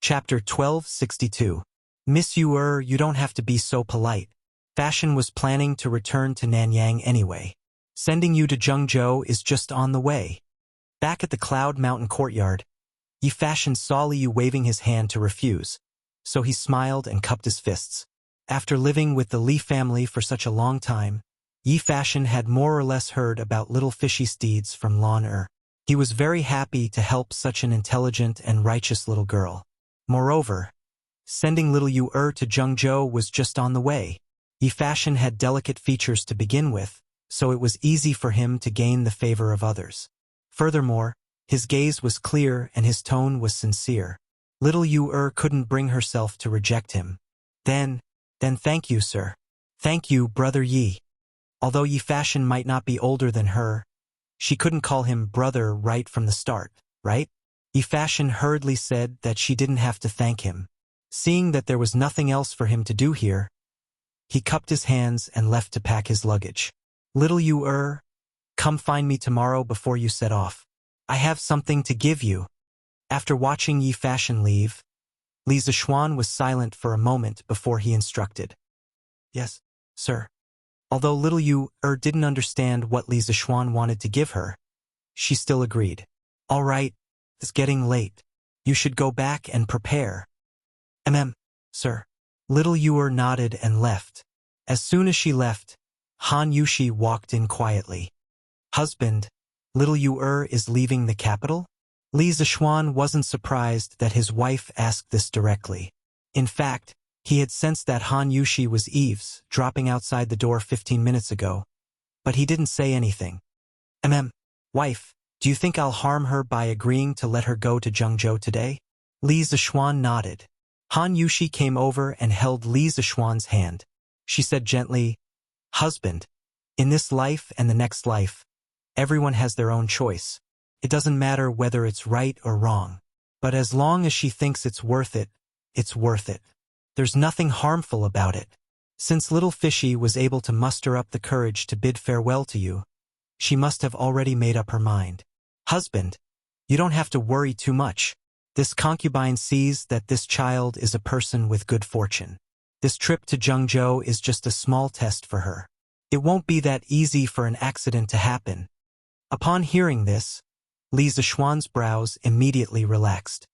Chapter 1262. Miss Yu, you don't have to be so polite. Fashion was planning to return to Nanyang anyway. Sending you to Zhengzhou is just on the way. Back at the Cloud Mountain courtyard, Yi Fashion saw Liu waving his hand to refuse, so he smiled and cupped his fists. After living with the Li family for such a long time, Yi Fashion had more or less heard about little fishy's deeds from Lan. He was very happy to help such an intelligent and righteous little girl. Moreover, sending little Yu to Zhengzhou was just on the way. Yi Fashion had delicate features to begin with, so it was easy for him to gain the favor of others. Furthermore, his gaze was clear and his tone was sincere. Little Yu couldn't bring herself to reject him. Then thank you, sir. Thank you, brother Yi. Although Yi Fashion might not be older than her, she couldn't call him brother right from the start, right? Yi Fashion hurriedly said that she didn't have to thank him. Seeing that there was nothing else for him to do here, he cupped his hands and left to pack his luggage. Little Yu, come find me tomorrow before you set off. I have something to give you. After watching Yi Fashion leave, Li Zixuan was silent for a moment before he instructed. Yes, sir. Although little Yu didn't understand what Li Zixuan wanted to give her, she still agreed. All right, it's getting late. You should go back and prepare. Sir. Little Yu nodded and left. As soon as she left, Han Yushi walked in quietly. Husband, little Yu is leaving the capital? Li Zixuan wasn't surprised that his wife asked this directly. In fact, he had sensed that Han Yushi was dropping outside the door 15 minutes ago, but he didn't say anything. Wife, do you think I'll harm her by agreeing to let her go to Zhengzhou today? Li Zixuan nodded. Han Yushi came over and held Li Zixuan's hand. She said gently, Husband, in this life and the next life, everyone has their own choice. It doesn't matter whether it's right or wrong. But as long as she thinks it's worth it, it's worth it. There's nothing harmful about it. Since little fishy was able to muster up the courage to bid farewell to you, she must have already made up her mind. Husband, you don't have to worry too much. This concubine sees that this child is a person with good fortune. This trip to Zhengzhou is just a small test for her. It won't be that easy for an accident to happen. Upon hearing this, Li Zixuan's brows immediately relaxed.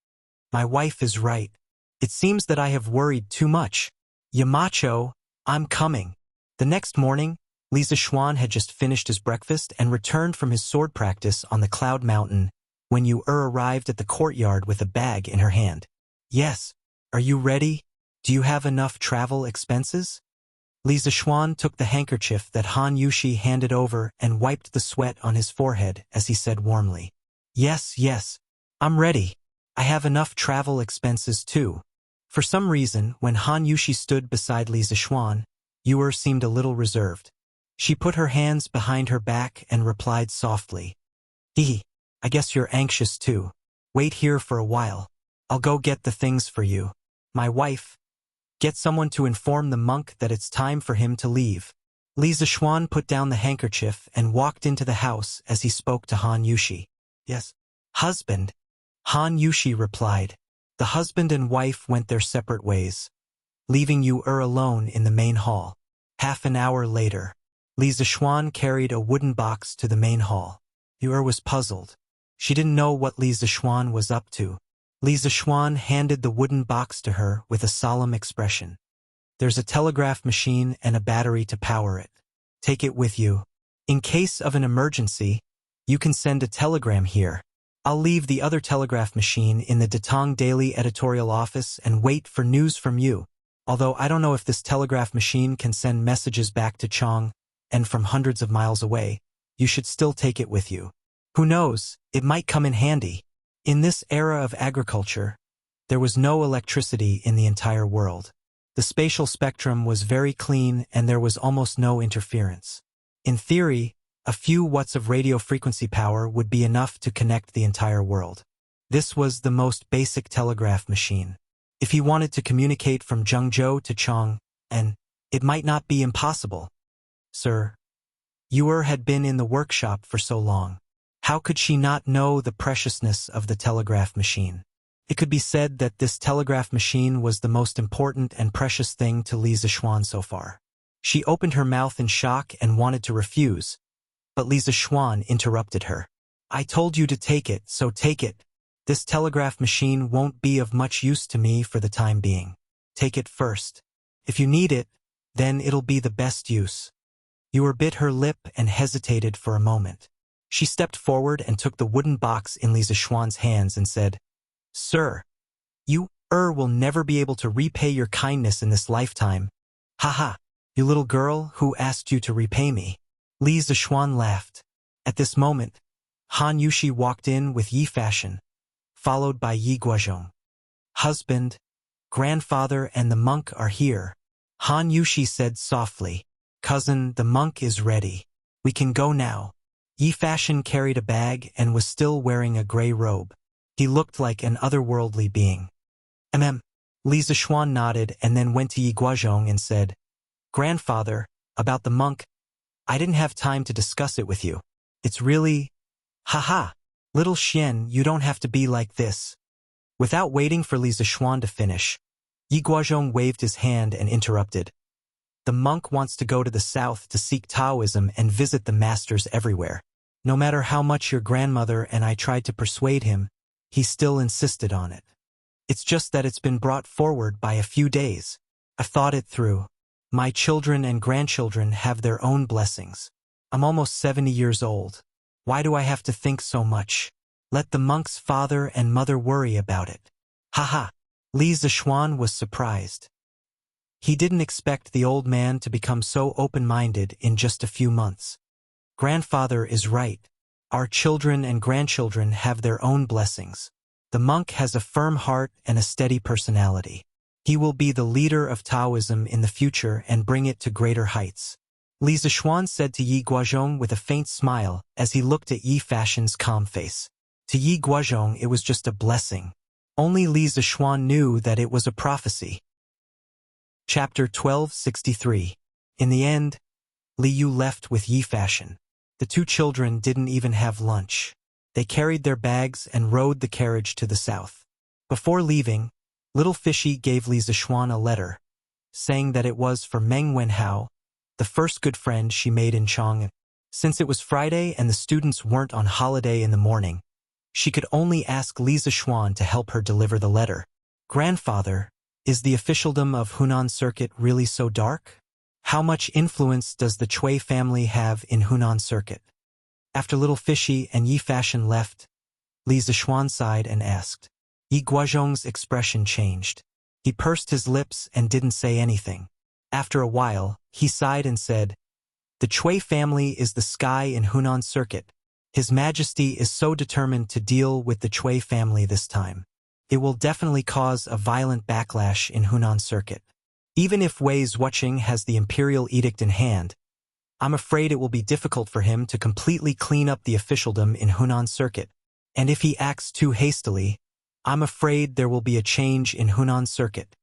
My wife is right. It seems that I have worried too much. Yamacho, I'm coming. The next morning, Li Zixuan had just finished his breakfast and returned from his sword practice on the Cloud Mountain when Yu arrived at the courtyard with a bag in her hand. Yes. Are you ready? Do you have enough travel expenses? Li Zixuan took the handkerchief that Han Yushi handed over and wiped the sweat on his forehead as he said warmly. Yes, I'm ready. I have enough travel expenses too. For some reason, when Han Yushi stood beside Li Zixuan, Yu seemed a little reserved. She put her hands behind her back and replied softly. I guess you're anxious too. Wait here for a while. I'll go get the things for you. My wife. Get someone to inform the monk that it's time for him to leave. Li Zixuan put down the handkerchief and walked into the house as he spoke to Han Yushi. Yes. Husband. Han Yushi replied. The husband and wife went their separate ways, leaving Yu alone in the main hall. Half an hour later, Li Zixuan carried a wooden box to the main hall. Yu was puzzled. She didn't know what Li Zixuan was up to. Li Zixuan handed the wooden box to her with a solemn expression. There's a telegraph machine and a battery to power it. Take it with you. In case of an emergency, you can send a telegram here. I'll leave the other telegraph machine in the Datong Daily editorial office and wait for news from you. Although I don't know if this telegraph machine can send messages back to Chong, and from hundreds of miles away, you should still take it with you. Who knows, it might come in handy. In this era of agriculture, there was no electricity in the entire world. The spatial spectrum was very clean and there was almost no interference. In theory, a few watts of radio frequency power would be enough to connect the entire world. This was the most basic telegraph machine. If he wanted to communicate from Zhengzhou to Chong, and it might not be impossible. Sir, Yu had been in the workshop for so long. How could she not know the preciousness of the telegraph machine? It could be said that this telegraph machine was the most important and precious thing to Li Zixuan so far. She opened her mouth in shock and wanted to refuse, but Li Zixuan interrupted her. I told you to take it, so take it. This telegraph machine won't be of much use to me for the time being. Take it first. If you need it, then it'll be the best use. Yuer bit her lip and hesitated for a moment. She stepped forward and took the wooden box in Li Zixuan's hands and said, Sir, you will never be able to repay your kindness in this lifetime. Haha, you little girl, who asked you to repay me? Li Zixuan laughed. At this moment, Han Yushi walked in with Yi Fashion, followed by Yi Guozhong. Husband, grandfather, and the monk are here. Han Yushi said softly. Cousin, the monk is ready. We can go now. Yi Fashion carried a bag and was still wearing a gray robe. He looked like an otherworldly being. Li Zixuan nodded and then went to Yi Guozhong and said, Grandfather, about the monk, I didn't have time to discuss it with you. It's really… Haha, little Xian, you don't have to be like this. Without waiting for Li Zixuan to finish, Yi Guozhong waved his hand and interrupted. The monk wants to go to the south to seek Taoism and visit the masters everywhere. No matter how much your grandmother and I tried to persuade him, he still insisted on it. It's just that it's been brought forward by a few days. I've thought it through. My children and grandchildren have their own blessings. I'm almost 70 years old. Why do I have to think so much? Let the monk's father and mother worry about it. Haha. Li Zixuan was surprised. He didn't expect the old man to become so open-minded in just a few months. Grandfather is right. Our children and grandchildren have their own blessings. The monk has a firm heart and a steady personality. He will be the leader of Taoism in the future and bring it to greater heights. Li Zixuan said to Yi Guozhong with a faint smile as he looked at Yi Fashion's calm face. To Yi Guozhong it was just a blessing. Only Li Zixuan knew that it was a prophecy. Chapter 1263. In the end, Li Yu left with Yi Fashion. The two children didn't even have lunch. They carried their bags and rode the carriage to the south. Before leaving, Little Fishy gave Li Zixuan a letter, saying that it was for Meng Wenhao, the first good friend she made in Chang'an. Since it was Friday and the students weren't on holiday in the morning, she could only ask Li Zixuan to help her deliver the letter. Grandfather, is the officialdom of Hunan Circuit really so dark? How much influence does the Cui family have in Hunan Circuit? After Little Fishy and Yi Fashion left, Li Zixuan sighed and asked. Yi Guozhong's expression changed. He pursed his lips and didn't say anything. After a while, he sighed and said, The Cui family is the sky in Hunan Circuit. His Majesty is so determined to deal with the Cui family this time. It will definitely cause a violent backlash in Hunan Circuit. Even if Wei Zhuoqing has the imperial edict in hand, I'm afraid it will be difficult for him to completely clean up the officialdom in Hunan Circuit. And if he acts too hastily, I'm afraid there will be a change in Hunan Circuit.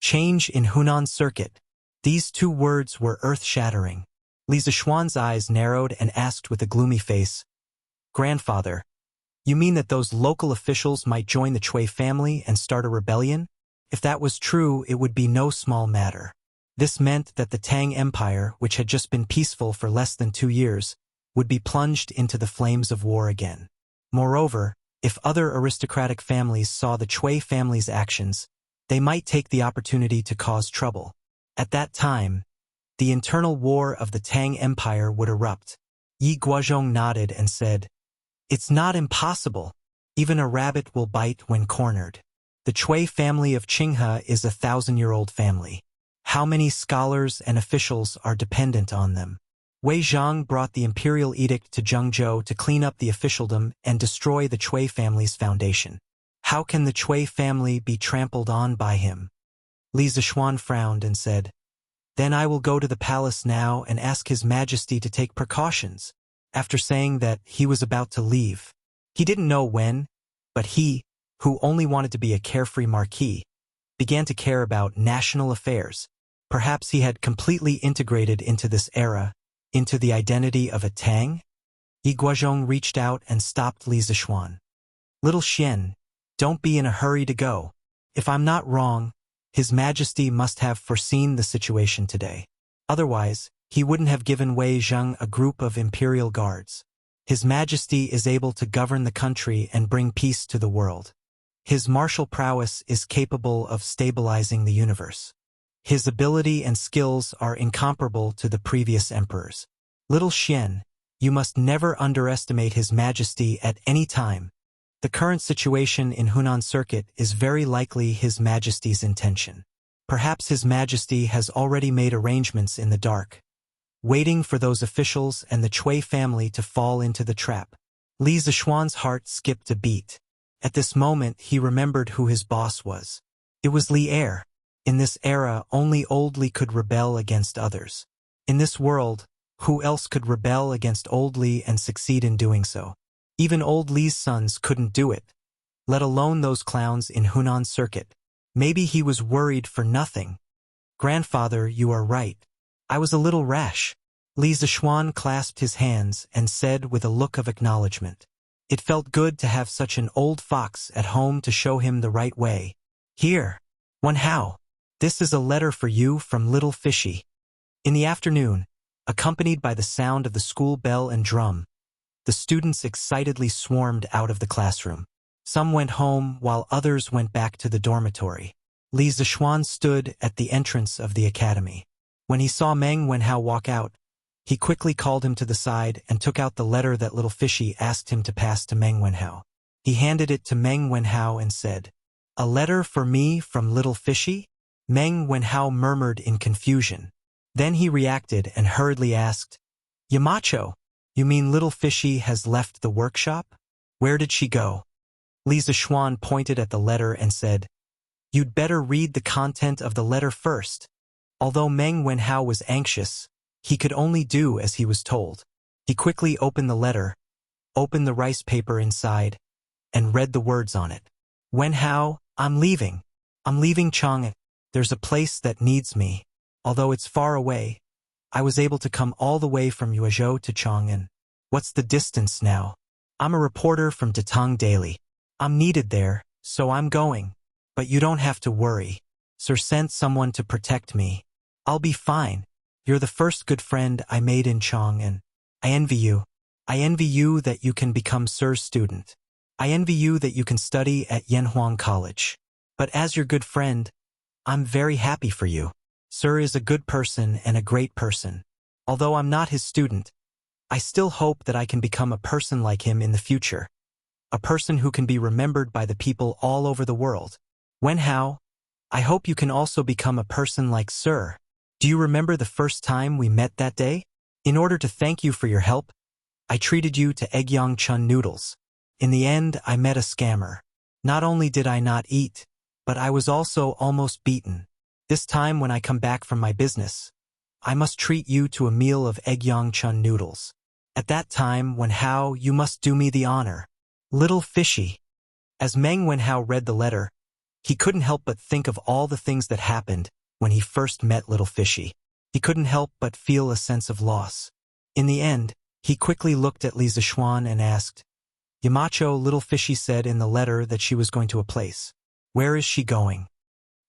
Change in Hunan Circuit. These two words were earth-shattering. Li Zixuan's eyes narrowed and asked with a gloomy face, Grandfather, you mean that those local officials might join the Cui family and start a rebellion? If that was true, it would be no small matter. This meant that the Tang Empire, which had just been peaceful for less than 2 years, would be plunged into the flames of war again. Moreover, if other aristocratic families saw the Cui family's actions, they might take the opportunity to cause trouble. At that time, the internal war of the Tang Empire would erupt. Yi Guozhong nodded and said, It's not impossible. Even a rabbit will bite when cornered. The Cui family of Qinghe is a 1,000-year-old family. How many scholars and officials are dependent on them? Wei Zhang brought the imperial edict to Zhengzhou to clean up the officialdom and destroy the Cui family's foundation. How can the Cui family be trampled on by him? Li Zixuan frowned and said, Then I will go to the palace now and ask His Majesty to take precautions. After saying that, he was about to leave. He didn't know when, but he, who only wanted to be a carefree marquis, began to care about national affairs. Perhaps he had completely integrated into this era, into the identity of a Tang? Yi Guozhong reached out and stopped Li Zixuan. Little Xian, Don't be in a hurry to go. If I'm not wrong, His Majesty must have foreseen the situation today. Otherwise, he wouldn't have given Wei Zheng a group of imperial guards. His Majesty is able to govern the country and bring peace to the world. His martial prowess is capable of stabilizing the universe. His ability and skills are incomparable to the previous emperors. Little Xian, you must never underestimate His Majesty at any time. The current situation in Hunan Circuit is very likely His Majesty's intention. Perhaps His Majesty has already made arrangements in the dark, waiting for those officials and the Cui family to fall into the trap. Li Zixuan's heart skipped a beat. At this moment he remembered who his boss was. It was Li Er. In this era only old Li could rebel against others. In this world, who else could rebel against old Li and succeed in doing so? Even old Li's sons couldn't do it, let alone those clowns in Hunan Circuit. Maybe he was worried for nothing. Grandfather, you are right. I was a little rash. Li Zixuan clasped his hands and said with a look of acknowledgement. It felt good to have such an old fox at home to show him the right way. Here, Wen Hao. This is a letter for you from Little Fishy. In the afternoon, accompanied by the sound of the school bell and drum, the students excitedly swarmed out of the classroom. Some went home while others went back to the dormitory. Li Zixuan stood at the entrance of the academy. When he saw Meng Wenhao walk out, he quickly called him to the side and took out the letter that Little Fishy asked him to pass to Meng Wenhao. He handed it to Meng Wenhao and said, "A letter for me from Little Fishy?" Meng Wenhao murmured in confusion. Then he reacted and hurriedly asked, "Yamacho, you mean Little Fishy has left the workshop? Where did she go?" Li Zixuan pointed at the letter and said, "You'd better read the content of the letter first." Although Meng Wenhao was anxious, he could only do as he was told. He quickly opened the letter, opened the rice paper inside, and read the words on it. "Wenhao, I'm leaving. I'm leaving Chang'an. There's a place that needs me. Although it's far away, I was able to come all the way from Yuezhou to Chang'an. What's the distance now? I'm a reporter from Datang Daily. I'm needed there, so I'm going. But you don't have to worry. Sir sent someone to protect me. I'll be fine. You're the first good friend I made in Chang'an. I envy you. I envy you that you can become Sir's student. I envy you that you can study at Yanhuang College. But as your good friend, I'm very happy for you. Sir is a good person and a great person. Although I'm not his student, I still hope that I can become a person like him in the future. A person who can be remembered by the people all over the world. Wenhao, I hope you can also become a person like Sir. Do you remember the first time we met that day? In order to thank you for your help, I treated you to eggyang chun noodles. In the end, I met a scammer. Not only did I not eat, but I was also almost beaten. This time when I come back from my business, I must treat you to a meal of eggyang chun noodles. At that time, Wenhao, you must do me the honor. Little Fishy." As Meng Wenhao read the letter, he couldn't help but think of all the things that happened when he first met Little Fishy. He couldn't help but feel a sense of loss. In the end, he quickly looked at Li Zixuan and asked, "Yamacho, Little Fishy said in the letter that she was going to a place. Where is she going?"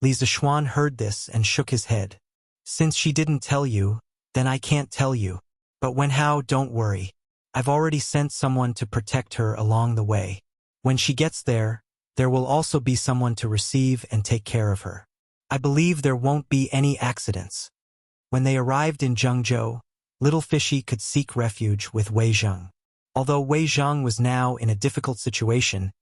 Li Zixuan heard this and shook his head. "Since she didn't tell you, then I can't tell you. But Wenhao, don't worry. I've already sent someone to protect her along the way. When she gets there, there will also be someone to receive and take care of her. I believe there won't be any accidents." When they arrived in Zhengzhou, Little Fishy could seek refuge with Wei Zheng. Although Wei Zheng was now in a difficult situation,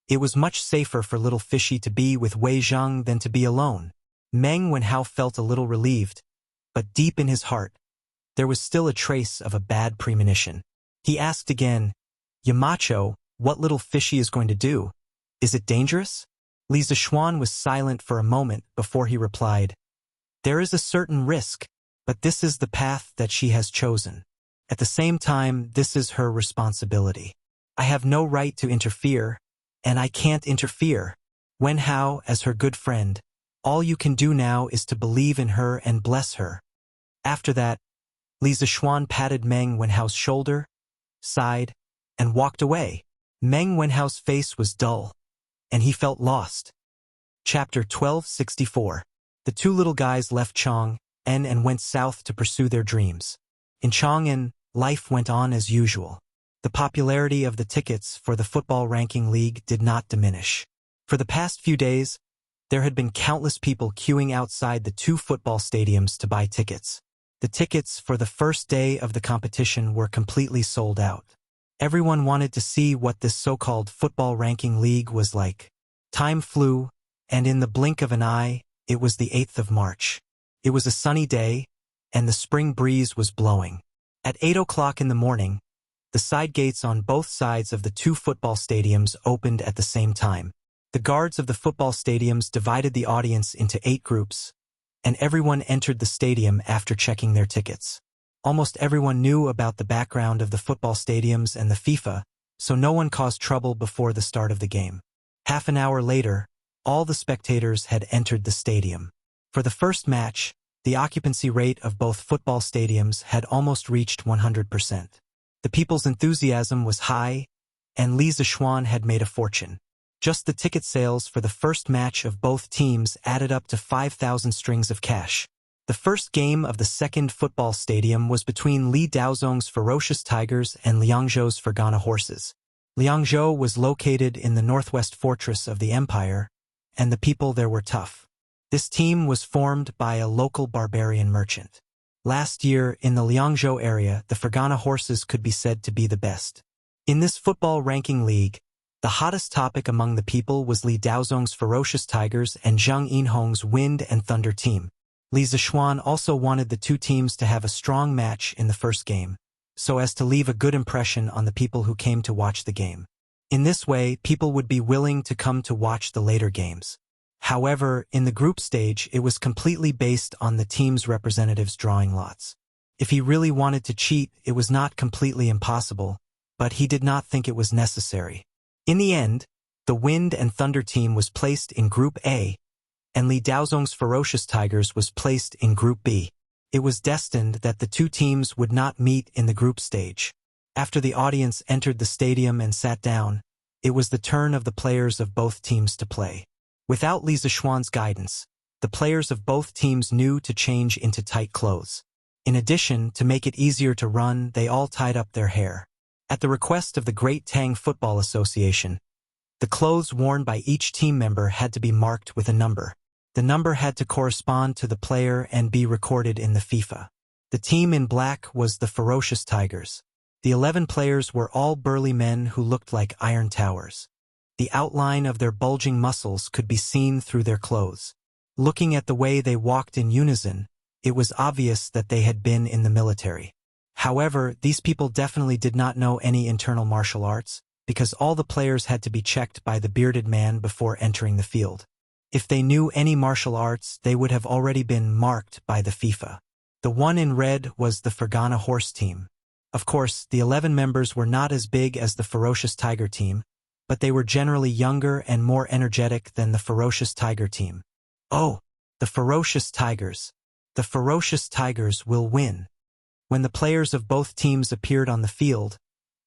it was much safer for Little Fishy to be with Wei Zheng than to be alone. Meng Wenhao felt a little relieved, but deep in his heart, there was still a trace of a bad premonition. He asked again, "Yamacho, what Little Fishy is going to do? Is it dangerous?" Li Zixuan was silent for a moment before he replied, "There is a certain risk, but this is the path that she has chosen. At the same time, this is her responsibility. I have no right to interfere, and I can't interfere. Wenhao, as her good friend, all you can do now is to believe in her and bless her." After that, Li Zixuan patted Meng Wenhao's shoulder, sighed, and walked away. Meng Wenhao's face was dull. and he felt lost. Chapter 1264. The two little guys left Chang'an and went south to pursue their dreams. In Chang'an, life went on as usual. The popularity of the tickets for the football ranking league did not diminish. For the past few days, there had been countless people queuing outside the two football stadiums to buy tickets. The tickets for the first day of the competition were completely sold out. Everyone wanted to see what this so-called football ranking league was like. Time flew, and in the blink of an eye, it was the 8th of March. It was a sunny day, and the spring breeze was blowing. At 8 o'clock in the morning, the side gates on both sides of the two football stadiums opened at the same time. The guards of the football stadiums divided the audience into 8 groups, and everyone entered the stadium after checking their tickets. Almost everyone knew about the background of the football stadiums and the FIFA, so no one caused trouble before the start of the game. Half an hour later, all the spectators had entered the stadium. For the first match, the occupancy rate of both football stadiums had almost reached 100%. The people's enthusiasm was high, and Li Zishuan had made a fortune. Just the ticket sales for the first match of both teams added up to 5,000 strings of cash. The first game of the second football stadium was between Li Daozong's ferocious tigers and Liangzhou's Fergana horses. Liangzhou was located in the northwest fortress of the empire, and the people there were tough. This team was formed by a local barbarian merchant. Last year, in the Liangzhou area, the Fergana horses could be said to be the best. In this football ranking league, the hottest topic among the people was Li Daozong's ferocious tigers and Zhang Yinhong's wind and thunder team. Li Zishuan also wanted the two teams to have a strong match in the first game, so as to leave a good impression on the people who came to watch the game. In this way, people would be willing to come to watch the later games. However, in the group stage, it was completely based on the team's representatives drawing lots. If he really wanted to cheat, it was not completely impossible, but he did not think it was necessary. In the end, the Wind and Thunder team was placed in Group A, and Li Daozong's Ferocious Tigers was placed in Group B. It was destined that the two teams would not meet in the group stage. After the audience entered the stadium and sat down, it was the turn of the players of both teams to play. Without Li Zishuan's guidance, the players of both teams knew to change into tight clothes. In addition, to make it easier to run, they all tied up their hair. At the request of the Great Tang Football Association, the clothes worn by each team member had to be marked with a number. The number had to correspond to the player and be recorded in the FIFA. The team in black was the Ferocious Tigers. The 11 players were all burly men who looked like iron towers. The outline of their bulging muscles could be seen through their clothes. Looking at the way they walked in unison, it was obvious that they had been in the military. However, these people definitely did not know any internal martial arts, because all the players had to be checked by the bearded man before entering the field. If they knew any martial arts, they would have already been marked by the FIFA. The one in red was the Fergana horse team. Of course, the 11 members were not as big as the Ferocious Tiger team, but they were generally younger and more energetic than the Ferocious Tiger team. Oh, the Ferocious Tigers. The Ferocious Tigers will win. When the players of both teams appeared on the field,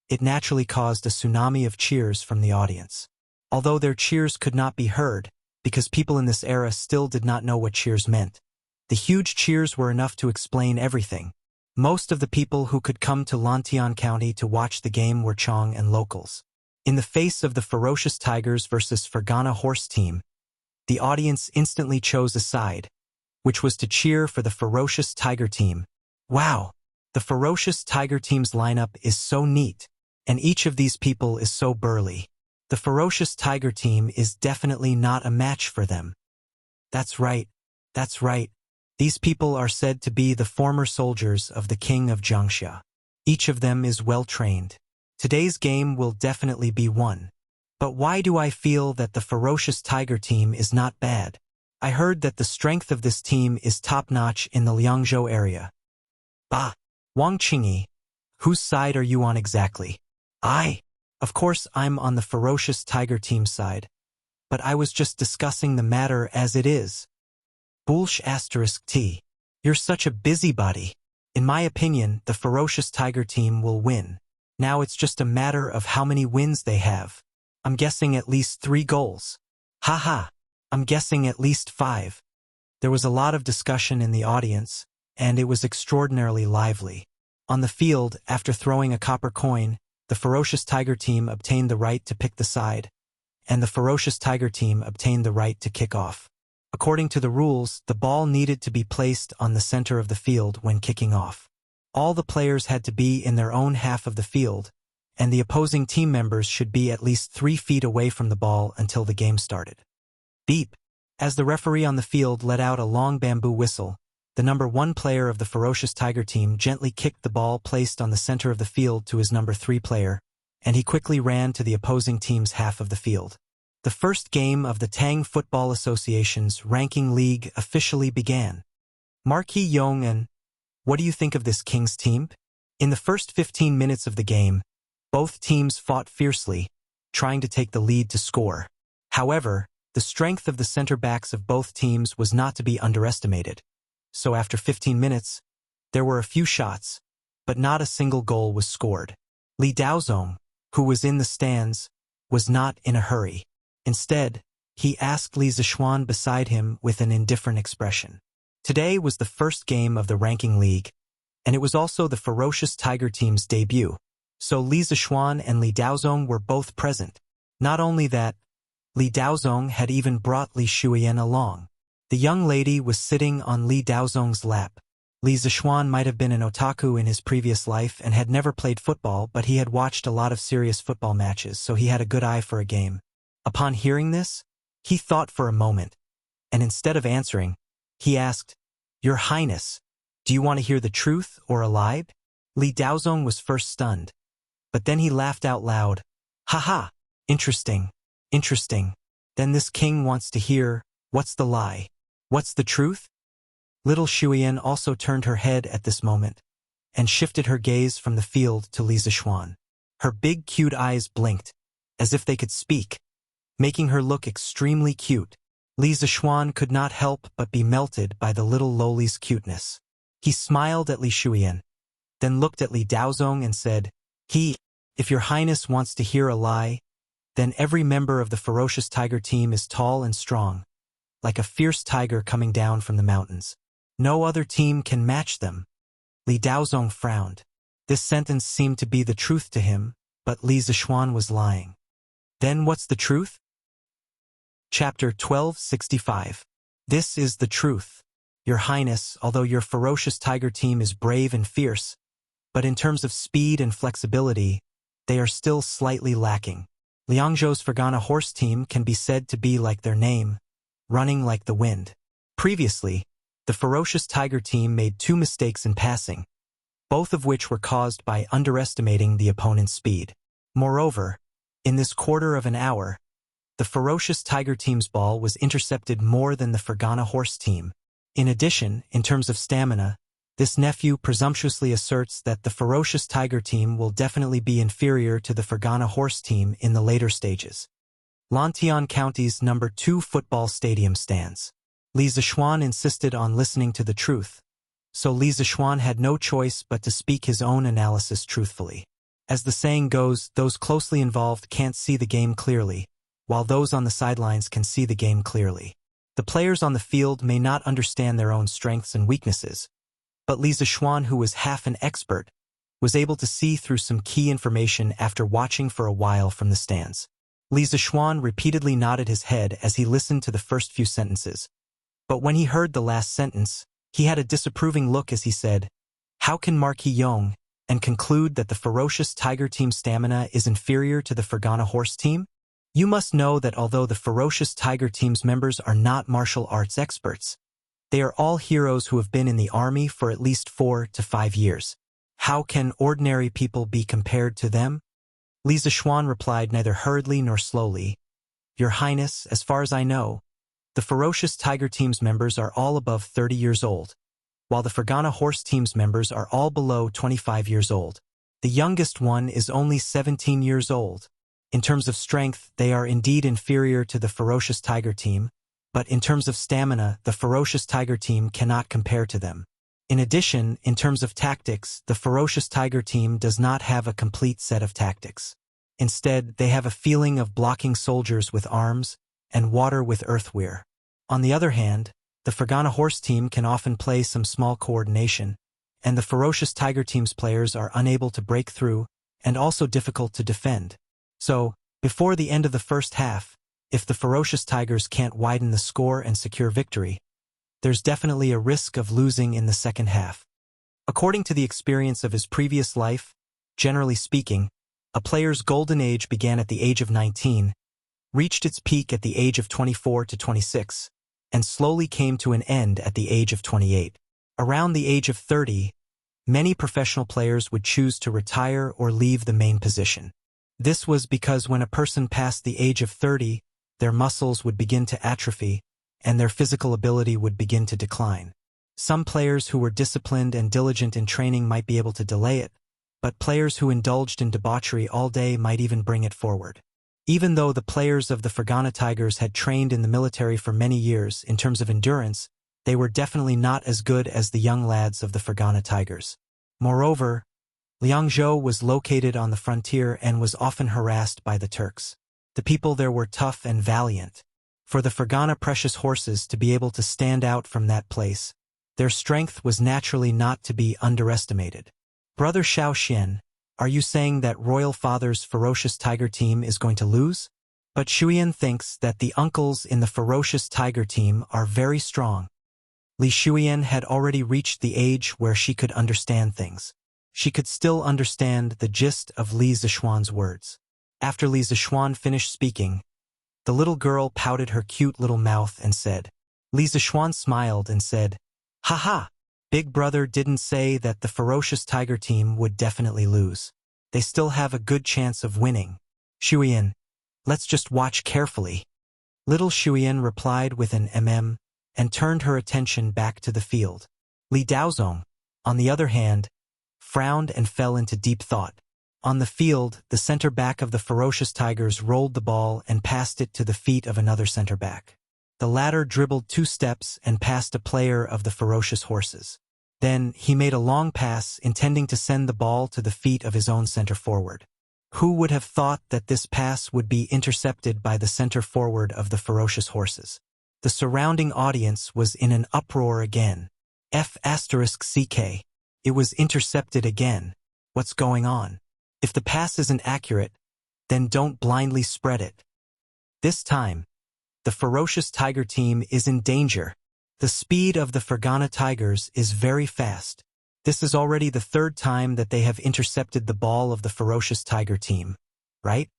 it naturally caused a tsunami of cheers from the audience. Although their cheers could not be heard, because people in this era still did not know what cheers meant, the huge cheers were enough to explain everything. Most of the people who could come to Lantian County to watch the game were Chong and locals. In the face of the Ferocious Tigers versus Fergana horse team, the audience instantly chose a side, which was to cheer for the Ferocious Tiger team. Wow! The Ferocious Tiger team's lineup is so neat, and each of these people is so burly. The Ferocious Tiger team is definitely not a match for them. That's right. That's right. These people are said to be the former soldiers of the king of Jiangxia. Each of them is well trained. Today's game will definitely be won. But why do I feel that the Ferocious Tiger team is not bad? I heard that the strength of this team is top-notch in the Liangzhou area. Bah! Wang Qingyi, whose side are you on exactly? Of course I'm on the Ferocious Tiger team's side, but I was just discussing the matter as it is. Bullsh*T. You're such a busybody. In my opinion, the Ferocious Tiger team will win. Now it's just a matter of how many wins they have. I'm guessing at least 3 goals. Haha, I'm guessing at least 5. There was a lot of discussion in the audience, and it was extraordinarily lively. On the field, after throwing a copper coin, the Ferocious Tiger team obtained the right to pick the side, and the Ferocious Tiger team obtained the right to kick off. According to the rules, the ball needed to be placed on the center of the field when kicking off. All the players had to be in their own half of the field, and the opposing team members should be at least 3 feet away from the ball until the game started. Beep! As the referee on the field let out a long bamboo whistle, the number 1 player of the Ferocious Tiger team gently kicked the ball placed on the center of the field to his number 3 player, and he quickly ran to the opposing team's half of the field. The first game of the Tang Football Association's ranking league officially began. Marquis Yong and what do you think of this Kings team? In the first 15 minutes of the game, both teams fought fiercely, trying to take the lead to score. However, the strength of the center backs of both teams was not to be underestimated. So after 15 minutes, there were a few shots, but not a single goal was scored. Li Daozong, who was in the stands, was not in a hurry. Instead, he asked Li Zishuan beside him with an indifferent expression. Today was the first game of the ranking league, and it was also the Ferocious Tiger team's debut, so Li Zishuan and Li Daozong were both present. Not only that, Li Daozong had even brought Li Shuyan along. The young lady was sitting on Li Daozong's lap. Li Zishuan might have been an otaku in his previous life and had never played football, but he had watched a lot of serious football matches, so he had a good eye for a game. Upon hearing this, he thought for a moment, and instead of answering, he asked, "Your Highness, do you want to hear the truth or a lie?" Li Daozong was first stunned, but then he laughed out loud. "Haha, interesting, interesting. Then this king wants to hear, what's the lie? What's the truth?" Little Shuyan also turned her head at this moment, and shifted her gaze from the field to Li Zishuan. Her big cute eyes blinked, as if they could speak, making her look extremely cute. Li Zishuan could not help but be melted by the little loli's cuteness. He smiled at Li Shuyan, then looked at Li Daozong and said, If your Highness wants to hear a lie, then every member of the Ferocious Tiger team is tall and strong, like a fierce tiger coming down from the mountains. No other team can match them." Li Daozong frowned. This sentence seemed to be the truth to him, but Li Zishuan was lying. Then what's the truth? Chapter 1265. This is the truth. Your Highness, although your Ferocious Tiger team is brave and fierce, but in terms of speed and flexibility, they are still slightly lacking. Liangzhou's Fergana horse team can be said to be like their name, running like the wind. Previously, the Ferocious Tiger team made 2 mistakes in passing, both of which were caused by underestimating the opponent's speed. Moreover, in this quarter of an hour, the Ferocious Tiger team's ball was intercepted more than the Fergana horse team. In addition, in terms of stamina, this nephew presumptuously asserts that the Ferocious Tiger team will definitely be inferior to the Fergana horse team in the later stages. Lantian County's number 2 football stadium stands. Li Zishuan insisted on listening to the truth, so Li Zishuan had no choice but to speak his own analysis truthfully. As the saying goes, those closely involved can't see the game clearly, while those on the sidelines can see the game clearly. The players on the field may not understand their own strengths and weaknesses, but Li Zishuan, who was half an expert, was able to see through some key information after watching for a while from the stands. Li Zishuan repeatedly nodded his head as he listened to the first few sentences, but when he heard the last sentence, he had a disapproving look as he said, "How can Marquis Yong and conclude that the Ferocious Tiger team's stamina is inferior to the Fergana horse team? You must know that although the Ferocious Tiger team's members are not martial arts experts, they are all heroes who have been in the army for at least 4 to 5 years. How can ordinary people be compared to them?" Li Zishuan replied neither hurriedly nor slowly, "Your Highness, as far as I know, the Ferocious Tiger team's members are all above 30 years old, while the Fergana horse team's members are all below 25 years old. The youngest one is only 17 years old. In terms of strength, they are indeed inferior to the Ferocious Tiger team, but in terms of stamina, the Ferocious Tiger team cannot compare to them. In addition, in terms of tactics, the Ferocious Tiger team does not have a complete set of tactics. Instead, they have a feeling of blocking soldiers with arms and water with earthware. On the other hand, the Fergana horse team can often play some small coordination, and the ferocious tiger team's players are unable to break through and also difficult to defend. So, before the end of the first half, if the ferocious tigers can't widen the score and secure victory, there's definitely a risk of losing in the second half. According to the experience of his previous life, generally speaking, a player's golden age began at the age of 19, reached its peak at the age of 24 to 26, and slowly came to an end at the age of 28. Around the age of 30, many professional players would choose to retire or leave the main position. This was because when a person passed the age of 30, their muscles would begin to atrophy, and their physical ability would begin to decline. Some players who were disciplined and diligent in training might be able to delay it, but players who indulged in debauchery all day might even bring it forward. Even though the players of the Fergana Tigers had trained in the military for many years in terms of endurance, they were definitely not as good as the young lads of the Fergana Tigers. Moreover, Liangzhou was located on the frontier and was often harassed by the Turks. The people there were tough and valiant. For the Fergana precious horses to be able to stand out from that place, their strength was naturally not to be underestimated. Brother Xiao Xian, are you saying that Royal Father's ferocious tiger team is going to lose? But Shuyan thinks that the uncles in the ferocious tiger team are very strong. Li Shuyan had already reached the age where she could understand things. She could still understand the gist of Li Zishuan's words. After Li Zishuan finished speaking, the little girl pouted her cute little mouth and said, Li Zishuan smiled and said, "Ha! Big brother didn't say that the ferocious tiger team would definitely lose. They still have a good chance of winning. Shuyan, let's just watch carefully." Little Shuyan replied with an and turned her attention back to the field. Li Daozong, on the other hand, frowned and fell into deep thought. On the field, the center back of the ferocious tigers rolled the ball and passed it to the feet of another center back. The latter dribbled 2 steps and passed a player of the ferocious horses. Then he made a long pass intending to send the ball to the feet of his own center forward. Who would have thought that this pass would be intercepted by the center forward of the ferocious horses? The surrounding audience was in an uproar again. F***CK. It was intercepted again. What's going on? If the pass isn't accurate, then don't blindly spread it. This time, the ferocious tiger team is in danger. The speed of the Fergana Tigers is very fast. This is already the 3rd time that they have intercepted the ball of the ferocious tiger team, right?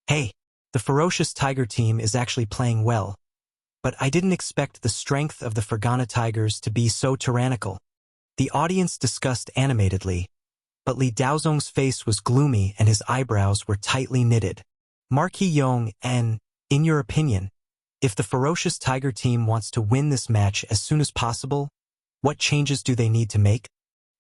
Hey, the ferocious tiger team is actually playing well, but I didn't expect the strength of the Fergana Tigers to be so tyrannical. The audience discussed animatedly, but Li Daozong's face was gloomy and his eyebrows were tightly knitted. Marquis Yong, and, in your opinion, if the ferocious tiger team wants to win this match as soon as possible, what changes do they need to make?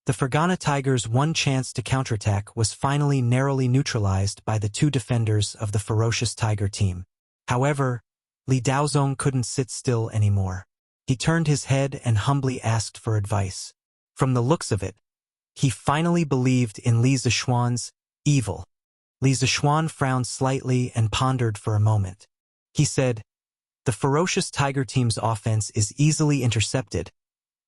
The Fergana Tigers' one chance to counterattack was finally narrowly neutralized by the 2 defenders of the ferocious tiger team. However, Li Daozong couldn't sit still anymore. He turned his head and humbly asked for advice. From the looks of it, he finally believed in Li Zishuan's evil. Li Zishuan frowned slightly and pondered for a moment. He said, "The ferocious tiger team's offense is easily intercepted,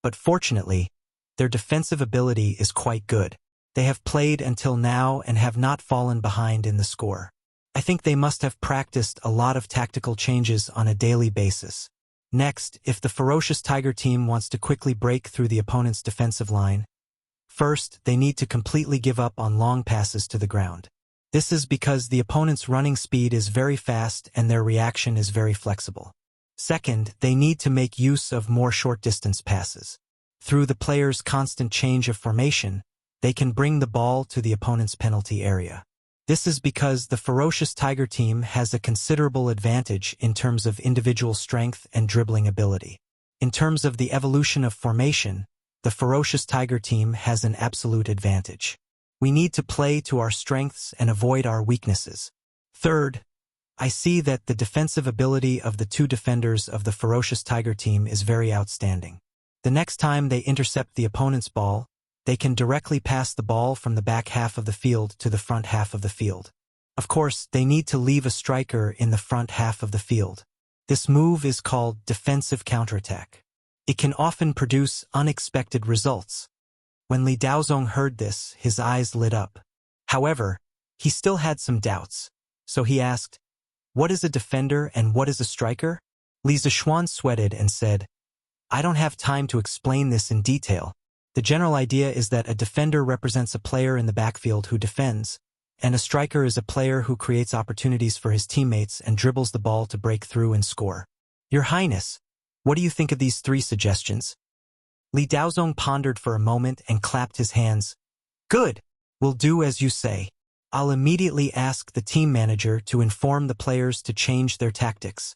but fortunately, their defensive ability is quite good. They have played until now and have not fallen behind in the score. I think they must have practiced a lot of tactical changes on a daily basis. Next, if the ferocious tiger team wants to quickly break through the opponent's defensive line, first, they need to completely give up on long passes to the ground. This is because the opponent's running speed is very fast and their reaction is very flexible. Second, they need to make use of more short-distance passes. Through the player's constant change of formation, they can bring the ball to the opponent's penalty area. This is because the ferocious tiger team has a considerable advantage in terms of individual strength and dribbling ability. In terms of the evolution of formation, the ferocious tiger team has an absolute advantage. We need to play to our strengths and avoid our weaknesses. Third, I see that the defensive ability of the 2 defenders of the ferocious tiger team is very outstanding. The next time they intercept the opponent's ball, they can directly pass the ball from the back half of the field to the front half of the field. Of course, they need to leave a striker in the front half of the field. This move is called defensive counterattack. It can often produce unexpected results. When Li Daozong heard this, his eyes lit up. However, he still had some doubts, so he asked, "What is a defender and what is a striker?" Li Zishuan sweated and said, "I don't have time to explain this in detail. The general idea is that a defender represents a player in the backfield who defends, and a striker is a player who creates opportunities for his teammates and dribbles the ball to break through and score. Your Highness, what do you think of these 3 suggestions?" Li Daozong pondered for a moment and clapped his hands. "Good! We'll do as you say. I'll immediately ask the team manager to inform the players to change their tactics."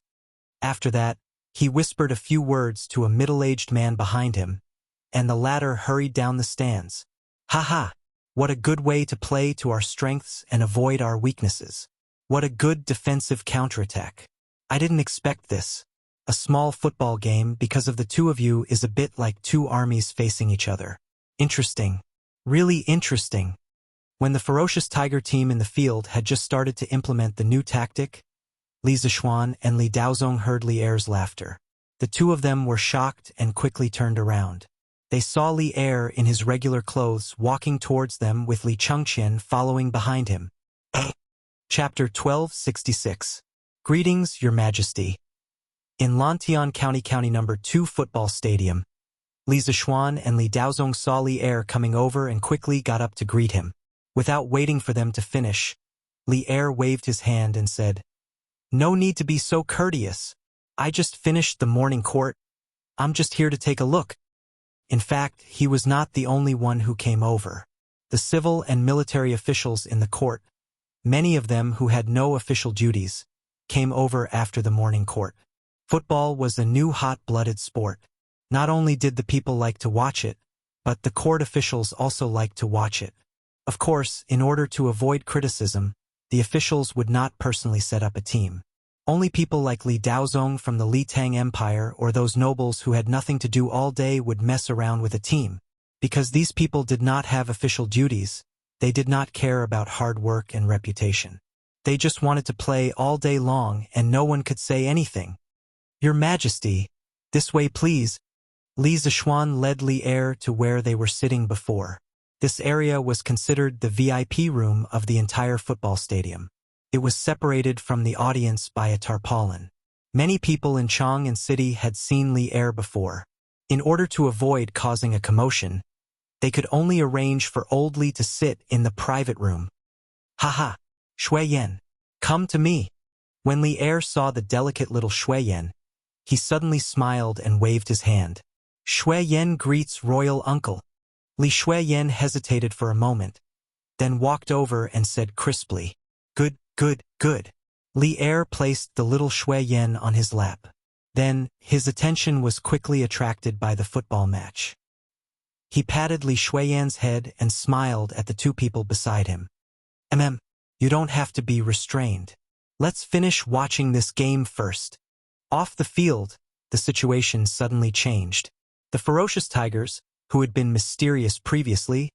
After that, he whispered a few words to a middle-aged man behind him, and the latter hurried down the stands. "Ha! What a good way to play to our strengths and avoid our weaknesses. What a good defensive counterattack. I didn't expect this. A small football game because of the 2 of you is a bit like 2 armies facing each other. Interesting. Really interesting." When the ferocious tiger team in the field had just started to implement the new tactic, Li Zishuan and Li Daozong heard Li Er's laughter. The 2 of them were shocked and quickly turned around. They saw Li Er in his regular clothes walking towards them with Li Chengqian following behind him. Chapter 1266. Greetings, Your Majesty. In Lantian County No. 2 football stadium, Li Zishuan and Li Daozong saw Li Er coming over and quickly got up to greet him. Without waiting for them to finish, Li Er waved his hand and said, "No need to be so courteous. I just finished the morning court. I'm just here to take a look." In fact, he was not the only one who came over. The civil and military officials in the court, many of them who had no official duties, came over after the morning court. Football was a new hot-blooded sport. Not only did the people like to watch it, but the court officials also liked to watch it. Of course, in order to avoid criticism, the officials would not personally set up a team. Only people like Li Daozong from the Li Tang Empire or those nobles who had nothing to do all day would mess around with a team. Because these people did not have official duties, they did not care about hard work and reputation. They just wanted to play all day long and no one could say anything. "Your Majesty, this way please." Li Zishuan led Li Er to where they were sitting before. This area was considered the VIP room of the entire football stadium. It was separated from the audience by a tarpaulin. Many people in Chang'an City had seen Li Er before. In order to avoid causing a commotion, they could only arrange for old Li to sit in the private room. "Ha! Shui Yan, come to me." When Li Er saw the delicate little Shui Yan, he suddenly smiled and waved his hand. "Shui Yan greets royal uncle." Li Shui Yan hesitated for a moment, then walked over and said crisply, Good. Li Er placed the little Shui Yan on his lap. Then, his attention was quickly attracted by the football match. He patted Li Shui Yan's head and smiled at the 2 people beside him. You don't have to be restrained. Let's finish watching this game first." Off the field, the situation suddenly changed. The ferocious tigers, who had been mysterious previously,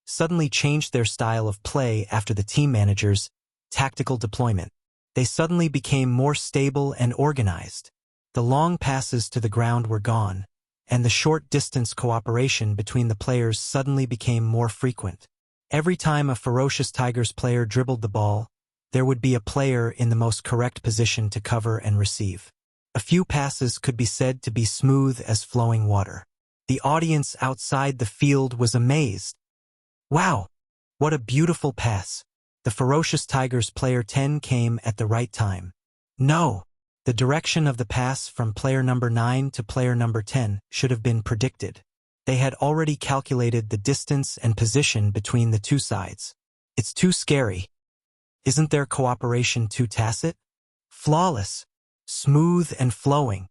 suddenly changed their style of play after the team manager's tactical deployment. They suddenly became more stable and organized. The long passes to the ground were gone, and the short-distance cooperation between the players suddenly became more frequent. Every time a ferocious Tigers player dribbled the ball, there would be a player in the most correct position to cover and receive. A few passes could be said to be smooth as flowing water. The audience outside the field was amazed. "Wow! What a beautiful pass. The ferocious Tigers player 10 came at the right time." No! The direction of the pass from player number 9 to player number 10 should have been predicted. They had already calculated the distance and position between the 2 sides. It's too scary. Isn't their cooperation too tacit? Flawless, smooth and flowing.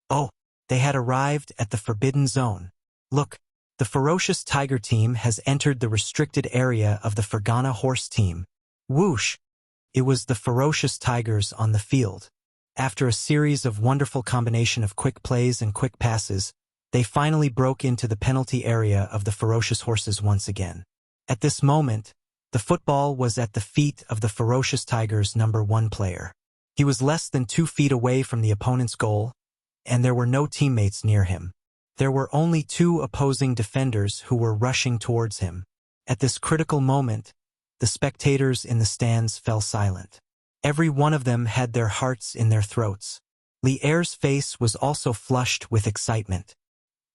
Oh, they had arrived at the forbidden zone. Look, the ferocious tiger team has entered the restricted area of the Fergana horse team. Whoosh! It was the ferocious tigers on the field. After a series of wonderful combination of quick plays and quick passes, they finally broke into the penalty area of the ferocious horses once again. At this moment, the football was at the feet of the ferocious tigers' number 1 player. He was less than 2 feet away from the opponent's goal, and there were no teammates near him. There were only 2 opposing defenders who were rushing towards him. At this critical moment, the spectators in the stands fell silent. Every one of them had their hearts in their throats. Li Er's face was also flushed with excitement.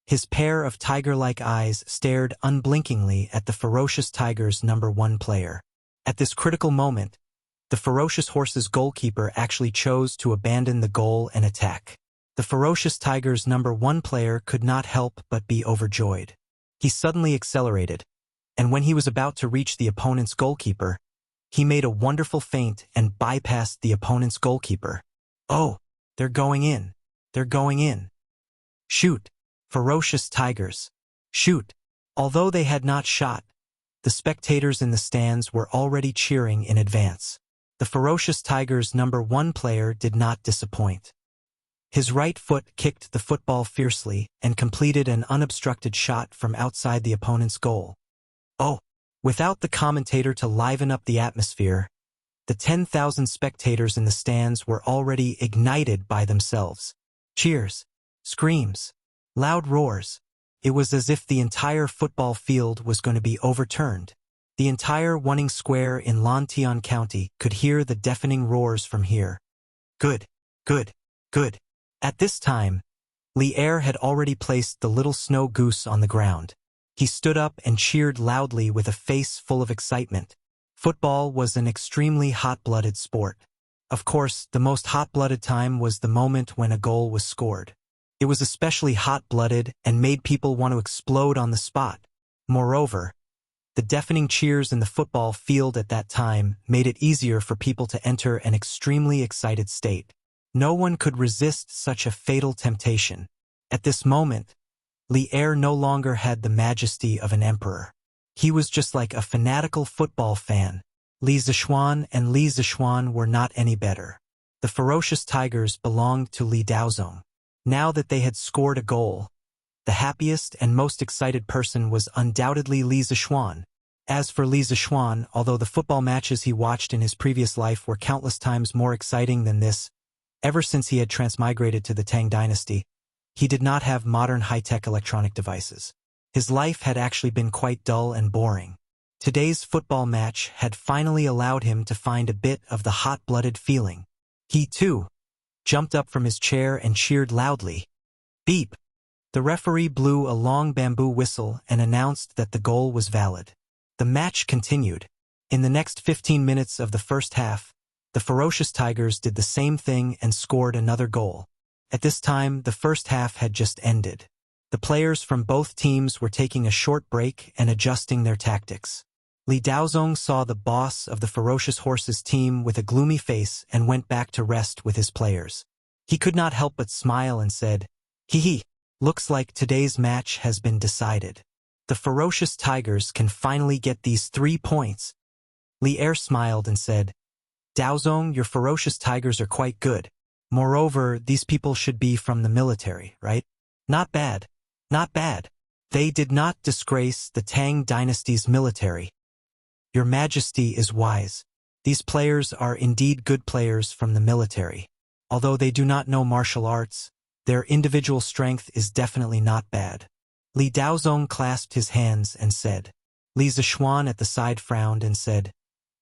His pair of tiger-like eyes stared unblinkingly at the Ferocious Tigers' #1 player. At this critical moment, the Ferocious Horses' goalkeeper actually chose to abandon the goal and attack. The Ferocious Tigers' #1 player could not help but be overjoyed. He suddenly accelerated, and when he was about to reach the opponent's goalkeeper, he made a wonderful feint and bypassed the opponent's goalkeeper. Oh, they're going in. They're going in. Shoot, Ferocious Tigers. Shoot. Although they had not shot, the spectators in the stands were already cheering in advance. The Ferocious Tigers' #1 player did not disappoint. His right foot kicked the football fiercely and completed an unobstructed shot from outside the opponent's goal. Oh! Without the commentator to liven up the atmosphere, the 10,000 spectators in the stands were already ignited by themselves. Cheers, screams, loud roars. It was as if the entire football field was going to be overturned. The entire Wuning Square in Lantian County could hear the deafening roars from here. Good, good, good. At this time, Li Er had already placed the little snow goose on the ground. He stood up and cheered loudly with a face full of excitement. Football was an extremely hot-blooded sport. Of course, the most hot-blooded time was the moment when a goal was scored. It was especially hot-blooded and made people want to explode on the spot. Moreover, the deafening cheers in the football field at that time made it easier for people to enter an extremely excited state. No one could resist such a fatal temptation. At this moment, Li Er no longer had the majesty of an emperor. He was just like a fanatical football fan. Li Zishuan and Li Zishuan were not any better. The Ferocious Tigers belonged to Li Daozong. Now that they had scored a goal, the happiest and most excited person was undoubtedly Li Zishuan. As for Li Zishuan, although the football matches he watched in his previous life were countless times more exciting than this, ever since he had transmigrated to the Tang dynasty, he did not have modern high-tech electronic devices. His life had actually been quite dull and boring. Today's football match had finally allowed him to find a bit of the hot-blooded feeling. He, too, jumped up from his chair and cheered loudly. Beep! The referee blew a long bamboo whistle and announced that the goal was valid. The match continued. In the next 15 minutes of the first half, the Ferocious Tigers did the same thing and scored another goal. At this time, the first half had just ended. The players from both teams were taking a short break and adjusting their tactics. Li Daozong saw the boss of the Ferocious Horses team with a gloomy face and went back to rest with his players. He could not help but smile and said, "Hee hee, looks like today's match has been decided. The Ferocious Tigers can finally get these 3 points." Li Er smiled and said, "Daozong, your Ferocious Tigers are quite good. Moreover, these people should be from the military, right? Not bad. Not bad. They did not disgrace the Tang dynasty's military. Your Majesty is wise. These players are indeed good players from the military. Although they do not know martial arts, their individual strength is definitely not bad." Li Daozong clasped his hands and said. Li Zishuan at the side frowned and said,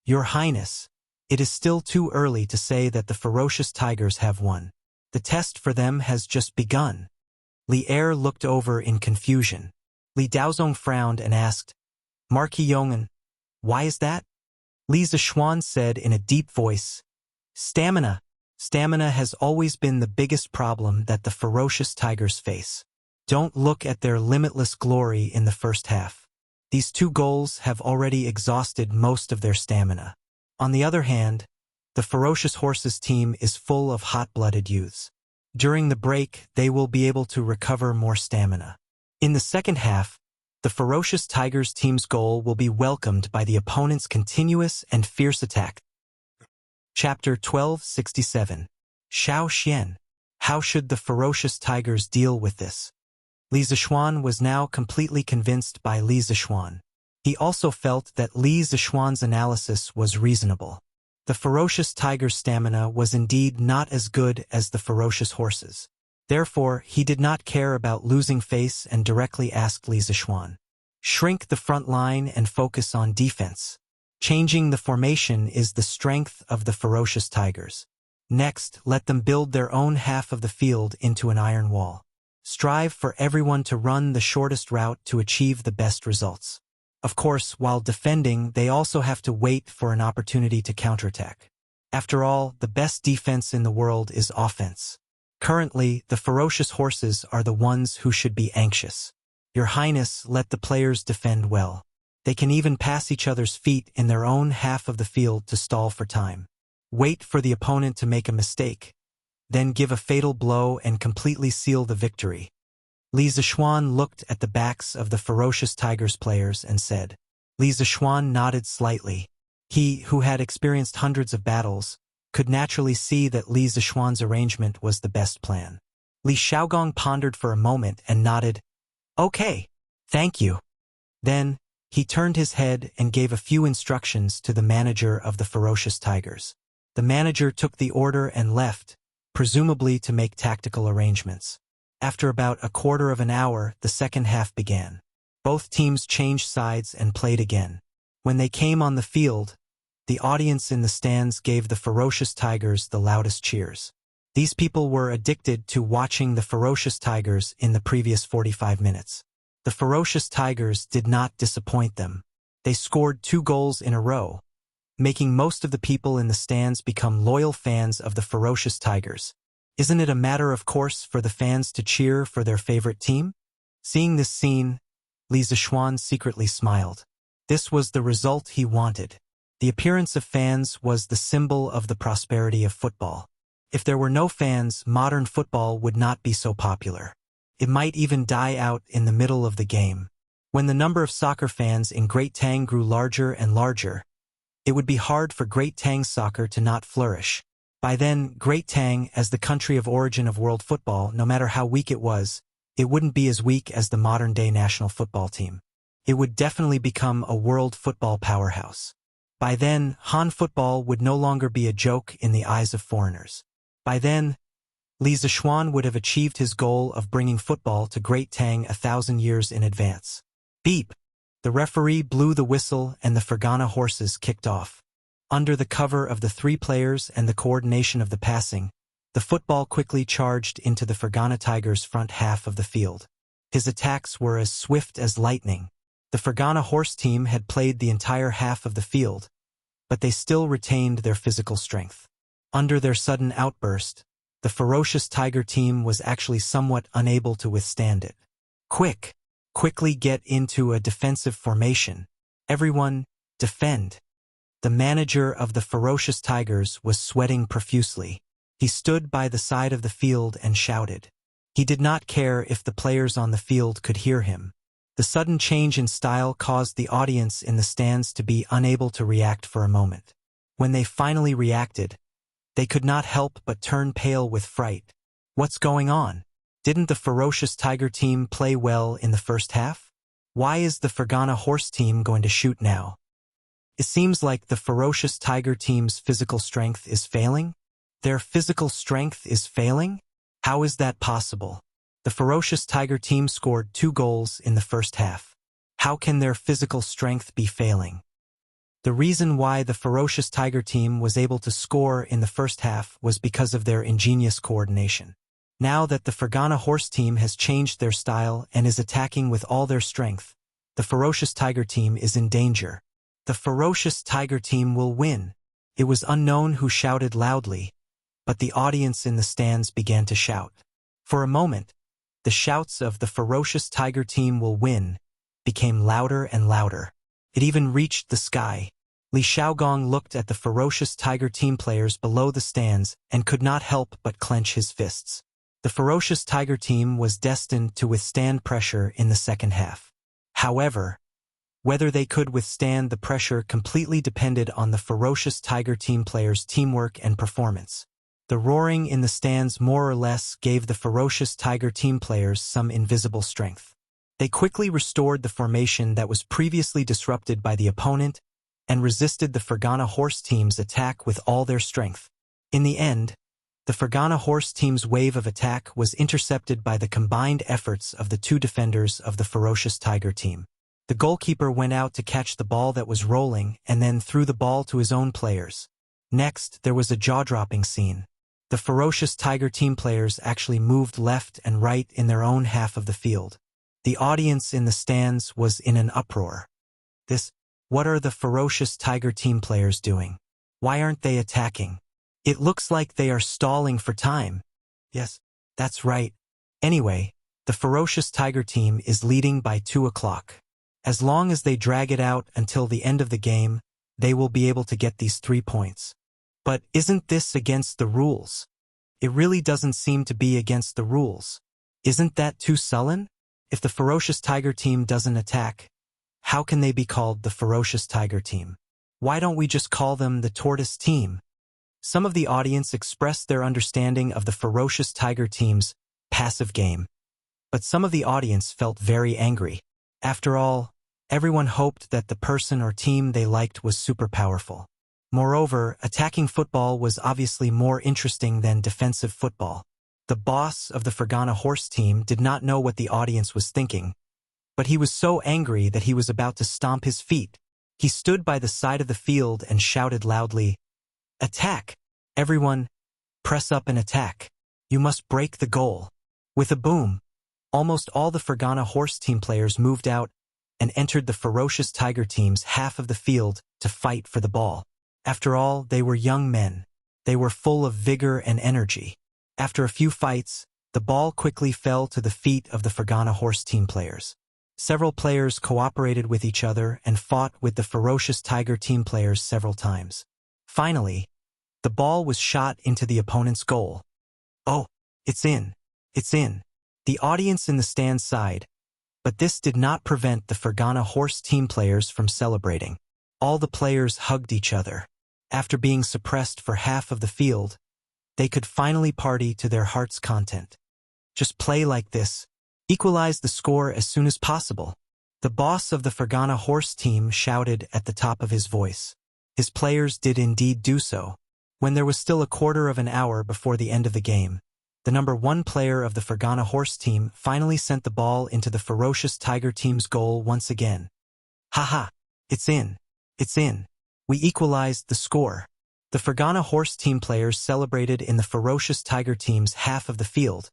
"Your Highness, it is still too early to say that the Ferocious Tigers have won. The test for them has just begun." Li Er looked over in confusion. Li Daozong frowned and asked, "Marquis Yongan, why is that?" Li Zishuan said in a deep voice, "Stamina. Stamina has always been the biggest problem that the Ferocious Tigers face. Don't look at their limitless glory in the first half. These 2 goals have already exhausted most of their stamina. On the other hand, the Ferocious Horses team is full of hot-blooded youths. During the break, they will be able to recover more stamina. In the second half, the Ferocious Tigers team's goal will be welcomed by the opponent's continuous and fierce attack." Chapter 1267. Xiao Xian. How should the Ferocious Tigers deal with this? Li Zishuan was now completely convinced by Li Zishuan. He also felt that Li Zishuan's analysis was reasonable. The ferocious tiger's stamina was indeed not as good as the ferocious horse's. Therefore, he did not care about losing face and directly asked Li Zishuan, "Shrink the front line and focus on defense. Changing the formation is the strength of the ferocious tigers. Next, let them build their own half of the field into an iron wall. Strive for everyone to run the shortest route to achieve the best results. Of course, while defending, they also have to wait for an opportunity to counterattack. After all, the best defense in the world is offense. Currently, the ferocious horses are the ones who should be anxious. Your Highness, let the players defend well. They can even pass each other's feet in their own half of the field to stall for time. Wait for the opponent to make a mistake, then give a fatal blow and completely seal the victory." Li Zishuan looked at the backs of the ferocious tigers players and said. Li Zishuan nodded slightly. He, who had experienced hundreds of battles, could naturally see that Li Zishuan's arrangement was the best plan. Li Xiaogong pondered for a moment and nodded. "Okay, thank you." Then, he turned his head and gave a few instructions to the manager of the ferocious tigers. The manager took the order and left, presumably to make tactical arrangements. After about a quarter of an hour, the second half began. Both teams changed sides and played again. When they came on the field, the audience in the stands gave the ferocious tigers the loudest cheers. These people were addicted to watching the ferocious tigers in the previous 45 minutes. The ferocious tigers did not disappoint them. They scored 2 goals in a row, making most of the people in the stands become loyal fans of the ferocious tigers. Isn't it a matter of course for the fans to cheer for their favorite team? Seeing this scene, Li Zishuan secretly smiled. This was the result he wanted. The appearance of fans was the symbol of the prosperity of football. If there were no fans, modern football would not be so popular. It might even die out in the middle of the game. When the number of soccer fans in Great Tang grew larger and larger, it would be hard for Great Tang's soccer to not flourish. By then, Great Tang, as the country of origin of world football, no matter how weak it wouldn't be as weak as the modern-day national football team. It would definitely become a world football powerhouse. By then, Han football would no longer be a joke in the eyes of foreigners. By then, Li Zishuan would have achieved his goal of bringing football to Great Tang 1,000 years in advance. Beep! The referee blew the whistle and the Fergana horses kicked off. Under the cover of the 3 players and the coordination of the passing, the football quickly charged into the Fergana Tigers' front half of the field. His attacks were as swift as lightning. The Fergana horse team had played the entire half of the field, but they still retained their physical strength. Under their sudden outburst, the ferocious tiger team was actually somewhat unable to withstand it. Quickly get into a defensive formation. Everyone, defend. The manager of the ferocious tigers was sweating profusely. He stood by the side of the field and shouted. He did not care if the players on the field could hear him. The sudden change in style caused the audience in the stands to be unable to react for a moment. When they finally reacted, they could not help but turn pale with fright. What's going on? Didn't the ferocious tiger team play well in the first half? Why is the Fergana horse team going to shoot now? It seems like the ferocious tiger team's physical strength is failing. Their physical strength is failing? How is that possible? The ferocious tiger team scored 2 goals in the first half. How can their physical strength be failing? The reason why the ferocious tiger team was able to score in the first half was because of their ingenious coordination. Now that the Fergana horse team has changed their style and is attacking with all their strength, the ferocious tiger team is in danger. The ferocious tiger team will win. It was unknown who shouted loudly, but the audience in the stands began to shout. For a moment, the shouts of the ferocious tiger team will win became louder and louder. It even reached the sky. Li Xiaogong looked at the ferocious tiger team players below the stands and could not help but clench his fists. The ferocious tiger team was destined to withstand pressure in the second half. However, whether they could withstand the pressure completely depended on the ferocious tiger team players' teamwork and performance. The roaring in the stands more or less gave the ferocious tiger team players some invisible strength. They quickly restored the formation that was previously disrupted by the opponent and resisted the Fergana horse team's attack with all their strength. In the end, the Fergana horse team's wave of attack was intercepted by the combined efforts of the two defenders of the ferocious tiger team. The goalkeeper went out to catch the ball that was rolling and then threw the ball to his own players. Next, there was a jaw-dropping scene. The ferocious tiger team players actually moved left and right in their own half of the field. The audience in the stands was in an uproar. What are the ferocious tiger team players doing? Why aren't they attacking? It looks like they are stalling for time. Yes, that's right. Anyway, the ferocious tiger team is leading by 2 o'clock. As long as they drag it out until the end of the game, they will be able to get these 3 points. But isn't this against the rules? It really doesn't seem to be against the rules. Isn't that too sullen? If the ferocious tiger team doesn't attack, how can they be called the ferocious tiger team? Why don't we just call them the tortoise team? Some of the audience expressed their understanding of the ferocious tiger team's passive game, but some of the audience felt very angry. After all, everyone hoped that the person or team they liked was super powerful. Moreover, attacking football was obviously more interesting than defensive football. The boss of the Fergana horse team did not know what the audience was thinking, but he was so angry that he was about to stomp his feet. He stood by the side of the field and shouted loudly, "Attack! Everyone, press up and attack. You must break the goal." With a boom, almost all the Fergana horse team players moved out and entered the ferocious tiger team's half of the field to fight for the ball. After all, they were young men. They were full of vigor and energy. After a few fights, the ball quickly fell to the feet of the Fergana horse team players. Several players cooperated with each other and fought with the ferocious tiger team players several times. Finally, the ball was shot into the opponent's goal. "Oh, it's in! It's in!" The audience in the stands sighed, but this did not prevent the Fergana horse team players from celebrating. All the players hugged each other. After being suppressed for half of the field, they could finally party to their heart's content. Just play like this. Equalize the score as soon as possible. The boss of the Fergana horse team shouted at the top of his voice. His players did indeed do so. When there was still a quarter of an hour before the end of the game, the number 1 player of the Fergana horse team finally sent the ball into the ferocious tiger team's goal once again. "Haha! It's in! It's in! We equalized the score!" The Fergana horse team players celebrated in the ferocious tiger team's half of the field,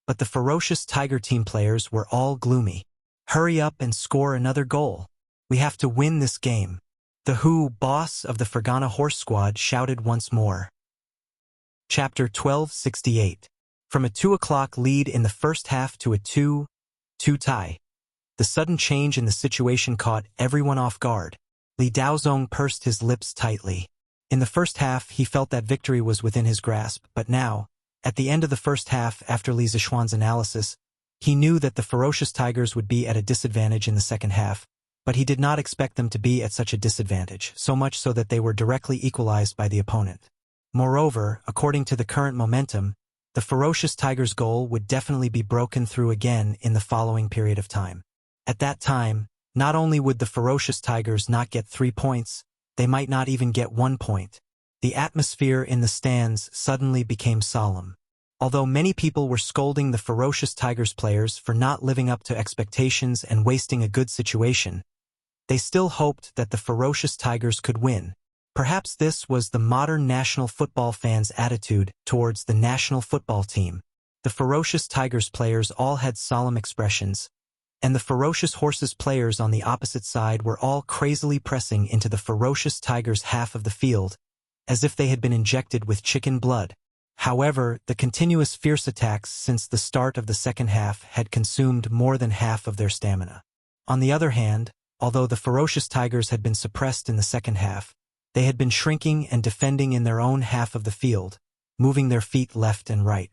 but the ferocious tiger team players were all gloomy. "Hurry up and score another goal. We have to win this game." The boss of the Fergana horse squad shouted once more. Chapter 1268. From a 2 o'clock lead in the first half to a 2-2 tie. The sudden change in the situation caught everyone off guard. Li Daozong pursed his lips tightly. In the first half, he felt that victory was within his grasp, but now, at the end of the first half, after Li Zishuan's analysis, he knew that the ferocious tigers would be at a disadvantage in the second half, but he did not expect them to be at such a disadvantage, so much so that they were directly equalized by the opponent. Moreover, according to the current momentum, the ferocious tigers' goal would definitely be broken through again in the following period of time. At that time, not only would the ferocious tigers not get 3 points, they might not even get 1 point. The atmosphere in the stands suddenly became solemn. Although many people were scolding the ferocious tigers players for not living up to expectations and wasting a good situation, they still hoped that the ferocious tigers could win. Perhaps this was the modern national football fans' attitude towards the national football team. The ferocious tigers players all had solemn expressions, and the ferocious horses players on the opposite side were all crazily pressing into the ferocious tigers' half of the field, as if they had been injected with chicken blood. However, the continuous fierce attacks since the start of the second half had consumed more than half of their stamina. On the other hand, although the ferocious tigers had been suppressed in the second half, they had been shrinking and defending in their own half of the field, moving their feet left and right.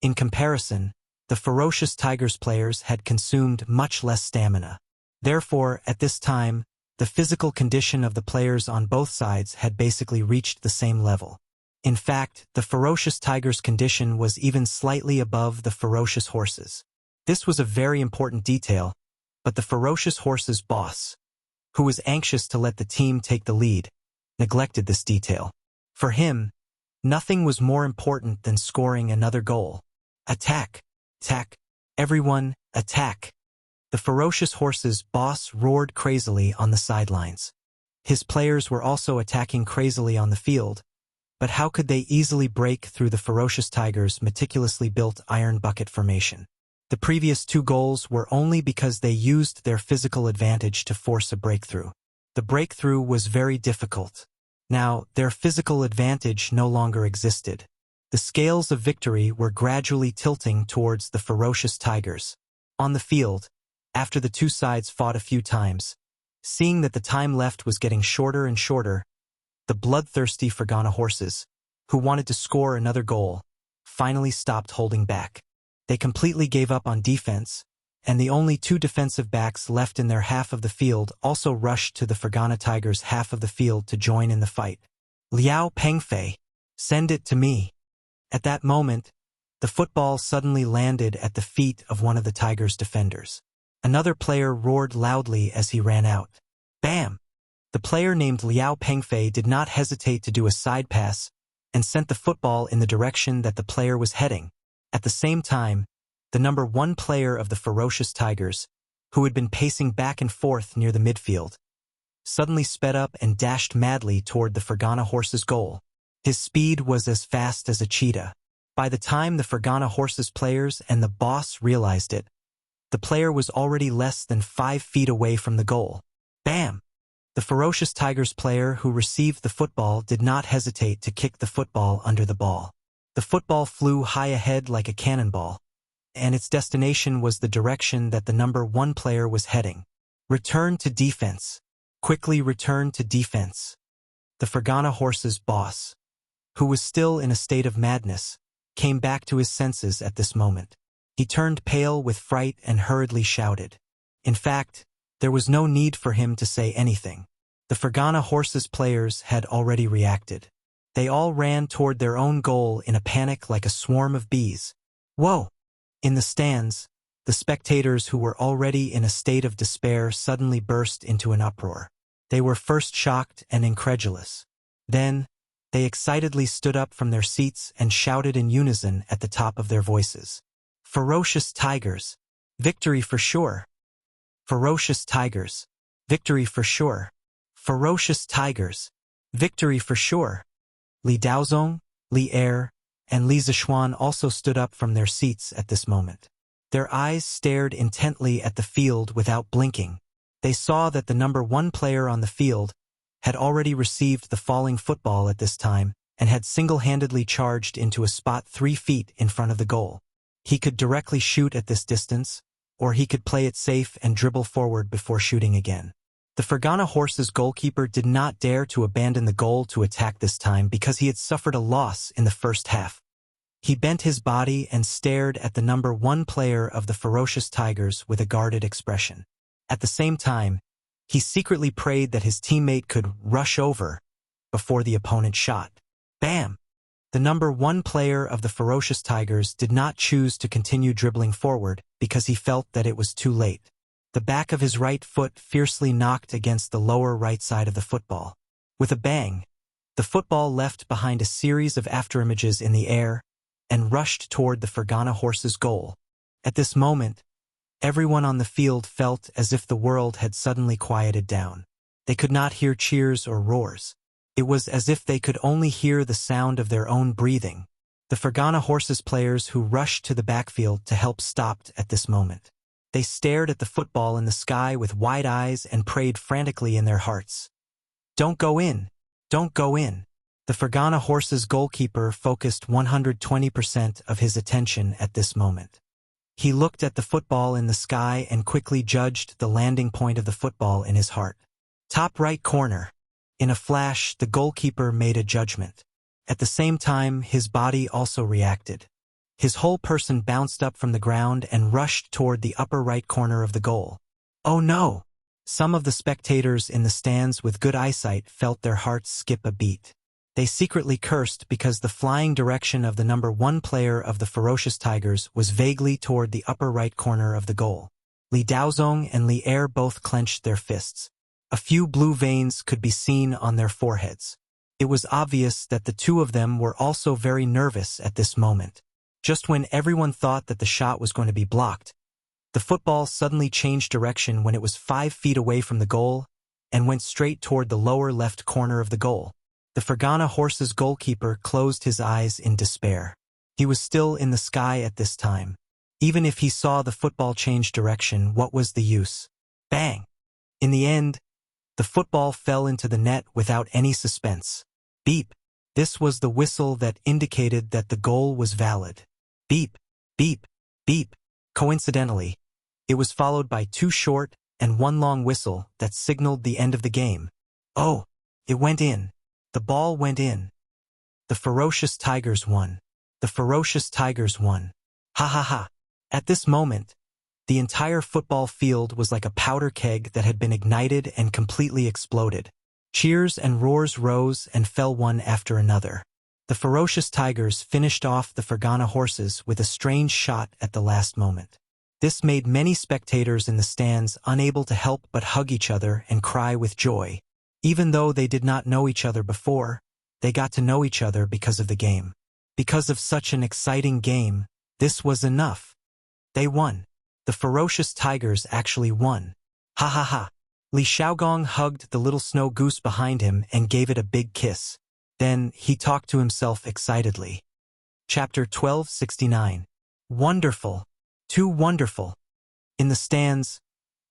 In comparison, the ferocious tigers players had consumed much less stamina. Therefore, at this time, the physical condition of the players on both sides had basically reached the same level. In fact, the ferocious tigers' condition was even slightly above the ferocious horses. This was a very important detail, but the ferocious horses' boss, who was anxious to let the team take the lead, neglected this detail. For him, nothing was more important than scoring another goal. Attack! Attack! Everyone, attack! The ferocious horse's boss roared crazily on the sidelines. His players were also attacking crazily on the field, but how could they easily break through the ferocious tiger's meticulously built iron bucket formation? The previous 2 goals were only because they used their physical advantage to force a breakthrough. The breakthrough was very difficult. Now, their physical advantage no longer existed. The scales of victory were gradually tilting towards the ferocious tigers. On the field, after the 2 sides fought a few times, seeing that the time left was getting shorter and shorter, the bloodthirsty Fergana horses, who wanted to score another goal, finally stopped holding back. They completely gave up on defense, and the only 2 defensive backs left in their half of the field also rushed to the Fergana Tigers' half of the field to join in the fight. Liao Pengfei, send it to me. At that moment, the football suddenly landed at the feet of one of the Tigers' defenders. Another player roared loudly as he ran out. Bam! The player named Liao Pengfei did not hesitate to do a side pass and sent the football in the direction that the player was heading. At the same time, the number 1 player of the ferocious tigers, who had been pacing back and forth near the midfield, suddenly sped up and dashed madly toward the Fergana horse's goal. His speed was as fast as a cheetah. By the time the Fergana horse's players and the boss realized it, the player was already less than 5 feet away from the goal. Bam! The ferocious tigers player who received the football did not hesitate to kick the football under the ball. The football flew high ahead like a cannonball, and its destination was the direction that the number 1 player was heading. Return to defense. Quickly return to defense. The Fergana horse's boss, who was still in a state of madness, came back to his senses at this moment. He turned pale with fright and hurriedly shouted. In fact, there was no need for him to say anything. The Fergana horse's players had already reacted. They all ran toward their own goal in a panic like a swarm of bees. Whoa! In the stands, the spectators who were already in a state of despair suddenly burst into an uproar. They were first shocked and incredulous. Then, they excitedly stood up from their seats and shouted in unison at the top of their voices. Ferocious tigers! Victory for sure! Ferocious tigers! Victory for sure! Ferocious tigers! Victory for sure! Li Daozong, Li Er, and Li Zixuan also stood up from their seats at this moment. Their eyes stared intently at the field without blinking. They saw that the number 1 player on the field had already received the falling football at this time and had single-handedly charged into a spot 3 feet in front of the goal. He could directly shoot at this distance, or he could play it safe and dribble forward before shooting again. The Fergana horse's goalkeeper did not dare to abandon the goal to attack this time because he had suffered a loss in the first half. He bent his body and stared at the number 1 player of the ferocious tigers with a guarded expression. At the same time, he secretly prayed that his teammate could rush over before the opponent shot. Bam! The number 1 player of the ferocious tigers did not choose to continue dribbling forward because he felt that it was too late. The back of his right foot fiercely knocked against the lower right side of the football. With a bang, the football left behind a series of afterimages in the air and rushed toward the Fergana horse's goal. At this moment, everyone on the field felt as if the world had suddenly quieted down. They could not hear cheers or roars. It was as if they could only hear the sound of their own breathing. The Fergana horse's players who rushed to the backfield to help stopped at this moment. They stared at the football in the sky with wide eyes and prayed frantically in their hearts. Don't go in! Don't go in! The Fergana horse's goalkeeper focused 120% of his attention at this moment. He looked at the football in the sky and quickly judged the landing point of the football in his heart. Top right corner. In a flash, the goalkeeper made a judgment. At the same time, his body also reacted. His whole person bounced up from the ground and rushed toward the upper right corner of the goal. Oh no! Some of the spectators in the stands with good eyesight felt their hearts skip a beat. They secretly cursed because the flying direction of the number 1 player of the ferocious tigers was vaguely toward the upper right corner of the goal. Li Daozong and Li Er both clenched their fists. A few blue veins could be seen on their foreheads. It was obvious that the two of them were also very nervous at this moment. Just when everyone thought that the shot was going to be blocked, the football suddenly changed direction when it was 5 feet away from the goal and went straight toward the lower left corner of the goal. The Fergana Horse's goalkeeper closed his eyes in despair. He was still in the sky at this time. Even if he saw the football change direction, what was the use? Bang! In the end, the football fell into the net without any suspense. Beep! This was the whistle that indicated that the goal was valid. Beep! Beep! Beep! Coincidentally, it was followed by 2 short and 1 long whistle that signaled the end of the game. Oh! It went in. The ball went in. The ferocious Tigers won. The ferocious Tigers won. Ha ha ha! At this moment, the entire football field was like a powder keg that had been ignited and completely exploded. Cheers and roars rose and fell one after another. The ferocious Tigers finished off the Fergana Horses with a strange shot at the last moment. This made many spectators in the stands unable to help but hug each other and cry with joy. Even though they did not know each other before, they got to know each other because of the game. Because of such an exciting game, this was enough. They won. The ferocious Tigers actually won. Ha ha ha. Li Xiaogong hugged the little snow goose behind him and gave it a big kiss. Then he talked to himself excitedly. Chapter 1269. Wonderful. Too wonderful. In the stands,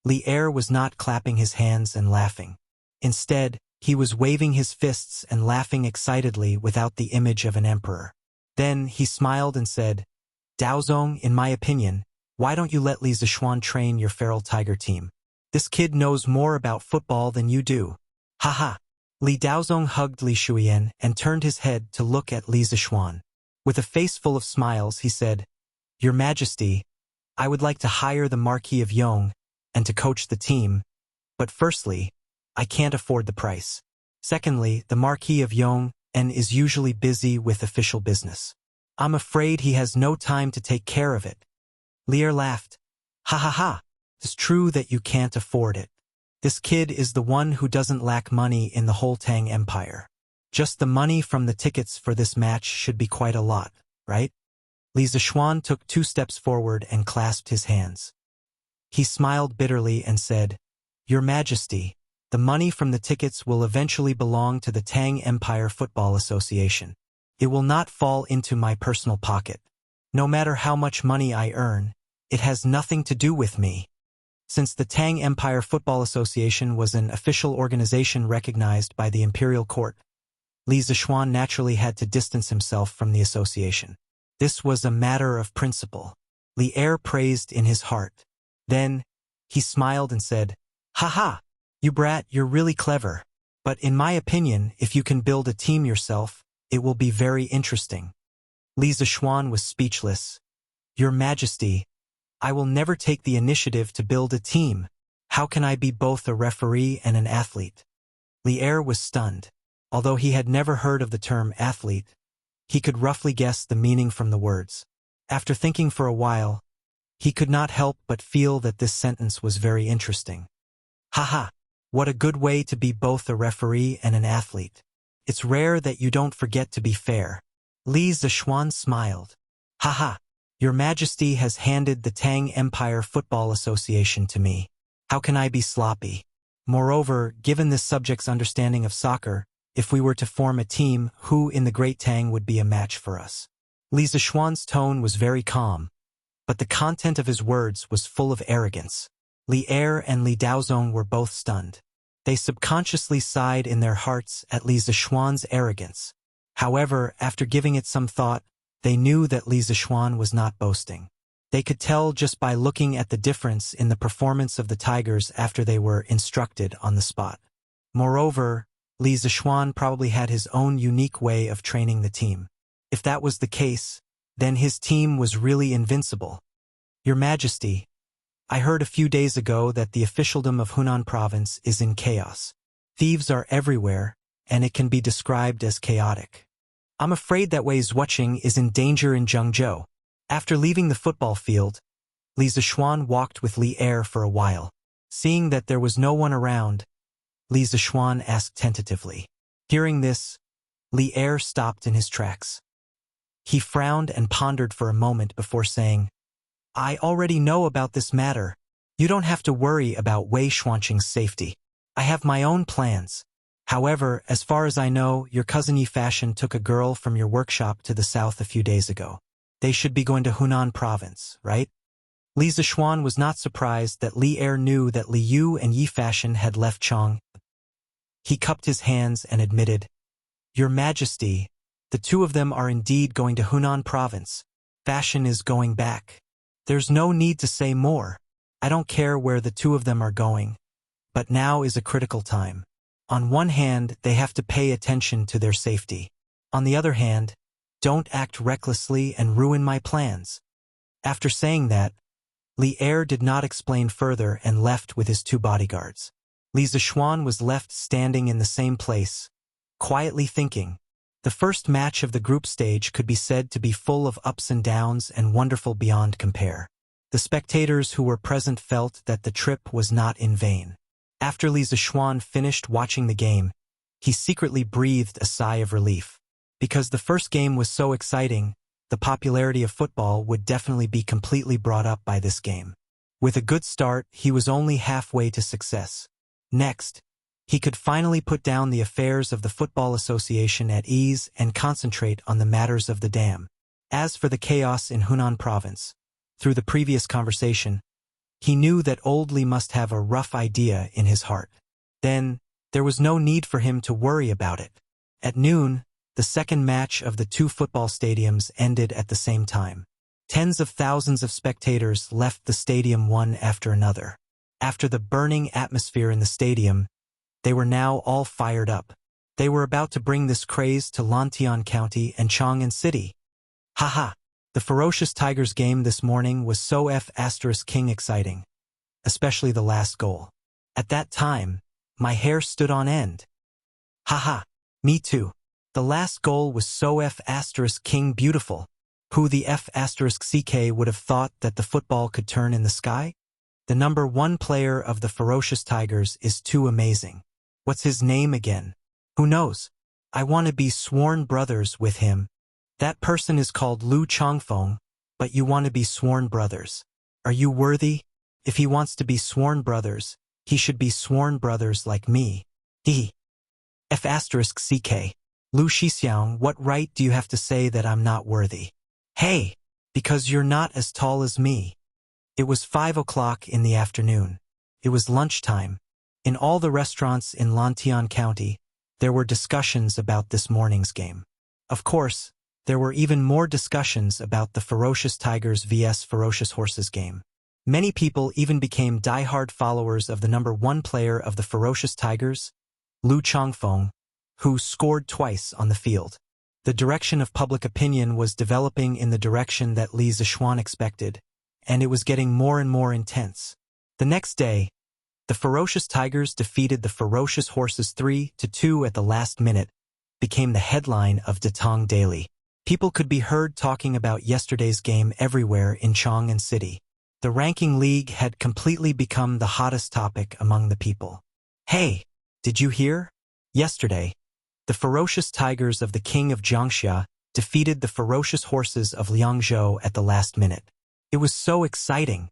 Li Er was not clapping his hands and laughing. Instead, he was waving his fists and laughing excitedly without the image of an emperor. Then he smiled and said, Daozong, in my opinion, why don't you let Li Zishuan train your feral tiger team? This kid knows more about football than you do. Ha ha. Li Daozong hugged Li Shuyan and turned his head to look at Li Zishuan. With a face full of smiles, he said, Your Majesty, I would like to hire the Marquis of Yong and to coach the team, but firstly, I can't afford the price. Secondly, the Marquis of Yong is usually busy with official business. I'm afraid he has no time to take care of it. Lear laughed. Ha ha ha. It's true that you can't afford it. This kid is the one who doesn't lack money in the whole Tang Empire. Just the money from the tickets for this match should be quite a lot, right? Li Zishuan took 2 steps forward and clasped his hands. He smiled bitterly and said, Your Majesty, the money from the tickets will eventually belong to the Tang Empire Football Association. It will not fall into my personal pocket. No matter how much money I earn, it has nothing to do with me. Since the Tang Empire Football Association was an official organization recognized by the imperial court, Li Zishuan naturally had to distance himself from the association. This was a matter of principle. Li Er praised in his heart. Then, he smiled and said, Ha ha! You brat, you're really clever. But in my opinion, if you can build a team yourself, it will be very interesting. Li Zishuan was speechless. Your Majesty, I will never take the initiative to build a team. How can I be both a referee and an athlete? Li Er was stunned. Although he had never heard of the term athlete, he could roughly guess the meaning from the words. After thinking for a while, he could not help but feel that this sentence was very interesting. Haha, what a good way to be both a referee and an athlete. It's rare that you don't forget to be fair. Li Zishuan smiled. Haha, Your Majesty has handed the Tang Empire Football Association to me. How can I be sloppy? Moreover, given this subject's understanding of soccer, if we were to form a team, who in the Great Tang would be a match for us? Li Zishuan's tone was very calm, but the content of his words was full of arrogance. Li Er and Li Daozong were both stunned. They subconsciously sighed in their hearts at Li Zishuan's arrogance. However, after giving it some thought, they knew that Li Zishuan was not boasting. They could tell just by looking at the difference in the performance of the Tigers after they were instructed on the spot. Moreover, Li Zishuan probably had his own unique way of training the team. If that was the case, then his team was really invincible. Your Majesty, I heard a few days ago that the officialdom of Hunan province is in chaos. Thieves are everywhere, and it can be described as chaotic. I'm afraid that Wei Zhuoqing is in danger in Zhengzhou. After leaving the football field, Li Zishuan walked with Li Er for a while. Seeing that there was no one around, Li Zishuan asked tentatively. Hearing this, Li Er stopped in his tracks. He frowned and pondered for a moment before saying, I already know about this matter. You don't have to worry about Wei Xuanqing's safety. I have my own plans. However, as far as I know, your cousin Yi Fashion took a girl from your workshop to the south a few days ago. They should be going to Hunan province, right? Li Zishuan was not surprised that Li Er knew that Li Yu and Yi Fashion had left Chong. He cupped his hands and admitted, Your Majesty, the two of them are indeed going to Hunan province. Fashion is going back. There's no need to say more. I don't care where the two of them are going. But now is a critical time. On one hand, they have to pay attention to their safety. On the other hand, don't act recklessly and ruin my plans. After saying that, Li Er did not explain further and left with his two bodyguards. Li Zishuan was left standing in the same place, quietly thinking. The first match of the group stage could be said to be full of ups and downs and wonderful beyond compare. The spectators who were present felt that the trip was not in vain. After Li Zishuan finished watching the game, he secretly breathed a sigh of relief. Because the first game was so exciting, the popularity of football would definitely be completely brought up by this game. With a good start, he was only halfway to success. Next, he could finally put down the affairs of the Football Association at ease and concentrate on the matters of the dam. As for the chaos in Hunan province, through the previous conversation, he knew that old Li must have a rough idea in his heart. Then, there was no need for him to worry about it. At noon, the second match of the two football stadiums ended at the same time. Tens of thousands of spectators left the stadium one after another. After the burning atmosphere in the stadium, they were now all fired up. They were about to bring this craze to Lantian County and Chang'an City. Haha! The Ferocious Tigers game this morning was so F***ing exciting. Especially the last goal. At that time, my hair stood on end. Haha! Me too. The last goal was so F***ing beautiful. Who the F***ck would have thought that the football could turn in the sky? The number one player of the Ferocious Tigers is too amazing. What's his name again? Who knows? I want to be sworn brothers with him. That person is called Lu Changfeng, but you want to be sworn brothers. Are you worthy? If he wants to be sworn brothers, he should be sworn brothers like me. F***ck. Lu Shixiang, what right do you have to say that I'm not worthy? Hey, because you're not as tall as me. It was 5 o'clock in the afternoon. It was lunchtime. In all the restaurants in Lantian County, there were discussions about this morning's game. Of course, there were even more discussions about the Ferocious Tigers vs Ferocious Horses game. Many people even became die-hard followers of the number one player of the Ferocious Tigers, Lu Changfeng, who scored twice on the field. The direction of public opinion was developing in the direction that Li Zishuan expected, and it was getting more and more intense. The next day, the Ferocious Tigers defeated the Ferocious Horses 3-2 at the last minute, became the headline of Datong Daily. People could be heard talking about yesterday's game everywhere in Chang'an City. The ranking league had completely become the hottest topic among the people. Hey, did you hear? Yesterday, the Ferocious Tigers of the King of Jiangxia defeated the Ferocious Horses of Liangzhou at the last minute. It was so exciting.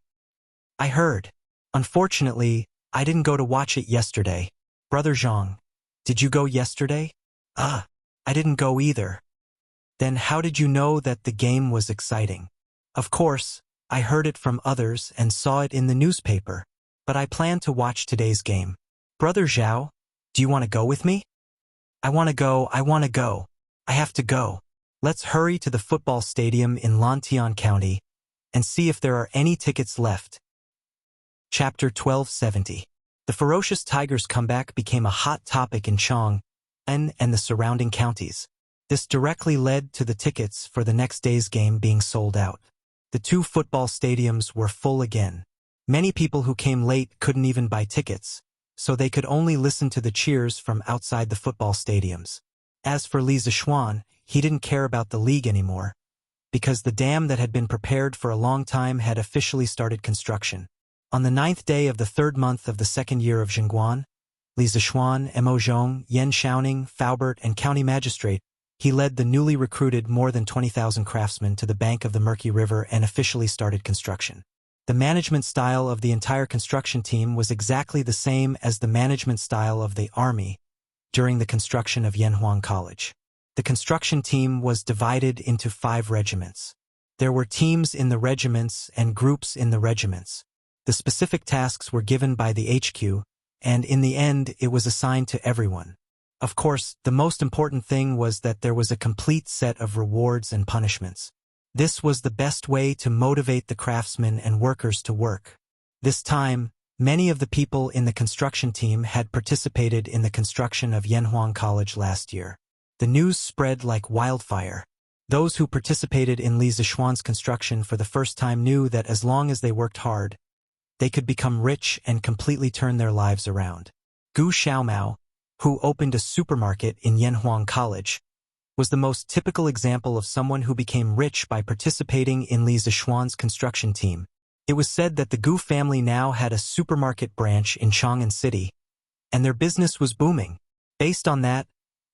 I heard. Unfortunately, I didn't go to watch it yesterday. Brother Zhang, did you go yesterday? I didn't go either. Then how did you know that the game was exciting? Of course, I heard it from others and saw it in the newspaper, but I plan to watch today's game. Brother Zhao, do you want to go with me? I want to go. I have to go. Let's hurry to the football stadium in Lantian County and see if there are any tickets left. Chapter 1270. The Ferocious Tigers' comeback became a hot topic in Chang'an and the surrounding counties. This directly led to the tickets for the next day's game being sold out. The two football stadiums were full again. Many people who came late couldn't even buy tickets, so they could only listen to the cheers from outside the football stadiums. As for Li Zishuan, he didn't care about the league anymore, because the dam that had been prepared for a long time had officially started construction. On the 9th day of the 3rd month of the 2nd year of Jingguan, Li Zishuan, Mo Zhong, Yan Shaoning, Faubert, and county magistrate, he led the newly recruited more than 20,000 craftsmen to the bank of the Murky River and officially started construction. The management style of the entire construction team was exactly the same as the management style of the army during the construction of Yanhuang College. The construction team was divided into 5 regiments. There were teams in the regiments and groups in the regiments. The specific tasks were given by the HQ, and in the end it was assigned to everyone. Of course, the most important thing was that there was a complete set of rewards and punishments. This was the best way to motivate the craftsmen and workers to work. This time, many of the people in the construction team had participated in the construction of Yanhuang College last year. The news spread like wildfire. Those who participated in Li Zishuan's construction for the first time knew that as long as they worked hard, they could become rich and completely turn their lives around. Gu Xiaomao, who opened a supermarket in Yanhuang College, was the most typical example of someone who became rich by participating in Li Zishuan's construction team. It was said that the Gu family now had a supermarket branch in Chang'an City, and their business was booming. Based on that,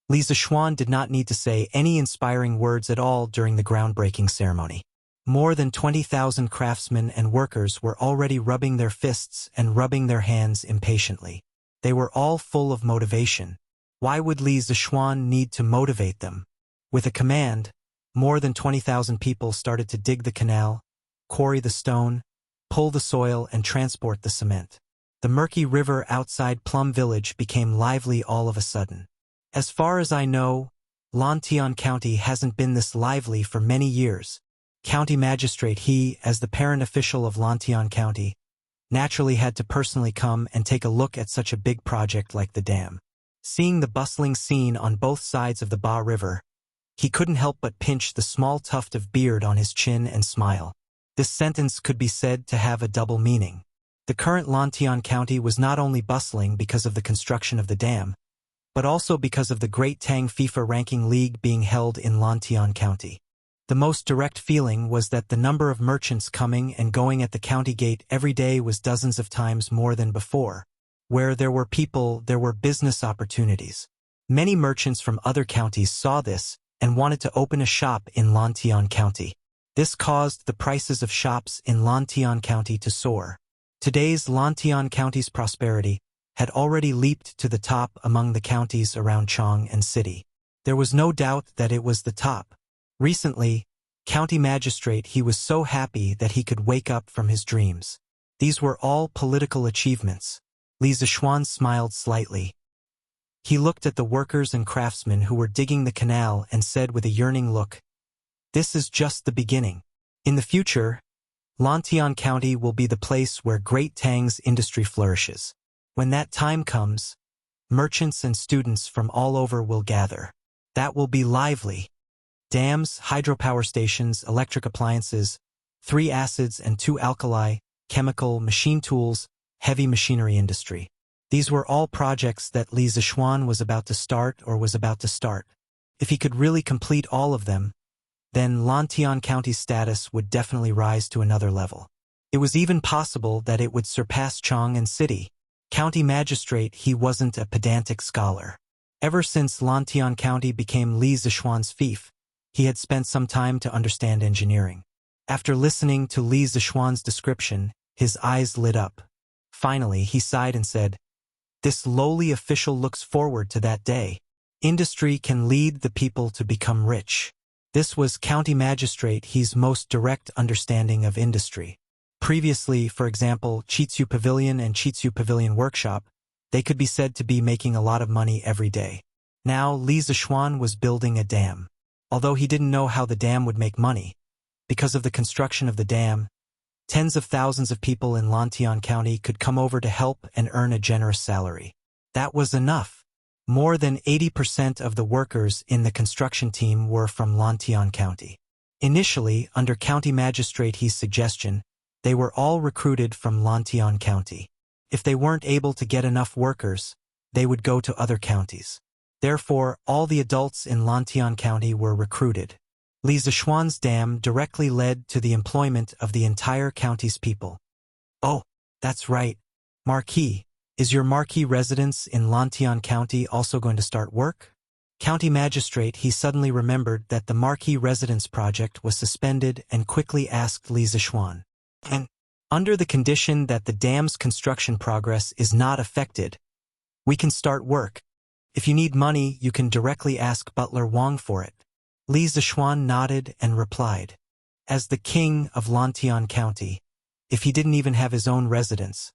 Li Zishuan did not need to say any inspiring words at all during the groundbreaking ceremony. More than 20,000 craftsmen and workers were already rubbing their fists and rubbing their hands impatiently. They were all full of motivation. Why would Li Zishuan need to motivate them? With a command, more than 20,000 people started to dig the canal, quarry the stone, pull the soil, and transport the cement. The murky river outside Plum Village became lively all of a sudden. As far as I know, Lantian County hasn't been this lively for many years. County Magistrate he, as the parent official of Lantian County, naturally had to personally come and take a look at such a big project like the dam. Seeing the bustling scene on both sides of the Ba River, he couldn't help but pinch the small tuft of beard on his chin and smile. This sentence could be said to have a double meaning. The current Lantian County was not only bustling because of the construction of the dam, but also because of the Great Tang FIFA Ranking League being held in Lantian County. The most direct feeling was that the number of merchants coming and going at the county gate every day was dozens of times more than before. Where there were people, there were business opportunities. Many merchants from other counties saw this and wanted to open a shop in Lantian County. This caused the prices of shops in Lantian County to soar. Today's Lantian County's prosperity had already leaped to the top among the counties around Chang'an City. There was no doubt that it was the top. Recently, County Magistrate he was so happy that he could wake up from his dreams. These were all political achievements. Li Zishuan smiled slightly. He looked at the workers and craftsmen who were digging the canal and said with a yearning look, "This is just the beginning. In the future, Lantian County will be the place where Great Tang's industry flourishes. When that time comes, merchants and students from all over will gather. That will be lively. Dams, hydropower stations, electric appliances, 3 acids and 2 alkali, chemical, machine tools, heavy machinery industry. These were all projects that Li Zishuan was about to start or was about to start. If he could really complete all of them, then Lantian County's status would definitely rise to another level. It was even possible that it would surpass Chang'an City. County Magistrate he wasn't a pedantic scholar. Ever since Lantian County became Li Zishuan's fief, he had spent some time to understand engineering. After listening to Li Zishuan's description, his eyes lit up. Finally, he sighed and said, "This lowly official looks forward to that day. Industry can lead the people to become rich." This was County Magistrate he's most direct understanding of industry. Previously, for example, Chitsu Pavilion and Chitsu Pavilion Workshop, they could be said to be making a lot of money every day. Now, Li Zishuan was building a dam. Although he didn't know how the dam would make money, because of the construction of the dam, tens of thousands of people in Lantian County could come over to help and earn a generous salary. That was enough. More than 80% of the workers in the construction team were from Lantian County. Initially, under County Magistrate he's suggestion, they were all recruited from Lantian County. If they weren't able to get enough workers, they would go to other counties. Therefore, all the adults in Lantian County were recruited. Li Zishuan's dam directly led to the employment of the entire county's people. "Oh, that's right, Marquis. Is your marquee residence in Lantian County also going to start work? County magistrate, he suddenly remembered that the marquee residence project was suspended and quickly asked Li Zixuan. And under the condition that the dam's construction progress is not affected, we can start work. If you need money, you can directly ask Butler Wang for it. Li Zixuan nodded and replied. As the king of Lantian County, if he didn't even have his own residence,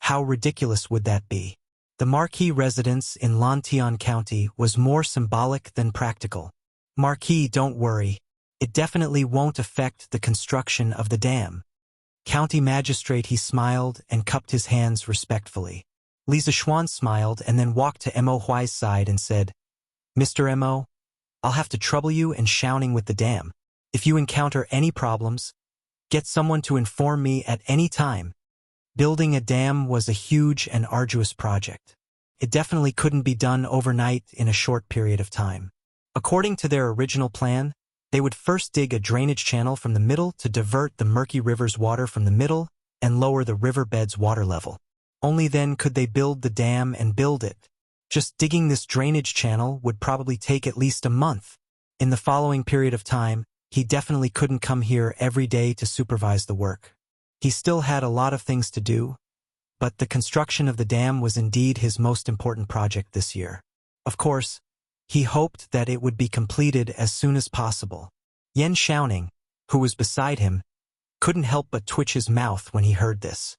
how ridiculous would that be? The marquee residence in Lantian County was more symbolic than practical. Marquee, don't worry. It definitely won't affect the construction of the dam. County magistrate, he smiled and cupped his hands respectfully. Li Zixuan smiled and then walked to Mo Huai's side and said, Mr. Mo, I'll have to trouble you in shouting with the dam. If you encounter any problems, get someone to inform me at any time. Building a dam was a huge and arduous project. It definitely couldn't be done overnight in a short period of time. According to their original plan, they would first dig a drainage channel from the middle to divert the murky river's water from the middle and lower the riverbed's water level. Only then could they build the dam and build it. Just digging this drainage channel would probably take at least a month. In the following period of time, he definitely couldn't come here every day to supervise the work. He still had a lot of things to do, but the construction of the dam was indeed his most important project this year. Of course, he hoped that it would be completed as soon as possible. Yan Xiaoning, who was beside him, couldn't help but twitch his mouth when he heard this.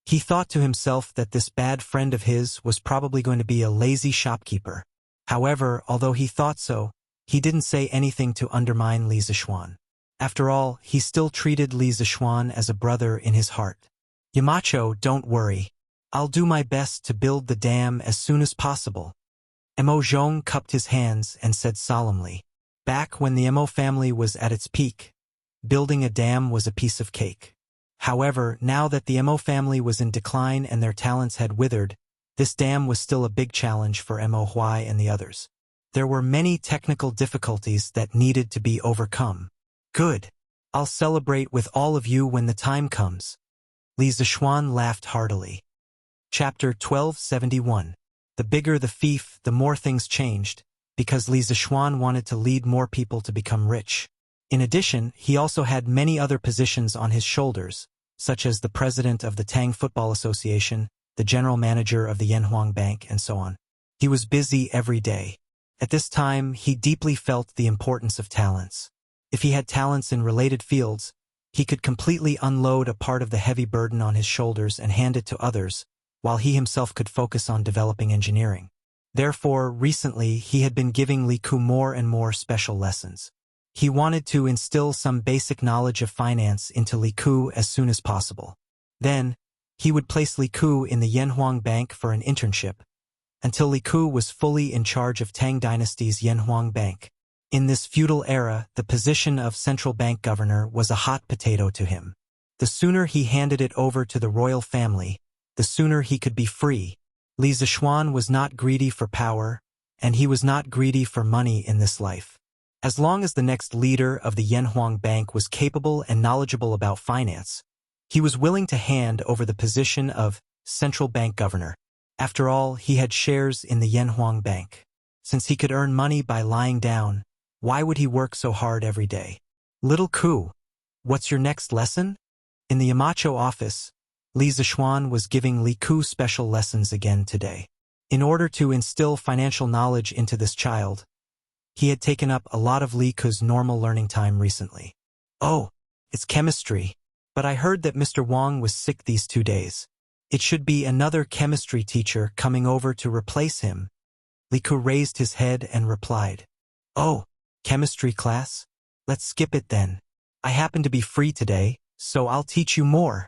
He thought to himself that this bad friend of his was probably going to be a lazy shopkeeper. However, although he thought so, he didn't say anything to undermine Li Zixuan. After all, he still treated Li Zixuan as a brother in his heart. Yamacho, don't worry. I'll do my best to build the dam as soon as possible. Mo Zhong cupped his hands and said solemnly. Back when the Mo family was at its peak, building a dam was a piece of cake. However, now that the Mo family was in decline and their talents had withered, this dam was still a big challenge for Mo Huai and the others. There were many technical difficulties that needed to be overcome. Good. I'll celebrate with all of you when the time comes. Li Zixuan laughed heartily. Chapter 1271. The bigger the fief, the more things changed, because Li Zixuan wanted to lead more people to become rich. In addition, he also had many other positions on his shoulders, such as the president of the Tang Football Association, the general manager of the Yanhuang Bank, and so on. He was busy every day. At this time, he deeply felt the importance of talents. If he had talents in related fields, he could completely unload a part of the heavy burden on his shoulders and hand it to others, while he himself could focus on developing engineering. Therefore, recently, he had been giving Li Ku more and more special lessons. He wanted to instill some basic knowledge of finance into Li Ku as soon as possible. Then, he would place Li Ku in the Yanhuang Bank for an internship, until Li Ku was fully in charge of Tang Dynasty's Yanhuang Bank. In this feudal era, the position of central bank governor was a hot potato to him. The sooner he handed it over to the royal family, the sooner he could be free. Li Zixuan was not greedy for power, and he was not greedy for money in this life. As long as the next leader of the Yanhuang Bank was capable and knowledgeable about finance, he was willing to hand over the position of central bank governor. After all, he had shares in the Yanhuang Bank. Since he could earn money by lying down, why would he work so hard every day? Little Ku, what's your next lesson? In the Yamacho office, Li Zixuan was giving Li Ku special lessons again today. In order to instill financial knowledge into this child, he had taken up a lot of Li Ku's normal learning time recently. Oh, it's chemistry. But I heard that Mr. Wang was sick these 2 days. It should be another chemistry teacher coming over to replace him. Li Ku raised his head and replied. Oh, chemistry class? Let's skip it then. I happen to be free today, so I'll teach you more.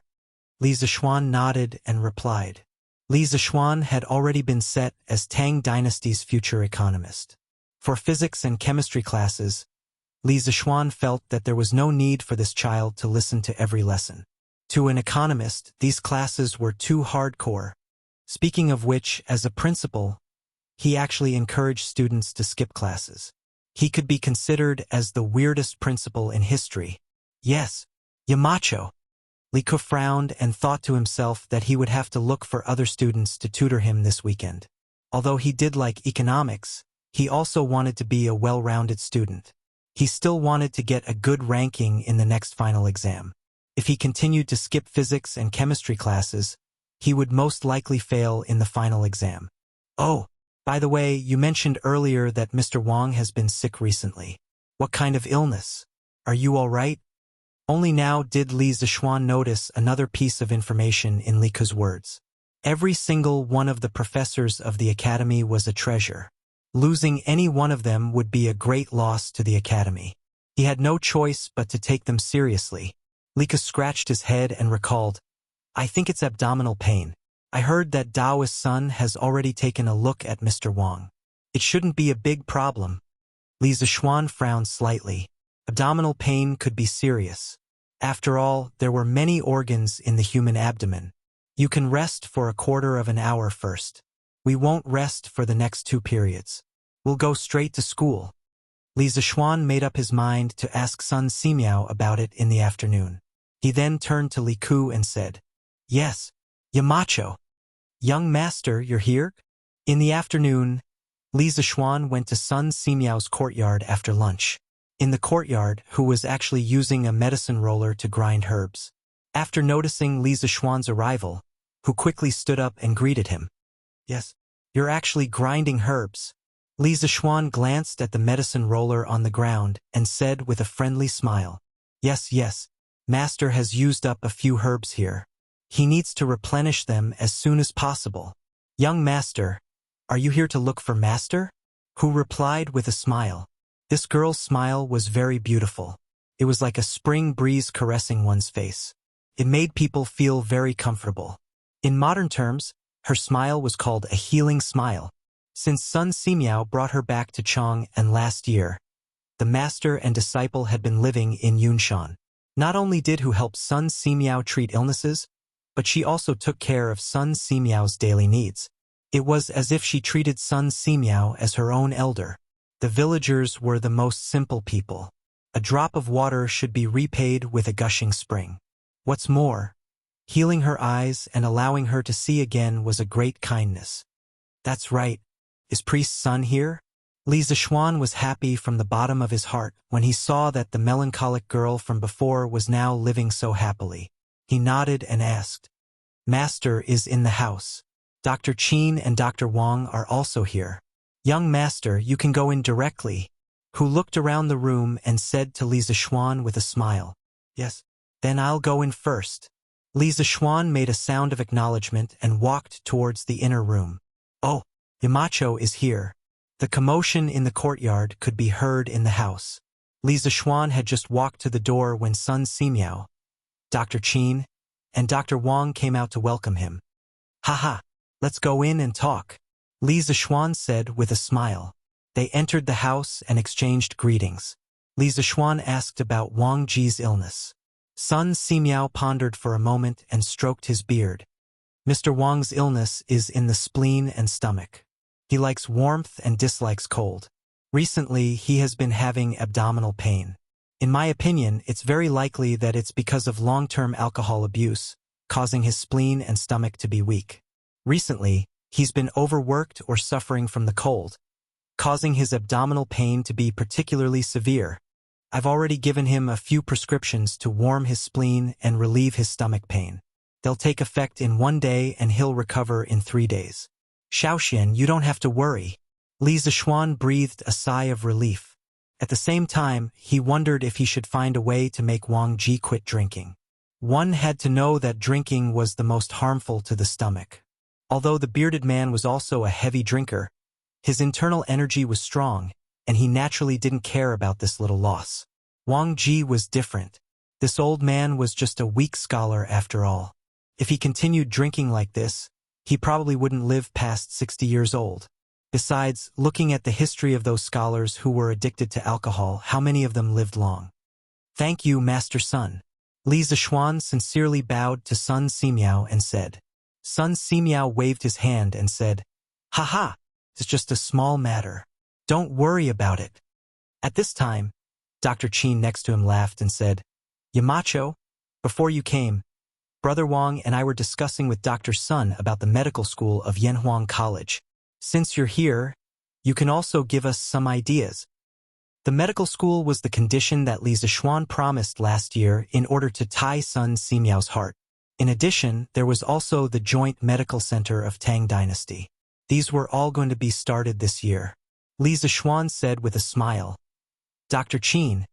Li Zixuan nodded and replied. Li Zixuan had already been set as Tang Dynasty's future economist. For physics and chemistry classes, Li Zixuan felt that there was no need for this child to listen to every lesson. To an economist, these classes were too hardcore. Speaking of which, as a principal, he actually encouraged students to skip classes. He could be considered as the weirdest principal in history. Yes, Yamacho. Li Ke frowned and thought to himself that he would have to look for other students to tutor him this weekend. Although he did like economics, he also wanted to be a well-rounded student. He still wanted to get a good ranking in the next final exam. If he continued to skip physics and chemistry classes, he would most likely fail in the final exam. Oh, by the way, you mentioned earlier that Mr. Wang has been sick recently. What kind of illness? Are you all right? Only now did Li Zixuan notice another piece of information in Li Ke's words. Every single one of the professors of the academy was a treasure. Losing any one of them would be a great loss to the academy. He had no choice but to take them seriously. Li Ke scratched his head and recalled, I think it's abdominal pain. I heard that Dao's son has already taken a look at Mr. Wang. It shouldn't be a big problem. Li Zixuan frowned slightly. Abdominal pain could be serious. After all, there were many organs in the human abdomen. You can rest for a quarter of an hour first. We won't rest for the next 2 periods. We'll go straight to school. Li Zixuan made up his mind to ask Sun Simiao about it in the afternoon. He then turned to Li Ke and said, Yes, Yamacho. Young master, you're here? In the afternoon, Li Zixuan went to Sun Simiao's courtyard after lunch. In the courtyard, who was actually using a medicine roller to grind herbs. After noticing Li Zixuan's arrival, who quickly stood up and greeted him. Yes, you're actually grinding herbs. Li Zixuan glanced at the medicine roller on the ground and said with a friendly smile, Yes, master has used up a few herbs here. He needs to replenish them as soon as possible. Young master, are you here to look for master? Who replied with a smile. This girl's smile was very beautiful. It was like a spring breeze caressing one's face. It made people feel very comfortable. In modern terms, her smile was called a healing smile. Since Sun Simiao brought her back to Chang'an last year, the master and disciple had been living in Yunshan. Not only did Hu help Sun Simiao treat illnesses, but she also took care of Sun Simiao's daily needs. It was as if she treated Sun Simiao as her own elder. The villagers were the most simple people. A drop of water should be repaid with a gushing spring. What's more, healing her eyes and allowing her to see again was a great kindness. That's right. Is priest Sun here? Li Zixuan was happy from the bottom of his heart when he saw that the melancholic girl from before was now living so happily. He nodded and asked, Master is in the house. Dr. Qin and Dr. Wang are also here. Young master, you can go in directly. Hu looked around the room and said to Li Zixuan with a smile, Yes, then I'll go in first. Li Zixuan made a sound of acknowledgement and walked towards the inner room. Oh, Yamacho is here. The commotion in the courtyard could be heard in the house. Li Zixuan had just walked to the door when Sun Simiao, Dr. Qin, and Dr. Wang came out to welcome him. Haha, let's go in and talk, Li Zixuan said with a smile. They entered the house and exchanged greetings. Li Zixuan asked about Wang Ji's illness. Sun Simiao pondered for a moment and stroked his beard. Mr. Wang's illness is in the spleen and stomach. He likes warmth and dislikes cold. Recently, he has been having abdominal pain. In my opinion, it's very likely that it's because of long-term alcohol abuse, causing his spleen and stomach to be weak. Recently, he's been overworked or suffering from the cold, causing his abdominal pain to be particularly severe. I've already given him a few prescriptions to warm his spleen and relieve his stomach pain. They'll take effect in 1 day and he'll recover in 3 days. Shaoxian, you don't have to worry. Li Zixuan breathed a sigh of relief. At the same time, he wondered if he should find a way to make Wang Ji quit drinking. One had to know that drinking was the most harmful to the stomach. Although the bearded man was also a heavy drinker, his internal energy was strong, and he naturally didn't care about this little loss. Wang Ji was different. This old man was just a weak scholar after all. If he continued drinking like this, he probably wouldn't live past 60 years old. Besides, looking at the history of those scholars who were addicted to alcohol, how many of them lived long? Thank you, Master Sun. Li Zixuan sincerely bowed to Sun Simiao and said. Sun Simiao waved his hand and said, Haha, it's just a small matter. Don't worry about it. At this time, Dr. Qin next to him laughed and said, Yamacho, before you came, Brother Wang and I were discussing with Dr. Sun about the medical school of Yanhuang College. Since you're here, you can also give us some ideas. The medical school was the condition that Li Zixuan promised last year in order to tie Sun Simiao's heart. In addition, there was also the joint medical center of Tang Dynasty. These were all going to be started this year. Li Zixuan said with a smile. Dr. Qin,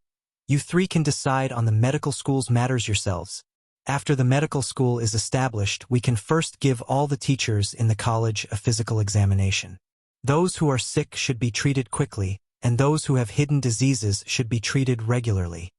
you three can decide on the medical school's matters yourselves. After the medical school is established, we can first give all the teachers in the college a physical examination. Those who are sick should be treated quickly, and those who have hidden diseases should be treated regularly.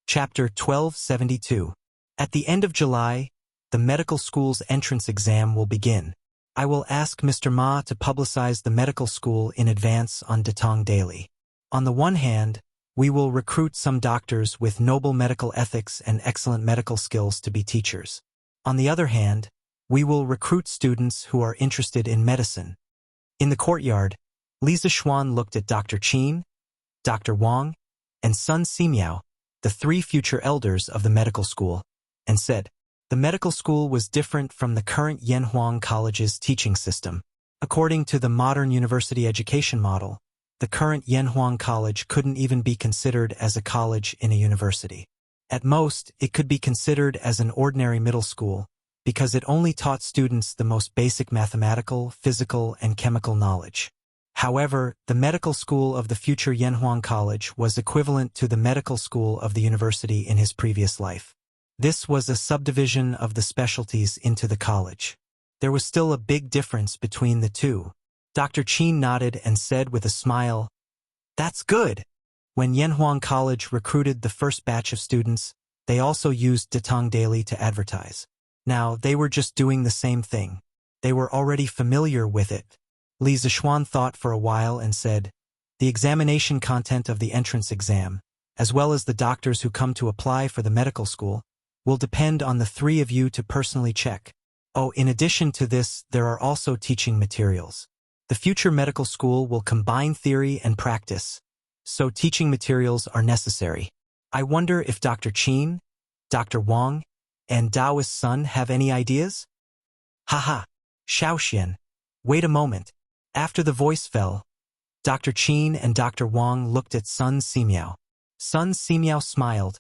Chapter 1272. At the end of July, the medical school's entrance exam will begin. I will ask Mr. Ma to publicize the medical school in advance on Datong Daily. On the one hand, we will recruit some doctors with noble medical ethics and excellent medical skills to be teachers. On the other hand, we will recruit students who are interested in medicine. In the courtyard, Li Zixuan looked at Dr. Qin, Dr. Wang, and Sun Simiao, the three future elders of the medical school, and said, the medical school was different from the current Yanhuang College's teaching system. According to the modern university education model, the current Yanhuang College couldn't even be considered as a college in a university. At most, it could be considered as an ordinary middle school, because it only taught students the most basic mathematical, physical, and chemical knowledge. However, the medical school of the future Yanhuang College was equivalent to the medical school of the university in his previous life. This was a subdivision of the specialties into the college. There was still a big difference between the two. Dr. Qin nodded and said with a smile, that's good. When Yanhuang College recruited the first batch of students, they also used Datong Daily to advertise. Now, they were just doing the same thing. They were already familiar with it. Li Zixuan thought for a while and said, the examination content of the entrance exam, as well as the doctors who come to apply for the medical school, will depend on the three of you to personally check. Oh, in addition to this, there are also teaching materials. The future medical school will combine theory and practice, so teaching materials are necessary. I wonder if Dr. Qin, Dr. Wang, and Daoist Sun have any ideas? Haha, Xiaoxian, wait a moment. After the voice fell, Dr. Qin and Dr. Wang looked at Sun Simiao. Sun Simiao smiled,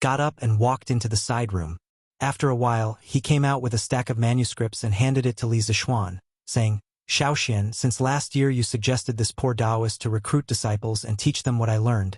got up and walked into the side room. After a while, he came out with a stack of manuscripts and handed it to Li Zixuan, saying, Xiaoxian, since last year you suggested this poor Taoist to recruit disciples and teach them what I learned.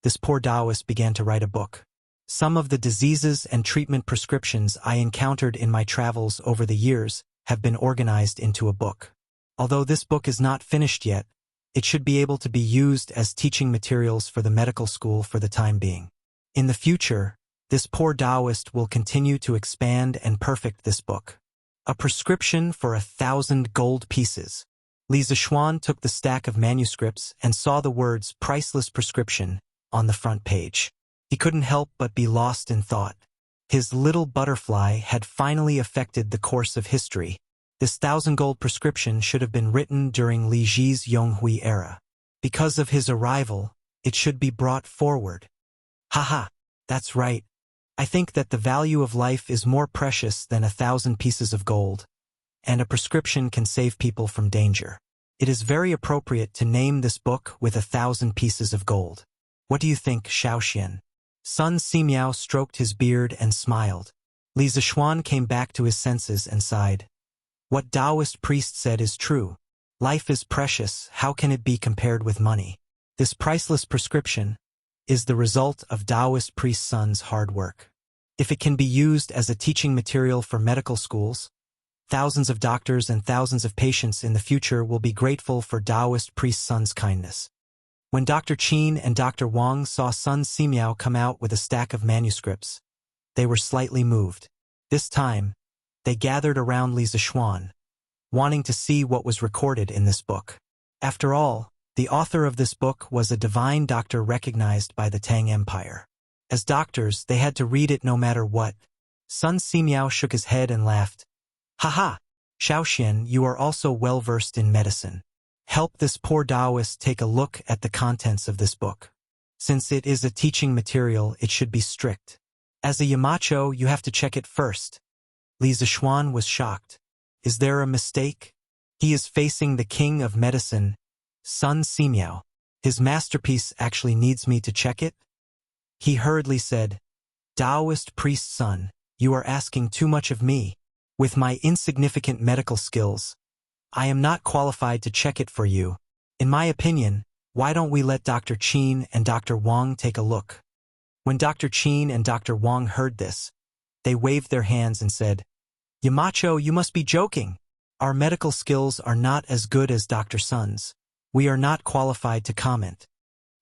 This poor Taoist began to write a book. Some of the diseases and treatment prescriptions I encountered in my travels over the years have been organized into a book. Although this book is not finished yet, it should be able to be used as teaching materials for the medical school for the time being. In the future, this poor Taoist will continue to expand and perfect this book. A prescription for 1,000 gold pieces. Li Zixuan took the stack of manuscripts and saw the words priceless prescription on the front page. He couldn't help but be lost in thought. His little butterfly had finally affected the course of history. This 1,000 gold prescription should have been written during Li Ji's Yonghui era. Because of his arrival, it should be brought forward. Haha, that's right. I think that the value of life is more precious than 1,000 pieces of gold, and a prescription can save people from danger. It is very appropriate to name this book with 1,000 pieces of gold. What do you think, Xiaoxian? Sun Simiao stroked his beard and smiled. Li Zixuan came back to his senses and sighed. What Taoist priest said is true. Life is precious, how can it be compared with money? This priceless prescription is the result of Taoist priest Sun's hard work. If it can be used as a teaching material for medical schools, thousands of doctors and thousands of patients in the future will be grateful for Taoist priest Sun's kindness. When Dr. Qin and Dr. Wang saw Sun Simiao come out with a stack of manuscripts, they were slightly moved. This time, they gathered around Li Zixuan, wanting to see what was recorded in this book. After all, the author of this book was a divine doctor recognized by the Tang Empire. As doctors, they had to read it no matter what. Sun Simiao shook his head and laughed. Haha, Xiaoxian, you are also well-versed in medicine. Help this poor Taoist take a look at the contents of this book. Since it is a teaching material, it should be strict. As a Yamacho, you have to check it first. Li Zixuan was shocked. Is there a mistake? He is facing the king of medicine, Sun Simiao. His masterpiece actually needs me to check it? He hurriedly said, Taoist priest son, you are asking too much of me. With my insignificant medical skills, I am not qualified to check it for you. In my opinion, why don't we let Dr. Qin and Dr. Wang take a look? When Dr. Qin and Dr. Wang heard this, they waved their hands and said, Yamacho, you must be joking. Our medical skills are not as good as Dr. Sun's. We are not qualified to comment.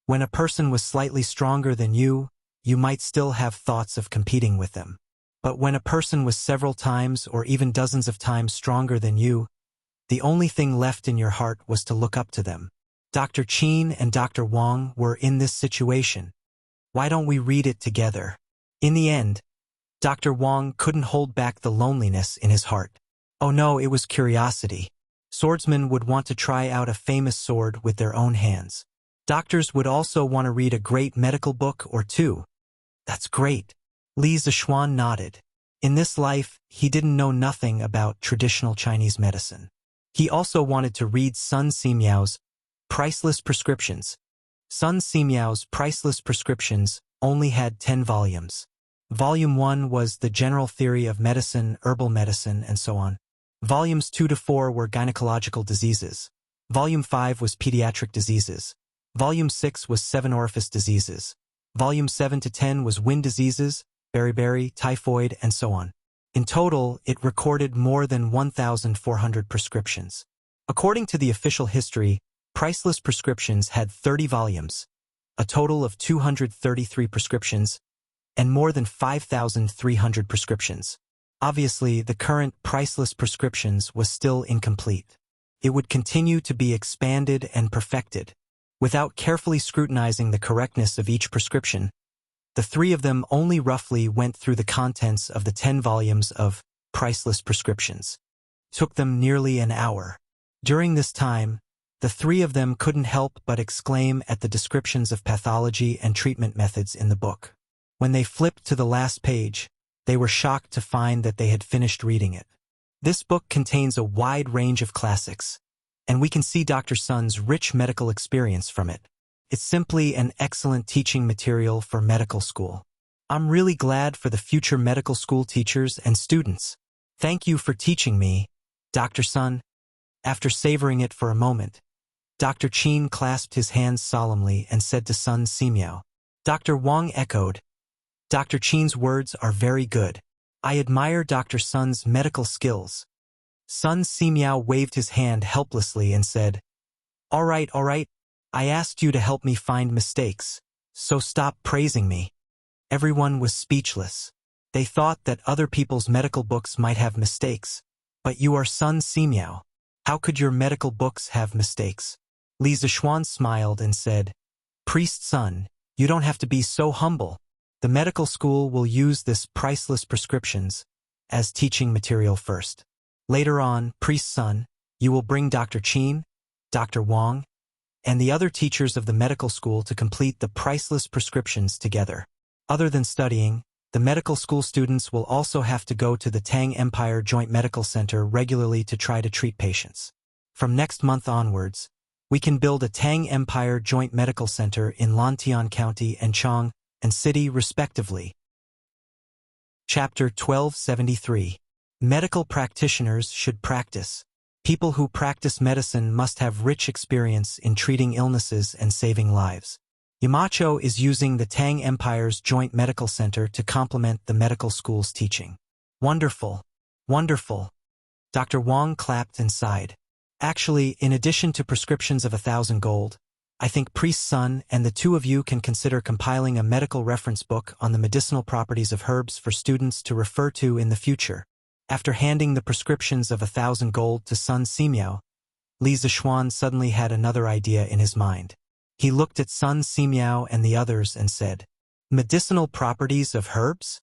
When a person was slightly stronger than you might still have thoughts of competing with them. But when a person was several times or even dozens of times stronger than you, the only thing left in your heart was to look up to them. Dr. Qin and Dr. Wang were in this situation. Why don't we read it together? In the end, Dr. Wang couldn't hold back the loneliness in his heart. Oh no, it was curiosity. Swordsmen would want to try out a famous sword with their own hands. Doctors would also want to read a great medical book or two. That's great. Li Zixuan nodded. In this life, he didn't know nothing about traditional Chinese medicine. He also wanted to read Sun Simiao's Priceless Prescriptions. Sun Simiao's Priceless Prescriptions only had 10 volumes. Volume 1 was the general theory of medicine, herbal medicine, and so on. Volumes 2 to 4 were gynecological diseases. Volume 5 was pediatric diseases. Volume 6 was 7 orifice diseases. Volume 7 to 10 was wind diseases, beriberi, typhoid, and so on. In total, it recorded more than 1,400 prescriptions. According to the official history, Priceless Prescriptions had 30 volumes, a total of 233 prescriptions, and more than 5,300 prescriptions. Obviously, the current Priceless Prescriptions was still incomplete. It would continue to be expanded and perfected. Without carefully scrutinizing the correctness of each prescription, the three of them only roughly went through the contents of the 10 volumes of Priceless Prescriptions. It took them nearly an hour. During this time, the three of them couldn't help but exclaim at the descriptions of pathology and treatment methods in the book. When they flipped to the last page, they were shocked to find that they had finished reading it. This book contains a wide range of classics, and we can see Dr. Sun's rich medical experience from it. It's simply an excellent teaching material for medical school. I'm really glad for the future medical school teachers and students. Thank you for teaching me, Dr. Sun. After savoring it for a moment, Dr. Qin clasped his hands solemnly and said to Sun Simiao. Dr. Wang echoed, Dr. Qin's words are very good. I admire Dr. Sun's medical skills. Sun Simiao waved his hand helplessly and said, All right. I asked you to help me find mistakes, so stop praising me. Everyone was speechless. They thought that other people's medical books might have mistakes, but you are Sun Simiao. How could your medical books have mistakes? Li Zixuan smiled and said, Priest son, you don't have to be so humble. The medical school will use this Priceless Prescriptions as teaching material first. Later on, priest son, you will bring Dr. Qin, Dr. Wang, and the other teachers of the medical school to complete the Priceless Prescriptions together. Other than studying, the medical school students will also have to go to the Tang Empire Joint Medical Center regularly to try to treat patients. From next month onwards, we can build a Tang Empire Joint Medical Center in Lantian County and Chang and City respectively. Chapter 1273. Medical practitioners should practice. People who practice medicine must have rich experience in treating illnesses and saving lives. Yamacho is using the Tang Empire's Joint Medical Center to complement the medical school's teaching. Wonderful. Wonderful. Dr. Wang clapped and sighed. Actually, in addition to prescriptions of 1,000 gold, I think Priest Sun and the two of you can consider compiling a medical reference book on the medicinal properties of herbs for students to refer to in the future. After handing the prescriptions of 1,000 gold to Sun Simiao, Li Zixuan suddenly had another idea in his mind. He looked at Sun Simiao and the others and said, Medicinal properties of herbs?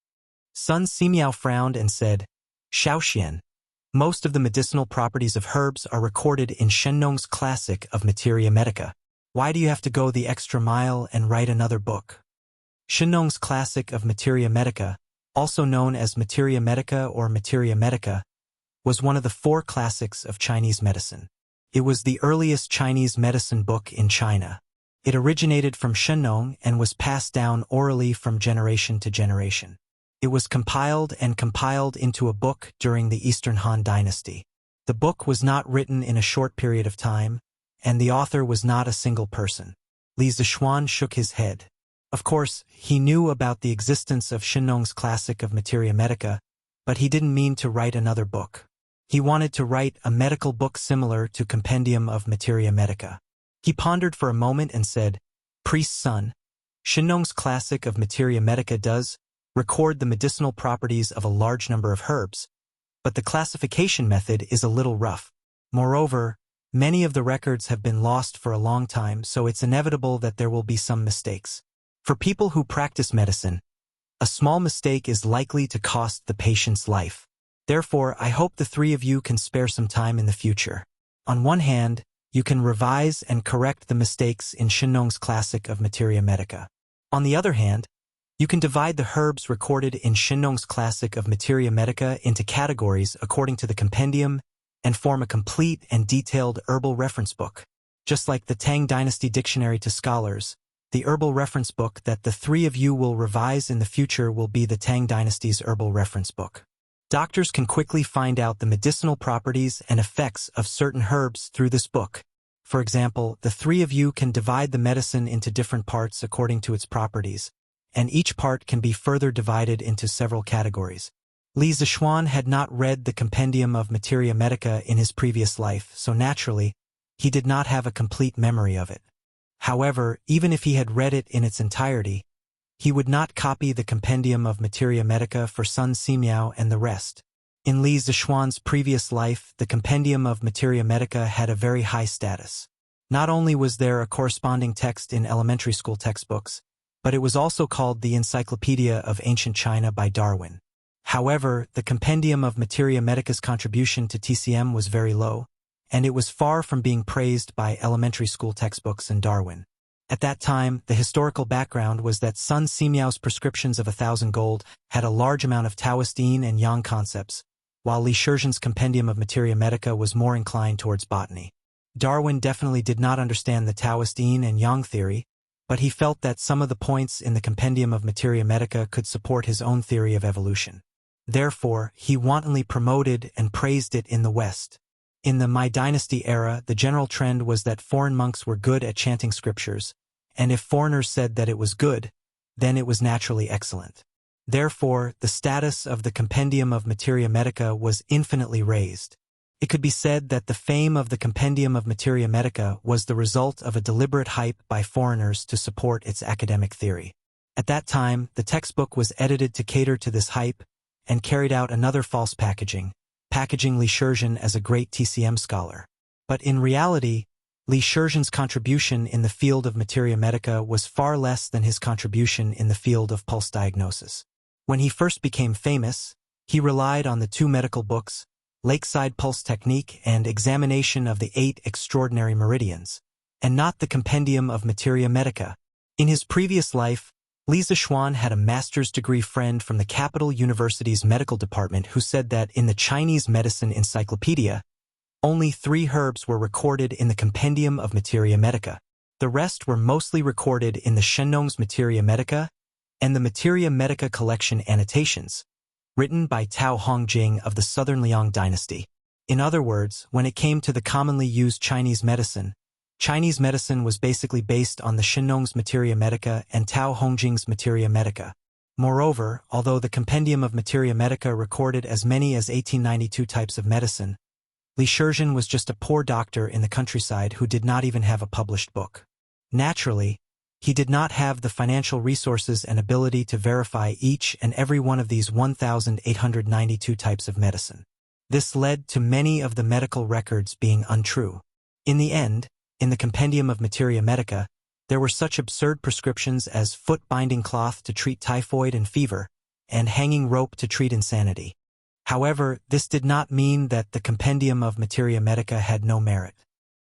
Sun Simiao frowned and said, Shaoxian. Most of the medicinal properties of herbs are recorded in Shennong's classic of Materia Medica. Why do you have to go the extra mile and write another book? Shennong's classic of Materia Medica also known as Materia Medica or Materia Medica, was one of the 4 classics of Chinese medicine. It was the earliest Chinese medicine book in China. It originated from Shennong and was passed down orally from generation to generation. It was compiled into a book during the Eastern Han Dynasty. The book was not written in a short period of time, and the author was not a single person. Li Zixuan shook his head. Of course, he knew about the existence of Shennong's classic of Materia Medica, but he didn't mean to write another book. He wanted to write a medical book similar to Compendium of Materia Medica. He pondered for a moment and said, "Priest's son, Shennong's classic of Materia Medica does record the medicinal properties of a large number of herbs, but the classification method is a little rough. Moreover, many of the records have been lost for a long time, so it's inevitable that there will be some mistakes. For people who practice medicine, a small mistake is likely to cost the patient's life. Therefore, I hope the 3 of you can spare some time in the future. On one hand, you can revise and correct the mistakes in Shennong's classic of Materia Medica. On the other hand, you can divide the herbs recorded in Shennong's classic of Materia Medica into categories according to the compendium and form a complete and detailed herbal reference book. Just like the Tang Dynasty Dictionary to Scholars, the herbal reference book that the 3 of you will revise in the future will be the Tang Dynasty's herbal reference book. Doctors can quickly find out the medicinal properties and effects of certain herbs through this book. For example, the 3 of you can divide the medicine into different parts according to its properties, and each part can be further divided into several categories. Li Zixuan had not read the Compendium of Materia Medica in his previous life, so naturally, he did not have a complete memory of it. However, even if he had read it in its entirety, he would not copy the Compendium of Materia Medica for Sun Simiao and the rest. In Li Zixuan's previous life, the Compendium of Materia Medica had a very high status. Not only was there a corresponding text in elementary school textbooks, but it was also called the Encyclopedia of Ancient China by Darwin. However, the Compendium of Materia Medica's contribution to TCM was very low, and it was far from being praised by elementary school textbooks and Darwin. At that time, the historical background was that Sun Simiao's prescriptions of 1,000 gold had a large amount of Taoist yin and yang concepts, while Li Shizhen's Compendium of Materia Medica was more inclined towards botany. Darwin definitely did not understand the Taoist yin and yang theory, but he felt that some of the points in the Compendium of Materia Medica could support his own theory of evolution. Therefore, he wantonly promoted and praised it in the West. In the Mai Dynasty era, the general trend was that foreign monks were good at chanting scriptures, and if foreigners said that it was good, then it was naturally excellent. Therefore, the status of the Compendium of Materia Medica was infinitely raised. It could be said that the fame of the Compendium of Materia Medica was the result of a deliberate hype by foreigners to support its academic theory. At that time, the textbook was edited to cater to this hype and carried out another false packaging Li Shizhen as a great TCM scholar. But in reality, Li Shizhen's contribution in the field of Materia Medica was far less than his contribution in the field of pulse diagnosis. When he first became famous, he relied on the 2 medical books, Lakeside Pulse Technique and Examination of the 8 Extraordinary Meridians, and not the Compendium of Materia Medica. In his previous life, Li Zixuan had a master's degree friend from the Capital University's medical department who said that in the Chinese Medicine Encyclopedia, only 3 herbs were recorded in the Compendium of Materia Medica. The rest were mostly recorded in the Shennong's Materia Medica and the Materia Medica collection annotations, written by Tao Hongjing of the Southern Liang Dynasty. In other words, when it came to the commonly used Chinese medicine was basically based on the Shennong's Materia Medica and Tao Hongjing's Materia Medica. Moreover, although the Compendium of Materia Medica recorded as many as 1892 types of medicine, Li Shizhen was just a poor doctor in the countryside who did not even have a published book. Naturally, he did not have the financial resources and ability to verify each and every one of these 1,892 types of medicine. This led to many of the medical records being untrue. In the end, in the Compendium of Materia Medica, there were such absurd prescriptions as foot-binding cloth to treat typhoid and fever, and hanging rope to treat insanity. However, this did not mean that the Compendium of Materia Medica had no merit.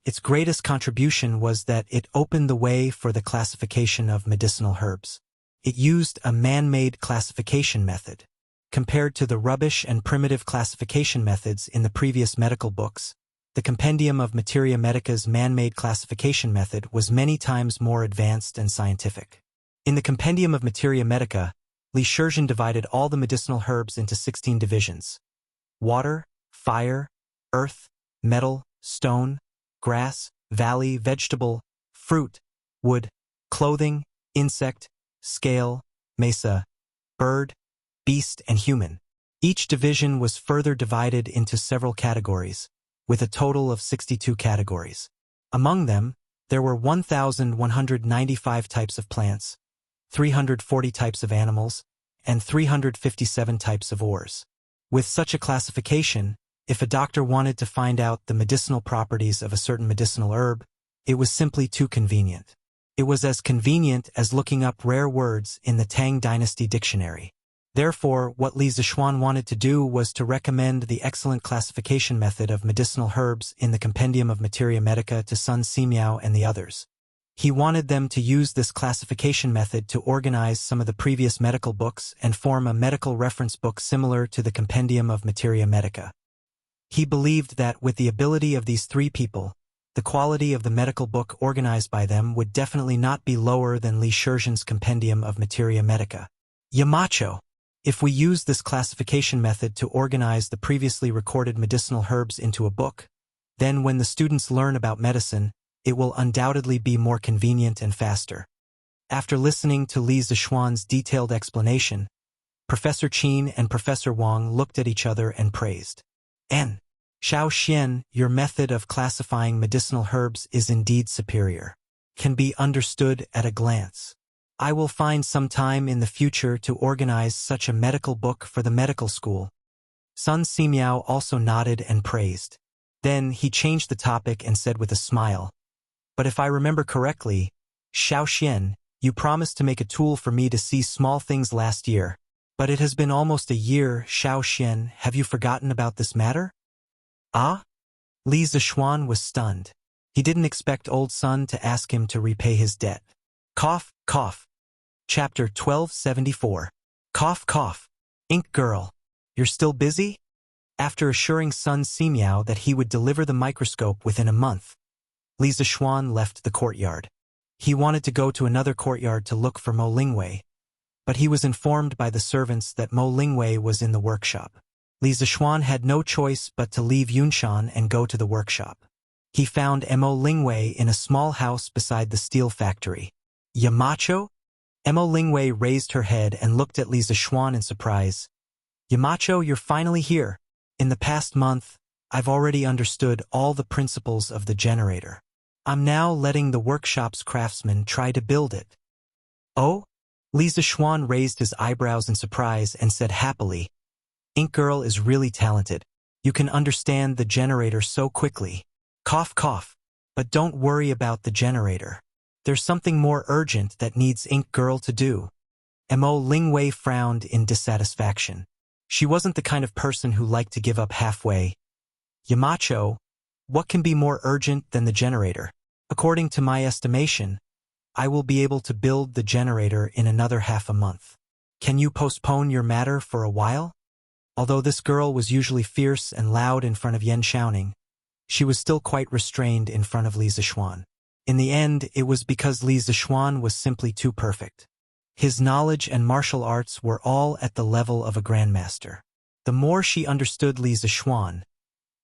Its greatest contribution was that it opened the way for the classification of medicinal herbs. It used a man-made classification method. Compared to the rubbish and primitive classification methods in the previous medical books, the Compendium of Materia Medica's man-made classification method was many times more advanced and scientific. In the Compendium of Materia Medica, Li Shizhen divided all the medicinal herbs into 16 divisions: water, fire, earth, metal, stone, grass, valley, vegetable, fruit, wood, clothing, insect, scale, mesa, bird, beast, and human. Each division was further divided into several categories, with a total of 62 categories. Among them, there were 1,195 types of plants, 340 types of animals, and 357 types of ores. With such a classification, if a doctor wanted to find out the medicinal properties of a certain medicinal herb, it was simply too convenient. It was as convenient as looking up rare words in the Tang Dynasty dictionary. Therefore, what Li Zixuan wanted to do was to recommend the excellent classification method of medicinal herbs in the Compendium of Materia Medica to Sun Simiao and the others. He wanted them to use this classification method to organize some of the previous medical books and form a medical reference book similar to the Compendium of Materia Medica. He believed that with the ability of these three people, the quality of the medical book organized by them would definitely not be lower than Li Shizhen's Compendium of Materia Medica. Yamacho. If we use this classification method to organize the previously recorded medicinal herbs into a book, then when the students learn about medicine, it will undoubtedly be more convenient and faster. After listening to Li Zixuan's detailed explanation, Professor Qin and Professor Wang looked at each other and praised. Xiao Xian, your method of classifying medicinal herbs is indeed superior. Can be understood at a glance. I will find some time in the future to organize such a medical book for the medical school. Sun Simiao also nodded and praised. Then he changed the topic and said with a smile, "But if I remember correctly, Xiao Xian, you promised to make a tool for me to see small things last year. But it has been almost a year, Xiao Xian, have you forgotten about this matter?" Ah? Li Zixuan was stunned. He didn't expect old Sun to ask him to repay his debt. Cough, cough. Chapter 1274. Cough, cough. Ink Girl. You're still busy? After assuring Sun Simiao that he would deliver the microscope within a month, Li Zixuan left the courtyard. He wanted to go to another courtyard to look for Mo Lingwei, but he was informed by the servants that Mo Lingwei was in the workshop. Li Zixuan had no choice but to leave Yunshan and go to the workshop. He found Mo Lingwei in a small house beside the steel factory. Yamacho? Mo Lingwei raised her head and looked at Li Zixuan in surprise. Yamacho, you're finally here. In the past month, I've already understood all the principles of the generator. I'm now letting the workshop's craftsmen try to build it. Oh? Li Zixuan raised his eyebrows in surprise and said happily, Ink Girl is really talented. You can understand the generator so quickly. Cough, cough. But don't worry about the generator. There's something more urgent that needs Ink Girl to do. Mo Lingwei frowned in dissatisfaction. She wasn't the kind of person who liked to give up halfway. Yamacho, what can be more urgent than the generator? According to my estimation, I will be able to build the generator in another half a month. Can you postpone your matter for a while? Although this girl was usually fierce and loud in front of Yan Xiaoning, she was still quite restrained in front of Li Zixuan. In the end, it was because Li Zixuan was simply too perfect. His knowledge and martial arts were all at the level of a grandmaster. The more she understood Li Zixuan,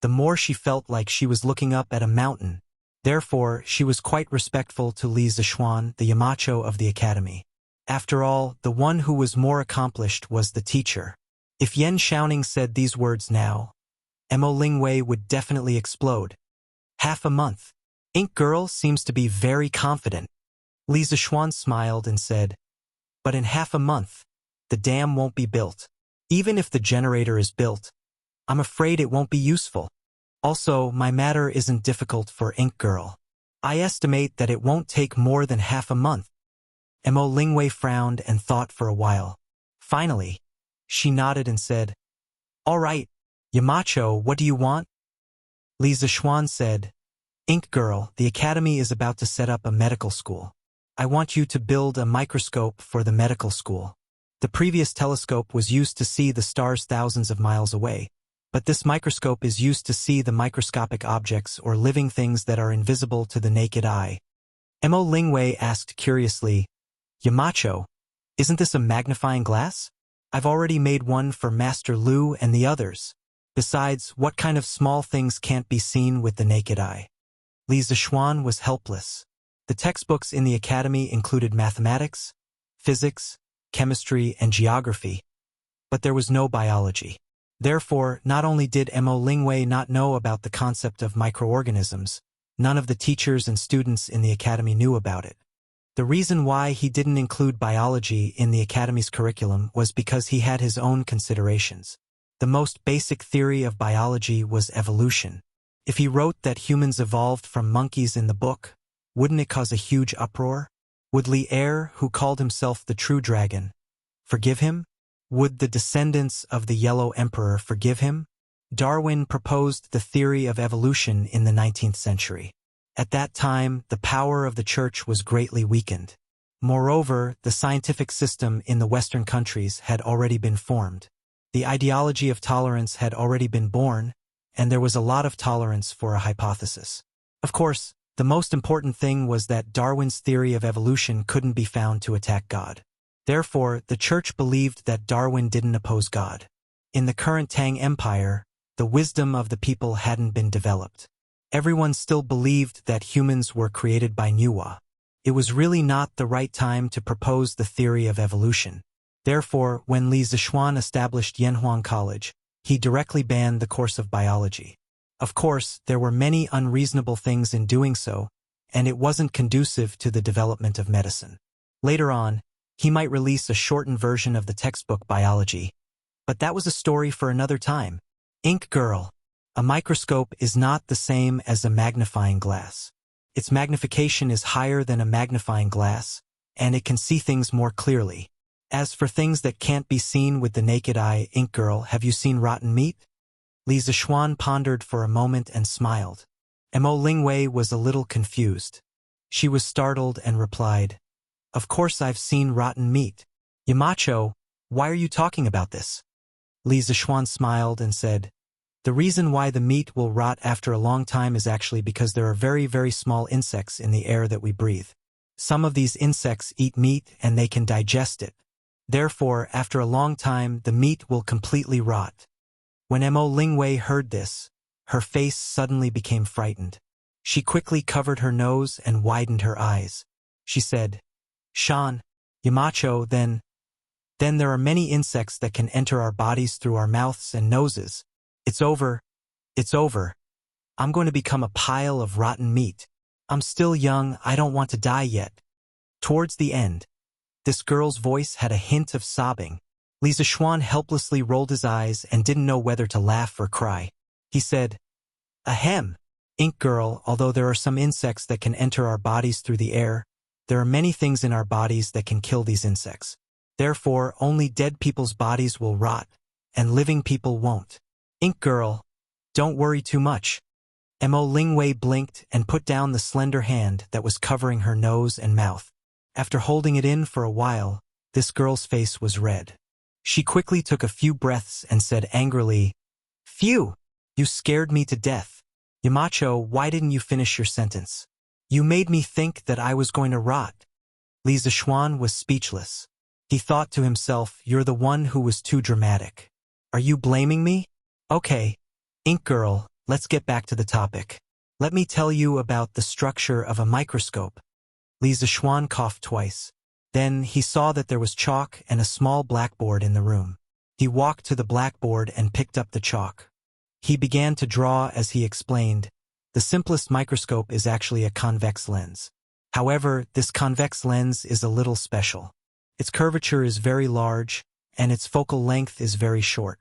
the more she felt like she was looking up at a mountain. Therefore, she was quite respectful to Li Zixuan, the Yamacho of the academy. After all, the one who was more accomplished was the teacher. If Yan Xiaoning said these words now, Mo Lingwei would definitely explode. Half a month. Ink Girl seems to be very confident. Li Zixuan smiled and said, but in half a month, the dam won't be built. Even if the generator is built, I'm afraid it won't be useful. Also, my matter isn't difficult for Ink Girl. I estimate that it won't take more than half a month. Mo Lingwei frowned and thought for a while. Finally, she nodded and said, all right, Yamacho, what do you want? Li Zixuan said, Ink Girl, the academy is about to set up a medical school. I want you to build a microscope for the medical school. The previous telescope was used to see the stars thousands of miles away, but this microscope is used to see the microscopic objects or living things that are invisible to the naked eye. Mo Lingwei asked curiously, Yamacho, isn't this a magnifying glass? I've already made one for Master Lu and the others. Besides, what kind of small things can't be seen with the naked eye? Li Zishuan was helpless. The textbooks in the academy included mathematics, physics, chemistry, and geography, but there was no biology. Therefore, not only did Mo Lingwei not know about the concept of microorganisms, none of the teachers and students in the academy knew about it. The reason why he didn't include biology in the academy's curriculum was because he had his own considerations. The most basic theory of biology was evolution. If he wrote that humans evolved from monkeys in the book, wouldn't it cause a huge uproar? Would Li Er, who called himself the true dragon, forgive him? Would the descendants of the Yellow Emperor forgive him? Darwin proposed the theory of evolution in the 19th century. At that time, the power of the church was greatly weakened. Moreover, the scientific system in the Western countries had already been formed. The ideology of tolerance had already been born, and there was a lot of tolerance for a hypothesis. Of course, the most important thing was that Darwin's theory of evolution couldn't be found to attack God. Therefore, the church believed that Darwin didn't oppose God. In the current Tang Empire, the wisdom of the people hadn't been developed. Everyone still believed that humans were created by Nuwa. It was really not the right time to propose the theory of evolution. Therefore, when Li Zishuan established Yanhuang College, he directly banned the course of biology. Of course, there were many unreasonable things in doing so, and it wasn't conducive to the development of medicine. Later on, he might release a shortened version of the textbook biology. But that was a story for another time. Ink Girl. A microscope is not the same as a magnifying glass. Its magnification is higher than a magnifying glass, and it can see things more clearly. As for things that can't be seen with the naked eye, Ink Girl, have you seen rotten meat? Li Zishuan pondered for a moment and smiled. Mo Lingwei was a little confused. She was startled and replied, Of course I've seen rotten meat. Yamacho, why are you talking about this? Li Zishuan smiled and said, The reason why the meat will rot after a long time is actually because there are very, very small insects in the air that we breathe. Some of these insects eat meat and they can digest it. Therefore, after a long time, the meat will completely rot. When Mo Lingwei heard this, her face suddenly became frightened. She quickly covered her nose and widened her eyes. She said, Shan, Yamacho, then there are many insects that can enter our bodies through our mouths and noses. It's over. It's over. I'm going to become a pile of rotten meat. I'm still young, I don't want to die yet. Towards the end, this girl's voice had a hint of sobbing. Li Zishuan helplessly rolled his eyes and didn't know whether to laugh or cry. He said, Ahem, Ink Girl, although there are some insects that can enter our bodies through the air, there are many things in our bodies that can kill these insects. Therefore, only dead people's bodies will rot, and living people won't. Ink Girl, don't worry too much. Mo Lingwei blinked and put down the slender hand that was covering her nose and mouth. After holding it in for a while, this girl's face was red. She quickly took a few breaths and said angrily, Phew! You scared me to death. Yamacho, why didn't you finish your sentence? You made me think that I was going to rot. Li Zishuan was speechless. He thought to himself, You're the one who was too dramatic. Are you blaming me? Okay, Ink Girl, let's get back to the topic. Let me tell you about the structure of a microscope. Li Zishuan coughed twice. Then he saw that there was chalk and a small blackboard in the room. He walked to the blackboard and picked up the chalk. He began to draw as he explained. The simplest microscope is actually a convex lens. However, this convex lens is a little special. Its curvature is very large, and its focal length is very short.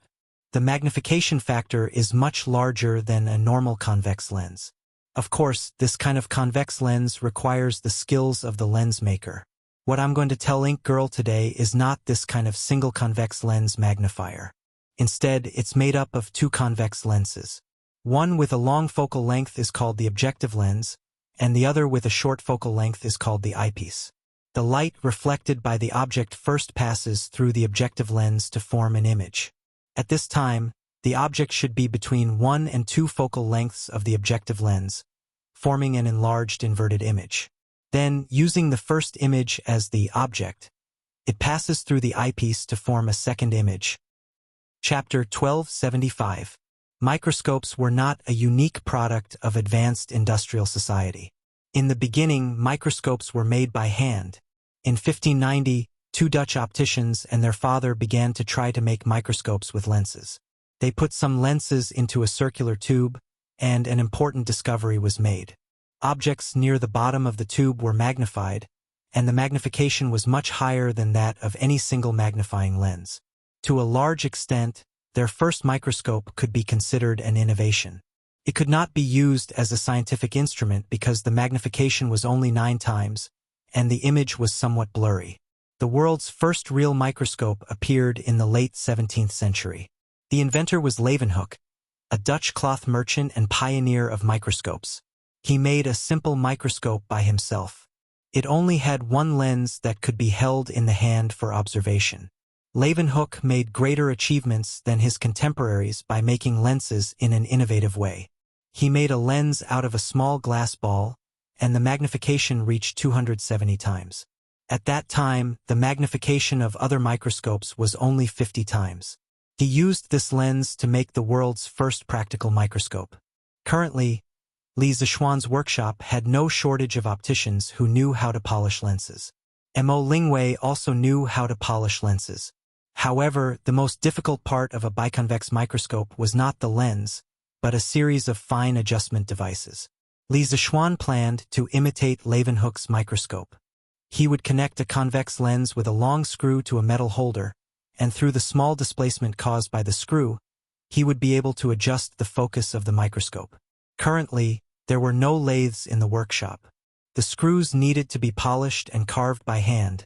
The magnification factor is much larger than a normal convex lens. Of course, this kind of convex lens requires the skills of the lens maker. What I'm going to tell Ink Girl today is not this kind of single convex lens magnifier. Instead, it's made up of two convex lenses. One with a long focal length is called the objective lens, and the other with a short focal length is called the eyepiece. The light reflected by the object first passes through the objective lens to form an image. At this time, the object should be between 1 and 2 focal lengths of the objective lens, forming an enlarged inverted image. Then, using the first image as the object, it passes through the eyepiece to form a second image. Chapter 1275. Microscopes were not a unique product of advanced industrial society. In the beginning, microscopes were made by hand. In 1590, 2 Dutch opticians and their father began to try to make microscopes with lenses. They put some lenses into a circular tube, and an important discovery was made. Objects near the bottom of the tube were magnified, and the magnification was much higher than that of any single magnifying lens. To a large extent, their first microscope could be considered an innovation. It could not be used as a scientific instrument because the magnification was only 9 times, and the image was somewhat blurry. The world's first real microscope appeared in the late 17th century. The inventor was Leeuwenhoek, a Dutch cloth merchant and pioneer of microscopes. He made a simple microscope by himself. It only had one lens that could be held in the hand for observation. Leeuwenhoek made greater achievements than his contemporaries by making lenses in an innovative way. He made a lens out of a small glass ball, and the magnification reached 270 times. At that time, the magnification of other microscopes was only 50 times. He used this lens to make the world's first practical microscope. Currently, Li Zixuan's workshop had no shortage of opticians who knew how to polish lenses. Mo Lingwei also knew how to polish lenses. However, the most difficult part of a biconvex microscope was not the lens, but a series of fine adjustment devices. Li Zixuan planned to imitate Leeuwenhoek's microscope. He would connect a convex lens with a long screw to a metal holder, and through the small displacement caused by the screw, he would be able to adjust the focus of the microscope. Currently, there were no lathes in the workshop. The screws needed to be polished and carved by hand,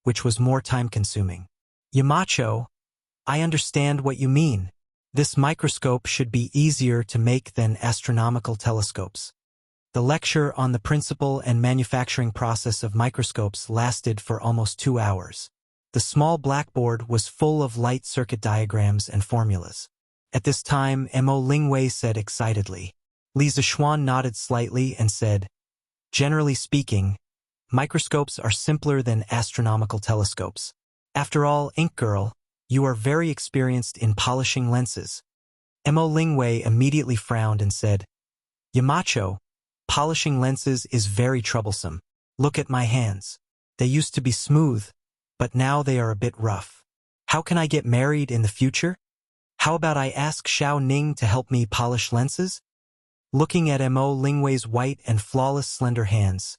which was more time-consuming. Yamacho, I understand what you mean. This microscope should be easier to make than astronomical telescopes. The lecture on the principle and manufacturing process of microscopes lasted for almost 2 hours. The small blackboard was full of light circuit diagrams and formulas. At this time, Mo Lingwei said excitedly. Li Zixuan nodded slightly and said, "Generally speaking, microscopes are simpler than astronomical telescopes. After all, Ink Girl, you are very experienced in polishing lenses." Mo Lingwei immediately frowned and said, "Yamacho, polishing lenses is very troublesome. Look at my hands. They used to be smooth, but now they are a bit rough. How can I get married in the future? How about I ask Xiao Ning to help me polish lenses?" Looking at Mo Lingwei's white and flawless slender hands,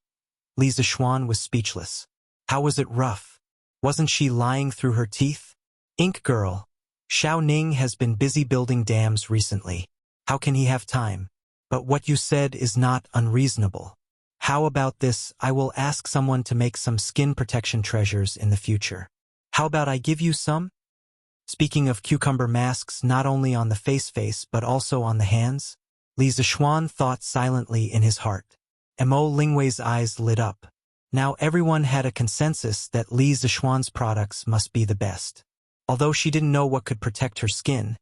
Li Zixuan was speechless. How was it rough? Wasn't she lying through her teeth? Ink Girl, Xiao Ning has been busy building dams recently. How can he have time? But what you said is not unreasonable. How about this? I will ask someone to make some skin protection treasures in the future. How about I give you some? Speaking of cucumber masks not only on the face but also on the hands, Li Zixuan thought silently in his heart. Mo Lingwei's eyes lit up. Now everyone had a consensus that Li Zixuan's products must be the best. Although she didn't know what could protect her skin,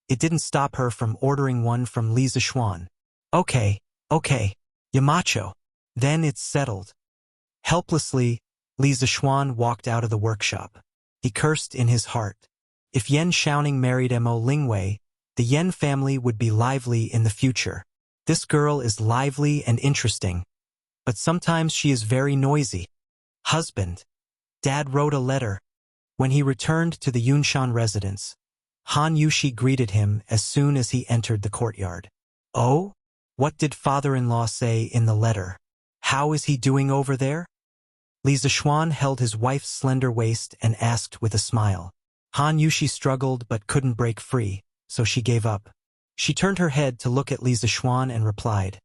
it didn't stop her from ordering one from Li Zixuan. Okay, Yamacho. Then it's settled. Helplessly, Li Zixuan walked out of the workshop. He cursed in his heart. If Yan Xiaoning married Mo Lingwei, the Yan family would be lively in the future. This girl is lively and interesting, but sometimes she is very noisy. Husband. Dad wrote a letter. When he returned to the Yunshan residence, Han Yushi greeted him as soon as he entered the courtyard. Oh? What did father-in-law say in the letter? How is he doing over there? Li Zixuan held his wife's slender waist and asked with a smile. Han Yushi struggled but couldn't break free, so she gave up. She turned her head to look at Li Zixuan and replied,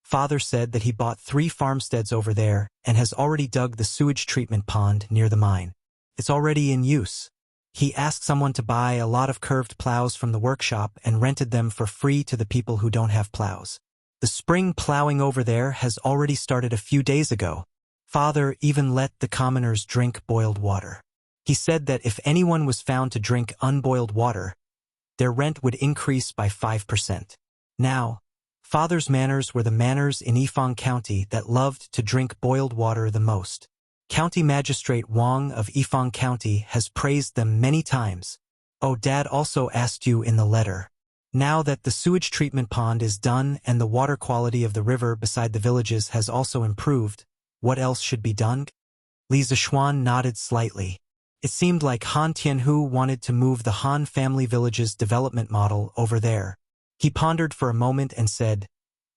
"Father said that he bought 3 farmsteads over there and has already dug the sewage treatment pond near the mine. It's already in use. He asked someone to buy a lot of curved plows from the workshop and rented them for free to the people who don't have plows. The spring plowing over there has already started a few days ago. Father even let the commoners drink boiled water. He said that if anyone was found to drink unboiled water, their rent would increase by 5%. Now, Father's manners were the manners in Yifang County that loved to drink boiled water the most. County Magistrate Wang of Yifang County has praised them many times. Oh, Dad also asked you in the letter. Now that the sewage treatment pond is done and the water quality of the river beside the villages has also improved, what else should be done? Li Zishuan nodded slightly. It seemed like Han Tianhu wanted to move the Han family village's development model over there. He pondered for a moment and said,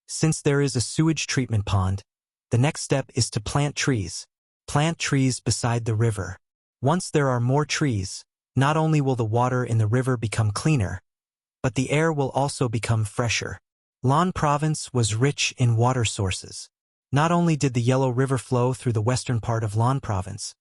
since there is a sewage treatment pond, the next step is to plant trees. Plant trees beside the river. Once there are more trees, not only will the water in the river become cleaner, but the air will also become fresher. Lan Province was rich in water sources. Not only did the Yellow River flow through the western part of Lan Province,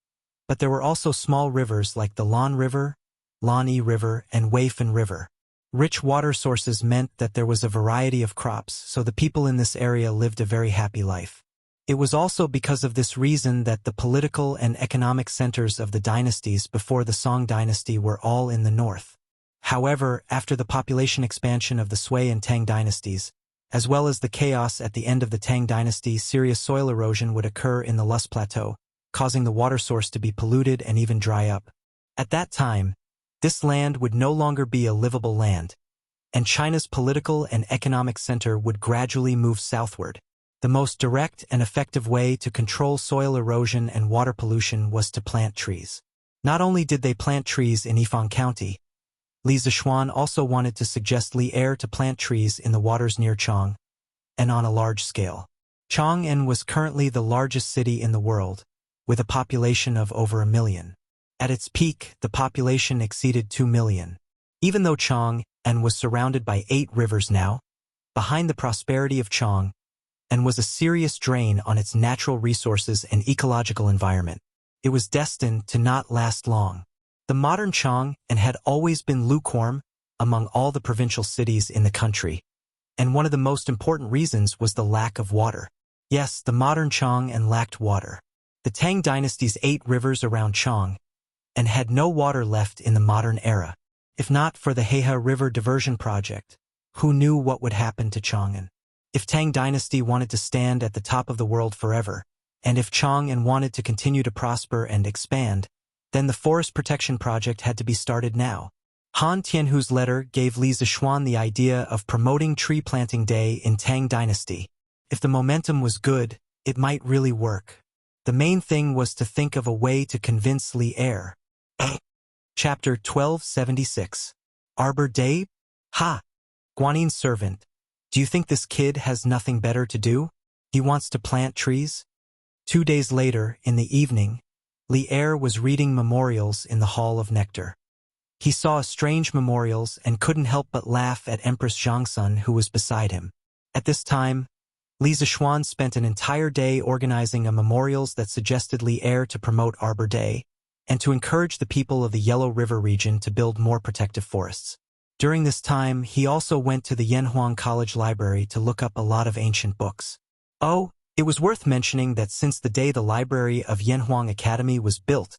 but there were also small rivers like the Lan River, Lan Yi River, and Weifan River. Rich water sources meant that there was a variety of crops, so the people in this area lived a very happy life. It was also because of this reason that the political and economic centers of the dynasties before the Song dynasty were all in the north. However, after the population expansion of the Sui and Tang dynasties, as well as the chaos at the end of the Tang dynasty, serious soil erosion would occur in the Lus Plateau, causing the water source to be polluted and even dry up. At that time, this land would no longer be a livable land, and China's political and economic center would gradually move southward. The most direct and effective way to control soil erosion and water pollution was to plant trees. Not only did they plant trees in Yifang County, Li Zishuan also wanted to suggest Li Er to plant trees in the waters near Chang, and on a large scale. Chang'an was currently the largest city in the world, with a population of over 1 million. At its peak, the population exceeded 2 million. Even though Chang'an was surrounded by 8 rivers now, behind the prosperity of Chang'an was a serious drain on its natural resources and ecological environment. It was destined to not last long. The modern Chang'an had always been lukewarm among all the provincial cities in the country, and one of the most important reasons was the lack of water. Yes, the modern Chang'an lacked water. The Tang dynasty's 8 rivers around Chang'an had no water left in the modern era. If not for the Heihe River Diversion Project, who knew what would happen to Chang'an? If Tang dynasty wanted to stand at the top of the world forever, and if Chang'an wanted to continue to prosper and expand, then the Forest Protection Project had to be started now. Han Tianhu's letter gave Li Zishuan the idea of promoting Tree Planting Day in Tang dynasty. If the momentum was good, it might really work. The main thing was to think of a way to convince Li Er. Chapter 1276. Arbor Day? Ha! Guanin's servant. Do you think this kid has nothing better to do? He wants to plant trees? 2 days later, in the evening, Li Er was reading memorials in the Hall of Nectar. He saw strange memorials and couldn't help but laugh at Empress Zhangsun, who was beside him. At this time, Li Zishuan spent an entire day organizing a memorials that suggested Li Er to promote Arbor Day and to encourage the people of the Yellow River region to build more protective forests. During this time, he also went to the Yanhuang College Library to look up a lot of ancient books. Oh, it was worth mentioning that since the day the library of Yanhuang Academy was built,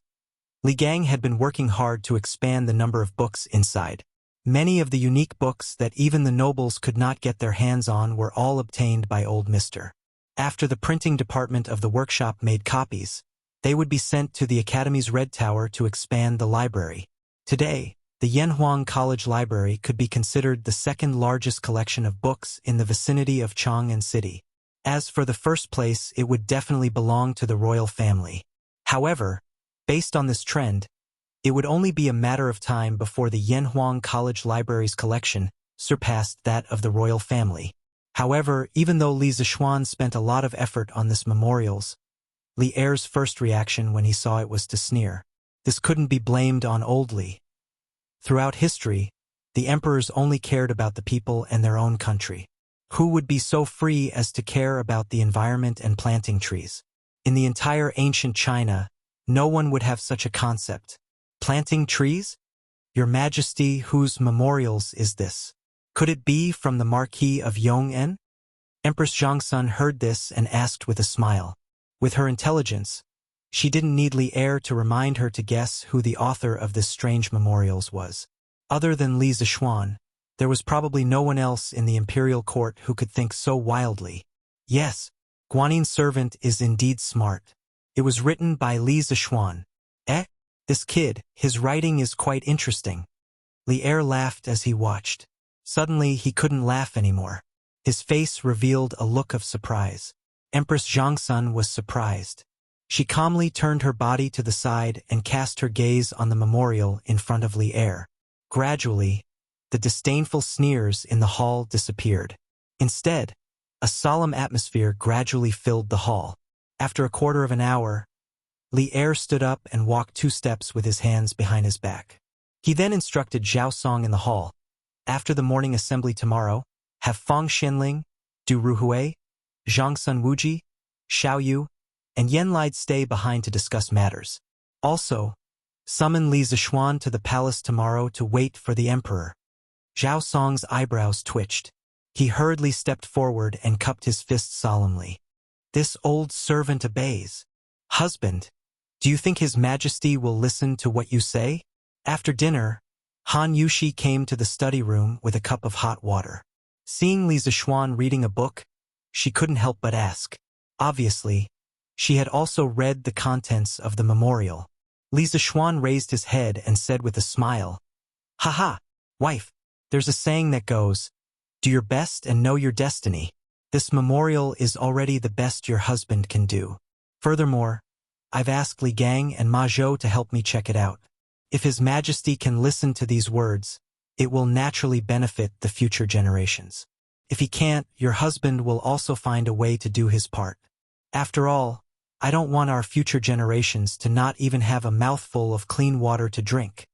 Li Gang had been working hard to expand the number of books inside. Many of the unique books that even the nobles could not get their hands on were all obtained by old Mr. After the printing department of the workshop made copies, they would be sent to the Academy's Red Tower to expand the library. Today, the Yanhuang College Library could be considered the second largest collection of books in the vicinity of Chang'an City. As for the first place, it would definitely belong to the royal family. However, based on this trend, it would only be a matter of time before the Yanhuang College Library's collection surpassed that of the royal family. However, even though Li Zishuan spent a lot of effort on this memorials, Li Er's first reaction when he saw it was to sneer. This couldn't be blamed on old Li. Throughout history, the emperors only cared about the people and their own country. Who would be so free as to care about the environment and planting trees? In the entire ancient China, no one would have such a concept. Planting trees? Your Majesty, whose memorials is this? Could it be from the Marquis of Yong'an? Empress Zhangsun heard this and asked with a smile. With her intelligence, she didn't need Li Er to remind her to guess who the author of this strange memorials was. Other than Li Zixuan, there was probably no one else in the imperial court who could think so wildly. Yes, Guanin's servant is indeed smart. It was written by Li Zixuan. This kid, his writing is quite interesting. Li Er laughed as he watched. Suddenly, he couldn't laugh anymore. His face revealed a look of surprise. Empress Zhongsun was surprised. She calmly turned her body to the side and cast her gaze on the memorial in front of Li Er. Gradually, the disdainful sneers in the hall disappeared. Instead, a solemn atmosphere gradually filled the hall. After a quarter of an hour, Li Er stood up and walked 2 steps with his hands behind his back. He then instructed Zhao Song in the hall, "After the morning assembly tomorrow, have Fang Xianling, Du Ruhui, Zhang Sun Wuji, Xiao Yu, and Yan Lide stay behind to discuss matters. Also, summon Li Zixuan to the palace tomorrow to wait for the emperor." Zhao Song's eyebrows twitched. He hurriedly stepped forward and cupped his fist solemnly. "This old servant obeys. Husband, do you think His Majesty will listen to what you say?" After dinner, Han Yushi came to the study room with a cup of hot water. Seeing Li Zixuan reading a book, she couldn't help but ask. Obviously, she had also read the contents of the memorial. Li Zixuan raised his head and said with a smile, "Haha, wife, there's a saying that goes, 'Do your best and know your destiny.' This memorial is already the best your husband can do. Furthermore, I've asked Li Gang and Ma Zhou to help me check it out. If His Majesty can listen to these words, it will naturally benefit the future generations. If he can't, your husband will also find a way to do his part. After all, I don't want our future generations to not even have a mouthful of clean water to drink."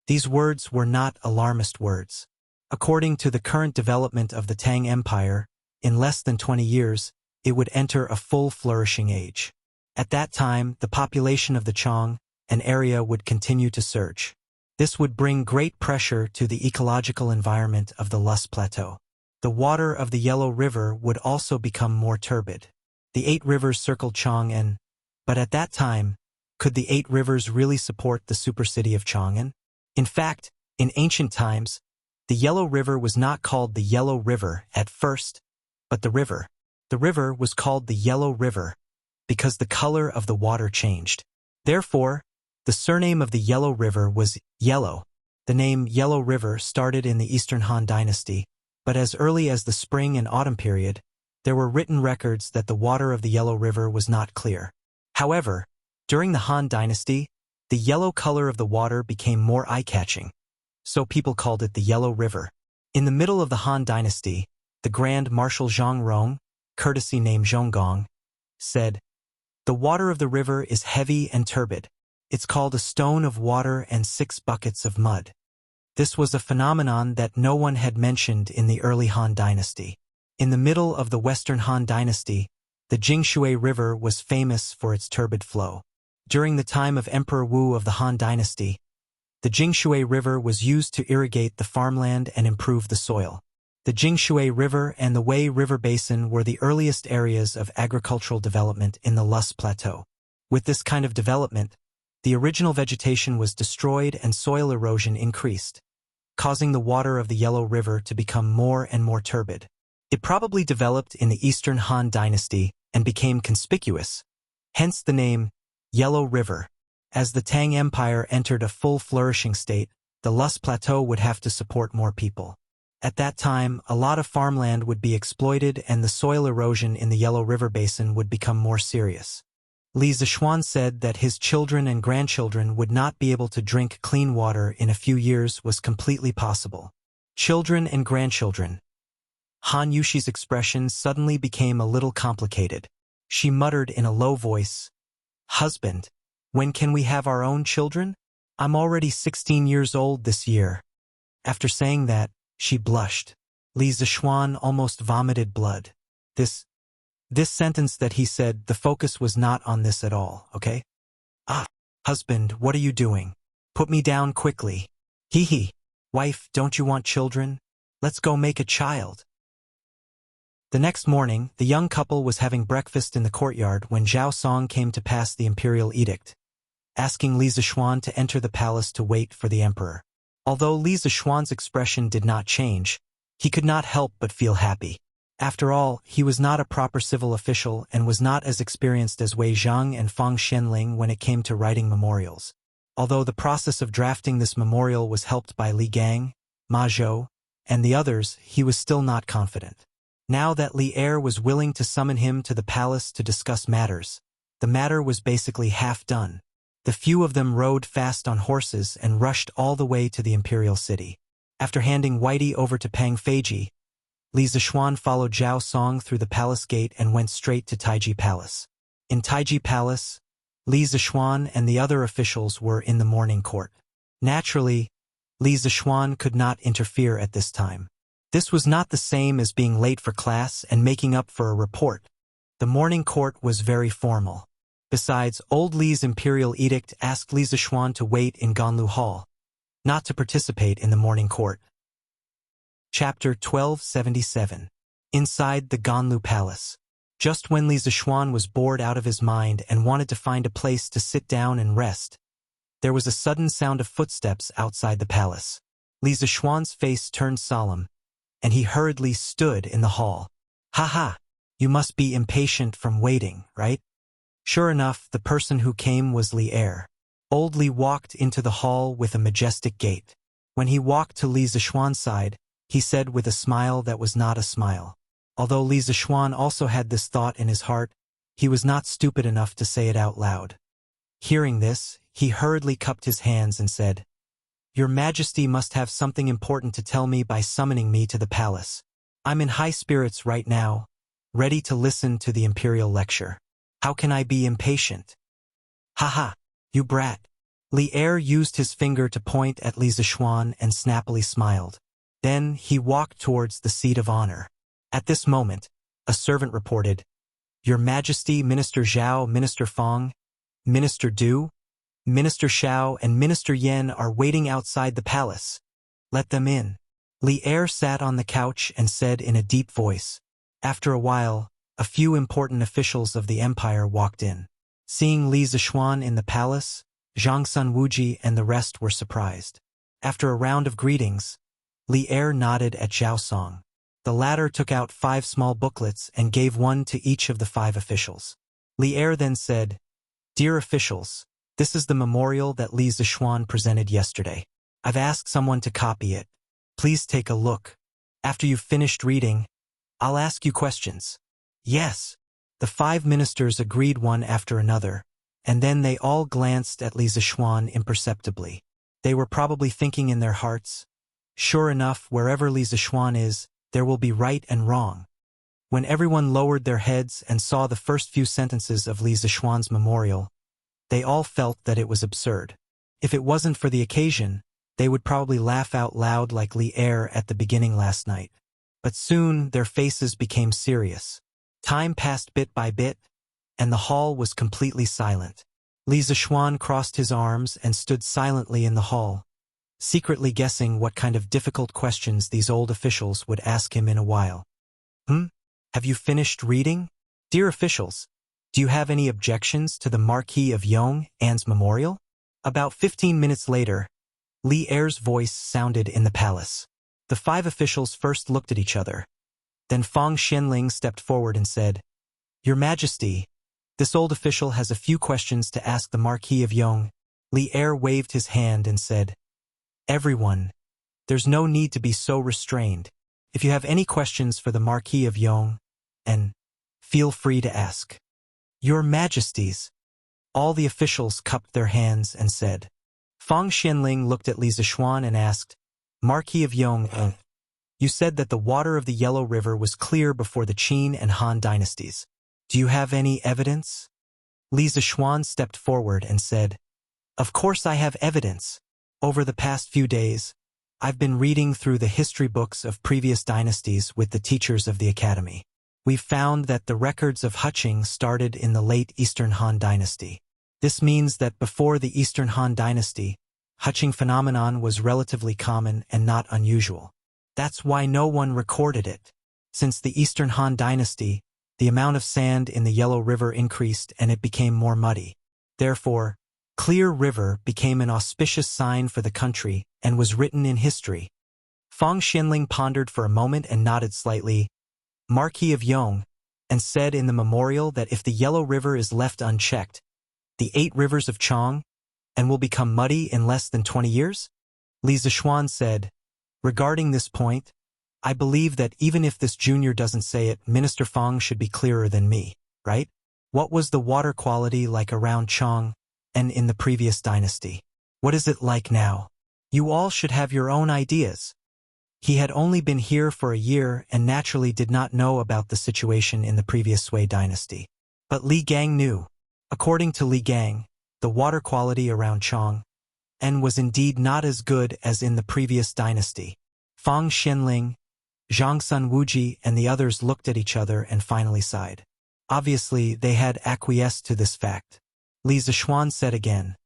These words were not alarmist words. According to the current development of the Tang Empire, in less than 20 years, it would enter a full flourishing age. At that time, the population of the Chong, an area, would continue to surge. This would bring great pressure to the ecological environment of the Lus Plateau. The water of the Yellow River would also become more turbid. The 8 rivers circled Chang'an, but at that time, could the 8 rivers really support the supercity of Chang'an? In fact, in ancient times, the Yellow River was not called the Yellow River at first, but the river. The river was called the Yellow River because the color of the water changed. Therefore, the surname of the Yellow River was Yellow. The name Yellow River started in the Eastern Han Dynasty, but as early as the spring and autumn period, there were written records that the water of the Yellow River was not clear. However, during the Han Dynasty, the yellow color of the water became more eye-catching, so people called it the Yellow River. In the middle of the Han Dynasty, the Grand Marshal Zhang Rong, courtesy name Zhonggong, said, "The water of the river is heavy and turbid. It's called a stone of water and 6 buckets of mud." This was a phenomenon that no one had mentioned in the early Han Dynasty. In the middle of the Western Han Dynasty, the Jingshui River was famous for its turbid flow. During the time of Emperor Wu of the Han Dynasty, the Jingshui River was used to irrigate the farmland and improve the soil. The Jingshui River and the Wei River Basin were the earliest areas of agricultural development in the Lus Plateau. With this kind of development, the original vegetation was destroyed and soil erosion increased, causing the water of the Yellow River to become more and more turbid. It probably developed in the Eastern Han Dynasty and became conspicuous, hence the name Yellow River. As the Tang Empire entered a full flourishing state, the Lus Plateau would have to support more people. At that time, a lot of farmland would be exploited and the soil erosion in the Yellow River Basin would become more serious. Li Zixuan said that his children and grandchildren would not be able to drink clean water in a few years was completely possible. Children and grandchildren. Han Yushi's expression suddenly became a little complicated. She muttered in a low voice, "Husband, when can we have our own children? I'm already 16 years old this year." After saying that, she blushed. Li Zixuan almost vomited blood. This sentence that he said, the focus was not on this at all, okay? "Ah, husband, what are you doing? Put me down quickly." "Hee hee. Wife, don't you want children? Let's go make a child." The next morning, the young couple was having breakfast in the courtyard when Zhao Song came to pass the imperial edict, asking Li Zixuan to enter the palace to wait for the emperor. Although Li Zixuan's expression did not change, he could not help but feel happy. After all, he was not a proper civil official and was not as experienced as Wei Zhang and Fang Xianling when it came to writing memorials. Although the process of drafting this memorial was helped by Li Gang, Ma Zhou, and the others, he was still not confident. Now that Li Er was willing to summon him to the palace to discuss matters, the matter was basically half done. The few of them rode fast on horses and rushed all the way to the imperial city. After handing Whitey over to Pang Feiji, Li Zixuan followed Zhao Song through the palace gate and went straight to Taiji Palace. In Taiji Palace, Li Zixuan and the other officials were in the morning court. Naturally, Li Zixuan could not interfere at this time. This was not the same as being late for class and making up for a report. The morning court was very formal. Besides, old Li's imperial edict asked Li Zixuan to wait in Ganlu Hall, not to participate in the morning court. Chapter 1277. Inside the Ganlu Palace. Just when Li Zixuan was bored out of his mind and wanted to find a place to sit down and rest, there was a sudden sound of footsteps outside the palace. Li Zixuan's face turned solemn, and he hurriedly stood in the hall. "Ha ha! You must be impatient from waiting, right?" Sure enough, the person who came was Li Er. Old Li walked into the hall with a majestic gait. When he walked to Li Zixuan's side, he said with a smile that was not a smile. Although Li Zixuan also had this thought in his heart, he was not stupid enough to say it out loud. Hearing this, he hurriedly cupped his hands and said, "Your Majesty must have something important to tell me by summoning me to the palace. I'm in high spirits right now, ready to listen to the imperial lecture. How can I be impatient?" "Ha ha, you brat." Li Er used his finger to point at Li Zixuan and snappily smiled. Then he walked towards the seat of honor. At this moment, a servant reported, "Your Majesty, Minister Zhao, Minister Fang, Minister Du, Minister Xiao, and Minister Yen are waiting outside the palace. Let them in." Li Er sat on the couch and said in a deep voice. After a while, a few important officials of the empire walked in. Seeing Li Zixuan in the palace, Zhang Sun Wuji and the rest were surprised. After a round of greetings, Li Er nodded at Zhao Song. The latter took out 5 small booklets and gave one to each of the 5 officials. Li Er then said, "Dear officials, this is the memorial that Li Zixuan presented yesterday. I've asked someone to copy it. Please take a look. After you've finished reading, I'll ask you questions." "Yes." The 5 ministers agreed one after another, and then they all glanced at Li Zixuan imperceptibly. They were probably thinking in their hearts, "Sure enough, wherever Li Zixuan is, there will be right and wrong." When everyone lowered their heads and saw the first few sentences of Li Zixuan's memorial, they all felt that it was absurd. If it wasn't for the occasion, they would probably laugh out loud like Li Er at the beginning last night. But soon their faces became serious. Time passed bit by bit, and the hall was completely silent. Li Zixuan crossed his arms and stood silently in the hall, secretly guessing what kind of difficult questions these old officials would ask him in a while. Have you finished reading? Dear officials, do you have any objections to the Marquis of Yong An's memorial?" About 15 minutes later, Li Er's voice sounded in the palace. The 5 officials first looked at each other. Then Fang Xianling stepped forward and said, "Your Majesty, this old official has a few questions to ask the Marquis of Yong." Li Er waved his hand and said, "Everyone, there's no need to be so restrained. If you have any questions for the Marquis of Yong, and feel free to ask." "Your Majesties." All the officials cupped their hands and said. Fang Xianling looked at Li Zixuan and asked, "Marquis of Yong, you said that the water of the Yellow River was clear before the Qin and Han dynasties. Do you have any evidence?" Li Zixuan stepped forward and said, "Of course I have evidence. Over the past few days, I've been reading through the history books of previous dynasties with the teachers of the academy. We've found that the records of Huqing started in the late Eastern Han dynasty. This means that before the Eastern Han dynasty, Huqing phenomenon was relatively common and not unusual. That's why no one recorded it. Since the Eastern Han Dynasty, the amount of sand in the Yellow River increased and it became more muddy. Therefore, Clear River became an auspicious sign for the country and was written in history. Fang Xianling pondered for a moment and nodded slightly, Marquis of Yong, and said in the memorial that if the Yellow River is left unchecked, the 8 rivers of Chong, and will become muddy in less than 20 years? Li Zishuan said, regarding this point, I believe that even if this junior doesn't say it, Minister Fang should be clearer than me, right? What was the water quality like around Chong and in the previous dynasty? What is it like now? You all should have your own ideas. He had only been here for a year and naturally did not know about the situation in the previous Sui dynasty. But Li Gang knew. According to Li Gang, the water quality around Chong and was indeed not as good as in the previous dynasty. Fang Xianling, Zhang Sun Wuji and the others looked at each other and finally sighed. Obviously, they had acquiesced to this fact. Li Zishuan said again,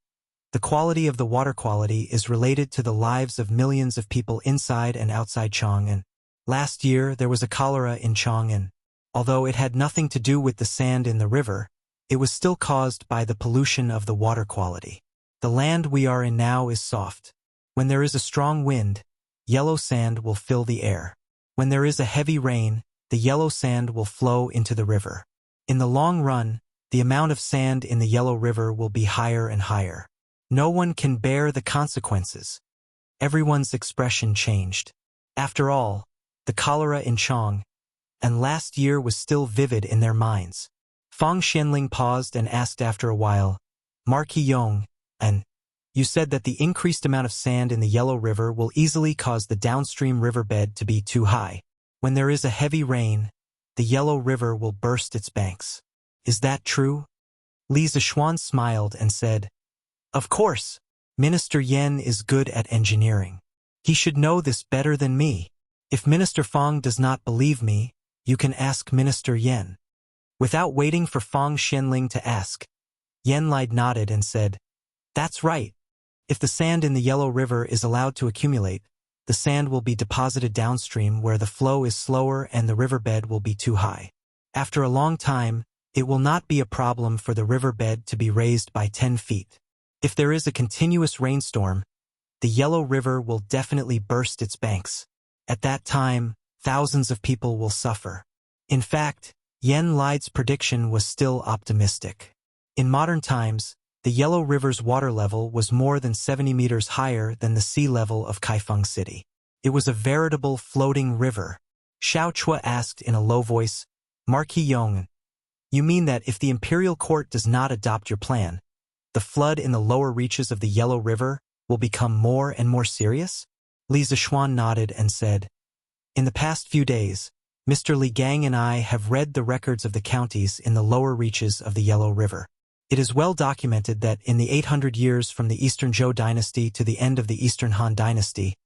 the quality of the water quality is related to the lives of millions of people inside and outside Chang'an. Last year, there was a cholera in Chang'an. Although it had nothing to do with the sand in the river, it was still caused by the pollution of the water quality. The land we are in now is soft. When there is a strong wind, yellow sand will fill the air. When there is a heavy rain, the yellow sand will flow into the river. In the long run, the amount of sand in the Yellow River will be higher and higher. No one can bear the consequences. Everyone's expression changed. After all, the cholera in Chong and last year was still vivid in their minds. Fang Xianling paused and asked after a while, Marquis Yong, and you said that the increased amount of sand in the Yellow River will easily cause the downstream riverbed to be too high. When there is a heavy rain, the Yellow River will burst its banks. Is that true? Li Zishuan smiled and said, of course, Minister Yen is good at engineering. He should know this better than me. If Minister Fang does not believe me, you can ask Minister Yen. Without waiting for Fang Xianling to ask, Yen Lai nodded and said, that's right. If the sand in the Yellow River is allowed to accumulate, the sand will be deposited downstream where the flow is slower and the riverbed will be too high. After a long time, it will not be a problem for the riverbed to be raised by 10 feet. If there is a continuous rainstorm, the Yellow River will definitely burst its banks. At that time, thousands of people will suffer. In fact, Yen Lai's prediction was still optimistic. In modern times, the Yellow River's water level was more than 70 meters higher than the sea level of Kaifeng City. It was a veritable floating river. Xiao Chua asked in a low voice, Marquis Yong, you mean that if the imperial court does not adopt your plan, the flood in the lower reaches of the Yellow River will become more and more serious? Li Zishuan nodded and said, in the past few days, Mr. Li Gang and I have read the records of the counties in the lower reaches of the Yellow River. It is well documented that in the 800 years from the Eastern Zhou dynasty to the end of the Eastern Han dynasty,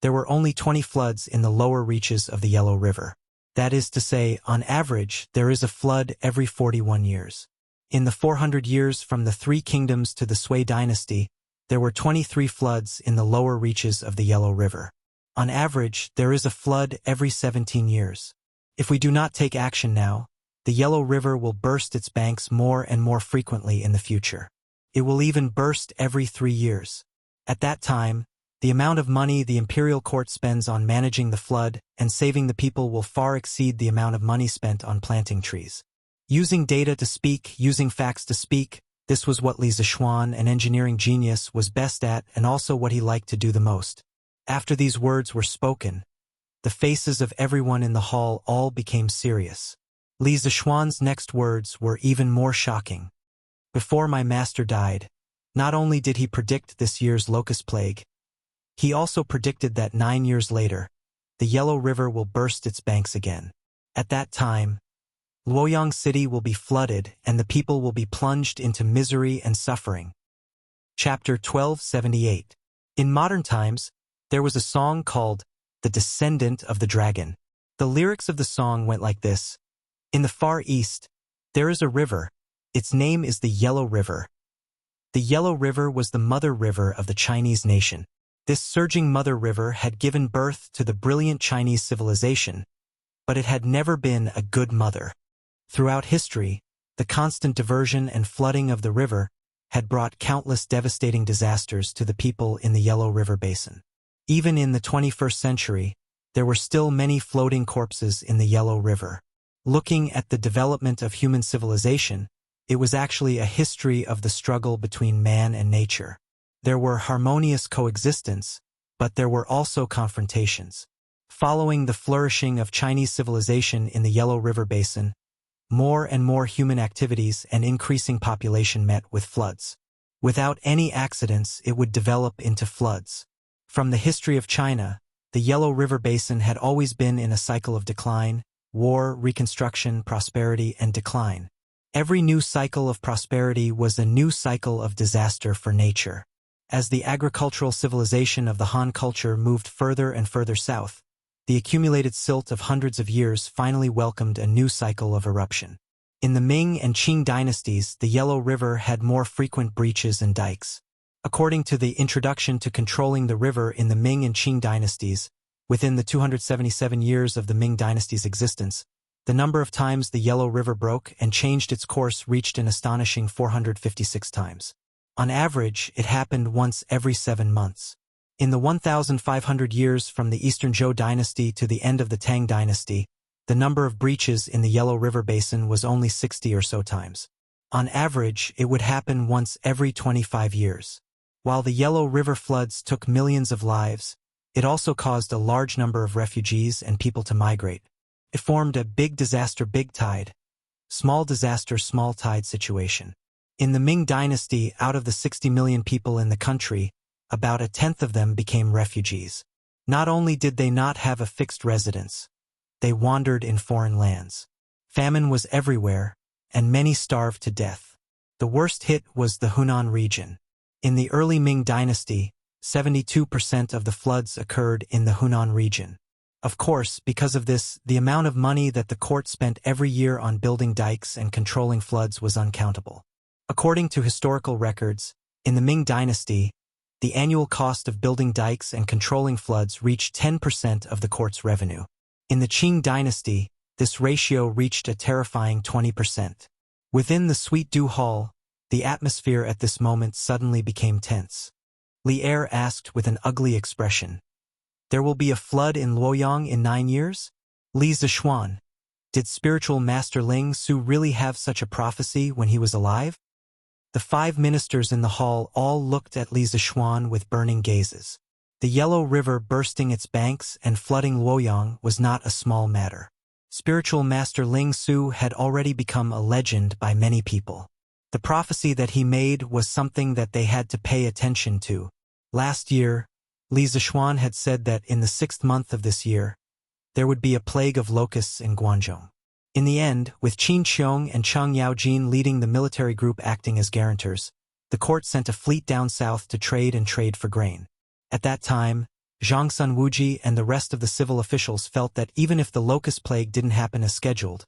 there were only 20 floods in the lower reaches of the Yellow River. That is to say, on average, there is a flood every 41 years. In the 400 years from the Three Kingdoms to the Sui dynasty, there were 23 floods in the lower reaches of the Yellow River. On average, there is a flood every 17 years. If we do not take action now, the Yellow River will burst its banks more and more frequently in the future. It will even burst every 3 years. At that time, the amount of money the imperial court spends on managing the flood and saving the people will far exceed the amount of money spent on planting trees. Using data to speak, using facts to speak, this was what Li Zishuan, an engineering genius, was best at and also what he liked to do the most. After these words were spoken, the faces of everyone in the hall all became serious. Li Zishuan's next words were even more shocking. Before my master died, not only did he predict this year's locust plague, he also predicted that 9 years later, the Yellow River will burst its banks again. At that time, Luoyang City will be flooded and the people will be plunged into misery and suffering. Chapter 1278. In modern times, there was a song called The Descendant of the Dragon. The lyrics of the song went like this. In the Far East, there is a river. Its name is the Yellow River. The Yellow River was the mother river of the Chinese nation. This surging mother river had given birth to the brilliant Chinese civilization, but it had never been a good mother. Throughout history, the constant diversion and flooding of the river had brought countless devastating disasters to the people in the Yellow River Basin. Even in the 21st century, there were still many floating corpses in the Yellow River. Looking at the development of human civilization, it was actually a history of the struggle between man and nature. There were harmonious coexistence, but there were also confrontations. Following the flourishing of Chinese civilization in the Yellow River Basin, more and more human activities and increasing population met with floods. Without any accidents, it would develop into floods. From the history of China, the Yellow River Basin had always been in a cycle of decline, war, reconstruction, prosperity, and decline. Every new cycle of prosperity was a new cycle of disaster for nature. As the agricultural civilization of the Han culture moved further and further south, the accumulated silt of hundreds of years finally welcomed a new cycle of eruption. In the Ming and Qing dynasties, the Yellow River had more frequent breaches and dikes. According to the introduction to controlling the river in the Ming and Qing dynasties, within the 277 years of the Ming dynasty's existence, the number of times the Yellow River broke and changed its course reached an astonishing 456 times. On average, it happened once every 7 months. In the 1,500 years from the Eastern Zhou dynasty to the end of the Tang dynasty, the number of breaches in the Yellow River Basin was only 60 or so times. On average, it would happen once every 25 years. While the Yellow River floods took millions of lives, it also caused a large number of refugees and people to migrate. It formed a big disaster, big tide, small disaster, small tide situation. In the Ming dynasty, out of the 60 million people in the country, about a tenth of them became refugees. Not only did they not have a fixed residence, they wandered in foreign lands. Famine was everywhere, and many starved to death. The worst hit was the Hunan region. In the early Ming dynasty, 72% of the floods occurred in the Hunan region. Of course, because of this, the amount of money that the court spent every year on building dikes and controlling floods was uncountable. According to historical records, in the Ming dynasty, the annual cost of building dikes and controlling floods reached 10% of the court's revenue. In the Qing dynasty, this ratio reached a terrifying 20%. Within the Sweet Dew Hall, the atmosphere at this moment suddenly became tense. Li Er asked with an ugly expression, "There will be a flood in Luoyang in 9 years? Li Zishuan, did spiritual master Ling Su really have such a prophecy when he was alive?" The 5 ministers in the hall all looked at Li Zishuan with burning gazes. The Yellow River bursting its banks and flooding Luoyang was not a small matter. Spiritual master Ling Su had already become a legend by many people. The prophecy that he made was something that they had to pay attention to. Last year, Li Zishuan had said that in the 6th month of this year, there would be a plague of locusts in Guangzhou. In the end, with Qin Qiong and Cheng Yaojin leading the military group acting as guarantors, the court sent a fleet down south to trade for grain. At that time, Zhang Sun Wuji and the rest of the civil officials felt that even if the locust plague didn't happen as scheduled,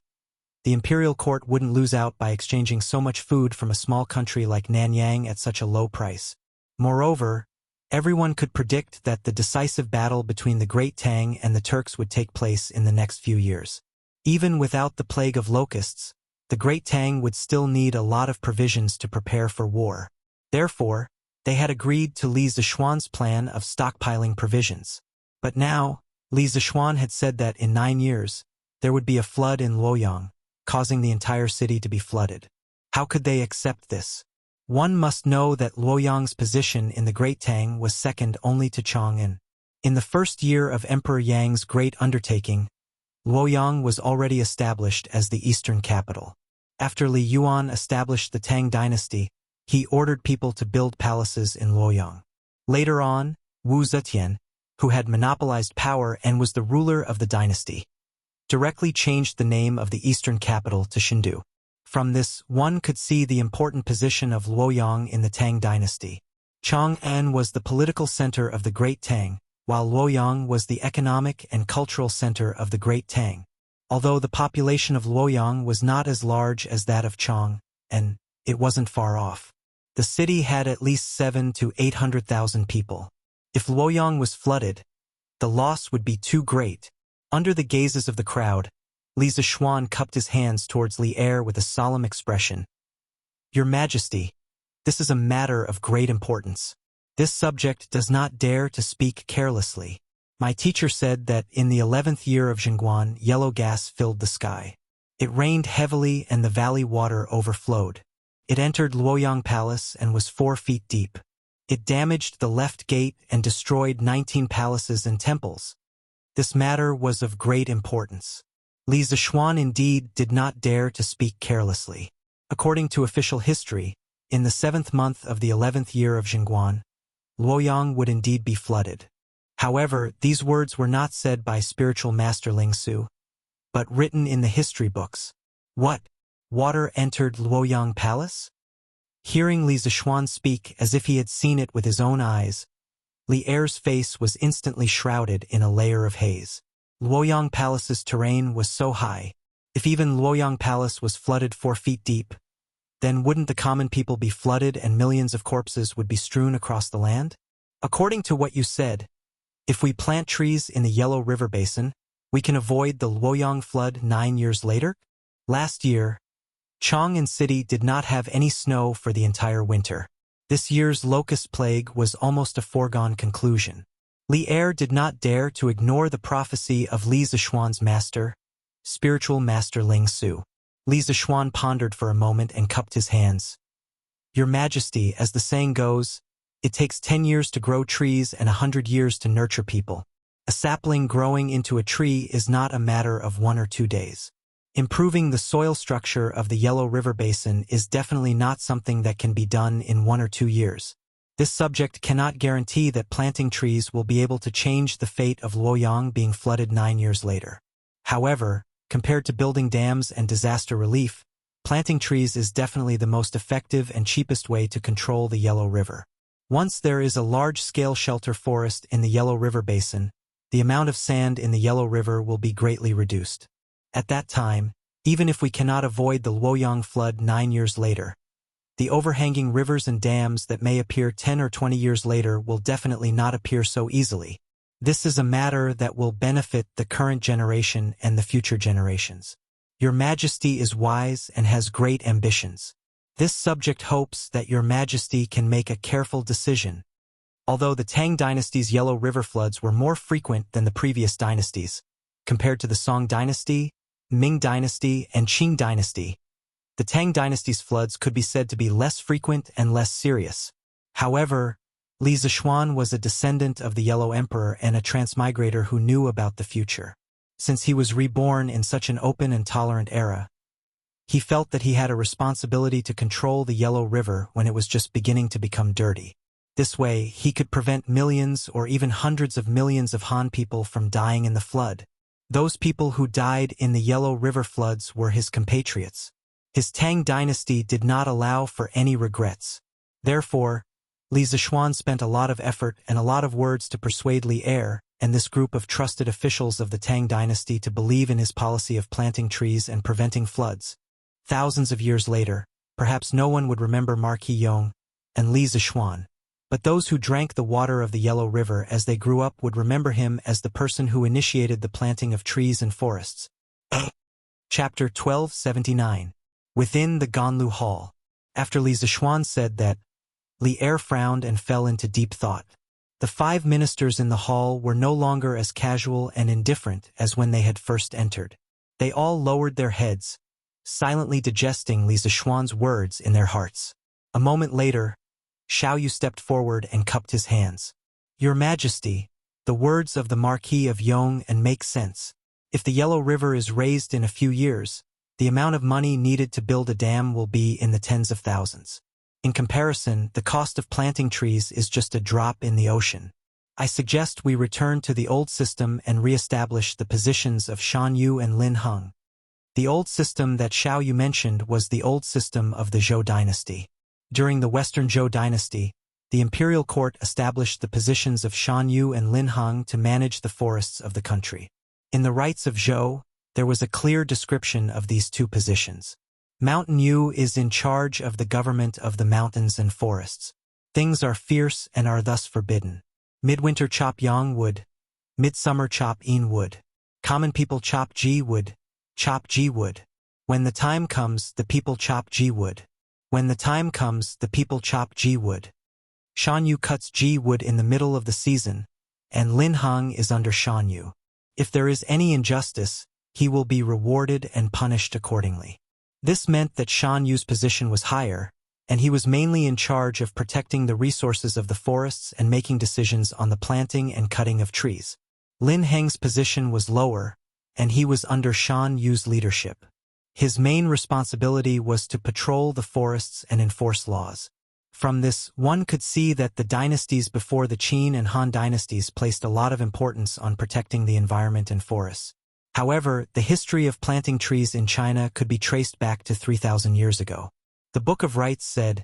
the imperial court wouldn't lose out by exchanging so much food from a small country like Nanyang at such a low price. Moreover, everyone could predict that the decisive battle between the Great Tang and the Turks would take place in the next few years. Even without the plague of locusts, the Great Tang would still need a lot of provisions to prepare for war. Therefore, they had agreed to Li Zishuan's plan of stockpiling provisions. But now, Li Zishuan had said that in 9 years, there would be a flood in Luoyang, causing the entire city to be flooded. How could they accept this? One must know that Luoyang's position in the Great Tang was second only to Chang'an. In the first year of Emperor Yang's great undertaking, Luoyang was already established as the eastern capital. After Li Yuan established the Tang dynasty, he ordered people to build palaces in Luoyang. Later on, Wu Zetian, who had monopolized power and was the ruler of the dynasty, directly changed the name of the eastern capital to Chengdu. From this, one could see the important position of Luoyang in the Tang dynasty. Chang'an was the political center of the Great Tang, while Luoyang was the economic and cultural center of the Great Tang. Although the population of Luoyang was not as large as that of Chang'an, it wasn't far off. The city had at least 700,000 to 800,000 people. If Luoyang was flooded, the loss would be too great, Under the gazes of the crowd, Li Zishuan cupped his hands towards Li Er with a solemn expression. Your Majesty, this is a matter of great importance. This subject does not dare to speak carelessly. My teacher said that in the 11th year of Jingguan, yellow gas filled the sky. It rained heavily and the valley water overflowed. It entered Luoyang Palace and was 4 feet deep. It damaged the left gate and destroyed 19 palaces and temples. This matter was of great importance. Li Zishuan indeed did not dare to speak carelessly. According to official history, in the 7th month of the 11th year of Jingguan, Luoyang would indeed be flooded. However, these words were not said by spiritual master Ling Su, but written in the history books. What? Water entered Luoyang Palace? Hearing Li Zishuan speak as if he had seen it with his own eyes, Li Er's face was instantly shrouded in a layer of haze. Luoyang Palace's terrain was so high. If even Luoyang Palace was flooded 4 feet deep, then wouldn't the common people be flooded and millions of corpses would be strewn across the land? According to what you said, if we plant trees in the Yellow River Basin, we can avoid the Luoyang flood 9 years later? Last year, Chang'an City did not have any snow for the entire winter. This year's locust plague was almost a foregone conclusion. Li Er did not dare to ignore the prophecy of Li Zishuan's master, spiritual master Ling Su. Li Zishuan pondered for a moment and cupped his hands. Your Majesty, as the saying goes, it takes 10 years to grow trees and 100 years to nurture people. A sapling growing into a tree is not a matter of 1 or 2 days. Improving the soil structure of the Yellow River Basin is definitely not something that can be done in 1 or 2 years. This subject cannot guarantee that planting trees will be able to change the fate of Luoyang being flooded 9 years later. However, compared to building dams and disaster relief, planting trees is definitely the most effective and cheapest way to control the Yellow River. Once there is a large-scale shelter forest in the Yellow River Basin, the amount of sand in the Yellow River will be greatly reduced. At that time, even if we cannot avoid the Luoyang flood 9 years later, the overhanging rivers and dams that may appear 10 or 20 years later will definitely not appear so easily. This is a matter that will benefit the current generation and the future generations. Your Majesty is wise and has great ambitions. This subject hopes that Your Majesty can make a careful decision. Although the Tang dynasty's Yellow River floods were more frequent than the previous dynasties, compared to the Song dynasty, Ming dynasty, and Qing dynasty, the Tang dynasty's floods could be said to be less frequent and less serious. However, Li Zishuan was a descendant of the Yellow Emperor and a transmigrator who knew about the future. Since he was reborn in such an open and tolerant era, he felt that he had a responsibility to control the Yellow River when it was just beginning to become dirty. This way, he could prevent millions or even hundreds of millions of Han people from dying in the flood. Those people who died in the Yellow River floods were his compatriots. His Tang dynasty did not allow for any regrets. Therefore, Li Zishuan spent a lot of effort and a lot of words to persuade Li Er and this group of trusted officials of the Tang dynasty to believe in his policy of planting trees and preventing floods. Thousands of years later, perhaps no one would remember Marquis Yong and Li Zishuan, but those who drank the water of the Yellow River as they grew up would remember him as the person who initiated the planting of trees and forests. Chapter 1279. Within the Ganlu Hall. After Li Zishuan said that, Li Er frowned and fell into deep thought. The 5 ministers in the hall were no longer as casual and indifferent as when they had first entered. They all lowered their heads, silently digesting Li Zishuan's words in their hearts. A moment later, Xiao Yu stepped forward and cupped his hands. Your Majesty, the words of the Marquis of Yong and make sense. If the Yellow River is raised in a few years, the amount of money needed to build a dam will be in the tens of thousands. In comparison, the cost of planting trees is just a drop in the ocean. I suggest we return to the old system and re-establish the positions of Shan Yu and Lin Heng. The old system that Xiao Yu mentioned was the old system of the Zhou dynasty. During the Western Zhou dynasty, the imperial court established the positions of Shan Yu and Lin Heng to manage the forests of the country. In the rights of Zhou, there was a clear description of these 2 positions. Mountain Yu is in charge of the government of the mountains and forests. Things are fierce and are thus forbidden. Midwinter chop yang wood, midsummer chop in wood. Common people chop G wood. Chop G wood. When the time comes, the people chop G wood. When the time comes, the people chop G wood. Shan Yu cuts G wood in the middle of the season, and Lin Hong is under Shan Yu. If there is any injustice, he will be rewarded and punished accordingly. This meant that Shan Yu's position was higher, and he was mainly in charge of protecting the resources of the forests and making decisions on the planting and cutting of trees. Lin Heng's position was lower, and he was under Shan Yu's leadership. His main responsibility was to patrol the forests and enforce laws. From this, one could see that the dynasties before the Qin and Han dynasties placed a lot of importance on protecting the environment and forests. However, the history of planting trees in China could be traced back to 3,000 years ago. The Book of Rites said,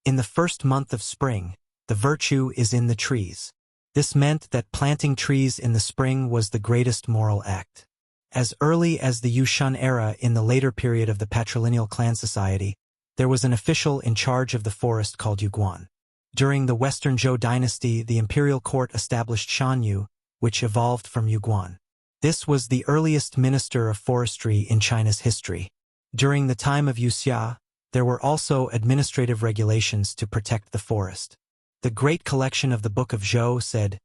"In the first month of spring, the virtue is in the trees." This meant that planting trees in the spring was the greatest moral act. As early as the Yushun era in the later period of the patrilineal clan society, there was an official in charge of the forest called Yuguan. During the Western Zhou dynasty, the imperial court established Shan Yu, which evolved from Yuguan. This was the earliest minister of forestry in China's history. During the time of Wuxia, there were also administrative regulations to protect the forest. The Great Collection of the Book of Zhou said,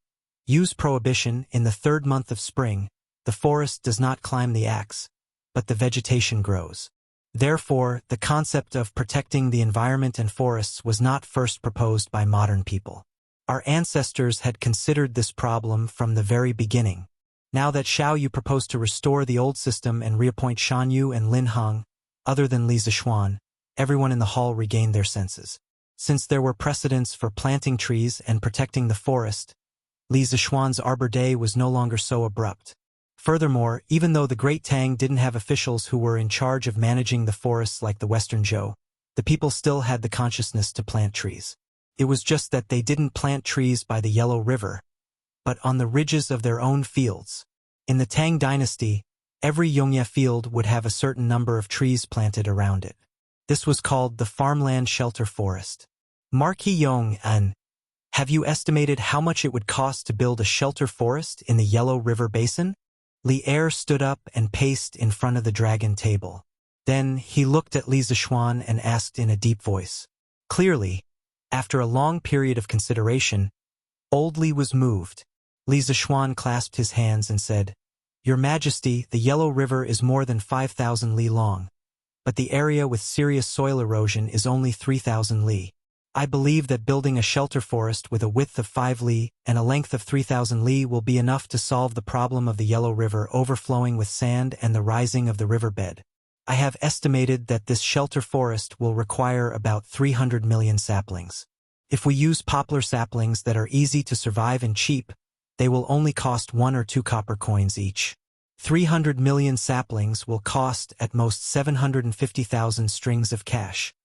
"Yu's prohibition in the third month of spring, the forest does not climb the axe, but the vegetation grows." Therefore, the concept of protecting the environment and forests was not first proposed by modern people. Our ancestors had considered this problem from the very beginning. Now that Xiao Yu proposed to restore the old system and reappoint Shan Yu and Lin Hong, other than Li Zixuan, everyone in the hall regained their senses. Since there were precedents for planting trees and protecting the forest, Li Zixuan's Arbor Day was no longer so abrupt. Furthermore, even though the Great Tang didn't have officials who were in charge of managing the forests like the Western Zhou, the people still had the consciousness to plant trees. It was just that they didn't plant trees by the Yellow River, but on the ridges of their own fields. In the Tang dynasty, every Yongye field would have a certain number of trees planted around it. This was called the farmland shelter forest. Marquis Yong An, have you estimated how much it would cost to build a shelter forest in the Yellow River Basin? Li Er stood up and paced in front of the dragon table. Then he looked at Li Zixuan and asked in a deep voice. Clearly, after a long period of consideration, old Li was moved. Li Zixuan clasped his hands and said, "Your Majesty, the Yellow River is more than 5,000 li long, but the area with serious soil erosion is only 3,000 li. I believe that building a shelter forest with a width of 5 li and a length of 3,000 li will be enough to solve the problem of the Yellow River overflowing with sand and the rising of the riverbed. I have estimated that this shelter forest will require about 300 million saplings. If we use poplar saplings that are easy to survive and cheap, they will only cost 1 or 2 copper coins each. 300 million saplings will cost at most 750,000 strings of cash."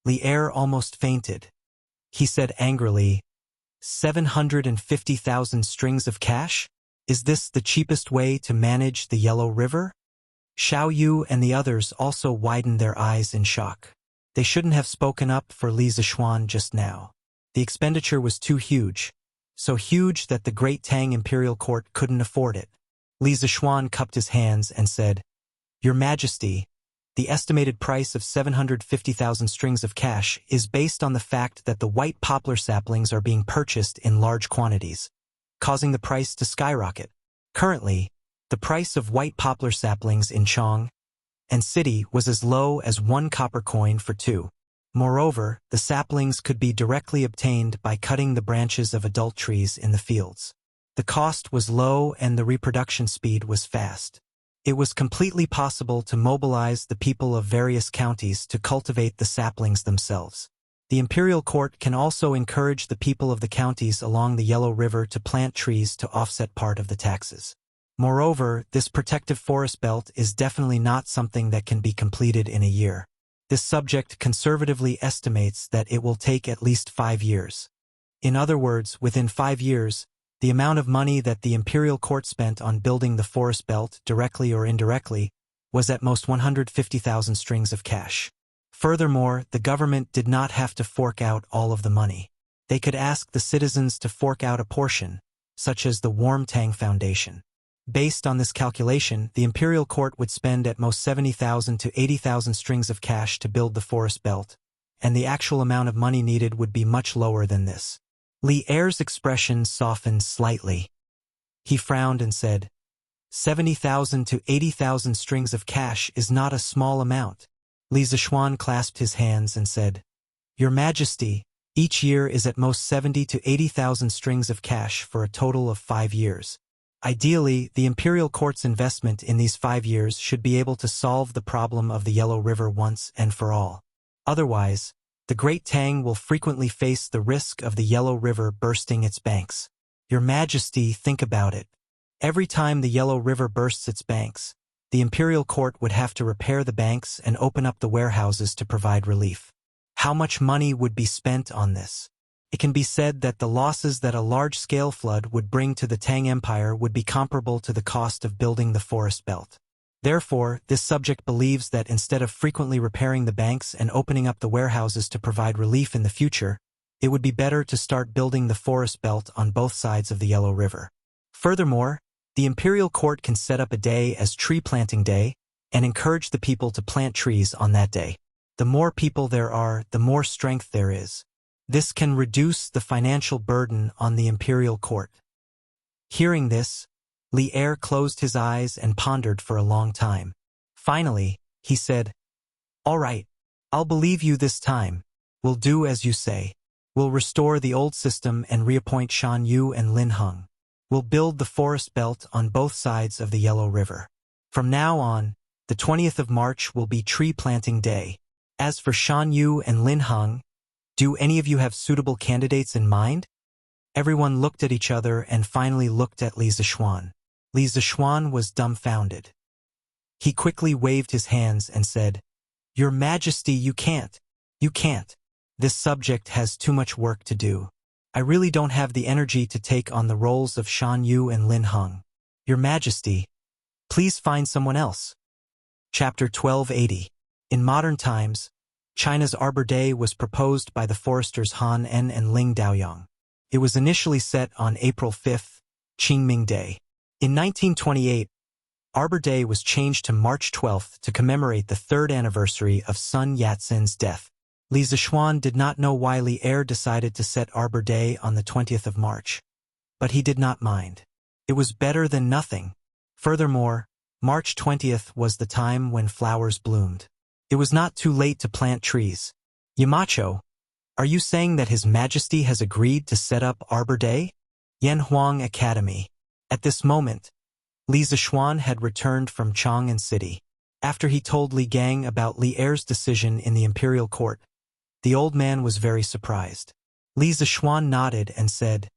Li Er almost fainted. He said angrily, 750,000 strings of cash? Is this the cheapest way to manage the Yellow River? Xiao Yu and the others also widened their eyes in shock. They shouldn't have spoken up for Li Zixuan just now. The expenditure was too huge, so huge that the Great Tang Imperial Court couldn't afford it. Li Zixuan cupped his hands and said, "Your Majesty, the estimated price of 750,000 strings of cash is based on the fact that the white poplar saplings are being purchased in large quantities, causing the price to skyrocket. Currently, the price of white poplar saplings in Chong and City was as low as 1 copper coin for 2. Moreover, the saplings could be directly obtained by cutting the branches of adult trees in the fields. The cost was low and the reproduction speed was fast. It was completely possible to mobilize the people of various counties to cultivate the saplings themselves. The imperial court can also encourage the people of the counties along the Yellow River to plant trees to offset part of the taxes. Moreover, this protective forest belt is definitely not something that can be completed in a year. This subject conservatively estimates that it will take at least 5 years. In other words, within 5 years, the amount of money that the imperial court spent on building the forest belt, directly or indirectly, was at most 150,000 strings of cash. Furthermore, the government did not have to fork out all of the money. They could ask the citizens to fork out a portion, such as the Warm Tang Foundation. Based on this calculation, the imperial court would spend at most 70,000 to 80,000 strings of cash to build the forest belt, and the actual amount of money needed would be much lower than this. Li Er's expression softened slightly. He frowned and said, 70,000 to 80,000 strings of cash is not a small amount. Li Zishuan clasped his hands and said, Your Majesty, each year is at most 70 to 80,000 strings of cash for a total of 5 years. Ideally, the imperial court's investment in these 5 years should be able to solve the problem of the Yellow River once and for all. Otherwise, the Great Tang will frequently face the risk of the Yellow River bursting its banks. Your Majesty, think about it. Every time the Yellow River bursts its banks, the imperial court would have to repair the banks and open up the warehouses to provide relief. How much money would be spent on this? It can be said that the losses that a large-scale flood would bring to the Tang Empire would be comparable to the cost of building the forest belt. Therefore, this subject believes that instead of frequently repairing the banks and opening up the warehouses to provide relief in the future, it would be better to start building the forest belt on both sides of the Yellow River. Furthermore, the imperial court can set up a day as Tree Planting Day and encourage the people to plant trees on that day. The more people there are, the more strength there is. This can reduce the financial burden on the imperial court. Hearing this, Li Er closed his eyes and pondered for a long time. Finally, he said, All right, I'll believe you this time. We'll do as you say. We'll restore the old system and reappoint Shan Yu and Lin Heng. We'll build the forest belt on both sides of the Yellow River. From now on, the 20th of March will be Tree Planting Day. As for Shan Yu and Lin Heng, do any of you have suitable candidates in mind? Everyone looked at each other and finally looked at Li Zishuan. Li Zishuan was dumbfounded. He quickly waved his hands and said, Your Majesty, you can't. You can't. This subject has too much work to do. I really don't have the energy to take on the roles of Shan Yu and Lin Heng. Your Majesty, please find someone else. Chapter 1280. In modern times, China's Arbor Day was proposed by the foresters Han En and Ling Daoyang. It was initially set on April 5th, Qingming Day. In 1928, Arbor Day was changed to March 12th to commemorate the 3rd anniversary of Sun Yat-sen's death. Li Zishuan did not know why Li Er decided to set Arbor Day on the 20th of March, but he did not mind. It was better than nothing. Furthermore, March 20th was the time when flowers bloomed. It was not too late to plant trees. Yamacho, are you saying that His Majesty has agreed to set up Arbor Day? Yanhuang Academy. At this moment, Li Zishuan had returned from Chang'an City. After he told Li Gang about Li Er's decision in the imperial court, the old man was very surprised. Li Zishuan nodded and said,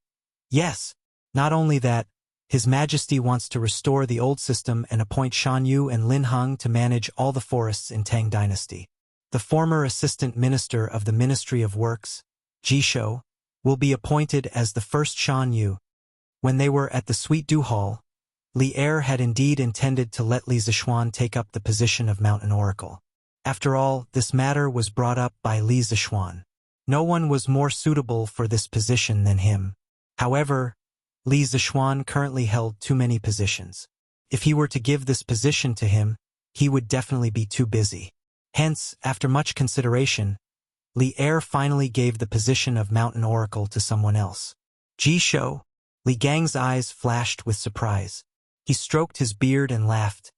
Yes, not only that, His Majesty wants to restore the old system and appoint Shan Yu and Lin Heng to manage all the forests in Tang Dynasty. The former assistant minister of the Ministry of Works, Jishou, will be appointed as the first Shan Yu. When they were at the Sweet Dew Hall, Li Er had indeed intended to let Li Zishuan take up the position of Mountain Oracle. After all, this matter was brought up by Li Zishuan. No one was more suitable for this position than him. However, Li Zishuan currently held too many positions. If he were to give this position to him, he would definitely be too busy. Hence, after much consideration, Li Er finally gave the position of Mountain Oracle to someone else. Jishou. Li Gang's eyes flashed with surprise. He stroked his beard and laughed.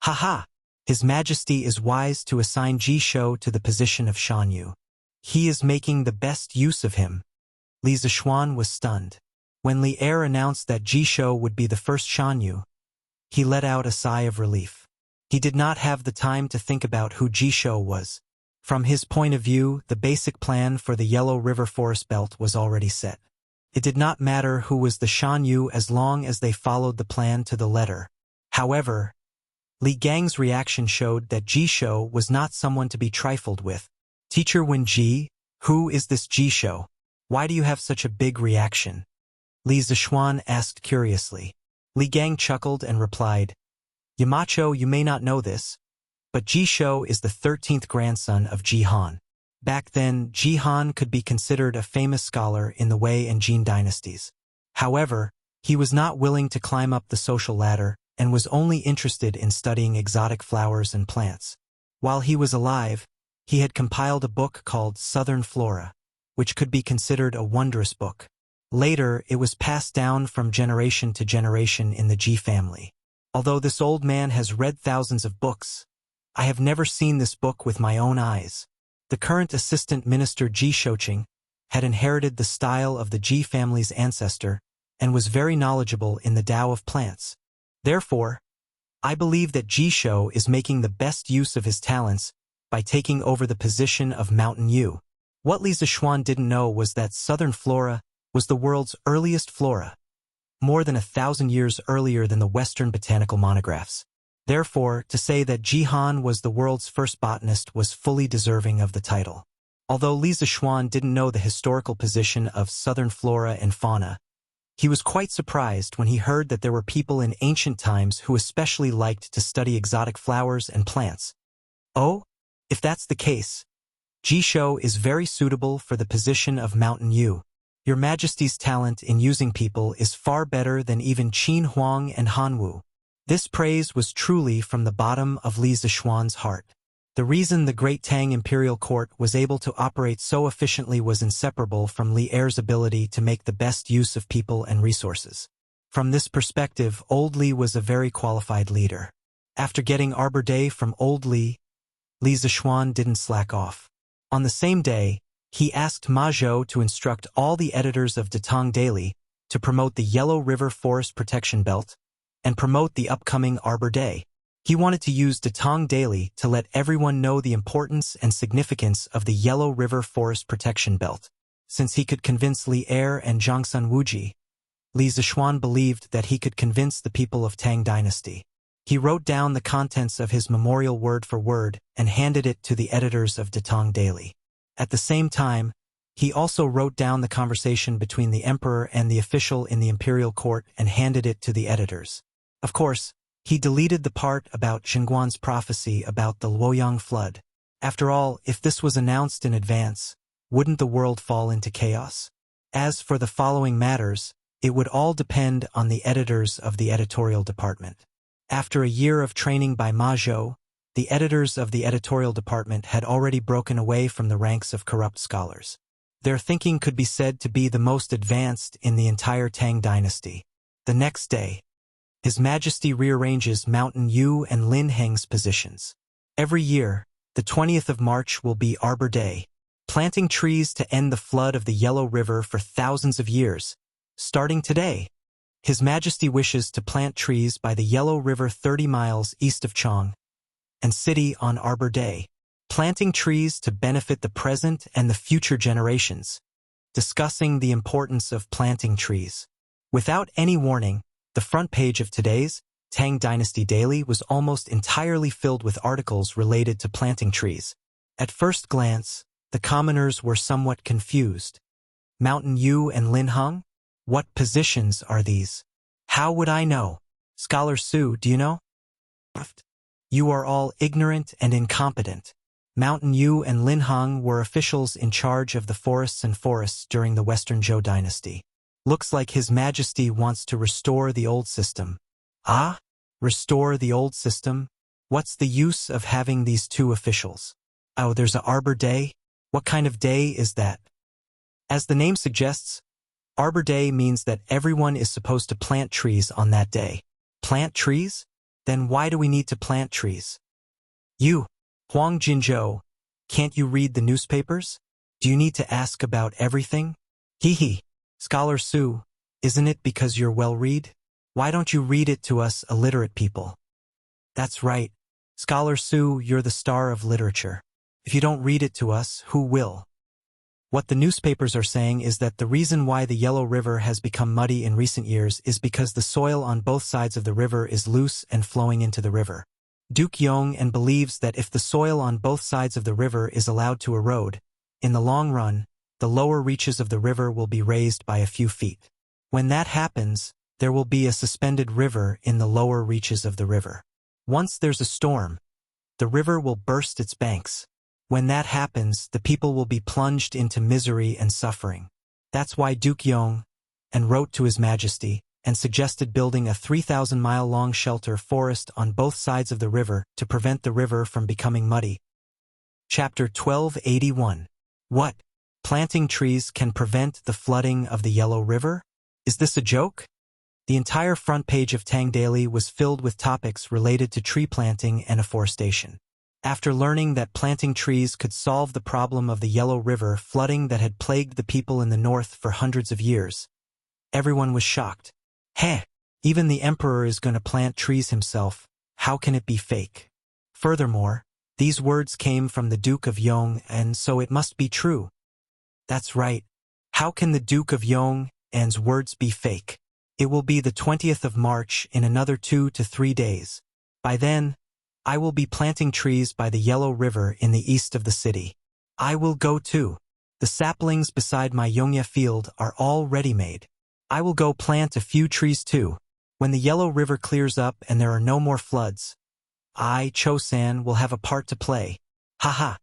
Ha ha! His Majesty is wise to assign Jishou to the position of Shan Yu. He is making the best use of him. Li Zishuan was stunned. When Li Er announced that Jishou would be the first Shan Yu, he let out a sigh of relief. He did not have the time to think about who Jishou was. From his point of view, the basic plan for the Yellow River Forest Belt was already set. It did not matter who was the Shan Yu as long as they followed the plan to the letter. However, Li Gang's reaction showed that Jishou was not someone to be trifled with. Teacher Wenji, who is this Jishou? Why do you have such a big reaction? Li Zishuan asked curiously. Li Gang chuckled and replied, Yamacho, you may not know this, but Jishou is the 13th grandson of Jihan. Back then, Jihan could be considered a famous scholar in the Wei and Jin dynasties. However, He was not willing to climb up the social ladder and was only interested in studying exotic flowers and plants. While he was alive, he had compiled a book called Southern Flora, which could be considered a wondrous book. Later, it was passed down from generation to generation in the Ji family. Although this old man has read thousands of books, I have never seen this book with my own eyes. The current assistant minister Ji Shoqing had inherited the style of the Ji family's ancestor and was very knowledgeable in the Tao of plants. Therefore, I believe that Ji Shou is making the best use of his talents by taking over the position of Mountain Yu. What Li Zixuan didn't know was that Southern Flora was the world's earliest flora, more than 1,000 years earlier than the Western botanical monographs. Therefore, to say that Ji Han was the world's first botanist was fully deserving of the title. Although Li Zixuan didn't know the historical position of Southern flora and fauna, he was quite surprised when he heard that there were people in ancient times who especially liked to study exotic flowers and plants. Oh, if that's the case, Ji Shou is very suitable for the position of Mountain Yu. Your Majesty's talent in using people is far better than even Qin Huang and Han Wu. This praise was truly from the bottom of Li Zixuan's heart. The reason the Great Tang Imperial Court was able to operate so efficiently was inseparable from Li Er's ability to make the best use of people and resources. From this perspective, Old Li was a very qualified leader. After getting Arbor Day from Old Li, Li Zixuan didn't slack off. On the same day, he asked Ma Zhou to instruct all the editors of Datong Daily to promote the Yellow River Forest Protection Belt and promote the upcoming Arbor Day. He wanted to use Datong Daily to let everyone know the importance and significance of the Yellow River Forest Protection Belt. Since he could convince Li Er and Zhangsun Wuji, Li Zixuan believed that he could convince the people of Tang Dynasty. He wrote down the contents of his memorial word for word and handed it to the editors of Datong Daily. At the same time, he also wrote down the conversation between the emperor and the official in the imperial court and handed it to the editors. Of course, he deleted the part about Xinguan's prophecy about the Luoyang flood. After all, if this was announced in advance, wouldn't the world fall into chaos? As for the following matters, it would all depend on the editors of the editorial department. After a year of training by Ma Zhou, the editors of the editorial department had already broken away from the ranks of corrupt scholars. Their thinking could be said to be the most advanced in the entire Tang dynasty. The next day, His Majesty rearranges Mountain Yu and Lin Heng's positions. Every year, the 20th of March will be Arbor Day, planting trees to end the flood of the Yellow River for thousands of years. Starting today, His Majesty wishes to plant trees by the Yellow River 30 miles east of Chong and City on Arbor Day, planting trees to benefit the present and the future generations, discussing the importance of planting trees. Without any warning, the front page of today's Tang Dynasty Daily was almost entirely filled with articles related to planting trees. At first glance, the commoners were somewhat confused. Mountain Yu and Lin Heng? What positions are these? How would I know? Scholar Su, do you know? You are all ignorant and incompetent. Mountain Yu and Lin Heng were officials in charge of the forests during the Western Zhou dynasty. Looks like His Majesty wants to restore the old system. Ah? Restore the old system? What's the use of having these two officials? Oh, there's a Arbor Day? What kind of day is that? As the name suggests, Arbor Day means that everyone is supposed to plant trees on that day. Plant trees? Then why do we need to plant trees? You, Huang Jinzhou, can't you read the newspapers? Do you need to ask about everything? Hee hee. Scholar Su, isn't it because you're well-read? Why don't you read it to us illiterate people? That's right. Scholar Su, you're the star of literature. If you don't read it to us, who will? What the newspapers are saying is that the reason why the Yellow River has become muddy in recent years is because the soil on both sides of the river is loose and flowing into the river. Duke Yong and believes that if the soil on both sides of the river is allowed to erode, in the long run, the lower reaches of the river will be raised by a few feet. When that happens, there will be a suspended river in the lower reaches of the river. Once there's a storm, the river will burst its banks. When that happens, the people will be plunged into misery and suffering. That's why Duke Yong and wrote to His Majesty, and suggested building a 3,000-mile-long shelter forest on both sides of the river to prevent the river from becoming muddy. Chapter 1281. What? Planting trees can prevent the flooding of the Yellow River? Is this a joke? The entire front page of Tang Daily was filled with topics related to tree planting and afforestation. After learning that planting trees could solve the problem of the Yellow River flooding that had plagued the people in the north for hundreds of years, everyone was shocked. Heh! Even the emperor is going to plant trees himself. How can it be fake? Furthermore, these words came from the Duke of Yong, and so it must be true. That's right. How can the Duke of Yong's words be fake? It will be the 20th of March in another 2 to 3 days. By then, I will be planting trees by the Yellow River in the east of the city. I will go too. The saplings beside my Yongya field are all ready-made. I will go plant a few trees too. When the Yellow River clears up and there are no more floods, I, Cho-san, will have a part to play. Haha.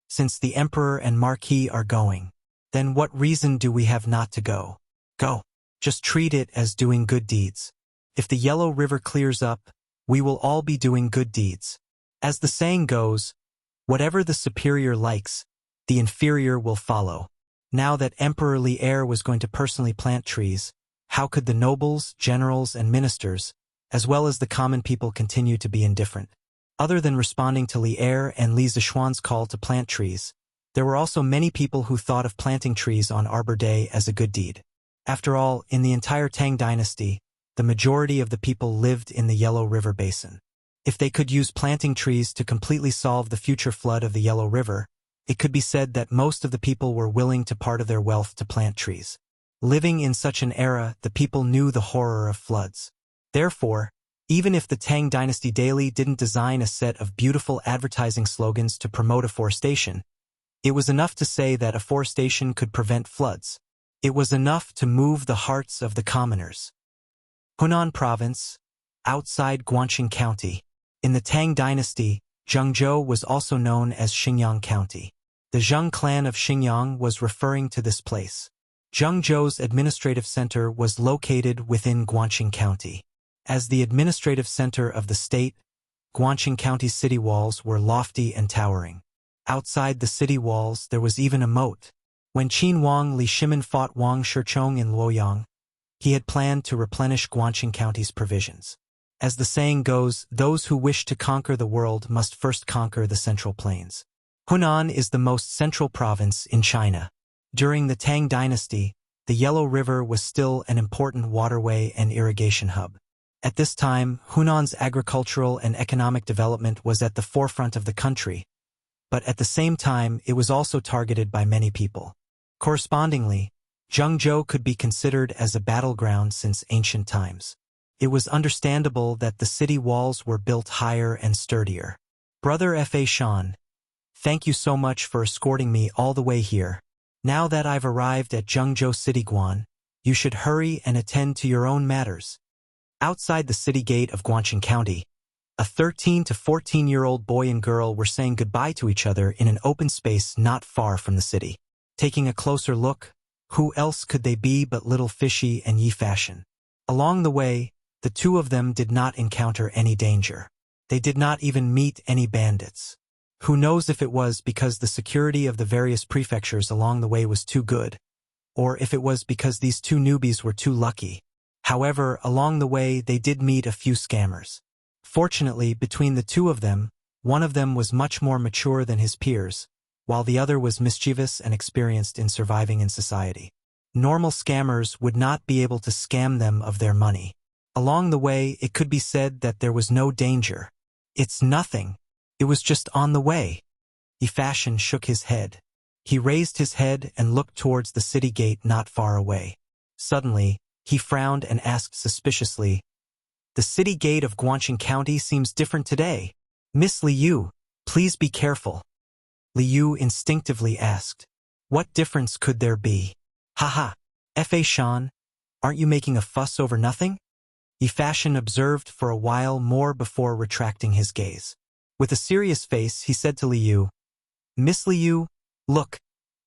Since the emperor and marquis are going, then what reason do we have not to go? Go. Just treat it as doing good deeds. If the Yellow River clears up, we will all be doing good deeds. As the saying goes, whatever the superior likes, the inferior will follow. Now that Emperor Li Er was going to personally plant trees, how could the nobles, generals, and ministers, as well as the common people, continue to be indifferent? Other than responding to Li Er and Li Zishuan's call to plant trees, there were also many people who thought of planting trees on Arbor Day as a good deed. After all, in the entire Tang dynasty, the majority of the people lived in the Yellow River basin. If they could use planting trees to completely solve the future flood of the Yellow River, it could be said that most of the people were willing to part of their wealth to plant trees. Living in such an era, the people knew the horror of floods. Therefore, even if the Tang Dynasty Daily didn't design a set of beautiful advertising slogans to promote afforestation, it was enough to say that afforestation could prevent floods. It was enough to move the hearts of the commoners. Hunan Province, outside Guangxing County. In the Tang Dynasty, Zhengzhou was also known as Xingyang County. The Zheng clan of Xingyang was referring to this place. Zhengzhou's administrative center was located within Guangxing County. As the administrative center of the state, Guangxing County's city walls were lofty and towering. Outside the city walls, there was even a moat. When Qin Wang Li Shimin fought Wang Shichong in Luoyang, he had planned to replenish Guangxing County's provisions. As the saying goes, those who wish to conquer the world must first conquer the Central Plains. Hunan is the most central province in China. During the Tang Dynasty, the Yellow River was still an important waterway and irrigation hub. At this time, Hunan's agricultural and economic development was at the forefront of the country, but at the same time it was also targeted by many people. Correspondingly, Zhengzhou could be considered as a battleground since ancient times. It was understandable that the city walls were built higher and sturdier. Brother Fa Shan, thank you so much for escorting me all the way here. Now that I've arrived at Zhengzhou City Guan, you should hurry and attend to your own matters. Outside the city gate of Guangxing County, a 13 to 14-year-old boy and girl were saying goodbye to each other in an open space not far from the city. Taking a closer look, who else could they be but little Fishy and Yi Fashion? Along the way, the two of them did not encounter any danger. They did not even meet any bandits. Who knows if it was because the security of the various prefectures along the way was too good, or if it was because these two newbies were too lucky. However, along the way they did meet a few scammers. Fortunately, between the two of them, one of them was much more mature than his peers, while the other was mischievous and experienced in surviving in society. Normal scammers would not be able to scam them of their money. Along the way, it could be said that there was no danger. It's nothing. It was just on the way. Yi Fashion shook his head. He raised his head and looked towards the city gate not far away. Suddenly, he frowned and asked suspiciously, "The city gate of Guangxing County seems different today. Miss Liu, please be careful." Liu instinctively asked, "What difference could there be?" "Haha, Fa Shan, aren't you making a fuss over nothing?" Yi Fashion observed for a while more before retracting his gaze. With a serious face, he said to Liu, "Miss Liu, look,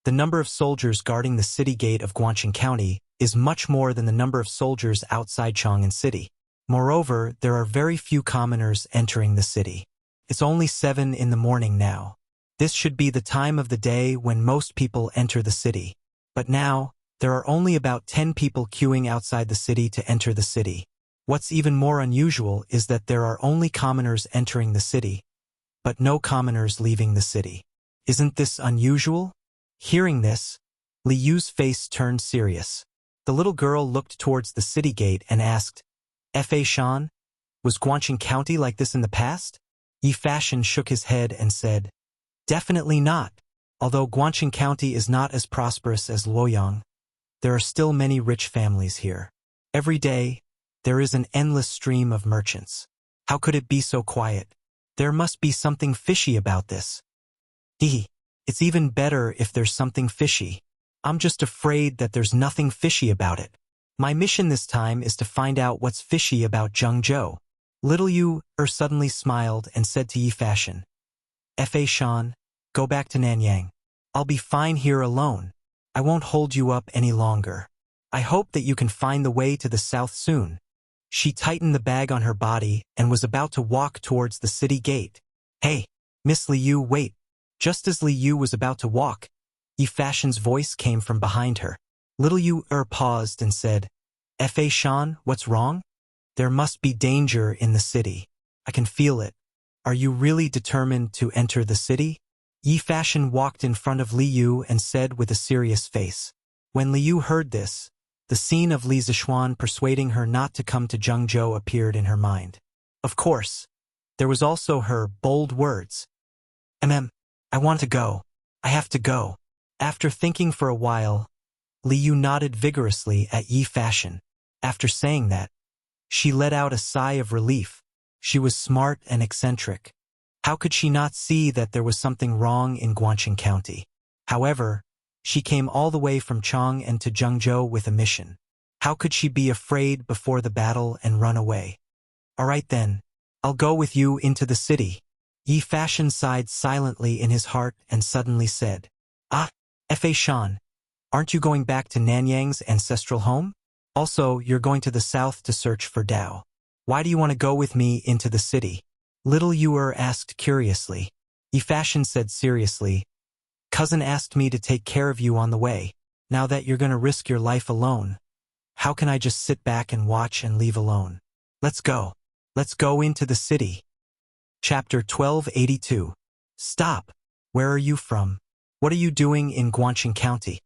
the number of soldiers guarding the city gate of Guangxing County is much more than the number of soldiers outside Chang'an City. Moreover, there are very few commoners entering the city. It's only 7 in the morning now. This should be the time of the day when most people enter the city. But now, there are only about 10 people queuing outside the city to enter the city. What's even more unusual is that there are only commoners entering the city, but no commoners leaving the city. Isn't this unusual? Hearing this, Li Yu's face turned serious. The little girl looked towards the city gate and asked, Fa Shan, was Guangxing County like this in the past? Yi Fashion shook his head and said, Definitely not. Although Guangxing County is not as prosperous as Luoyang, there are still many rich families here. Every day, there is an endless stream of merchants. How could it be so quiet? There must be something fishy about this. It's even better if there's something fishy. I'm just afraid that there's nothing fishy about it. My mission this time is to find out what's fishy about Zhengzhou. Little Yu suddenly smiled and said to Yi Fashion, Fa Shan, go back to Nanyang. I'll be fine here alone. I won't hold you up any longer. I hope that you can find the way to the south soon. She tightened the bag on her body and was about to walk towards the city gate. Hey, Miss Li Yu, wait. Just as Li Yu was about to walk, Yi Fashion's voice came from behind her. Little Yu paused and said, Fa Shan, what's wrong? There must be danger in the city. I can feel it. Are you really determined to enter the city? Yi Fashion walked in front of Li Yu and said with a serious face. When Li Yu heard this, the scene of Li Zixuan persuading her not to come to Zhengzhou appeared in her mind. Of course, there was also her bold words. I want to go. I have to go. After thinking for a while, Li Yu nodded vigorously at Yi Fashion. After saying that, she let out a sigh of relief. She was smart and eccentric. How could she not see that there was something wrong in Guangxing County? However, she came all the way from Chang'an to Zhengzhou with a mission. How could she be afraid before the battle and run away? All right then, I'll go with you into the city. Yi Fashion sighed silently in his heart and suddenly said, Fa Shan, aren't you going back to Nanyang's ancestral home? Also, you're going to the south to search for Dao. Why do you want to go with me into the city? Little Yu asked curiously. Yi Fashion said seriously, Cousin asked me to take care of you on the way. Now that you're going to risk your life alone, how can I just sit back and watch and leave alone? Let's go. Let's go into the city. Chapter 1282. Stop. Where are you from? What are you doing in Guangxing County?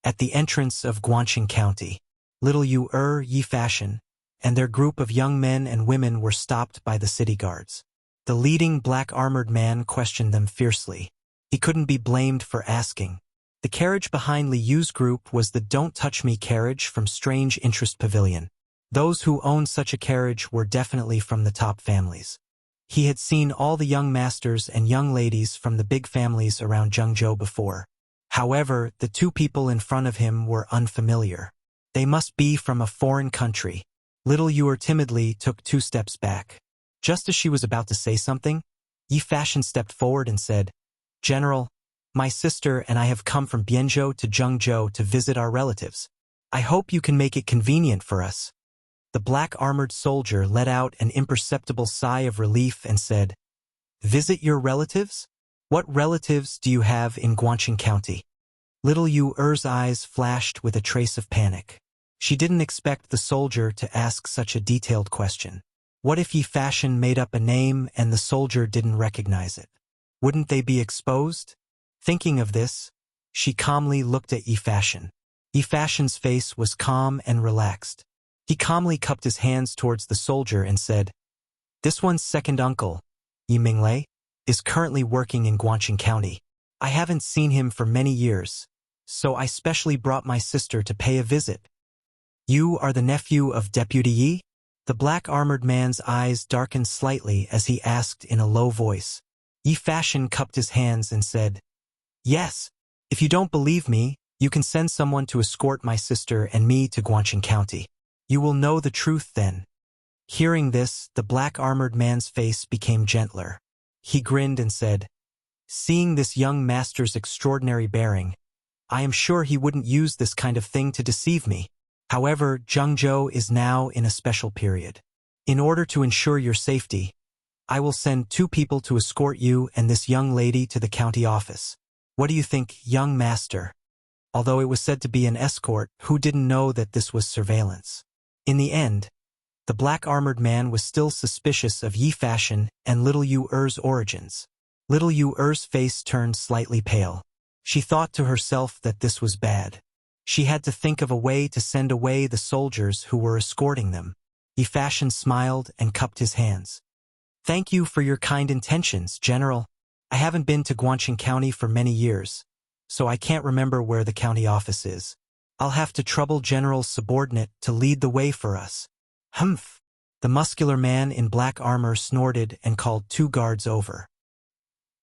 At the entrance of Guangxing County, Little Yu Yi Fashion, and their group of young men and women were stopped by the city guards. The leading black-armored man questioned them fiercely. He couldn't be blamed for asking. The carriage behind Li Yu's group was the Don't Touch Me carriage from Strange Interest Pavilion. Those who owned such a carriage were definitely from the top families. He had seen all the young masters and young ladies from the big families around Zhengzhou before. However, the two people in front of him were unfamiliar. They must be from a foreign country. Little Yu timidly took 2 steps back. Just as she was about to say something, Yi Fashion stepped forward and said, General, my sister and I have come from Bianzhou to Zhengzhou to visit our relatives. I hope you can make it convenient for us. The black-armored soldier let out an imperceptible sigh of relief and said, Visit your relatives? What relatives do you have in Guangxing County? Little Yu's eyes flashed with a trace of panic. She didn't expect the soldier to ask such a detailed question. What if Yi Fashion made up a name and the soldier didn't recognize it? Wouldn't they be exposed? Thinking of this, she calmly looked at Yi Fashion. Yi Fashion's face was calm and relaxed. He calmly cupped his hands towards the soldier and said, This one's second uncle, Yi Minglei, is currently working in Guangxing County. I haven't seen him for many years, so I specially brought my sister to pay a visit. You are the nephew of Deputy Yi? The black-armored man's eyes darkened slightly as he asked in a low voice. Yi Fashion cupped his hands and said, Yes. If you don't believe me, you can send someone to escort my sister and me to Guangxing County. You will know the truth then. Hearing this, the black-armored man's face became gentler. He grinned and said, Seeing this young master's extraordinary bearing, I am sure he wouldn't use this kind of thing to deceive me. However, Zhengzhou is now in a special period. In order to ensure your safety, I will send 2 people to escort you and this young lady to the county office. What do you think, young master? Although it was said to be an escort, who didn't know that this was surveillance? In the end, the black-armored man was still suspicious of Yi Fashion and Little Yu Er's origins. Little Yu Er's face turned slightly pale. She thought to herself that this was bad. She had to think of a way to send away the soldiers who were escorting them. Yi Fashion smiled and cupped his hands. Thank you for your kind intentions, General. I haven't been to Guangqing County for many years, so I can't remember where the county office is. I'll have to trouble General's subordinate to lead the way for us. Humph! The muscular man in black armor snorted and called 2 guards over.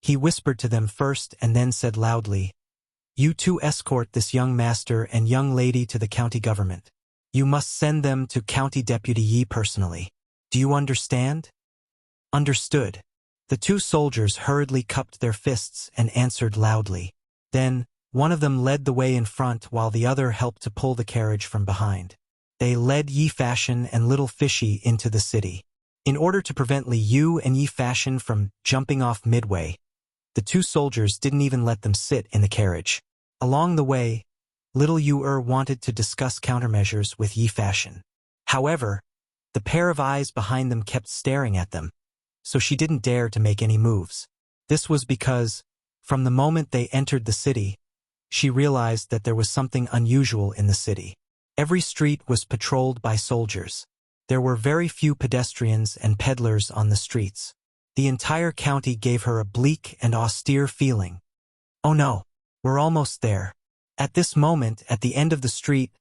He whispered to them first and then said loudly, You 2 escort this young master and young lady to the county government. You must send them to County Deputy Yi personally. Do you understand? Understood. The 2 soldiers hurriedly cupped their fists and answered loudly. Then, one of them led the way in front while the other helped to pull the carriage from behind. They led Yi Fashion and Little Fishy into the city. In order to prevent Li Yu and Yi Fashion from jumping off midway, the 2 soldiers didn't even let them sit in the carriage. Along the way, Little Yu wanted to discuss countermeasures with Yi Fashion. However, the pair of eyes behind them kept staring at them, so she didn't dare to make any moves. This was because, from the moment they entered the city, she realized that there was something unusual in the city. Every street was patrolled by soldiers. There were very few pedestrians and peddlers on the streets. The entire county gave her a bleak and austere feeling. Oh no, we're almost there. At this moment, at the end of the street,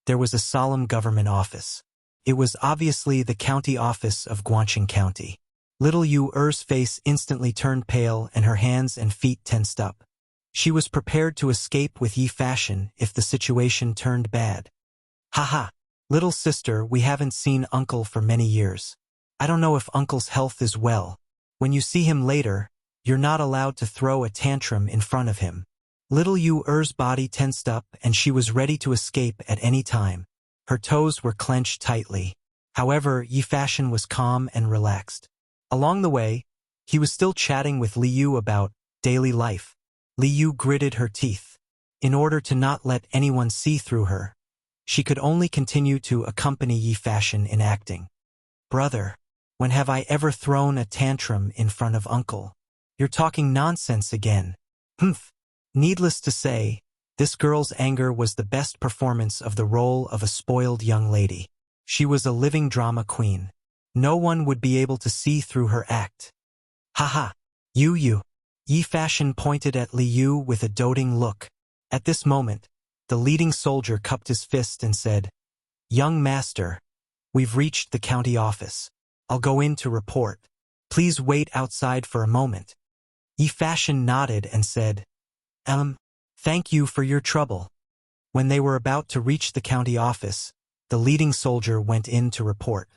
there was a solemn government office. It was obviously the county office of Guangqing County. Little Yu Er's face instantly turned pale and her hands and feet tensed up. She was prepared to escape with Yi Fashion if the situation turned bad. Haha, little sister, we haven't seen Uncle for many years. I don't know if Uncle's health is well. When you see him later, you're not allowed to throw a tantrum in front of him. Little Yu Er's body tensed up and she was ready to escape at any time. Her toes were clenched tightly. However, Yi Fashion was calm and relaxed. Along the way, he was still chatting with Li Yu about daily life. Li Yu gritted her teeth. In order to not let anyone see through her, she could only continue to accompany Yi Fashion in acting. Brother, when have I ever thrown a tantrum in front of Uncle? You're talking nonsense again. Humph. Needless to say, this girl's anger was the best performance of the role of a spoiled young lady. She was a living drama queen. No one would be able to see through her act. Haha, you. Yi Fashion pointed at Li Yu with a doting look. At this moment, the leading soldier cupped his fist and said, Young master, we've reached the county office. I'll go in to report. Please wait outside for a moment. Yi Fashion nodded and said, Thank you for your trouble. When they were about to reach the county office, the leading soldier went in to report.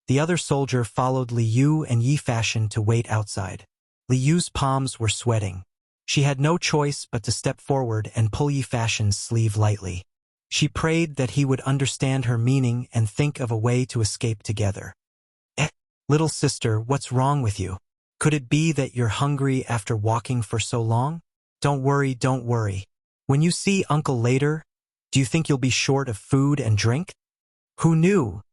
The other soldier followed Li Yu and Yi Fashion to wait outside. Li Yu's palms were sweating. She had no choice but to step forward and pull Yi Fashion's sleeve lightly. She prayed that he would understand her meaning and think of a way to escape together. Little sister, what's wrong with you? Could it be that you're hungry after walking for so long? Don't worry. When you see Uncle later, do you think you'll be short of food and drink? Who knew?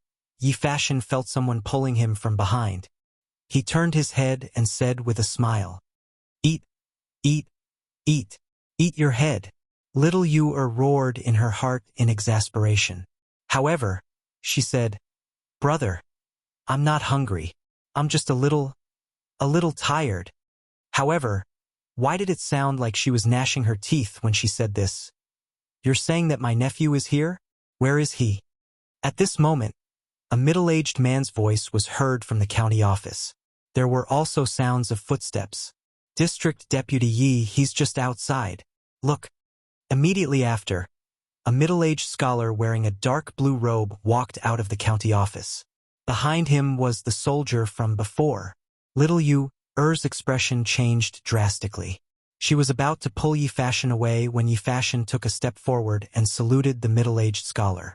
Yi Fashion felt someone pulling him from behind. He turned his head and said with a smile, Eat your head. Little Yu roared in her heart in exasperation. However, she said, Brother, I'm not hungry. I'm just a little tired. However, why did it sound like she was gnashing her teeth when she said this? You're saying that my nephew is here? Where is he? At this moment, a middle-aged man's voice was heard from the county office. There were also sounds of footsteps. District Deputy Yi, he's just outside. Look. Immediately after, a middle-aged scholar wearing a dark blue robe walked out of the county office. Behind him was the soldier from before. Little Yu Er's expression changed drastically. She was about to pull Yi Fashion away when Yi Fashion took a step forward and saluted the middle-aged scholar.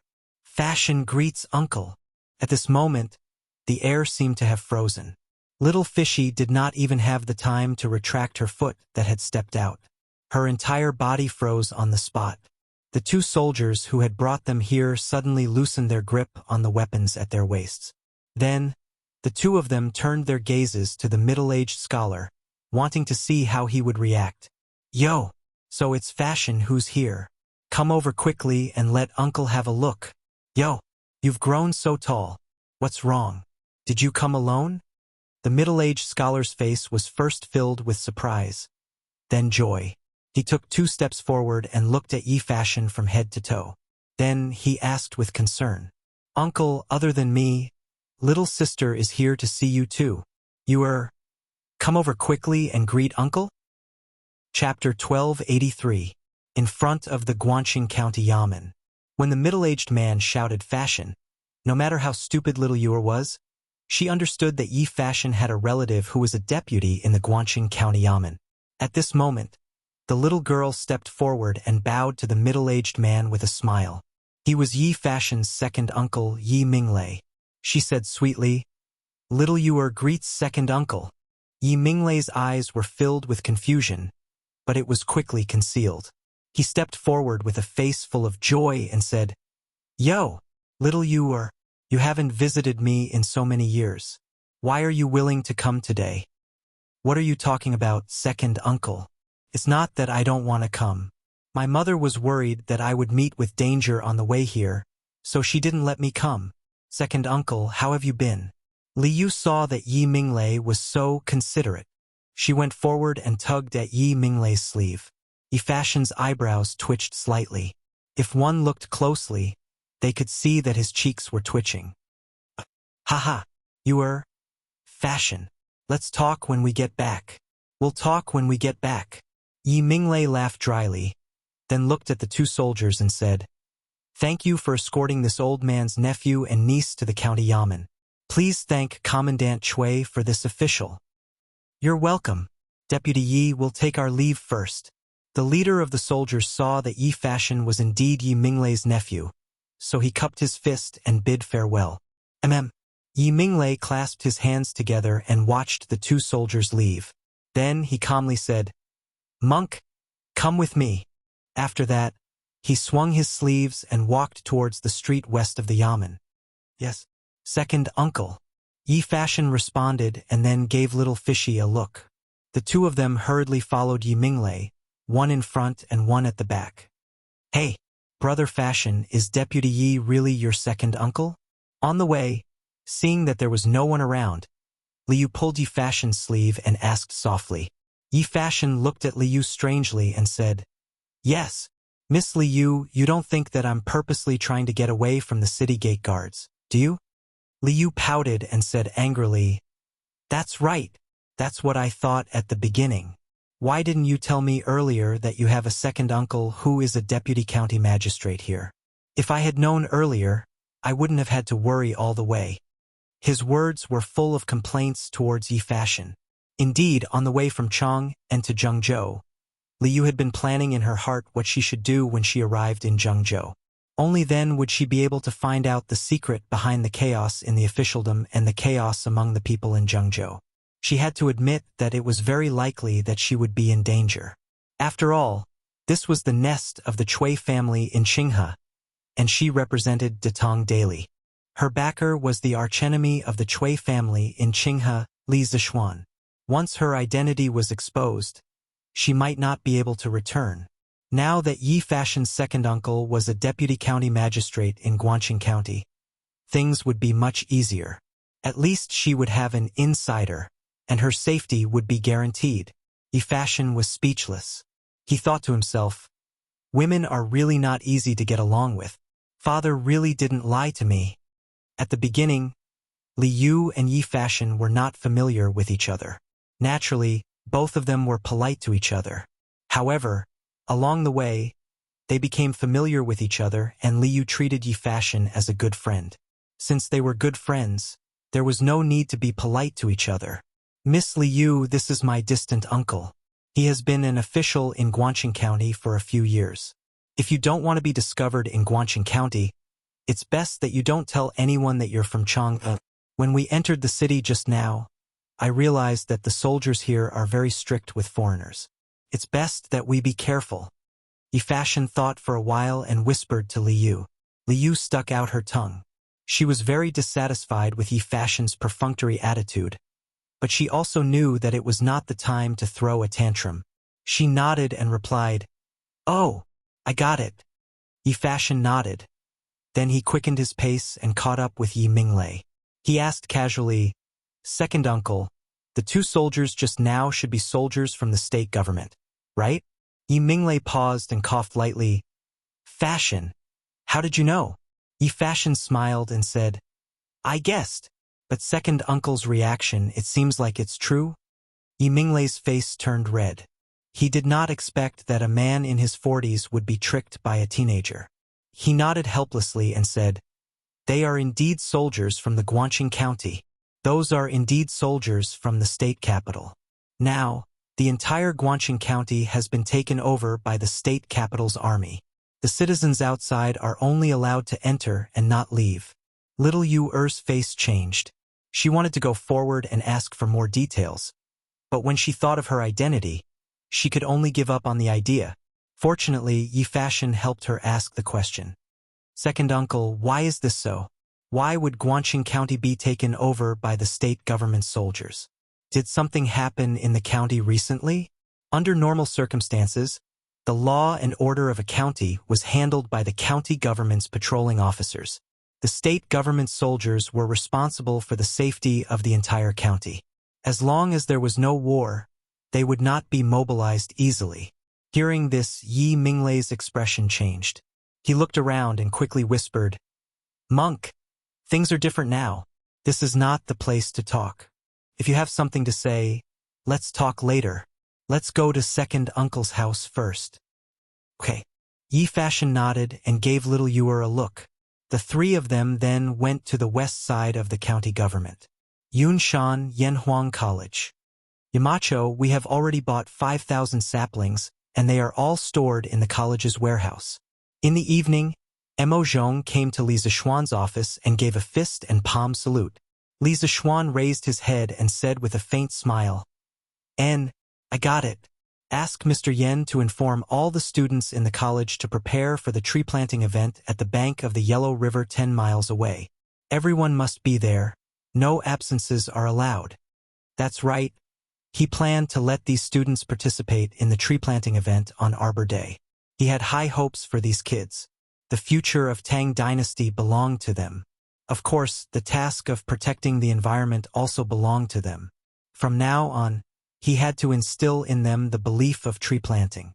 Fashion greets uncle. At this moment, the air seemed to have frozen. Little Fishy did not even have the time to retract her foot that had stepped out. Her entire body froze on the spot. The two soldiers who had brought them here suddenly loosened their grip on the weapons at their waists. Then, the two of them turned their gazes to the middle-aged scholar, wanting to see how he would react. Yo! So it's Fashion who's here. Come over quickly and let Uncle have a look. Yo! You've grown so tall. What's wrong? Did you come alone? The middle-aged scholar's face was first filled with surprise, then joy. He took 2 steps forward and looked at Yi Fashion from head to toe. Then he asked with concern. Uncle, other than me, little sister is here to see you too. Come over quickly and greet Uncle? Chapter 1283. In front of the Guanqing County Yamen. When the middle-aged man shouted Fashion, no matter how stupid little Yu was, she understood that Yi Fashion had a relative who was a deputy in the Guanqing County Yamen. At this moment, the little girl stepped forward and bowed to the middle-aged man with a smile. He was Yi Fashion's second uncle, Yi Minglei. She said sweetly, Little Yu greets second uncle. Yi Minglei's eyes were filled with confusion, but it was quickly concealed. He stepped forward with a face full of joy and said, Yo, little Yu you haven't visited me in so many years. Why are you willing to come today? What are you talking about, second uncle? It's not that I don't want to come. My mother was worried that I would meet with danger on the way here, so she didn't let me come. Second uncle, how have you been? Li Yu saw that Yi Minglei was so considerate. She went forward and tugged at Yi Minglei's sleeve. Yi Fashion's eyebrows twitched slightly. If one looked closely, they could see that his cheeks were twitching. Haha, Fashion. Let's talk when we get back. We'll talk when we get back. Yi Minglei laughed dryly, then looked at the two soldiers and said, Thank you for escorting this old man's nephew and niece to the county yamen. Please thank Commandant Chui for this official. You're welcome. Deputy Yi will take our leave first. The leader of the soldiers saw that Yi Fashion was indeed Yi Minglei's nephew, so he cupped his fist and bid farewell. Yi Minglei clasped his hands together and watched the two soldiers leave. Then he calmly said, Monk, come with me. After that, he swung his sleeves and walked towards the street west of the yamen. Yes, second uncle. Yi Fashion responded and then gave Little Fishy a look. The two of them hurriedly followed Yi Minglei, one in front and one at the back. Hey, Brother Fashion, is Deputy Yi really your second uncle? On the way, seeing that there was no one around, Li Yu pulled Yi Fashion's sleeve and asked softly. Yi Fashion looked at Li Yu strangely and said, Yes, Miss Li Yu, you don't think that I'm purposely trying to get away from the city gate guards, do you? Li Yu pouted and said angrily, That's right. That's what I thought at the beginning. Why didn't you tell me earlier that you have a second uncle who is a deputy county magistrate here? If I had known earlier, I wouldn't have had to worry all the way. His words were full of complaints towards Yi Fashion. Indeed, on the way from Chang and to Zhengzhou, Li Yu had been planning in her heart what she should do when she arrived in Zhengzhou. Only then would she be able to find out the secret behind the chaos in the officialdom and the chaos among the people in Zhengzhou. She had to admit that it was very likely that she would be in danger. After all, this was the nest of the Chui family in Qinghe, and she represented Datong daily. Her backer was the archenemy of the Chui family in Qinghe, Li Zixuan. Once her identity was exposed, she might not be able to return. Now that Yi Fashion's second uncle was a deputy county magistrate in Guanqing County, things would be much easier. At least she would have an insider, and her safety would be guaranteed. Yi Fashion was speechless. He thought to himself, Women are really not easy to get along with. Father really didn't lie to me. At the beginning, Li Yu and Yi Fashion were not familiar with each other. Naturally, both of them were polite to each other. However, along the way, they became familiar with each other and Li Yu treated Yi Fashion as a good friend. Since they were good friends, there was no need to be polite to each other. Miss Li Yu, this is my distant uncle. He has been an official in Guanqing County for a few years. If you don't want to be discovered in Guanqing County, It's best that you don't tell anyone that you're from Chang'e. When we entered the city just now, I realized that the soldiers here are very strict with foreigners. It's best that we be careful. Yi Fashion thought for a while and whispered to Liu. Liu stuck out her tongue. She was very dissatisfied with Yi Fashion's perfunctory attitude, but she also knew that it was not the time to throw a tantrum. She nodded and replied, "Oh, I got it." Yi Fashion nodded. Then he quickened his pace and caught up with Yi Minglei. He asked casually, "Second uncle, the two soldiers just now should be soldiers from the state government, right?" Yi Minglei paused and coughed lightly. "Fashion, how did you know?" Yi Fashion smiled and said, "I guessed, but second uncle's reaction, it seems like it's true?" Yi Minglei's face turned red. He did not expect that a man in his 40s would be tricked by a teenager. He nodded helplessly and said, "They are indeed soldiers from the Guangqing County. Those are indeed soldiers from the state capital. Now, the entire Guangqing County has been taken over by the state capital's army. The citizens outside are only allowed to enter and not leave." Little Yu Er's face changed. She wanted to go forward and ask for more details, but when she thought of her identity, she could only give up on the idea. Fortunately, Yi Fashion helped her ask the question. "Second uncle, why is this so? Why would Guangqing County be taken over by the state government soldiers? Did something happen in the county recently?" Under normal circumstances, the law and order of a county was handled by the county government's patrolling officers. The state government soldiers were responsible for the safety of the entire county. As long as there was no war, they would not be mobilized easily. Hearing this, Yi Minglei's expression changed. He looked around and quickly whispered, "Monk, things are different now. This is not the place to talk. If you have something to say, let's talk later. Let's go to second uncle's house first." "Okay." Yi Fashion nodded and gave little Yuer a look. The three of them then went to the west side of the county government. Yunshan Yanhuang College. "Yamacho, we have already bought 5,000 saplings, and they are all stored in the college's warehouse." In the evening, Mo Zhong came to Li Zishuan's office and gave a fist and palm salute. Li Zishuan raised his head and said with a faint smile, "I got it. Ask Mr. Yen to inform all the students in the college to prepare for the tree planting event at the bank of the Yellow River 10 miles away. Everyone must be there. No absences are allowed." That's right. He planned to let these students participate in the tree planting event on Arbor Day. He had high hopes for these kids. The future of Tang Dynasty belonged to them. Of course, the task of protecting the environment also belonged to them. From now on, he had to instill in them the belief of tree planting.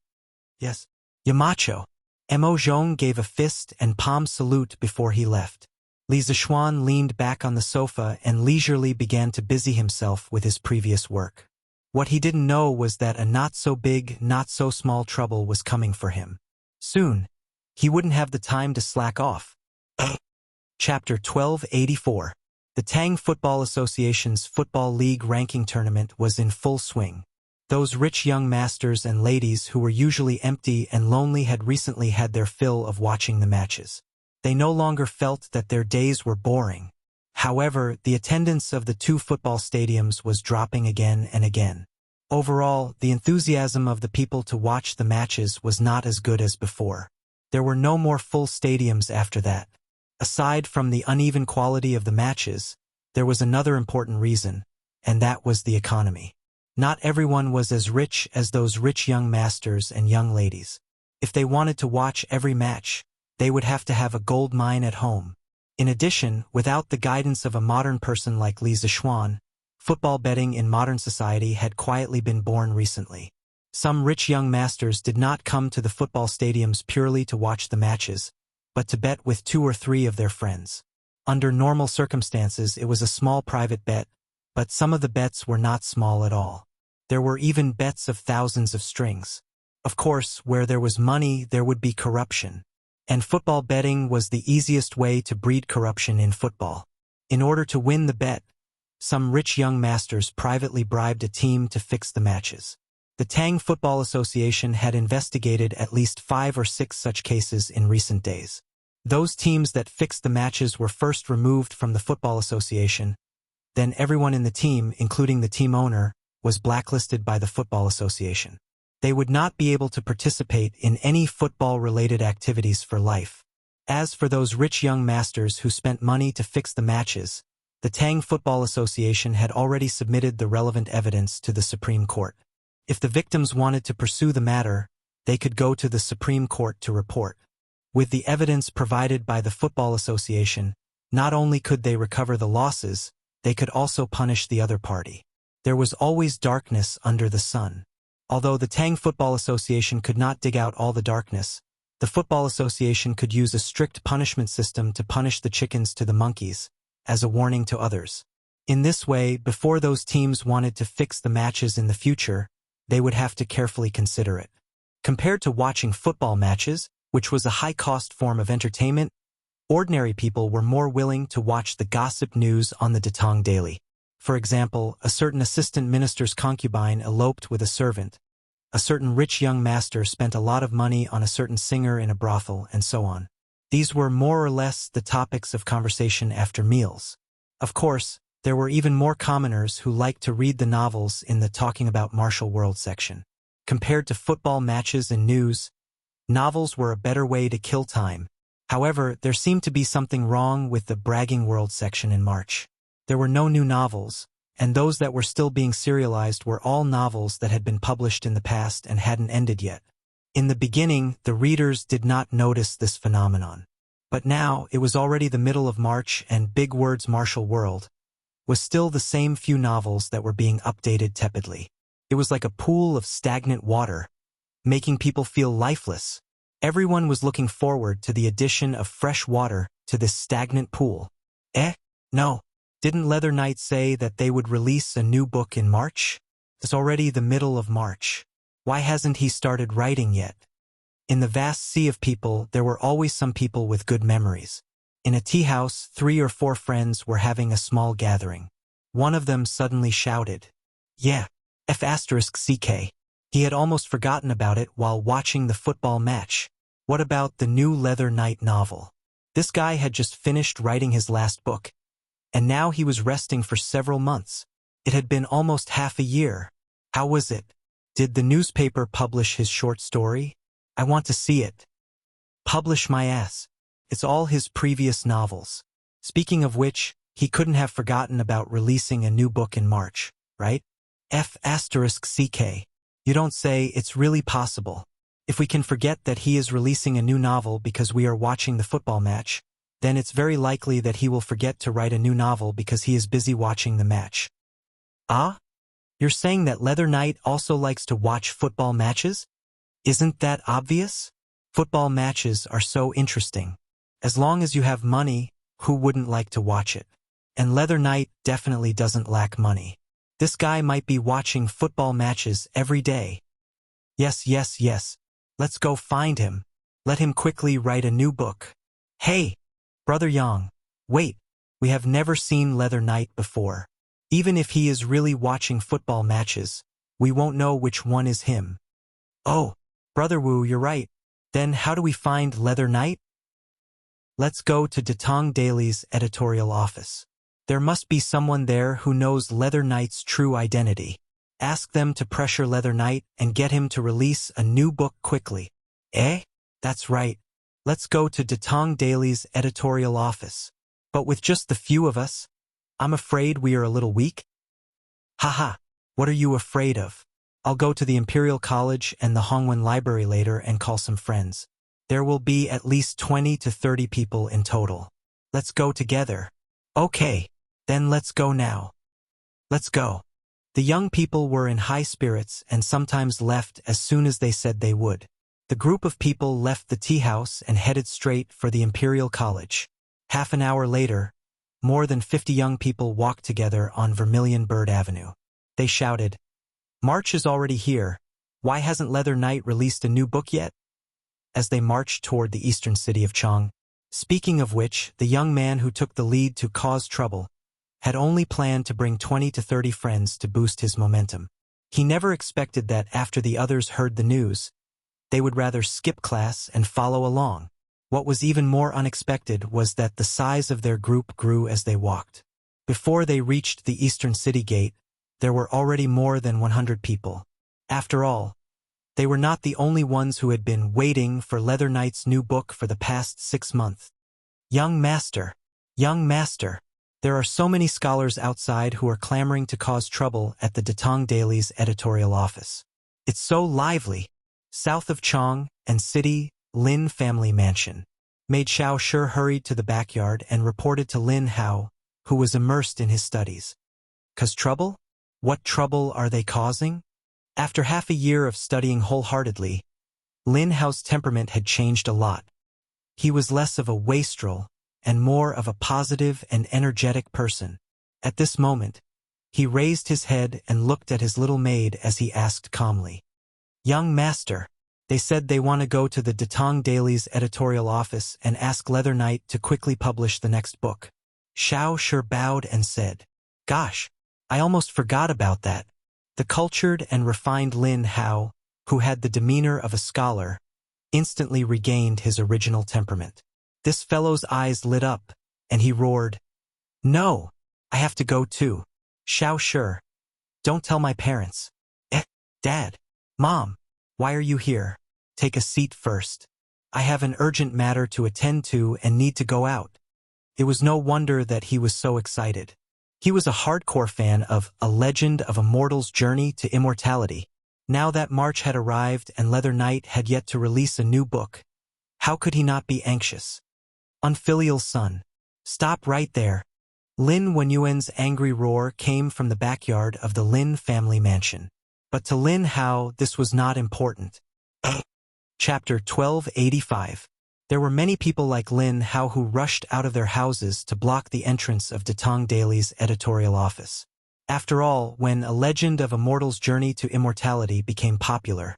"Yes, Yamacho." Mo Zhong gave a fist and palm salute before he left. Li Zishuan leaned back on the sofa and leisurely began to busy himself with his previous work. What he didn't know was that a not-so-big, not-so-small trouble was coming for him. Soon, he wouldn't have the time to slack off. Chapter 1284. The Tang Football Association's Football League ranking tournament was in full swing. Those rich young masters and ladies who were usually empty and lonely had recently had their fill of watching the matches. They no longer felt that their days were boring. However, the attendance of the two football stadiums was dropping again and again. Overall, the enthusiasm of the people to watch the matches was not as good as before. There were no more full stadiums after that. Aside from the uneven quality of the matches, there was another important reason, and that was the economy. Not everyone was as rich as those rich young masters and young ladies. If they wanted to watch every match, they would have to have a gold mine at home. In addition, without the guidance of a modern person like Li Zishuan, football betting in modern society had quietly been born recently. Some rich young masters did not come to the football stadiums purely to watch the matches, but to bet with 2 or 3 of their friends. Under normal circumstances, it was a small private bet, but some of the bets were not small at all. There were even bets of thousands of strings. Of course, where there was money, there would be corruption. And football betting was the easiest way to breed corruption in football. In order to win the bet, some rich young masters privately bribed a team to fix the matches. The Tang Football Association had investigated at least 5 or 6 such cases in recent days. Those teams that fixed the matches were first removed from the Football Association. Then everyone in the team, including the team owner, was blacklisted by the Football Association. They would not be able to participate in any football-related activities for life. As for those rich young masters who spent money to fix the matches, the Tang Football Association had already submitted the relevant evidence to the Supreme Court. If the victims wanted to pursue the matter, they could go to the Supreme Court to report. With the evidence provided by the Football Association, not only could they recover the losses, they could also punish the other party. There was always darkness under the sun. Although the Tang Football Association could not dig out all the darkness, the Football Association could use a strict punishment system to punish the chickens to the monkeys, as a warning to others. In this way, before those teams wanted to fix the matches in the future, they would have to carefully consider it. Compared to watching football matches, which was a high-cost form of entertainment, ordinary people were more willing to watch the gossip news on the Datong Daily. For example, a certain assistant minister's concubine eloped with a servant. A certain rich young master spent a lot of money on a certain singer in a brothel, and so on. These were more or less the topics of conversation after meals. Of course, there were even more commoners who liked to read the novels in the Talking About Martial World section. Compared to football matches and news, novels were a better way to kill time. However, there seemed to be something wrong with the Bragging World section in March. There were no new novels, and those that were still being serialized were all novels that had been published in the past and hadn't ended yet. In the beginning, the readers did not notice this phenomenon. But now, it was already the middle of March, and Big Word's Martial World was still the same few novels that were being updated tepidly. It was like a pool of stagnant water, making people feel lifeless. Everyone was looking forward to the addition of fresh water to this stagnant pool. No. Didn't Leather Knight say that they would release a new book in March? It's already the middle of March. Why hasn't he started writing yet? In the vast sea of people, there were always some people with good memories. In a tea house, 3 or 4 friends were having a small gathering. One of them suddenly shouted, "Yeah, F***CK. He had almost forgotten about it while watching the football match. What about the new Leather Knight novel? This guy had just finished writing his last book, and now he was resting for several months. It had been almost half a year. How was it? Did the newspaper publish his short story? I want to see it. Publish my ass. It's all his previous novels. Speaking of which, he couldn't have forgotten about releasing a new book in March, right? F***CK. You don't say. It's really possible. If we can forget that he is releasing a new novel because we are watching the football match, then it's very likely that he will forget to write a new novel because he is busy watching the match. Ah? You're saying that Leather Knight also likes to watch football matches? Isn't that obvious? Football matches are so interesting. As long as you have money, who wouldn't like to watch it? And Leather Knight definitely doesn't lack money. This guy might be watching football matches every day. Yes. Let's go find him. Let him quickly write a new book. Hey, Brother Yang, wait. We have never seen Leather Knight before. Even if he is really watching football matches, we won't know which one is him. Oh, Brother Wu, you're right. Then how do we find Leather Knight? Let's go to Datong Daily's editorial office. There must be someone there who knows Leather Knight's true identity. Ask them to pressure Leather Knight and get him to release a new book quickly. That's right. Let's go to Datong Daily's editorial office. But with just the few of us, I'm afraid we are a little weak. Haha, what are you afraid of? I'll go to the Imperial College and the Hongwen Library later and call some friends. There will be at least 20 to 30 people in total. Let's go together. Okay, then let's go now. Let's go. The young people were in high spirits and sometimes left as soon as they said they would. The group of people left the tea house and headed straight for the Imperial College. Half an hour later, more than 50 young people walked together on Vermilion Bird Avenue. They shouted, "March is already here. Why hasn't Leather Knight released a new book yet?" As they marched toward the eastern city of Chang. Speaking of which, the young man who took the lead to cause trouble had only planned to bring 20 to 30 friends to boost his momentum. He never expected that after the others heard the news, they would rather skip class and follow along. What was even more unexpected was that the size of their group grew as they walked. Before they reached the eastern city gate, there were already more than 100 people. After all, they were not the only ones who had been waiting for Leather Knight's new book for the past 6 months. Young master, there are so many scholars outside who are clamoring to cause trouble at the Datong Daily's editorial office. It's so lively. South of Chong and City, Lin family mansion. Maid Xiao Shi hurried to the backyard and reported to Lin Hao, who was immersed in his studies. "'Cause trouble? What trouble are they causing?" After half a year of studying wholeheartedly, Lin Hao's temperament had changed a lot. He was less of a wastrel and more of a positive and energetic person. At this moment, he raised his head and looked at his little maid as he asked calmly, "Young master, they said they want to go to the Datong Daily's editorial office and ask Leather Knight to quickly publish the next book." Xiao Shi bowed and said, "Gosh, I almost forgot about that." The cultured and refined Lin Hao, who had the demeanor of a scholar, instantly regained his original temperament. This fellow's eyes lit up, and he roared, "No, I have to go too. Xiao Shi, don't tell my parents." Dad, Mom, why are you here? Take a seat first. I have an urgent matter to attend to and need to go out." It was no wonder that he was so excited. He was a hardcore fan of A Legend of a Mortal's Journey to Immortality. Now that March had arrived and Leather Knight had yet to release a new book, how could he not be anxious? Unfilial son. Stop right there. Lin Wenyuan's angry roar came from the backyard of the Lin family mansion. But to Lin Hao, this was not important. Chapter 1285. There were many people like Lin Hao who rushed out of their houses to block the entrance of Datong Daily's editorial office. After all, when A Legend of a Mortal's Journey to Immortality became popular,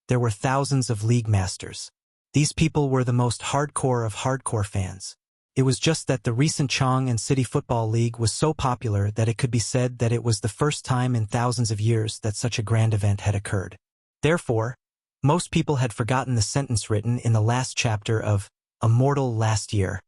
there were thousands of League Masters. These people were the most hardcore of hardcore fans. It was just that the recent Chong and City Football League was so popular that it could be said that it was the first time in thousands of years that such a grand event had occurred. Therefore, most people had forgotten the sentence written in the last chapter of A Mortal Last Year.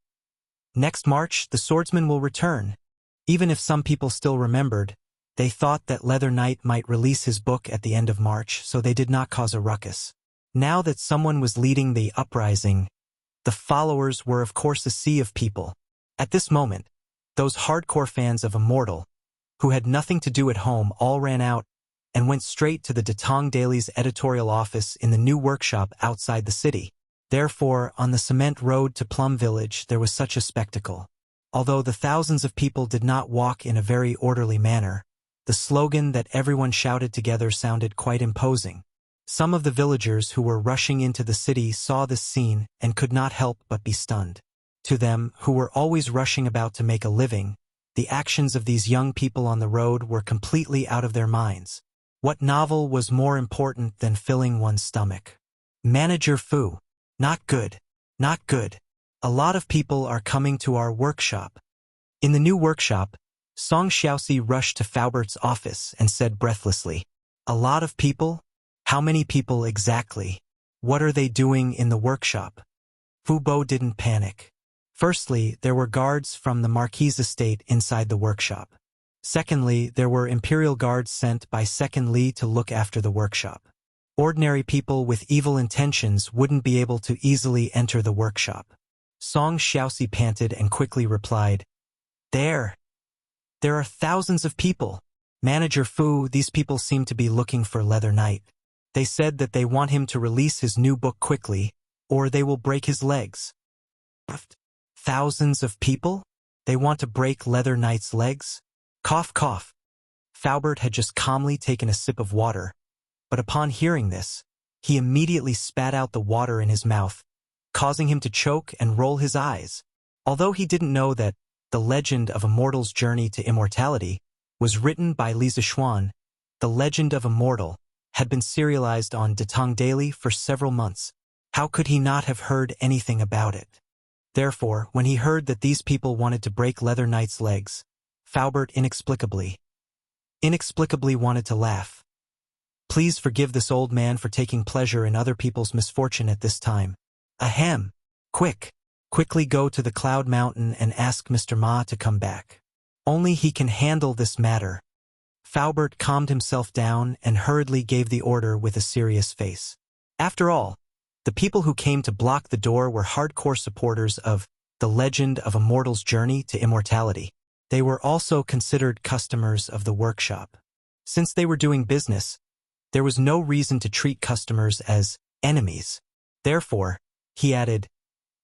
Next March, the swordsman will return. Even if some people still remembered, they thought that Leather Knight might release his book at the end of March, so they did not cause a ruckus. Now that someone was leading the uprising, the followers were of course a sea of people. At this moment, those hardcore fans of Immortal, who had nothing to do at home, all ran out and went straight to the Datong Daily's editorial office in the new workshop outside the city. Therefore, on the cement road to Plum Village, there was such a spectacle. Although the thousands of people did not walk in a very orderly manner, the slogan that everyone shouted together sounded quite imposing. Some of the villagers who were rushing into the city saw this scene and could not help but be stunned. To them, who were always rushing about to make a living, the actions of these young people on the road were completely out of their minds. What novel was more important than filling one's stomach? Manager Fu. Not good. Not good. A lot of people are coming to our workshop. In the new workshop, Song Xiaoxi rushed to Faubert's office and said breathlessly, "A lot of people? How many people exactly? What are they doing in the workshop?" Fu Bo didn't panic. Firstly, there were guards from the Marquis estate inside the workshop. Secondly, there were imperial guards sent by Second Li to look after the workshop. Ordinary people with evil intentions wouldn't be able to easily enter the workshop. Song Xiaoxi panted and quickly replied, There are thousands of people. Manager Fu, these people seem to be looking for Leather Knight. They said that they want him to release his new book quickly, or they will break his legs." Thousands of people? They want to break Leather Knight's legs? Cough, cough. Faubert had just calmly taken a sip of water, but upon hearing this, he immediately spat out the water in his mouth, causing him to choke and roll his eyes. Although he didn't know that The Legend of a Mortal's Journey to Immortality was written by Li Zixuan, The Legend of a Mortal had been serialized on Datong Daily for several months. How could he not have heard anything about it? Therefore, when he heard that these people wanted to break Leather Knight's legs, Faubert inexplicably wanted to laugh. Please forgive this old man for taking pleasure in other people's misfortune at this time. Ahem. Quickly go to the Cloud Mountain and ask Mr. Ma to come back. Only he can handle this matter. Faubert calmed himself down and hurriedly gave the order with a serious face. After all, the people who came to block the door were hardcore supporters of The Legend of a Mortal's Journey to Immortality. They were also considered customers of the workshop. Since they were doing business, there was no reason to treat customers as enemies. Therefore, he added,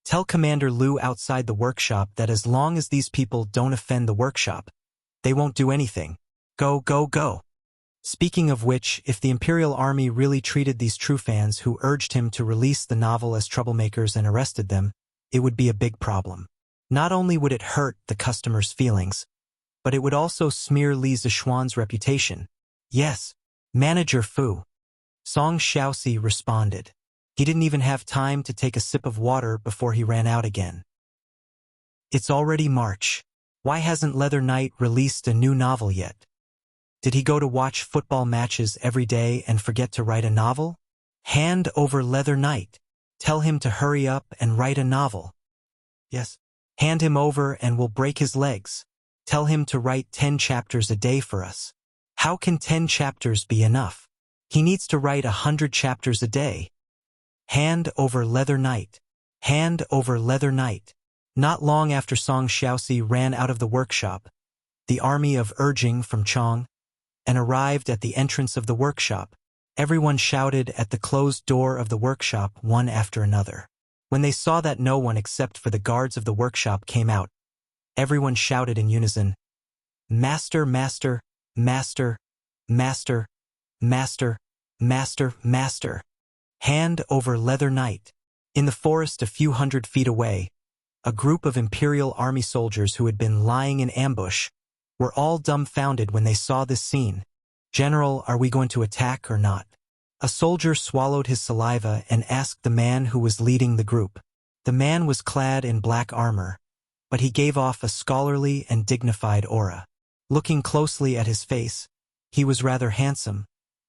"Tell Commander Liu outside the workshop that as long as these people don't offend the workshop, they won't do anything. Go, go, go." Speaking of which, if the Imperial Army really treated these true fans who urged him to release the novel as troublemakers and arrested them, it would be a big problem. Not only would it hurt the customers' feelings, but it would also smear Li Zixuan's reputation. "Yes, Manager Fu," Song Xiaoxi responded. He didn't even have time to take a sip of water before he ran out again. It's already March. Why hasn't Leather Knight released a new novel yet? Did he go to watch football matches every day and forget to write a novel? Hand over Leather Knight. Tell him to hurry up and write a novel. Yes. Hand him over and we'll break his legs. Tell him to write 10 chapters a day for us. How can 10 chapters be enough? He needs to write 100 chapters a day. Hand over Leather Knight. Hand over Leather Knight. Not long after Song Xiaoxi ran out of the workshop, the army of urging from Chong and arrived at the entrance of the workshop. Everyone shouted at the closed door of the workshop one after another. When they saw that no one except for the guards of the workshop came out, everyone shouted in unison, "Master, Master, Master, Master, Master, Master, Master. Hand over Leather Knight." In the forest a few hundred feet away, a group of Imperial Army soldiers who had been lying in ambush were all dumbfounded when they saw this scene. "General, are we going to attack or not?" A soldier swallowed his saliva and asked the man who was leading the group. The man was clad in black armor, but he gave off a scholarly and dignified aura. Looking closely at his face, he was rather handsome,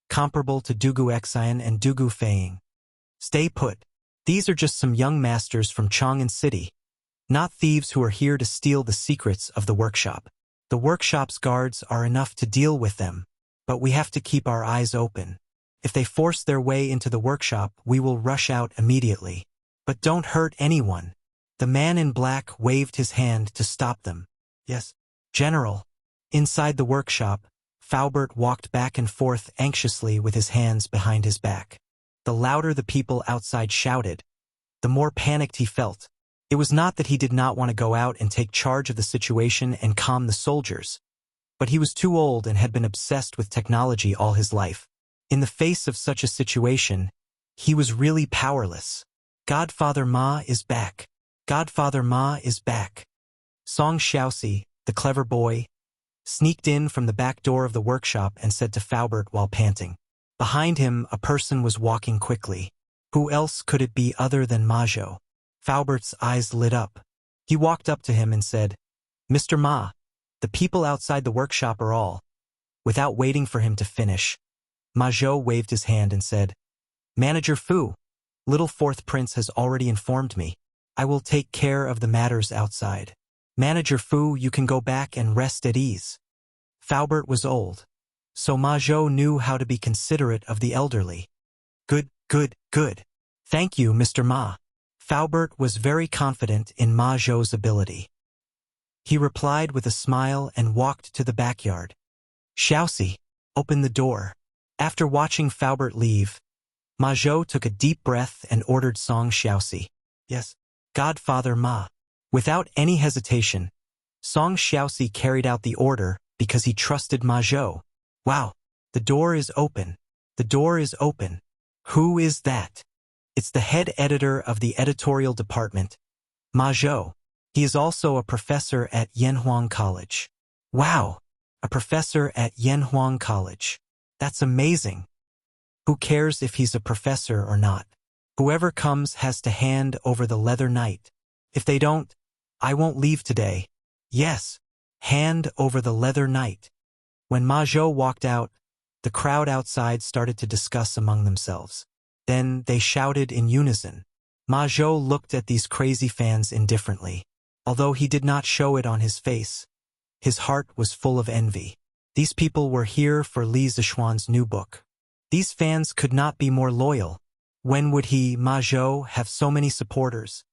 comparable to Dugu Xian and Dugu Feiying. "Stay put. These are just some young masters from Chang'an City, not thieves who are here to steal the secrets of the workshop. The workshop's guards are enough to deal with them, but we have to keep our eyes open. If they force their way into the workshop, we will rush out immediately. But don't hurt anyone." The man in black waved his hand to stop them. "Yes, General." Inside the workshop, Faubert walked back and forth anxiously with his hands behind his back. The louder the people outside shouted, the more panicked he felt. It was not that he did not want to go out and take charge of the situation and calm the soldiers, but he was too old and had been obsessed with technology all his life. In the face of such a situation, he was really powerless. "Godfather Ma is back. Godfather Ma is back." Song Xiaoxi, the clever boy, sneaked in from the back door of the workshop and said to Faubert while panting. Behind him, a person was walking quickly. Who else could it be other than Ma Zhou? Faubert's eyes lit up. He walked up to him and said, "Mr. Ma, the people outside the workshop are all." Without waiting for him to finish, Ma Zhou waved his hand and said, "Manager Fu, Little Fourth Prince has already informed me. I will take care of the matters outside. Manager Fu, you can go back and rest at ease." Faubert was old, so Ma Zhou knew how to be considerate of the elderly. Good. Thank you, Mr. Ma." Faubert was very confident in Ma Zhou's ability. He replied with a smile and walked to the backyard. "Xiaoxi, open the door." After watching Faubert leave, Ma Zhou took a deep breath and ordered Song Xiaoxi. "Yes, Godfather Ma." Without any hesitation, Song Xiaoxi carried out the order because he trusted Ma Zhou. "Wow, the door is open. The door is open. Who is that?" "It's the head editor of the editorial department, Ma Zhou. He is also a professor at Yanhuang College." "Wow, a professor at Yanhuang College. That's amazing. Who cares if he's a professor or not? Whoever comes has to hand over the Leather Knight. If they don't, I won't leave today. Yes, hand over the Leather Knight." When Ma Zhou walked out, the crowd outside started to discuss among themselves. Then they shouted in unison, Ma Zhou looked at these crazy fans indifferently. Although he did not show it on his face, his heart was full of envy. These people were here for Li Zishuan's new book. These fans could not be more loyal. When would he, Ma Zhou, have so many supporters?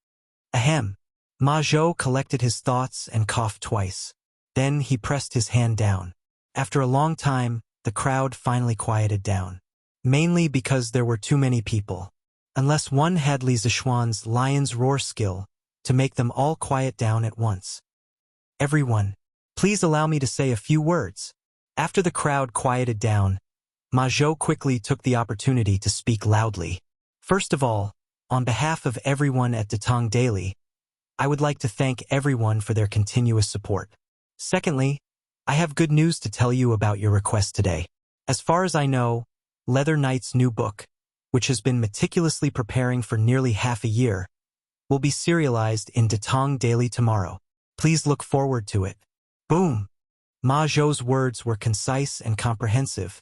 Ahem. Ma Zhou collected his thoughts and coughed twice. Then he pressed his hand down. After a long time, the crowd finally quieted down. Mainly because there were too many people. Unless one had Li Zishuan's lion's roar skill to make them all quiet down at once. Everyone, please allow me to say a few words. After the crowd quieted down, Ma Zhou quickly took the opportunity to speak loudly. First of all, on behalf of everyone at Datong Daily, I would like to thank everyone for their continuous support. Secondly, I have good news to tell you about your request today. As far as I know, Leather Knight's new book, which has been meticulously preparing for nearly half a year, will be serialized in Datong Daily tomorrow. Please look forward to it. Boom! Ma Zhou's words were concise and comprehensive,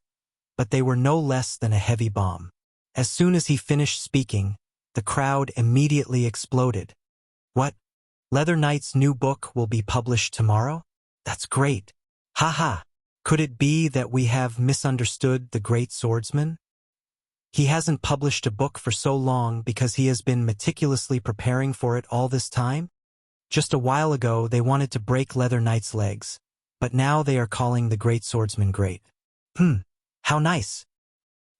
but they were no less than a heavy bomb. As soon as he finished speaking, the crowd immediately exploded. What? Leather Knight's new book will be published tomorrow? That's great. Haha. Could it be that we have misunderstood the great swordsman? He hasn't published a book for so long because he has been meticulously preparing for it all this time? Just a while ago they wanted to break Leather Knight's legs, but now they are calling the great swordsman great. How nice.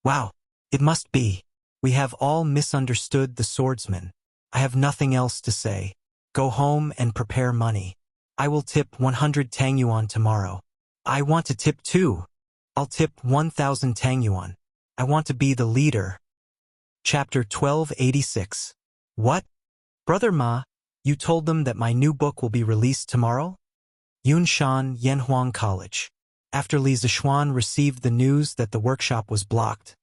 Wow, it must be. We have all misunderstood the swordsman. I have nothing else to say. Go home and prepare money. I will tip 100 Tang Yuan tomorrow. I want to tip too. I'll tip 1,000 Tang Yuan. I want to be the leader. Chapter 1286. What? Brother Ma, you told them that my new book will be released tomorrow? Yunshan Yanhuang College. After Li Zishuan received the news that the workshop was blocked,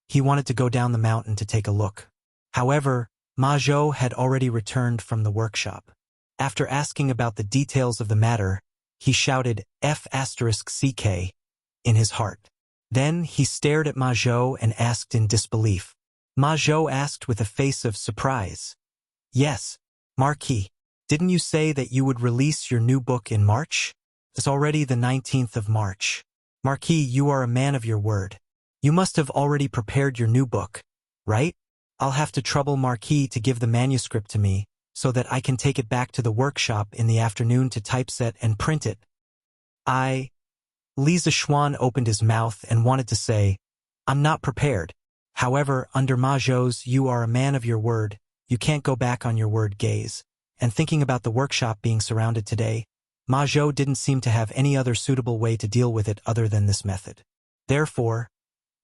he wanted to go down the mountain to take a look. However, Ma Zhou had already returned from the workshop. After asking about the details of the matter, he shouted F***CK in his heart. Then he stared at Ma Zhou and asked in disbelief. Ma Zhou asked with a face of surprise. Yes, Marquis, didn't you say that you would release your new book in March? It's already the 19th of March. Marquis, you are a man of your word. You must have already prepared your new book, right? I'll have to trouble Marquis to give the manuscript to me, so that I can take it back to the workshop in the afternoon to typeset and print it. Li Zishuan opened his mouth and wanted to say, I'm not prepared. However, under Ma Zhou's you are a man of your word, you can't go back on your word gaze. And thinking about the workshop being surrounded today, Ma Zhou didn't seem to have any other suitable way to deal with it other than this method. Therefore,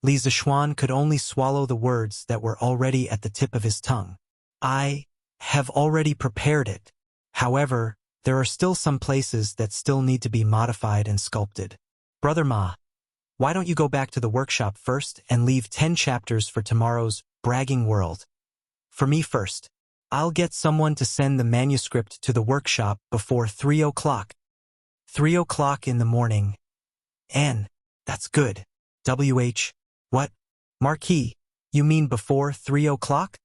Li Zishuan could only swallow the words that were already at the tip of his tongue. I have already prepared it. However, there are still some places that still need to be modified and sculpted. Brother Ma, why don't you go back to the workshop first and leave 10 chapters for tomorrow's bragging world? For me first. I'll get someone to send the manuscript to the workshop before 3 o'clock. 3 o'clock in the morning. That's good. What? Marquis, you mean before 3 o'clock?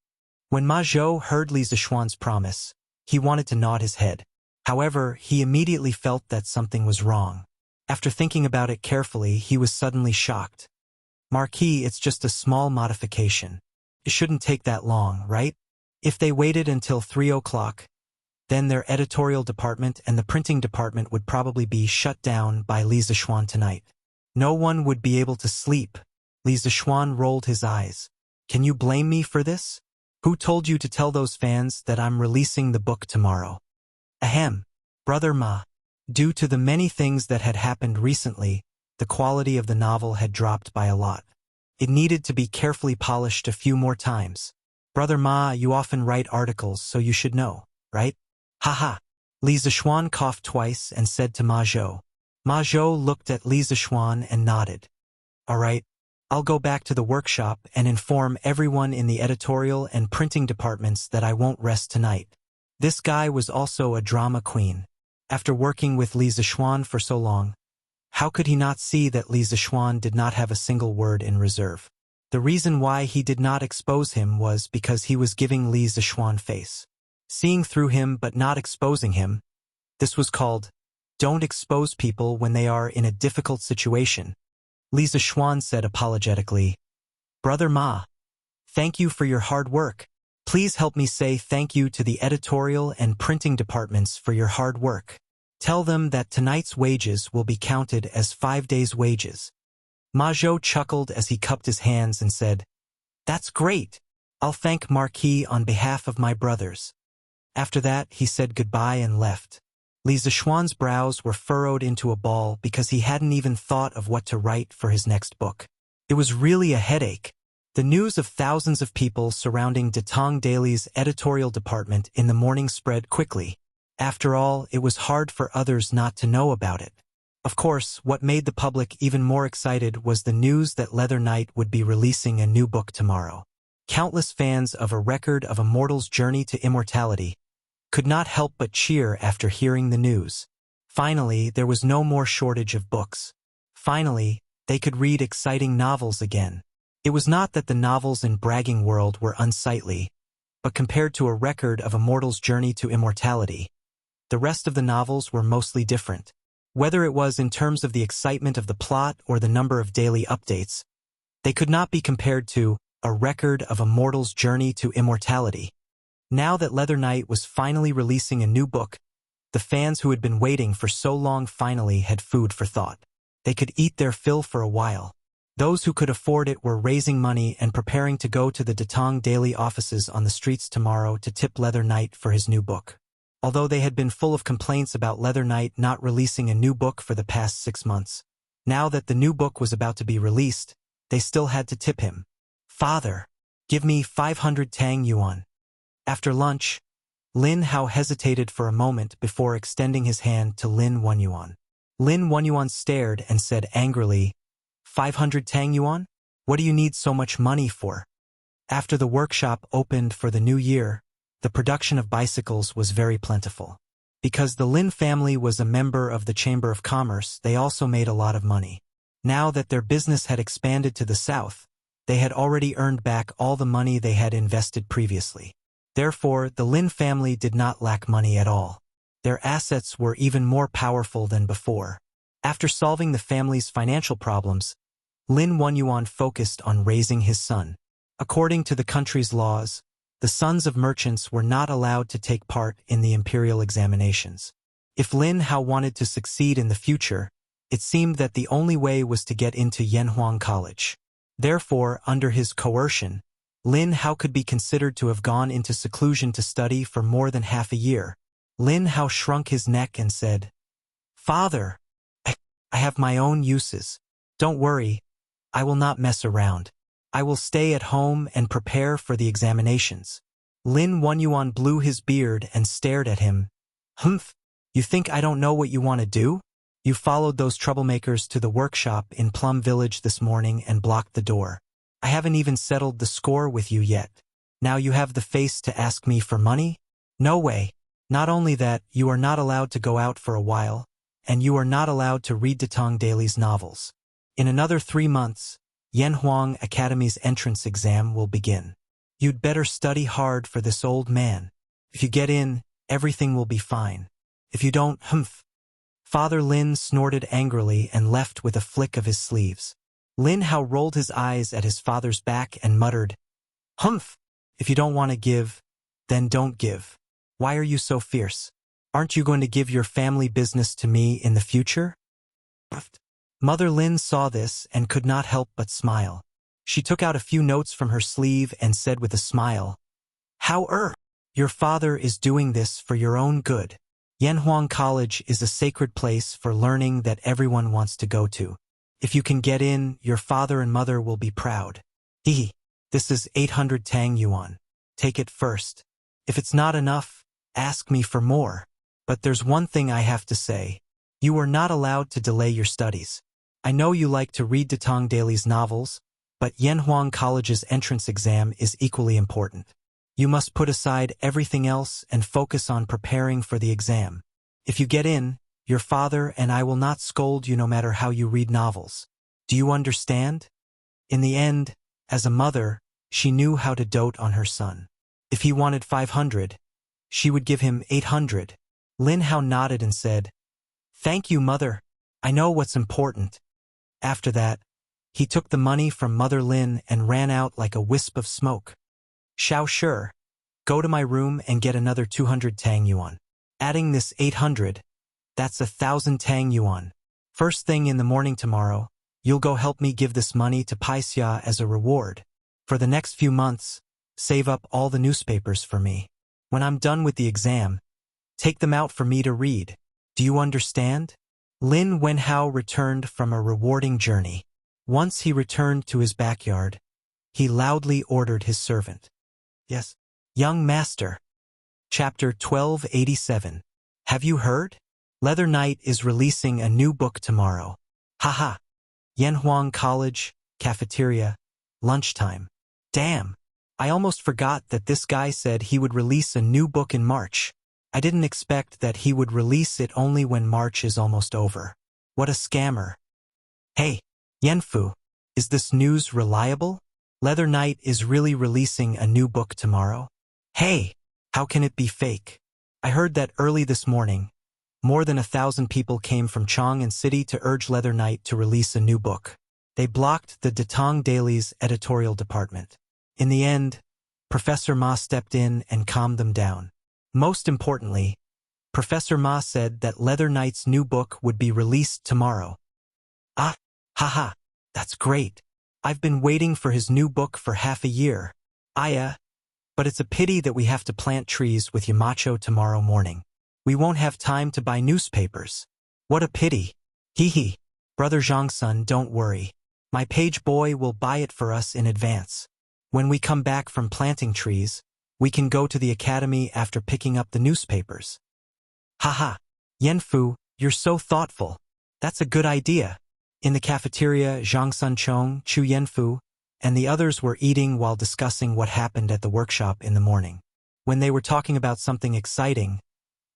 When Ma Zhou heard Li Zishuan's promise, he wanted to nod his head. However, he immediately felt that something was wrong. After thinking about it carefully, he was suddenly shocked. Marquis, it's just a small modification. It shouldn't take that long, right? If they waited until 3 o'clock, then their editorial department and the printing department would probably be shut down by Li Zishuan tonight. No one would be able to sleep. Li Zishuan rolled his eyes. Can you blame me for this? Who told you to tell those fans that I'm releasing the book tomorrow? Ahem. Brother Ma. Due to the many things that had happened recently, the quality of the novel had dropped by a lot. It needed to be carefully polished a few more times. Brother Ma, you often write articles, so you should know, right? Haha. Li Zishuan coughed twice and said to Ma Zhou. Ma Zhou looked at Li Zishuan and nodded. All right, I'll go back to the workshop and inform everyone in the editorial and printing departments that I won't rest tonight. This guy was also a drama queen. After working with Li Zishuan for so long, how could he not see that Li Zishuan did not have a single word in reserve? The reason why he did not expose him was because he was giving Li Zixuan face. Seeing through him but not exposing him, this was called, don't expose people when they are in a difficult situation. Li Zixuan said apologetically, Brother Ma, thank you for your hard work. Please help me say thank you to the editorial and printing departments for your hard work. Tell them that tonight's wages will be counted as 5 days' wages. Ma Zhou chuckled as he cupped his hands and said, That's great. I'll thank Marquis on behalf of my brothers. After that, he said goodbye and left. Li Zixuan's brows were furrowed into a ball because he hadn't even thought of what to write for his next book. It was really a headache. The news of thousands of people surrounding Datong Daily's editorial department in the morning spread quickly. After all, it was hard for others not to know about it. Of course, what made the public even more excited was the news that Leather Knight would be releasing a new book tomorrow. Countless fans of A Record of a Mortal's Journey to Immortality could not help but cheer after hearing the news. Finally, there was no more shortage of books. Finally, they could read exciting novels again. It was not that the novels in Bragging World were unsightly, but compared to A Record of a Mortal's Journey to Immortality, the rest of the novels were mostly different. Whether it was in terms of the excitement of the plot or the number of daily updates, they could not be compared to A Record of a Mortal's Journey to Immortality. Now that Leather Knight was finally releasing a new book, the fans who had been waiting for so long finally had food for thought. They could eat their fill for a while. Those who could afford it were raising money and preparing to go to the Datong Daily offices on the streets tomorrow to tip Leather Knight for his new book. Although they had been full of complaints about Leather Knight not releasing a new book for the past 6 months, now that the new book was about to be released, they still had to tip him. Father, give me 500 Tang Yuan. After lunch, Lin Hao hesitated for a moment before extending his hand to Lin Wenyuan. Lin Wenyuan stared and said angrily, 500 Tang Yuan? What do you need so much money for? After the workshop opened for the new year, the production of bicycles was very plentiful. Because the Lin family was a member of the Chamber of Commerce, they also made a lot of money. Now that their business had expanded to the south, they had already earned back all the money they had invested previously. Therefore, the Lin family did not lack money at all. Their assets were even more powerful than before. After solving the family's financial problems, Lin Wenyuan focused on raising his son. According to the country's laws, the sons of merchants were not allowed to take part in the imperial examinations. If Lin Hao wanted to succeed in the future, it seemed that the only way was to get into Yanhuang College. Therefore, under his coercion, Lin Hao could be considered to have gone into seclusion to study for more than half a year. Lin Hao shrunk his neck and said, Father, I have my own uses. Don't worry, I will not mess around. I will stay at home and prepare for the examinations. Lin Wenyuan blew his beard and stared at him. Humph, you think I don't know what you want to do? You followed those troublemakers to the workshop in Plum Village this morning and blocked the door. I haven't even settled the score with you yet. Now you have the face to ask me for money? No way. Not only that, you are not allowed to go out for a while, and you are not allowed to read Datong Daily's novels. In another 3 months, Yanhuang Academy's entrance exam will begin. You'd better study hard for this old man. If you get in, everything will be fine. If you don't, humph. Father Lin snorted angrily and left with a flick of his sleeves. Lin Hao rolled his eyes at his father's back and muttered, Humph! If you don't want to give, then don't give. Why are you so fierce? Aren't you going to give your family business to me in the future? Mother Lin saw this and could not help but smile. She took out a few notes from her sleeve and said with a smile, Your father is doing this for your own good. Yanhuang College is a sacred place for learning that everyone wants to go to. If you can get in, your father and mother will be proud. This is 800 Tang Yuan. Take it first. If it's not enough, ask me for more. But there's one thing I have to say. You are not allowed to delay your studies. I know you like to read Datong Daily's novels, but Yanhuang College's entrance exam is equally important. You must put aside everything else and focus on preparing for the exam. If you get in, your father and I will not scold you no matter how you read novels. Do you understand? In the end, As a mother, she knew how to dote on her son. If he wanted 500, she would give him 800. Lin Hao nodded and said, "Thank you, mother. I know what's important." After that, he took the money from Mother Lin and ran out like a wisp of smoke. "Xiao Shi, go to my room and get another 200 Tang Yuan. Adding this 800, that's 1,000 Tang Yuan. First thing in the morning tomorrow, you'll go help me give this money to Paixia as a reward. For the next few months, save up all the newspapers for me. When I'm done with the exam, take them out for me to read. Do you understand?" Lin Wenhao returned from a rewarding journey. Once he returned to his backyard, he loudly ordered his servant. "Yes, young master." Chapter 1287. Have you heard? Leather Knight is releasing a new book tomorrow. Haha. Yanhuang College, cafeteria, lunchtime. Damn. I almost forgot that this guy said he would release a new book in March. I didn't expect that he would release it only when March is almost over. What a scammer. Hey, Yanfu, is this news reliable? Leather Knight is really releasing a new book tomorrow? Hey, how can it be fake? I heard that early this morning, more than 1,000 people came from Chang'an City to urge Leather Knight to release a new book. They blocked the Datong Daily's editorial department. In the end, Professor Ma stepped in and calmed them down. Most importantly, Professor Ma said that Leather Knight's new book would be released tomorrow. Ah, haha, that's great. I've been waiting for his new book for half a year. But it's a pity that we have to plant trees with Yamacho tomorrow morning. We won't have time to buy newspapers. What a pity. Hee. Brother Zhangsun, don't worry. My page boy will buy it for us in advance. When we come back from planting trees, we can go to the academy after picking up the newspapers. Haha. Yanfu, you're so thoughtful. That's a good idea. In the cafeteria, Zhang Sunchong, Chu Yanfu, and the others were eating while discussing what happened at the workshop in the morning. When they were talking about something exciting,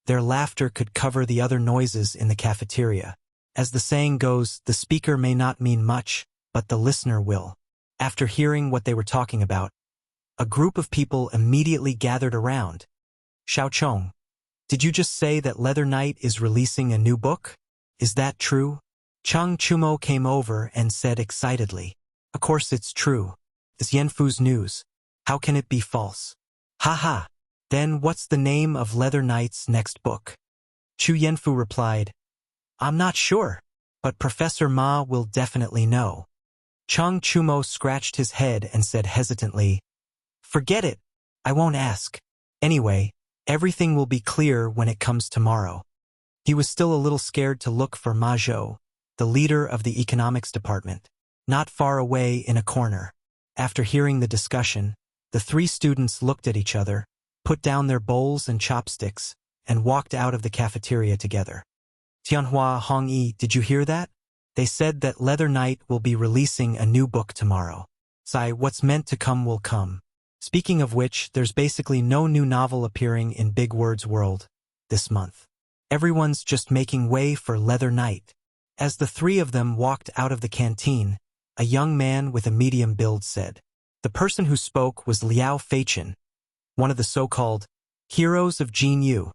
their laughter could cover the other noises in the cafeteria. As the saying goes, the speaker may not mean much, but the listener will. After hearing what they were talking about, a group of people immediately gathered around. Xiaochong, did you just say that Leather Knight is releasing a new book? Is that true? Chang Chumo came over and said excitedly. Of course it's true. It's Yanfu's news. How can it be false? Haha. Then what's the name of Leather Knight's next book? Chu Yanfu replied, I'm not sure, but Professor Ma will definitely know. Chang Chumo scratched his head and said hesitantly, Forget it. I won't ask. Anyway, everything will be clear when it comes tomorrow. He was still a little scared to look for Ma Zhou, the leader of the economics department, not far away in a corner. After hearing the discussion, the three students looked at each other, put down their bowls and chopsticks, and walked out of the cafeteria together. Tianhua Hongyi, did you hear that? They said that Leather Knight will be releasing a new book tomorrow. Sai, what's meant to come will come. Speaking of which, there's basically no new novel appearing in Big Word's world this month. Everyone's just making way for Leather Knight. As the three of them walked out of the canteen, a young man with a medium build said. The person who spoke was Liao Feichen, one of the so-called heroes of Jin Yu.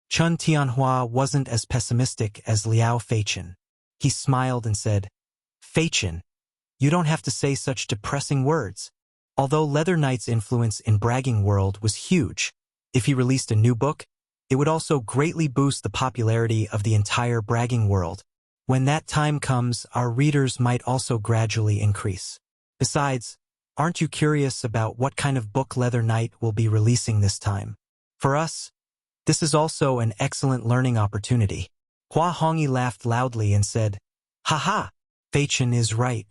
Chun Tianhua wasn't as pessimistic as Liao Feichen. He smiled and said, Feichen, you don't have to say such depressing words. Although Leather Knight's influence in Bragging World was huge, if he released a new book, it would also greatly boost the popularity of the entire Bragging World. When that time comes, our readers might also gradually increase. Besides, aren't you curious about what kind of book Leather Knight will be releasing this time? For us, this is also an excellent learning opportunity. Hua Hongyi laughed loudly and said, Haha, Feichen is right.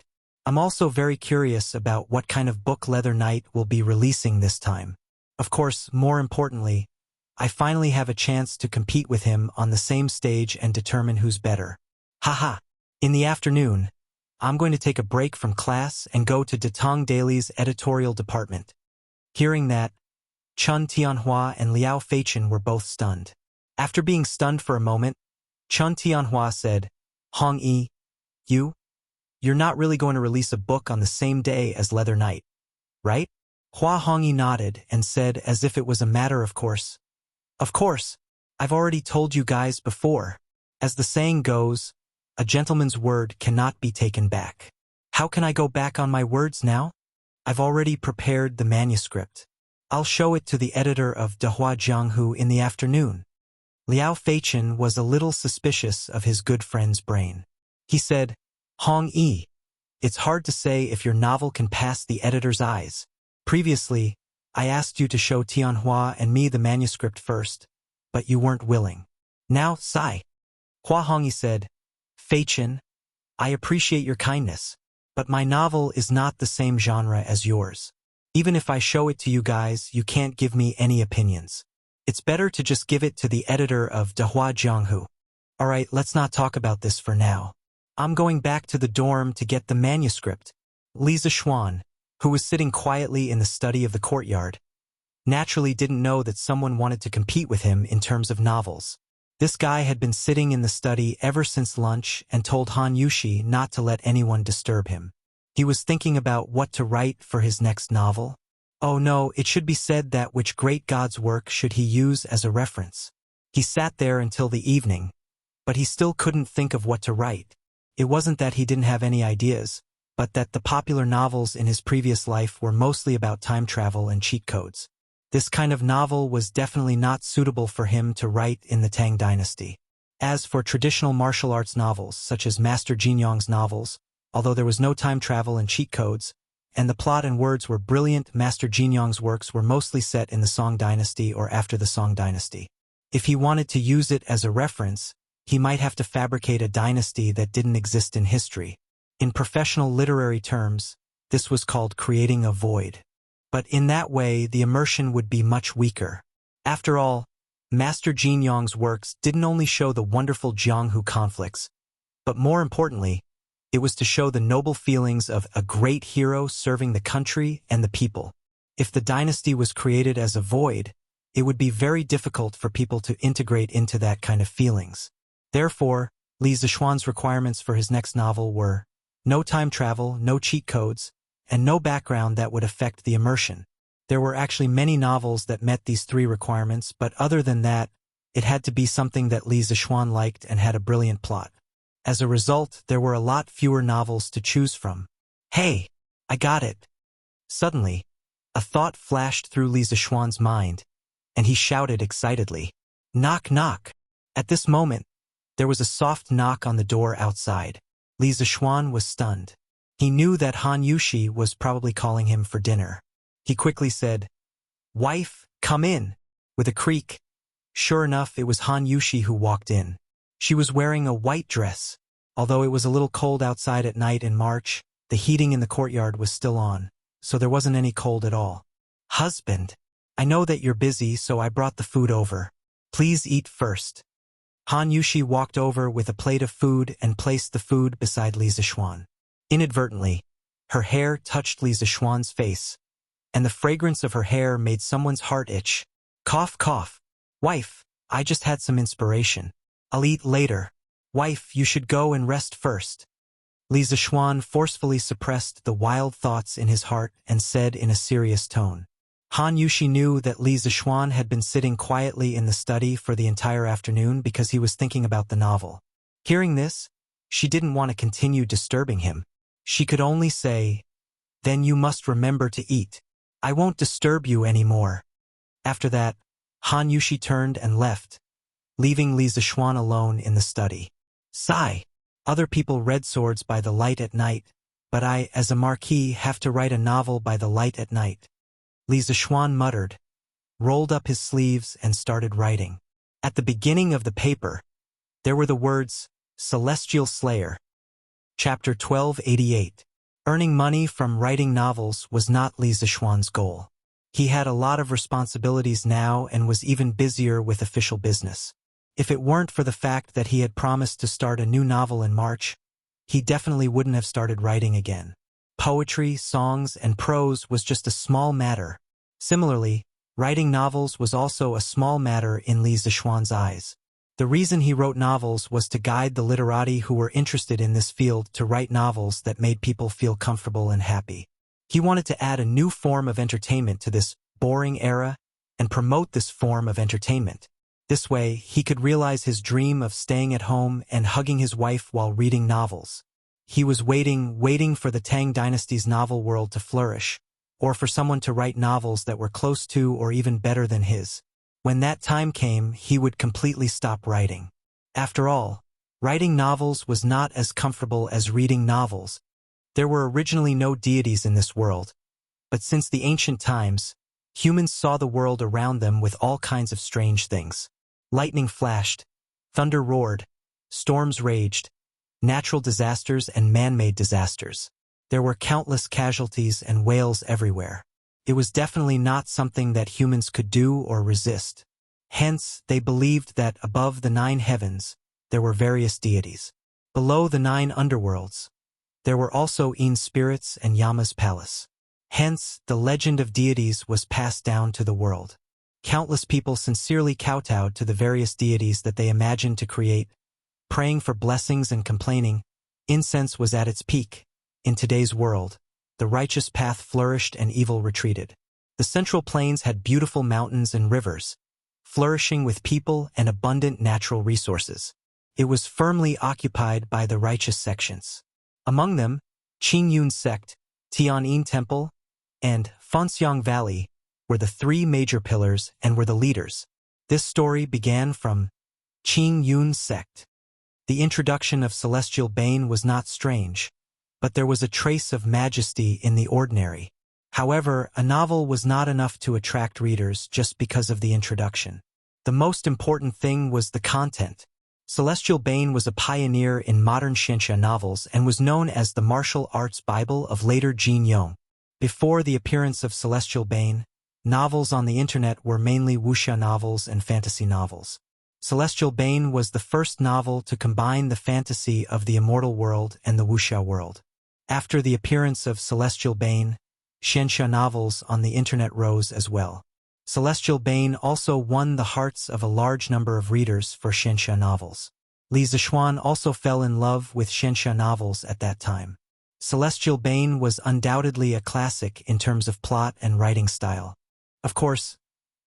I'm also very curious about what kind of book Leather Knight will be releasing this time. Of course, more importantly, I finally have a chance to compete with him on the same stage and determine who's better. Haha. In the afternoon, I'm going to take a break from class and go to Datong Daily's editorial department. Hearing that, Chun Tianhua and Liao Feichen were both stunned. After being stunned for a moment, Chun Tianhua said, Hongyi, you're not really going to release a book on the same day as Leather Knight. right? Hua Hongyi nodded and said as if it was a matter of course. Of course, I've already told you guys before. As the saying goes, a gentleman's word cannot be taken back. How can I go back on my words now? I've already prepared the manuscript. I'll show it to the editor of Dehua Jianghu in the afternoon. Liao Feichen was a little suspicious of his good friend's brain. He said, Hong Yi, it's hard to say if your novel can pass the editor's eyes. Previously, I asked you to show Tianhua and me the manuscript first, but you weren't willing. Now, Sai. Hua Hongyi said, Feichen, I appreciate your kindness, but my novel is not the same genre as yours. Even if I show it to you guys, you can't give me any opinions. It's better to just give it to the editor of Dehua Jianghu. Alright, let's not talk about this for now. I'm going back to the dorm to get the manuscript. Li Zishuan, who was sitting quietly in the study of the courtyard, naturally didn't know that someone wanted to compete with him in terms of novels. This guy had been sitting in the study ever since lunch and told Han Yushi not to let anyone disturb him. He was thinking about what to write for his next novel. Oh no, it should be said that which great god's work should he use as a reference. He sat there until the evening, but he still couldn't think of what to write. It wasn't that he didn't have any ideas, but that the popular novels in his previous life were mostly about time travel and cheat codes. This kind of novel was definitely not suitable for him to write in the Tang dynasty. As for traditional martial arts novels, such as Master Jinyong's novels, although there was no time travel and cheat codes, and the plot and words were brilliant, Master Jinyong's works were mostly set in the Song dynasty or after the Song dynasty. If he wanted to use it as a reference, he might have to fabricate a dynasty that didn't exist in history. In professional literary terms, this was called creating a void. But in that way, the immersion would be much weaker. After all, Master Jinyong's works didn't only show the wonderful Jianghu conflicts, but more importantly, it was to show the noble feelings of a great hero serving the country and the people. If the dynasty was created as a void, it would be very difficult for people to integrate into that kind of feelings. Therefore, Li Zishuan's requirements for his next novel were no time travel, no cheat codes, and no background that would affect the immersion. There were actually many novels that met these three requirements, but other than that, it had to be something that Li Zishuan liked and had a brilliant plot. As a result, there were a lot fewer novels to choose from. Hey, I got it. Suddenly, a thought flashed through Li Zishuan's mind, and he shouted excitedly, Knock, knock. At this moment, there was a soft knock on the door outside. Li Zishuan was stunned. He knew that Han Yushi was probably calling him for dinner. He quickly said, Wife, come in. With a creak. Sure enough, it was Han Yushi who walked in. She was wearing a white dress. Although it was a little cold outside at night in March, the heating in the courtyard was still on, so there wasn't any cold at all. Husband, I know that you're busy, so I brought the food over. Please eat first. Han Yushi walked over with a plate of food and placed the food beside Li Zishuan. Inadvertently, her hair touched Li Zishuan's face, and the fragrance of her hair made someone's heart itch. Cough, cough. Wife, I just had some inspiration. I'll eat later. Wife, you should go and rest first. Li Zishuan forcefully suppressed the wild thoughts in his heart and said in a serious tone. Han Yushi knew that Li Zishuan had been sitting quietly in the study for the entire afternoon because he was thinking about the novel. Hearing this, she didn't want to continue disturbing him. She could only say, Then you must remember to eat. I won't disturb you anymore. After that, Han Yushi turned and left, leaving Li Zishuan alone in the study. Sigh. Other people read Swords by the Light at Night, but I, as a marquis, have to write a novel by the light at night. Li Zishuan muttered, rolled up his sleeves and started writing. At the beginning of the paper, there were the words, Celestial Slayer. Chapter 1288. Earning money from writing novels was not Li Zishuan's goal. He had a lot of responsibilities now and was even busier with official business. If it weren't for the fact that he had promised to start a new novel in March, he definitely wouldn't have started writing again. Poetry, songs, and prose was just a small matter. Similarly, writing novels was also a small matter in Li Zishuan's eyes. The reason he wrote novels was to guide the literati who were interested in this field to write novels that made people feel comfortable and happy. He wanted to add a new form of entertainment to this boring era and promote this form of entertainment. This way, he could realize his dream of staying at home and hugging his wife while reading novels. He was waiting for the Tang Dynasty's novel world to flourish, or for someone to write novels that were close to or even better than his. When that time came, he would completely stop writing. After all, writing novels was not as comfortable as reading novels. There were originally no deities in this world, but since the ancient times, humans saw the world around them with all kinds of strange things. Lightning flashed, thunder roared, storms raged, natural disasters and man-made disasters. There were countless casualties and wails everywhere. It was definitely not something that humans could do or resist. Hence, they believed that above the 9 heavens, there were various deities. Below the 9 underworlds, there were also In's spirits and Yama's palace. Hence, the legend of deities was passed down to the world. Countless people sincerely kowtowed to the various deities that they imagined to create, praying for blessings and complaining. Incense was at its peak. In today's world, the righteous path flourished and evil retreated. The Central Plains had beautiful mountains and rivers, flourishing with people and abundant natural resources. It was firmly occupied by the righteous sections. Among them, Qingyun Sect, Tian'an Temple, and Fengxiang Valley were the 3 major pillars and were the leaders. This story began from Qingyun Sect. The introduction of celestial bane was not strange, but there was a trace of majesty in the ordinary. However, a novel was not enough to attract readers just because of the introduction. The most important thing was the content. Celestial Bane was a pioneer in modern xianxia novels and was known as the martial arts Bible of later Jin Yong. Before the appearance of Celestial Bane, novels on the internet were mainly wuxia novels and fantasy novels. Celestial Bane was the first novel to combine the fantasy of the immortal world and the wuxia world. After the appearance of Celestial Bane, xianxia novels on the internet rose as well. Celestial Bane also won the hearts of a large number of readers for xianxia novels. Li Zixuan also fell in love with xianxia novels at that time. Celestial Bane was undoubtedly a classic in terms of plot and writing style. Of course,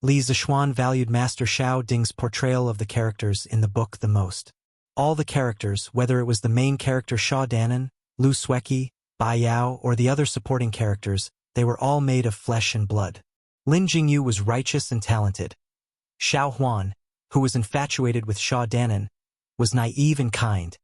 Li Zixuan valued Master Xiao Ding's portrayal of the characters in the book the most. All the characters, whether it was the main character Sha Danan, Lu Sueki, Bai Yao, or the other supporting characters, they were all made of flesh and blood. Lin Jingyu was righteous and talented. Xiao Huan, who was infatuated with Sha Danan, was naive and kind.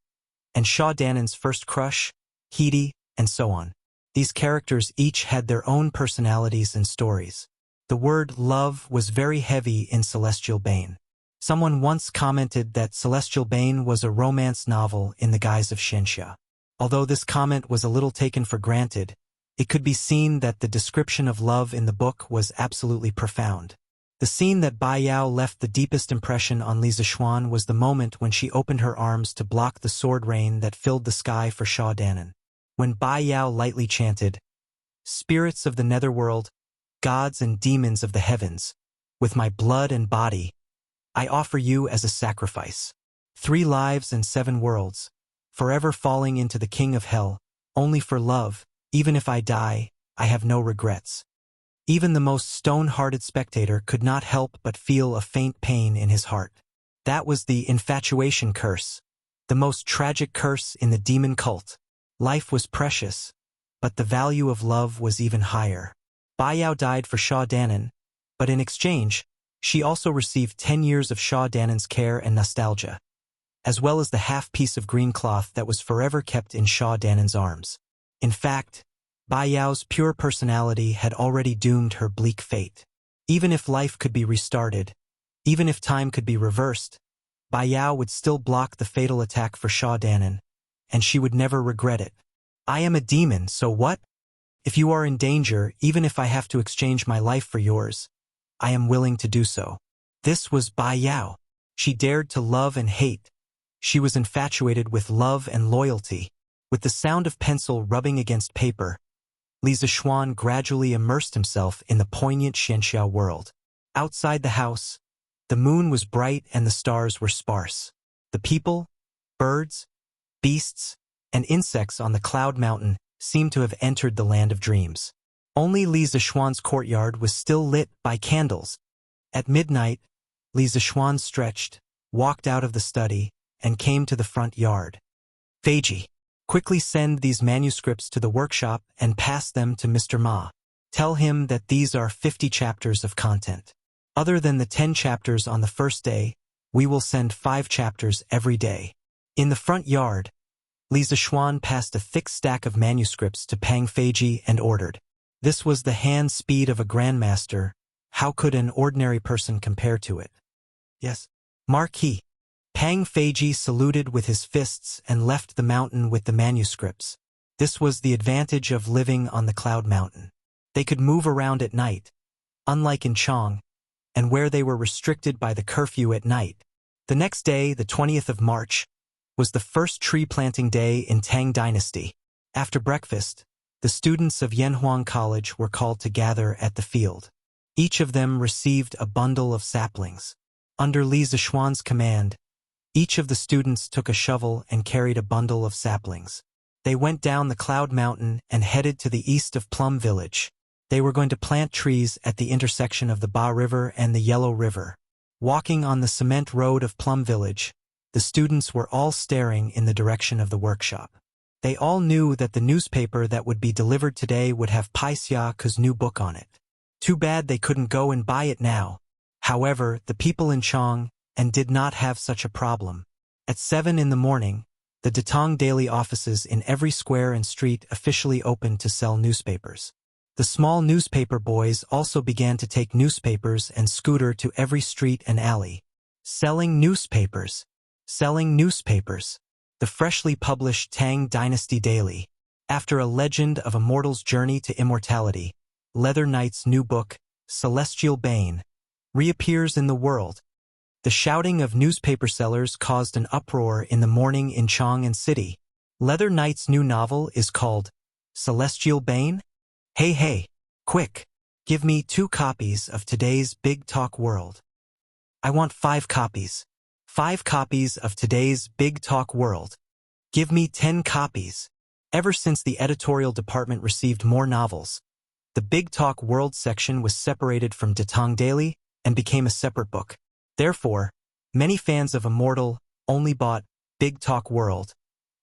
And Sha Danan's first crush, Heidi, and so on. These characters each had their own personalities and stories. The word love was very heavy in Celestial Bane. Someone once commented that Celestial Bane was a romance novel in the guise of xianxia. Although this comment was a little taken for granted, it could be seen that the description of love in the book was absolutely profound. The scene that Bai Yao left the deepest impression on Li Zixuan was the moment when she opened her arms to block the sword rain that filled the sky for Sha Danan. When Bai Yao lightly chanted, "Spirits of the netherworld, gods and demons of the heavens, with my blood and body, I offer you as a sacrifice. 3 lives and 7 worlds, forever falling into the king of hell, only for love. Even if I die, I have no regrets." Even the most stone-hearted spectator could not help but feel a faint pain in his heart. That was the infatuation curse, the most tragic curse in the demon cult. Life was precious, but the value of love was even higher. Bai Yao died for Sha Danan, but in exchange, she also received 10 years of Sha Danan's care and nostalgia, as well as the half-piece of green cloth that was forever kept in Sha Danan's arms. In fact, Bai Yao's pure personality had already doomed her bleak fate. Even if life could be restarted, even if time could be reversed, Bai Yao would still block the fatal attack for Sha Danan, and she would never regret it. "I am a demon, so what? If you are in danger, even if I have to exchange my life for yours, I am willing to do so." This was Bai Yao. She dared to love and hate. She was infatuated with love and loyalty. With the sound of pencil rubbing against paper, Li Zixuan gradually immersed himself in the poignant xianxia world. Outside the house, the moon was bright and the stars were sparse. The people, birds, beasts, and insects on the cloud mountain seemed to have entered the land of dreams. Only Li Zixuan's courtyard was still lit by candles. At midnight, Li Zixuan stretched, walked out of the study, and came to the front yard. Feiji, quickly send these manuscripts to the workshop and pass them to Mr. Ma. Tell him that these are 50 chapters of content. Other than the 10 chapters on the first day, we will send 5 chapters every day. In the front yard, Li Zixuan passed a thick stack of manuscripts to Pang Feiji and ordered. This was the hand speed of a grandmaster. How could an ordinary person compare to it? Yes. Marquis. Pang Feiji saluted with his fists and left the mountain with the manuscripts. This was the advantage of living on the Cloud Mountain. They could move around at night, unlike in Chang, and where they were restricted by the curfew at night. The next day, the 20th of March, was the first tree planting day in Tang Dynasty. After breakfast, the students of Yanhuang College were called to gather at the field. Each of them received a bundle of saplings. Under Li Zixuan's command, each of the students took a shovel and carried a bundle of saplings. They went down the Cloud Mountain and headed to the east of Plum Village. They were going to plant trees at the intersection of the Ba River and the Yellow River. Walking on the cement road of Plum Village, the students were all staring in the direction of the workshop. They all knew that the newspaper that would be delivered today would have Pai Xiao's new book on it. Too bad they couldn't go and buy it now. However, the people in Chang and did not have such a problem. At 7 in the morning, the Datong daily offices in every square and street officially opened to sell newspapers. The small newspaper boys also began to take newspapers and scooter to every street and alley. Selling newspapers. Selling newspapers. The freshly published Tang Dynasty Daily. After a legend of a mortal's journey to immortality, Leather Knight's new book, Celestial Bane, reappears in the world. The shouting of newspaper sellers caused an uproar in the morning in Chang'an City. Leather Knight's new novel is called Celestial Bane? Hey, quick, give me 2 copies of today's Big Talk World. I want 5 copies. 5 copies of today's Big Talk World. Give me 10 copies. Ever since the editorial department received more novels, the Big Talk World section was separated from Datong Daily and became a separate book. Therefore, many fans of Immortal only bought Big Talk World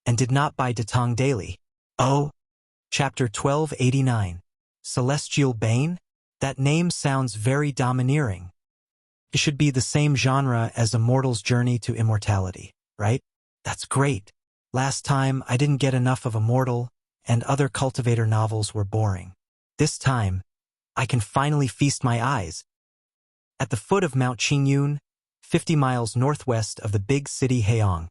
and did not buy Datong Daily. Oh, Chapter 1289. Celestial Bane? That name sounds very domineering. It should be the same genre as Immortal's Journey to Immortality, right? That's great. Last time I didn't get enough of Immortal, and other cultivator novels were boring. This time, I can finally feast my eyes. At the foot of Mount Qingyun, 50 miles northwest of the big city Heong,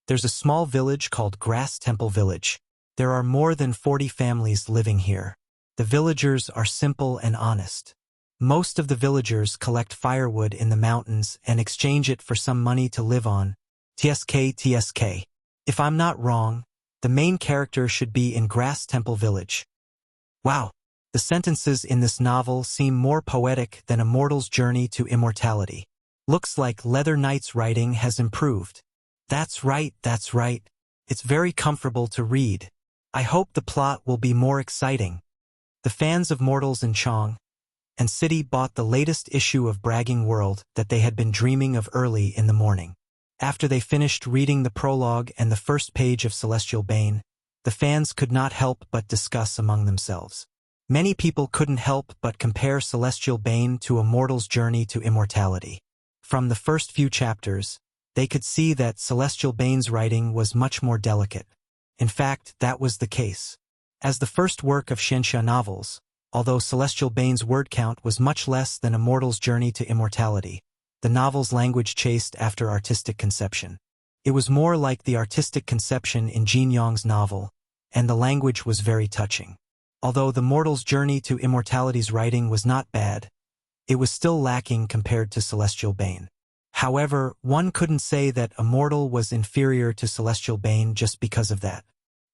there's a small village called Grass Temple Village. There are more than 40 families living here. The villagers are simple and honest. Most of the villagers collect firewood in the mountains and exchange it for some money to live on. TSK. If I'm not wrong, the main character should be in Grass Temple Village. Wow, the sentences in this novel seem more poetic than Immortal's Journey to Immortality. Looks like Leather Knight's writing has improved. That's right. It's very comfortable to read. I hope the plot will be more exciting. The fans of Mortals in Chang and City bought the latest issue of Bragging World that they had been dreaming of early in the morning. After they finished reading the prologue and the first page of Celestial Bane, the fans could not help but discuss among themselves. Many people couldn't help but compare Celestial Bane to Immortal's Journey to Immortality. From the first few chapters, they could see that Celestial Bane's writing was much more delicate. In fact, that was the case. As the first work of Xianxia novels, although Celestial Bane's word count was much less than Immortal's Journey to Immortality, the novel's language chased after artistic conception. It was more like the artistic conception in Jin Yong's novel, and the language was very touching. Although the Mortal's Journey to Immortality's writing was not bad, it was still lacking compared to Celestial Bane. However, one couldn't say that Immortal was inferior to Celestial Bane just because of that.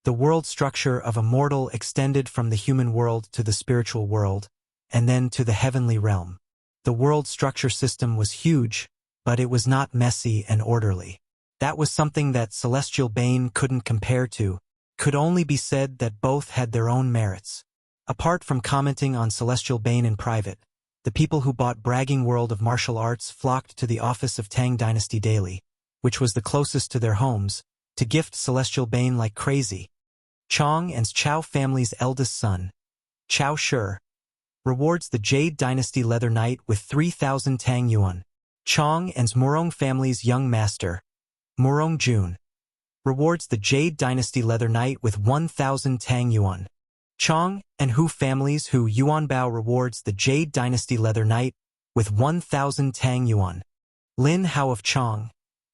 The world structure of Immortal extended from the human world to the spiritual world, and then to the heavenly realm. The world structure system was huge, but it was not messy and orderly. That was something that Celestial Bane couldn't compare to. Could only be said that both had their own merits. Apart from commenting on Celestial Bane in private, the people who bought Bragging World of Martial Arts flocked to the office of Tang Dynasty Daily, which was the closest to their homes, to gift Celestial Bane like crazy. Chong and Chow family's eldest son, Chow Shi, rewards the Jade Dynasty Leather Knight with 3,000 Tang Yuan. Chong and Murong family's young master, Murong Jun, rewards the Jade Dynasty Leather Knight with 1,000 Tang Yuan. Chong and Hu families Hu Yuanbao rewards the Jade Dynasty Leather Knight with 1,000 Tang Yuan. Lin Hao of Chong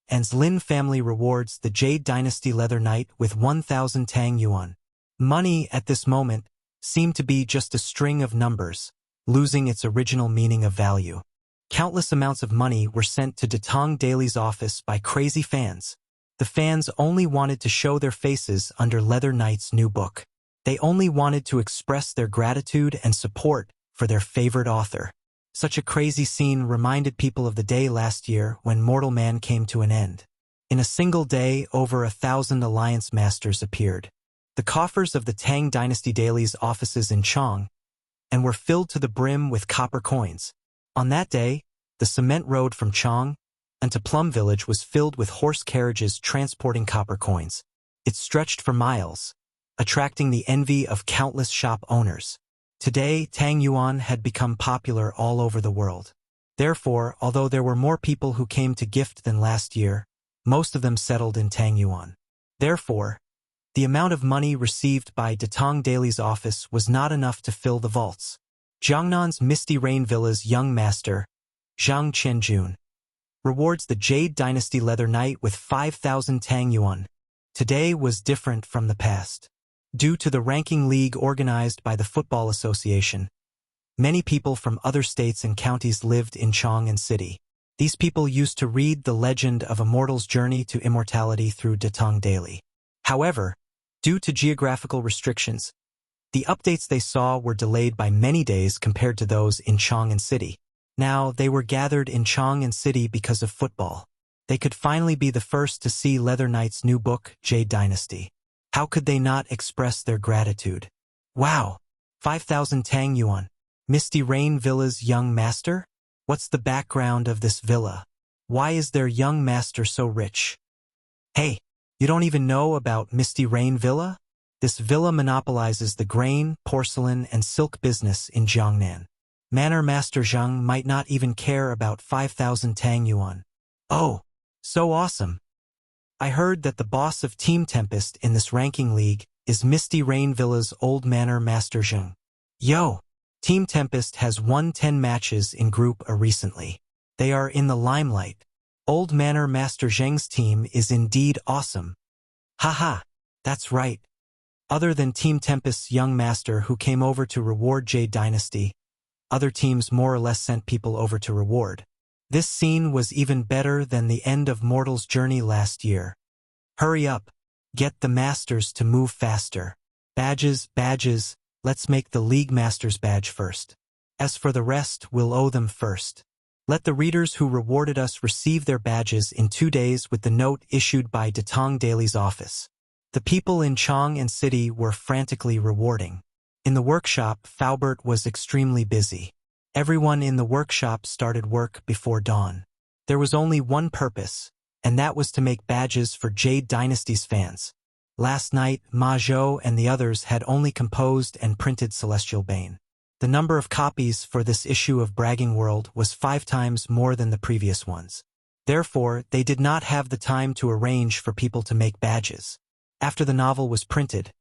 and Lin family rewards the Jade Dynasty Leather Knight with 1,000 Tang Yuan. Money at this moment seemed to be just a string of numbers, losing its original meaning of value. Countless amounts of money were sent to Datong Daily's office by crazy fans. The fans only wanted to show their faces under Leather Knight's new book. They only wanted to express their gratitude and support for their favorite author. Such a crazy scene reminded people of the day last year when Mortal Man came to an end. In a single day, over 1,000 Alliance Masters appeared. The coffers of the Tang Dynasty Daily's offices in Chong and were filled to the brim with copper coins. On that day, the cement road from Chong and to Plum Village was filled with horse carriages transporting copper coins. It stretched for miles, attracting the envy of countless shop owners. Today, Tang Yuan had become popular all over the world. Therefore, although there were more people who came to gift than last year, most of them settled in Tang Yuan. Therefore, the amount of money received by Datong Daily's office was not enough to fill the vaults. Jiangnan's Misty Rain Villa's young master, Zhang Qianjun, rewards the Jade Dynasty Leather Knight with 5,000 Tang Yuan. Today was different from the past. Due to the ranking league organized by the Football Association, many people from other states and counties lived in Chong'an City. These people used to read the legend of a mortal's journey to immortality through Datong Daily. However, due to geographical restrictions, the updates they saw were delayed by many days compared to those in Chong'an City. Now, they were gathered in Chong'an City because of football. They could finally be the first to see Leather Knight's new book, Jade Dynasty. How could they not express their gratitude? Wow! 5,000 Tang Yuan. Misty Rain Villa's young master? What's the background of this villa? Why is their young master so rich? Hey, you don't even know about Misty Rain Villa? This villa monopolizes the grain, porcelain, and silk business in Jiangnan. Manor Master Zhang might not even care about 5,000 Tang Yuan. Oh, so awesome. I heard that the boss of Team Tempest in this ranking league is Misty Rain Villa's old Manor Master Zhang. Yo! Team Tempest has won 10 matches in Group A recently. They are in the limelight. Old Manor Master Zhang's team is indeed awesome. Haha, that's right. Other than Team Tempest's young master who came over to reward Jade Dynasty, other teams more or less sent people over to reward. This scene was even better than the end of Mortal's journey last year. Hurry up. Get the masters to move faster. Badges, badges, let's make the League Masters badge first. As for the rest, we'll owe them first. Let the readers who rewarded us receive their badges in 2 days with the note issued by Datong Daily's office. The people in Chong'an City were frantically rewarding. In the workshop, Faubert was extremely busy. Everyone in the workshop started work before dawn. There was only one purpose, and that was to make badges for Jade Dynasty's fans. Last night, Ma Zhou and the others had only composed and printed Celestial Bane. The number of copies for this issue of Bragging World was 5 times more than the previous ones. Therefore, they did not have the time to arrange for people to make badges. After the novel was printed,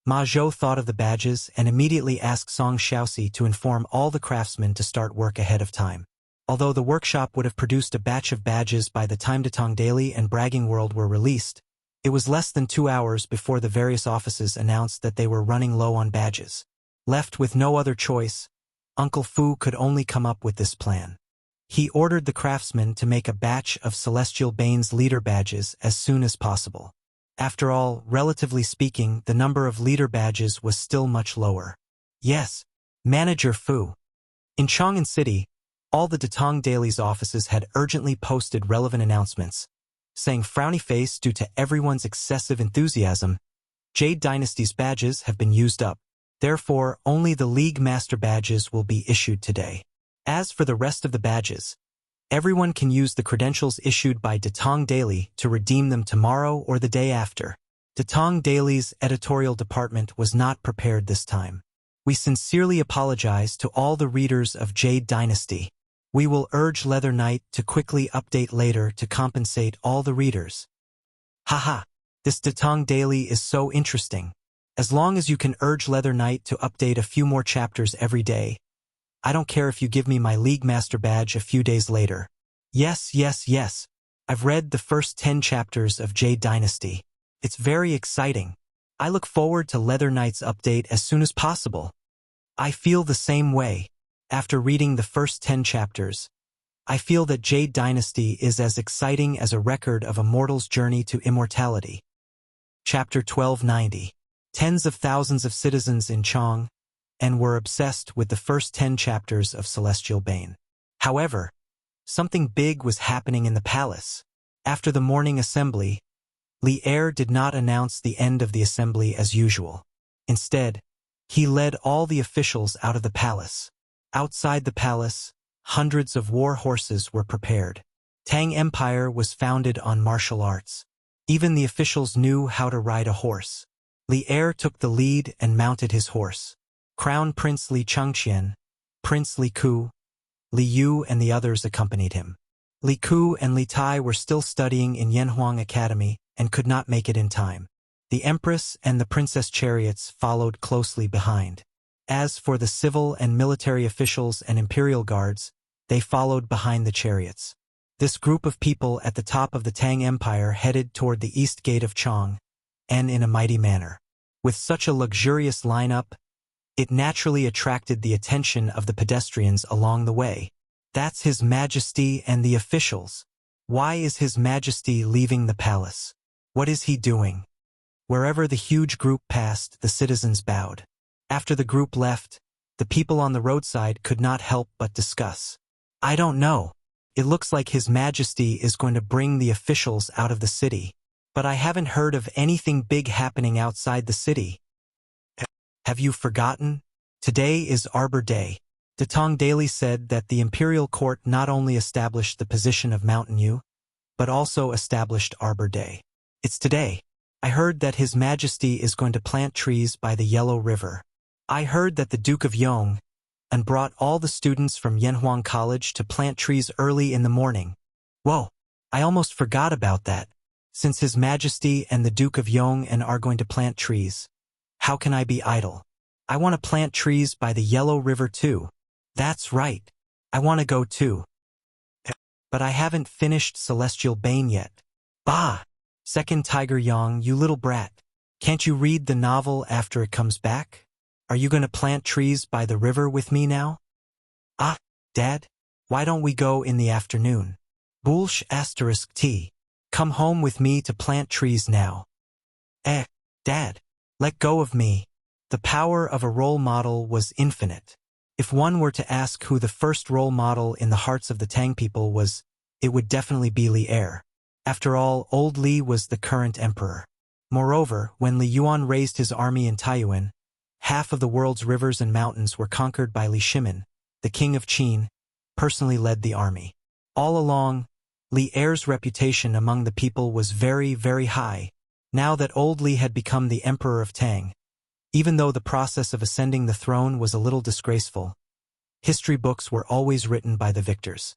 Ma Zhou thought of the badges and immediately asked Song Xiaoxi to inform all the craftsmen to start work ahead of time. Although the workshop would have produced a batch of badges by the time Datong Daily and Bragging World were released, it was less than 2 hours before the various offices announced that they were running low on badges. Left with no other choice, Uncle Fu could only come up with this plan. He ordered the craftsmen to make a batch of Celestial Bane's leader badges as soon as possible. After all, relatively speaking, the number of leader badges was still much lower. Yes, Manager Fu. In Chong'an City, all the Datong Daily's offices had urgently posted relevant announcements, saying frowny face due to everyone's excessive enthusiasm, Jade Dynasty's badges have been used up. Therefore, only the League Master badges will be issued today. As for the rest of the badges, everyone can use the credentials issued by Datong Daily to redeem them tomorrow or the day after. Datong Daily's editorial department was not prepared this time. We sincerely apologize to all the readers of Jade Dynasty. We will urge Leather Knight to quickly update later to compensate all the readers. Haha, this Datong Daily is so interesting. As long as you can urge Leather Knight to update a few more chapters every day, I don't care if you give me my League Master badge a few days later. Yes, yes, yes. I've read the first 10 chapters of Jade Dynasty. It's very exciting. I look forward to Leather Knight's update as soon as possible. I feel the same way. After reading the first 10 chapters, I feel that Jade Dynasty is as exciting as a record of a mortal's journey to immortality. Chapter 1290. Tens of thousands of citizens in Chong and were obsessed with the first 10 chapters of Celestial Bane. However, something big was happening in the palace. After the morning assembly, Li Er did not announce the end of the assembly as usual. Instead, he led all the officials out of the palace. Outside the palace, hundreds of war horses were prepared. Tang Empire was founded on martial arts. Even the officials knew how to ride a horse. Li Er took the lead and mounted his horse. Crown Prince Li Chengqian, Prince Li Ku, Li Yu and the others accompanied him. Li Ku and Li Tai were still studying in Yanhuang Academy and could not make it in time. The Empress and the Princess chariots followed closely behind. As for the civil and military officials and imperial guards, they followed behind the chariots. This group of people at the top of the Tang Empire headed toward the east gate of Chong, and in a mighty manner. With such a luxurious lineup, it naturally attracted the attention of the pedestrians along the way. That's His Majesty and the officials. Why is His Majesty leaving the palace? What is he doing? Wherever the huge group passed, the citizens bowed. After the group left, the people on the roadside could not help but discuss. I don't know. It looks like His Majesty is going to bring the officials out of the city. But I haven't heard of anything big happening outside the city. Have you forgotten? Today is Arbor Day. Datong Daily said that the imperial court not only established the position of Mountain Yu, but also established Arbor Day. It's today. I heard that His Majesty is going to plant trees by the Yellow River. I heard that the Duke of Yong and brought all the students from Yanhuang College to plant trees early in the morning. Whoa, I almost forgot about that. Since His Majesty and the Duke of Yong and are going to plant trees, how can I be idle? I want to plant trees by the Yellow River too. That's right. I want to go too. But I haven't finished Celestial Bane yet. Bah! Second Tiger Yong, you little brat. Can't you read the novel after it comes back? Are you going to plant trees by the river with me now? Ah, Dad, why don't we go in the afternoon? Bulsh asterisk T. Come home with me to plant trees now. Dad, let go of me. The power of a role model was infinite. If one were to ask who the first role model in the hearts of the Tang people was, it would definitely be Li Er. After all, old Li was the current emperor. Moreover, when Li Yuan raised his army in Taiyuan, half of the world's rivers and mountains were conquered by Li Shimin, the king of Qin, personally led the army. All along, Li Er's reputation among the people was very, very high. Now that old Li had become the emperor of Tang, even though the process of ascending the throne was a little disgraceful, history books were always written by the victors.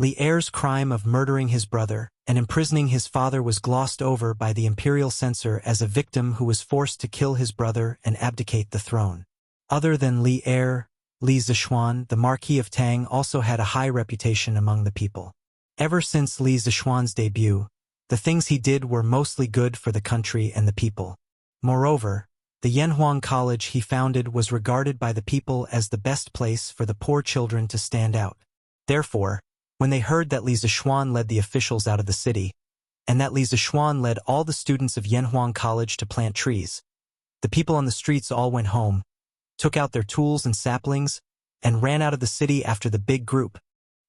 Li Er's crime of murdering his brother and imprisoning his father was glossed over by the imperial censor as a victim who was forced to kill his brother and abdicate the throne. Other than Li Er, Li Zishuan, the Marquis of Tang, also had a high reputation among the people. Ever since Li Zishuan's debut, the things he did were mostly good for the country and the people. Moreover, the Yanhuang College he founded was regarded by the people as the best place for the poor children to stand out. Therefore, when they heard that Li Zishuan led the officials out of the city, and that Li Zishuan led all the students of Yanhuang College to plant trees, the people on the streets all went home, took out their tools and saplings, and ran out of the city after the big group.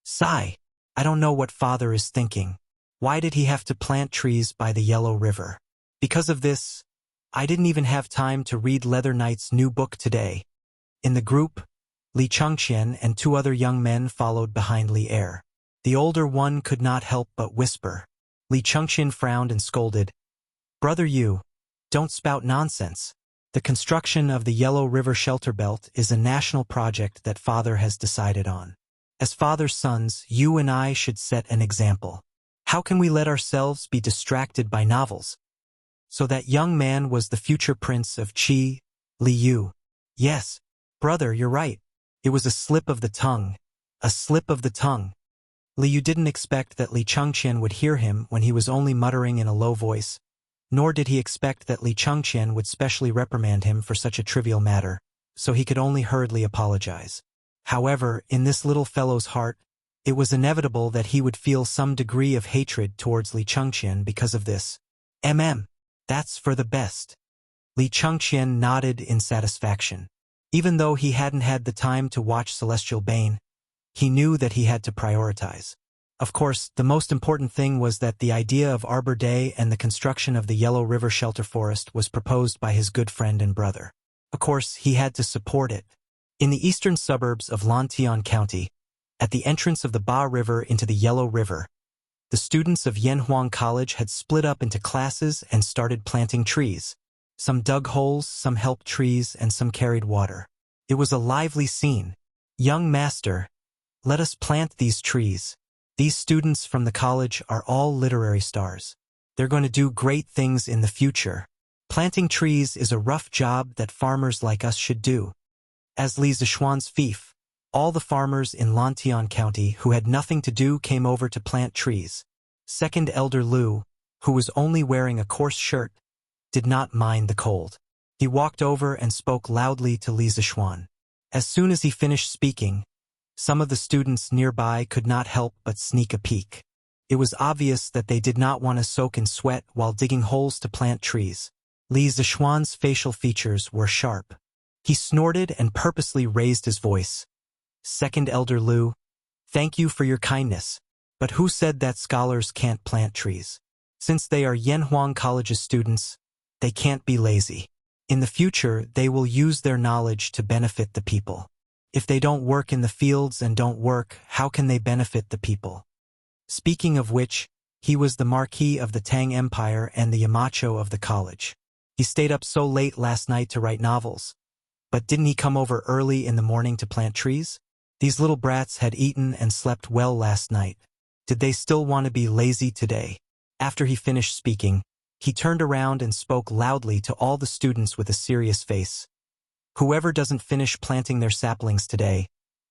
Sigh, I don't know what father is thinking. Why did he have to plant trees by the Yellow River? Because of this, I didn't even have time to read Leather Knight's new book today. In the group, Li Chengqian and two other young men followed behind Li Er. The older one could not help but whisper. Li Chengqian frowned and scolded, "Brother Yu, don't spout nonsense. The construction of the Yellow River Shelter Belt is a national project that Father has decided on. As Father's sons, you and I should set an example. How can we let ourselves be distracted by novels?" So that young man was the future prince of Qi, Li Yu. "Yes, brother, you're right. It was a slip of the tongue. A slip of the tongue." Li Yu didn't expect that Li Chengqian would hear him when he was only muttering in a low voice, nor did he expect that Li Chengqian would specially reprimand him for such a trivial matter, so he could only hurriedly apologize. However, in this little fellow's heart, it was inevitable that he would feel some degree of hatred towards Li Chengqian because of this. That's for the best." Li Chengqian nodded in satisfaction. Even though he hadn't had the time to watch Celestial Bane, he knew that he had to prioritize. Of course, the most important thing was that the idea of Arbor Day and the construction of the Yellow River Shelter Forest was proposed by his good friend and brother. Of course, he had to support it. In the eastern suburbs of Lantian County, at the entrance of the Ba River into the Yellow River, the students of Yanhuang College had split up into classes and started planting trees. Some dug holes, some helped trees, and some carried water. It was a lively scene. "Young master, let us plant these trees. These students from the college are all literary stars. They're going to do great things in the future. Planting trees is a rough job that farmers like us should do." As Li Zishuan's fief, all the farmers in Lantian County who had nothing to do came over to plant trees. Second Elder Lu, who was only wearing a coarse shirt, did not mind the cold. He walked over and spoke loudly to Li Zishuan. As soon as he finished speaking, some of the students nearby could not help but sneak a peek. It was obvious that they did not want to soak in sweat while digging holes to plant trees. Li Zishuan's facial features were sharp. He snorted and purposely raised his voice. "Second Elder Lu, thank you for your kindness, but who said that scholars can't plant trees? Since they are Yanhuang College's students, they can't be lazy. In the future, they will use their knowledge to benefit the people. If they don't work in the fields and don't work, how can they benefit the people?" Speaking of which, he was the Marquis of the Tang Empire and the Yamacho of the college. He stayed up so late last night to write novels. But didn't he come over early in the morning to plant trees? These little brats had eaten and slept well last night. Did they still want to be lazy today? After he finished speaking, he turned around and spoke loudly to all the students with a serious face. "Whoever doesn't finish planting their saplings today,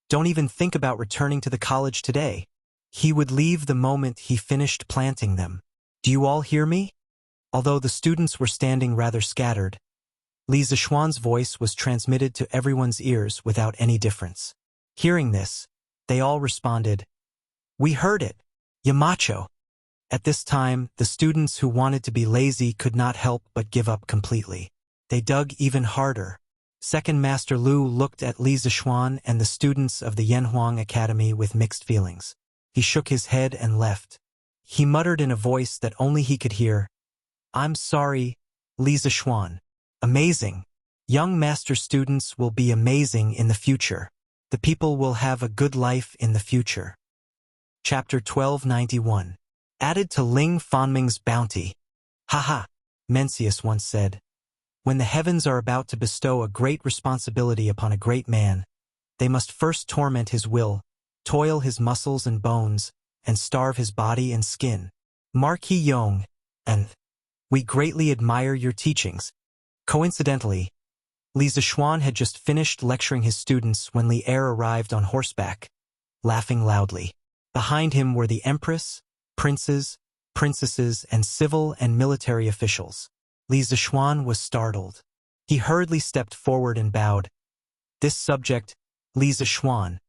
don't even think about returning to the college today. He would leave the moment he finished planting them. Do you all hear me?" Although the students were standing rather scattered, Li Zishuan's voice was transmitted to everyone's ears without any difference. Hearing this, they all responded, "We heard it, Yamacho." At this time, the students who wanted to be lazy could not help but give up completely. They dug even harder. Second Master Lu looked at Li Zishuan and the students of the Yanhuang Academy with mixed feelings. He shook his head and left. He muttered in a voice that only he could hear, "I'm sorry, Li Zishuan. Amazing. Young master students will be amazing in the future. The people will have a good life in the future." Chapter 1291. Added to Ling Fanming's bounty. "Haha," Mencius once said. "When the heavens are about to bestow a great responsibility upon a great man, they must first torment his will, toil his muscles and bones, and starve his body and skin. Marquis Yong, and we greatly admire your teachings." Coincidentally, Li Zishuan had just finished lecturing his students when Li Er arrived on horseback, laughing loudly. Behind him were the empress, princes, princesses, and civil and military officials. Li Zishuan was startled. He hurriedly stepped forward and bowed. "This subject, Li Zishuan,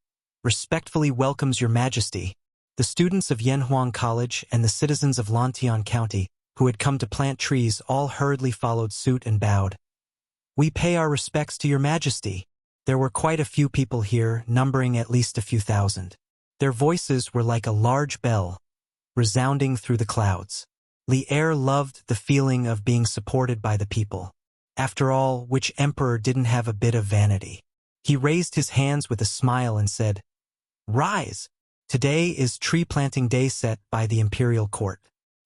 respectfully welcomes your majesty." The students of Yanhuang College and the citizens of Lantian County, who had come to plant trees, all hurriedly followed suit and bowed. "We pay our respects to your majesty." There were quite a few people here, numbering at least a few thousand. Their voices were like a large bell, resounding through the clouds. Li Er loved the feeling of being supported by the people. After all, which emperor didn't have a bit of vanity? He raised his hands with a smile and said, "Rise! Today is tree planting day set by the imperial court.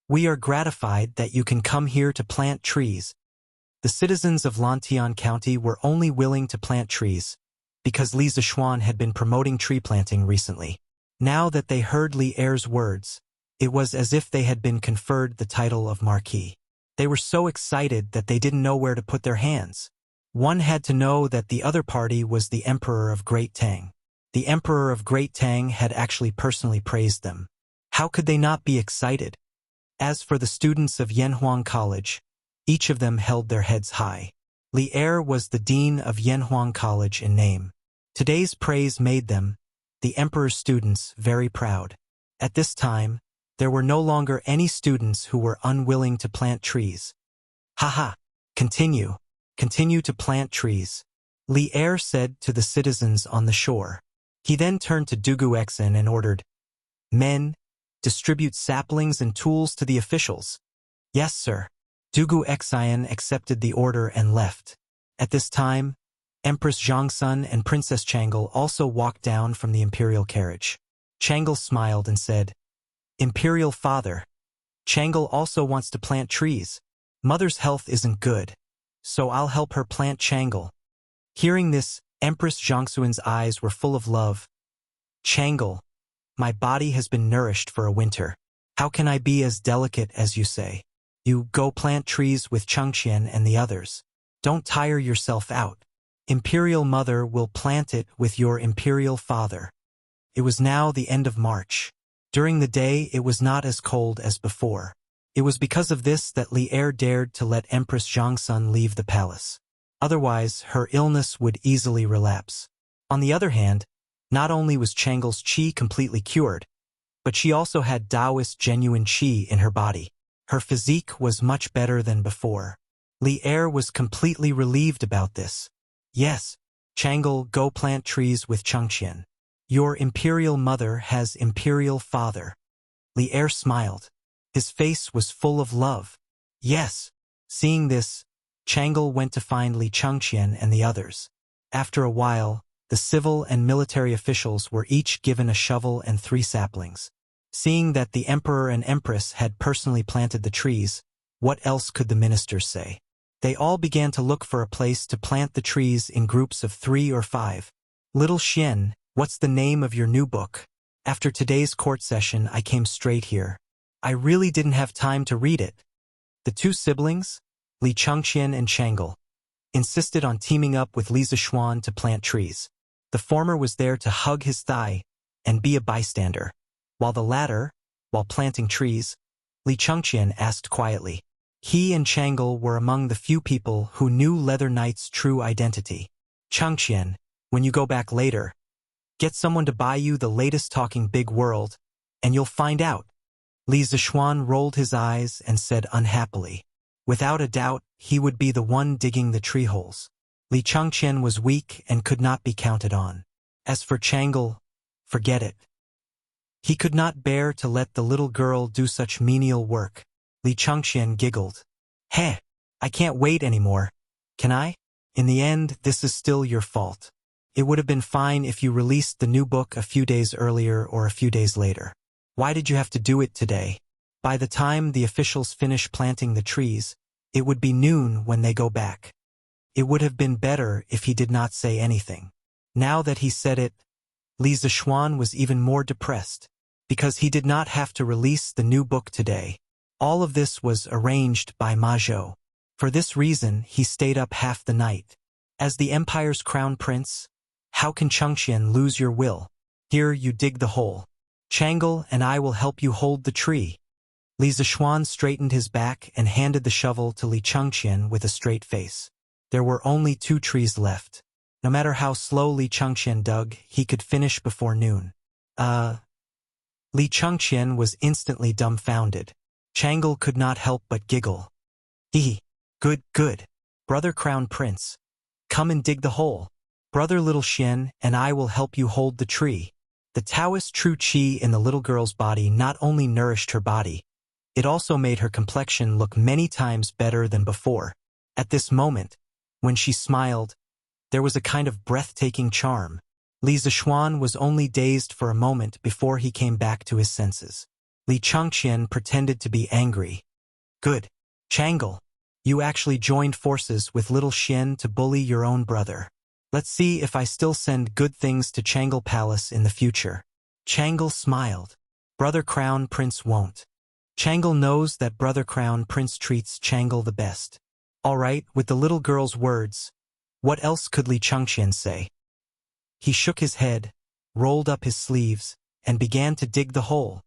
We are gratified that you can come here to plant trees." The citizens of Lantian County were only willing to plant trees because Li Zishuan had been promoting tree planting recently. Now that they heard Li Er's words, it was as if they had been conferred the title of Marquis. They were so excited that they didn't know where to put their hands. One had to know that the other party was the Emperor of Great Tang. The Emperor of Great Tang had actually personally praised them. How could they not be excited? As for the students of Yanhuang College, each of them held their heads high. Li Er was the dean of Yanhuang College in name. Today's praise made them, the emperor's students, very proud. At this time, there were no longer any students who were unwilling to plant trees. "Haha, continue to plant trees," Li Er said to the citizens on the shore. He then turned to Dugu Exin and ordered, "Men, distribute saplings and tools to the officials." "Yes, sir." Dugu Exin accepted the order and left. At this time, Empress Zhangsun and Princess Changle also walked down from the imperial carriage. Changle smiled and said, "Imperial father, Changle also wants to plant trees. Mother's health isn't good, so I'll help her plant Changle." Hearing this, Empress Zhangsun's eyes were full of love. "Changle, my body has been nourished for a winter. How can I be as delicate as you say? You go plant trees with Chengqian and the others. Don't tire yourself out. Imperial mother will plant it with your imperial father." It was now the end of March. During the day, it was not as cold as before. It was because of this that Li Er dared to let Empress Zhangsun leave the palace. Otherwise, her illness would easily relapse. On the other hand, not only was Changle's qi completely cured, but she also had Taoist genuine qi in her body. Her physique was much better than before. Li Er was completely relieved about this. "Yes, Changle, go plant trees with Chengqian. Your imperial mother has imperial father." Li Er smiled. His face was full of love. "Yes." Seeing this, Changle went to find Li Chengqian and the others. After a while, the civil and military officials were each given a shovel and 3 saplings. Seeing that the emperor and empress had personally planted the trees, what else could the ministers say? They all began to look for a place to plant the trees in groups of 3 or 5. "Little Xian, what's the name of your new book? After today's court session, I came straight here. I really didn't have time to read it." The 2 siblings, Li Chengqian and Changle, insisted on teaming up with Li Zishuan to plant trees. The former was there to hug his thigh and be a bystander, while the latter, while planting trees, Li Chengqian asked quietly. He and Changle were among the few people who knew Leather Knight's true identity. "Chengqian, when you go back later, get someone to buy you the latest Talking Big World, and you'll find out." Li Zishuan rolled his eyes and said unhappily. Without a doubt, he would be the one digging the tree holes. Li Chengqian was weak and could not be counted on. As for Changle, forget it. He could not bear to let the little girl do such menial work. Li Chengqian giggled. "Heh, I can't wait anymore. Can I? In the end, this is still your fault. It would have been fine if you released the new book a few days earlier or a few days later. Why did you have to do it today? By the time the officials finish planting the trees, it would be noon when they go back. It would have been better if he did not say anything." Now that he said it, Li Zishuan was even more depressed, because he did not have to release the new book today. All of this was arranged by Ma Zhou. For this reason, he stayed up half the night. As the empire's crown prince, how can Chengqian lose your will? Here you dig the hole. Changle and I will help you hold the tree. Li Zishuan straightened his back and handed the shovel to Li Chengqian with a straight face. There were only 2 trees left. No matter how slowly Chengqian dug, he could finish before noon. Li Chengqian was instantly dumbfounded. Changle could not help but giggle. Good. Brother Crown Prince. Come and dig the hole. Brother Little Xian and I will help you hold the tree." The Taoist true qi in the little girl's body not only nourished her body, it also made her complexion look many times better than before. At this moment, When she smiled, there was a kind of breathtaking charm. Li Zixuan was only dazed for a moment before he came back to his senses. Li Changqian pretended to be angry. Good. Changle, you actually joined forces with little Xian to bully your own brother. Let's see if I still send good things to Changle Palace in the future. Changle smiled. Brother Crown Prince won't. Changle knows that Brother Crown Prince treats Changle the best. All right, with the little girl's words, what else could Li Changqian say? He shook his head, rolled up his sleeves, and began to dig the hole.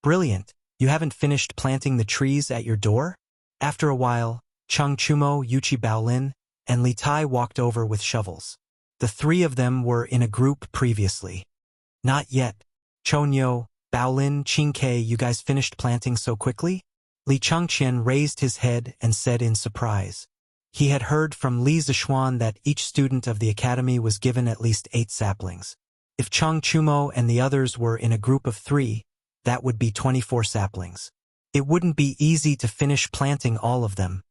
Brilliant. You haven't finished planting the trees at your door? After a while, Cheng Chumo, Yuchi Baolin, and Li Tai walked over with shovels. The three of them were in a group previously. Not yet. Chonyo, Baolin, Qingke, you guys finished planting so quickly? Li Changqian raised his head and said in surprise. He had heard from Li Zixuan that each student of the academy was given at least 8 saplings. If Cheng Chumo and the others were in a group of 3, that would be 24 saplings. It wouldn't be easy to finish planting all of them.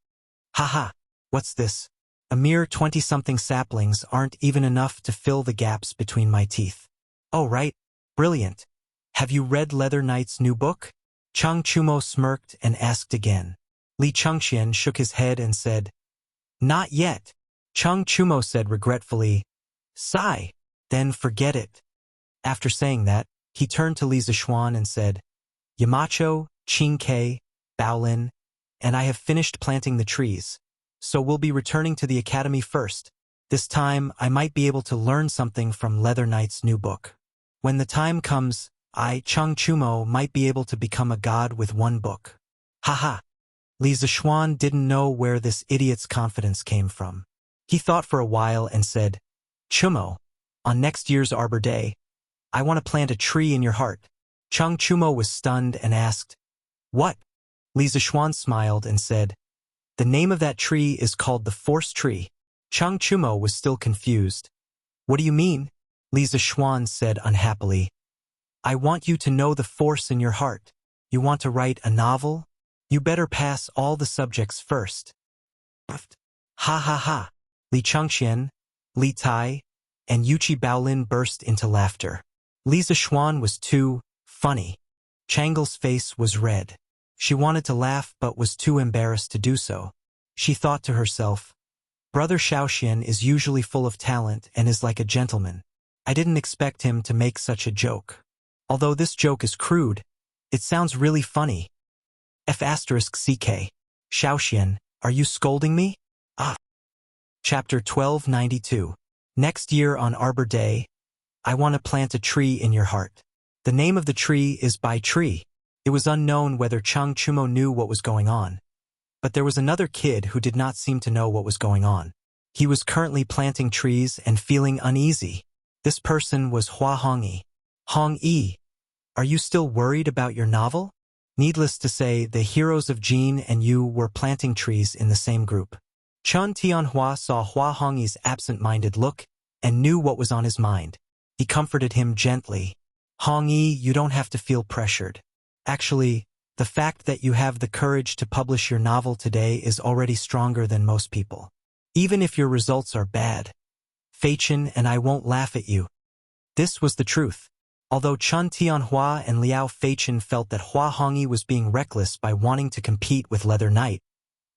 Haha, what's this? A mere 20-something saplings aren't even enough to fill the gaps between my teeth. Oh right, brilliant. Have you read Leather Knight's new book? Cheng Chumo smirked and asked again. Li Changqian shook his head and said, Not yet. Cheng Chumo said regretfully, Sigh, then forget it. After saying that, he turned to Li Zixuan and said, Yamacho, Qingke, Baolin, and I have finished planting the trees, so we'll be returning to the academy first. This time, I might be able to learn something from Leather Knight's new book. When the time comes, I, Cheng Chumo, might be able to become a god with 1 book. Haha. Li Zixuan didn't know where this idiot's confidence came from. He thought for a while and said, Chumo, on next year's Arbor Day, I want to plant a tree in your heart. Cheng Chumo was stunned and asked, What? Li Zixuan smiled and said, The name of that tree is called the Force Tree. Cheng Chumo was still confused. What do you mean? Li Zixuan said unhappily. I want you to know the force in your heart. You want to write a novel? You better pass all the subjects first. Ha ha ha. Li Changqian, Li Tai, and Yuchi Baolin burst into laughter. Li Zixuan was too funny. Changle's face was red. She wanted to laugh but was too embarrassed to do so. She thought to herself, Brother Shaoxian is usually full of talent and is like a gentleman. I didn't expect him to make such a joke. Although this joke is crude, it sounds really funny. F*CK. Shaoxian, are you scolding me? Ah. Chapter 1292. Next year on Arbor Day, I want to plant a tree in your heart. The name of the tree is Bai Tree. It was unknown whether Cheng Chumo knew what was going on. But there was another kid who did not seem to know what was going on. He was currently planting trees and feeling uneasy. This person was Hua Hongyi. Hongyi, are you still worried about your novel? Needless to say, the heroes of Jin and you were planting trees in the same group. Chun Tianhua saw Hua Hongyi's absent-minded look and knew what was on his mind. He comforted him gently. Hongyi, you don't have to feel pressured. Actually, the fact that you have the courage to publish your novel today is already stronger than most people. Even if your results are bad, Feichen and I won't laugh at you. This was the truth. Although Chun Tianhua and Liao Feichen felt that Hua Hongyi was being reckless by wanting to compete with Leather Knight,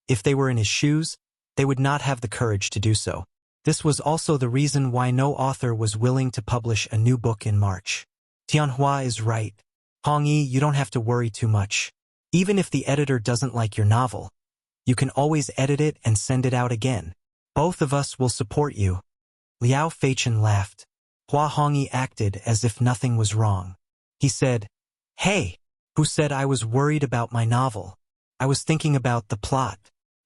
if they were in his shoes, they would not have the courage to do so. This was also the reason why no author was willing to publish a new book in March. Tianhua is right. Hongyi, you don't have to worry too much. Even if the editor doesn't like your novel, you can always edit it and send it out again. Both of us will support you. Liao Feichen laughed. Hua Hongyi acted as if nothing was wrong. He said, Hey, who said I was worried about my novel? I was thinking about the plot.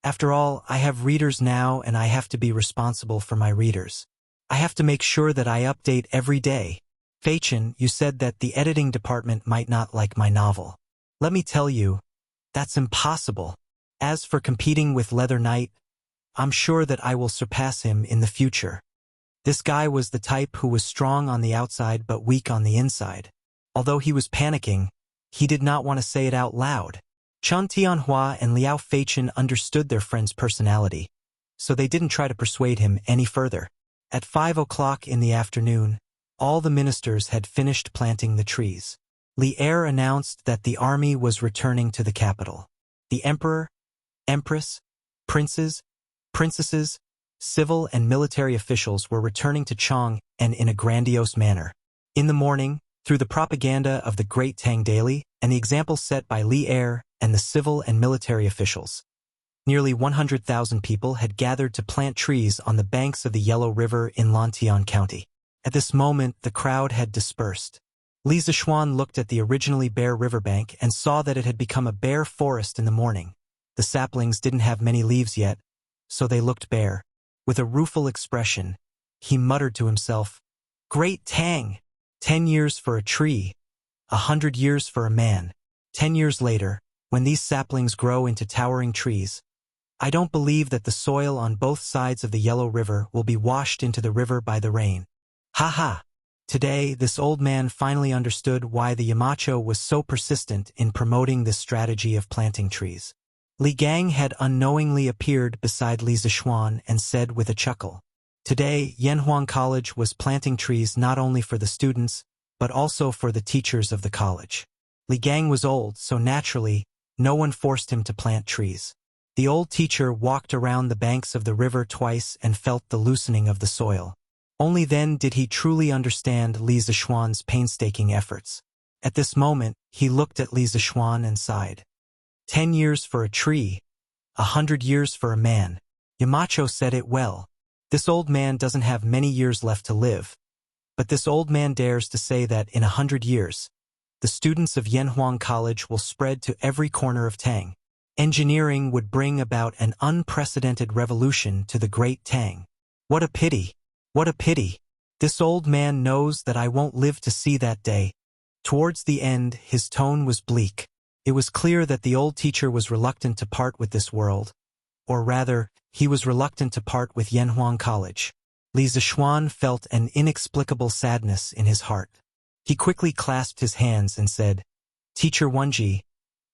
After all, I have readers now and I have to be responsible for my readers. I have to make sure that I update every day. Feichen, you said that the editing department might not like my novel. Let me tell you, that's impossible. As for competing with Leather Knight, I'm sure that I will surpass him in the future. This guy was the type who was strong on the outside but weak on the inside. Although he was panicking, he did not want to say it out loud. Chun Tianhua and Liao Feichen understood their friend's personality. so they didn't try to persuade him any further. At 5 o'clock in the afternoon, all the ministers had finished planting the trees. Li Er announced that the army was returning to the capital. The emperor, empress, princes, princesses, civil and military officials were returning to Chang and in a grandiose manner. In the morning, through the propaganda of the Great Tang Daily and the example set by Li Er and the civil and military officials, nearly 100,000 people had gathered to plant trees on the banks of the Yellow River in Lantian County. At this moment, the crowd had dispersed. Li Zishuan looked at the originally bare riverbank and saw that it had become a bare forest in the morning. The saplings didn't have many leaves yet, so they looked bare. With a rueful expression, he muttered to himself, "Great Tang! 10 years for a tree, 100 years for a man." 10 years later, when these saplings grow into towering trees, I don't believe that the soil on both sides of the Yellow River will be washed into the river by the rain. Ha ha! Today, this old man finally understood why the Yamacho was so persistent in promoting this strategy of planting trees. Li Gang had unknowingly appeared beside Li Zishuan and said with a chuckle, "Today, Yanhuang College was planting trees not only for the students, but also for the teachers of the college." Li Gang was old, so naturally, no one forced him to plant trees. The old teacher walked around the banks of the river twice and felt the loosening of the soil. Only then did he truly understand Li Zishuan's painstaking efforts. At this moment, he looked at Li Zishuan and sighed. 10 years for a tree, 100 years for a man. Yamacho said it well. This old man doesn't have many years left to live. But this old man dares to say that in 100 years, the students of Yanhuang College will spread to every corner of Tang. Engineering would bring about an unprecedented revolution to the Great Tang. What a pity! What a pity! This old man knows that I won't live to see that day. Towards the end, his tone was bleak. It was clear that the old teacher was reluctant to part with this world. Or rather, he was reluctant to part with Yanhuang College. Li Zishuan felt an inexplicable sadness in his heart. He quickly clasped his hands and said, "Teacher Wenji,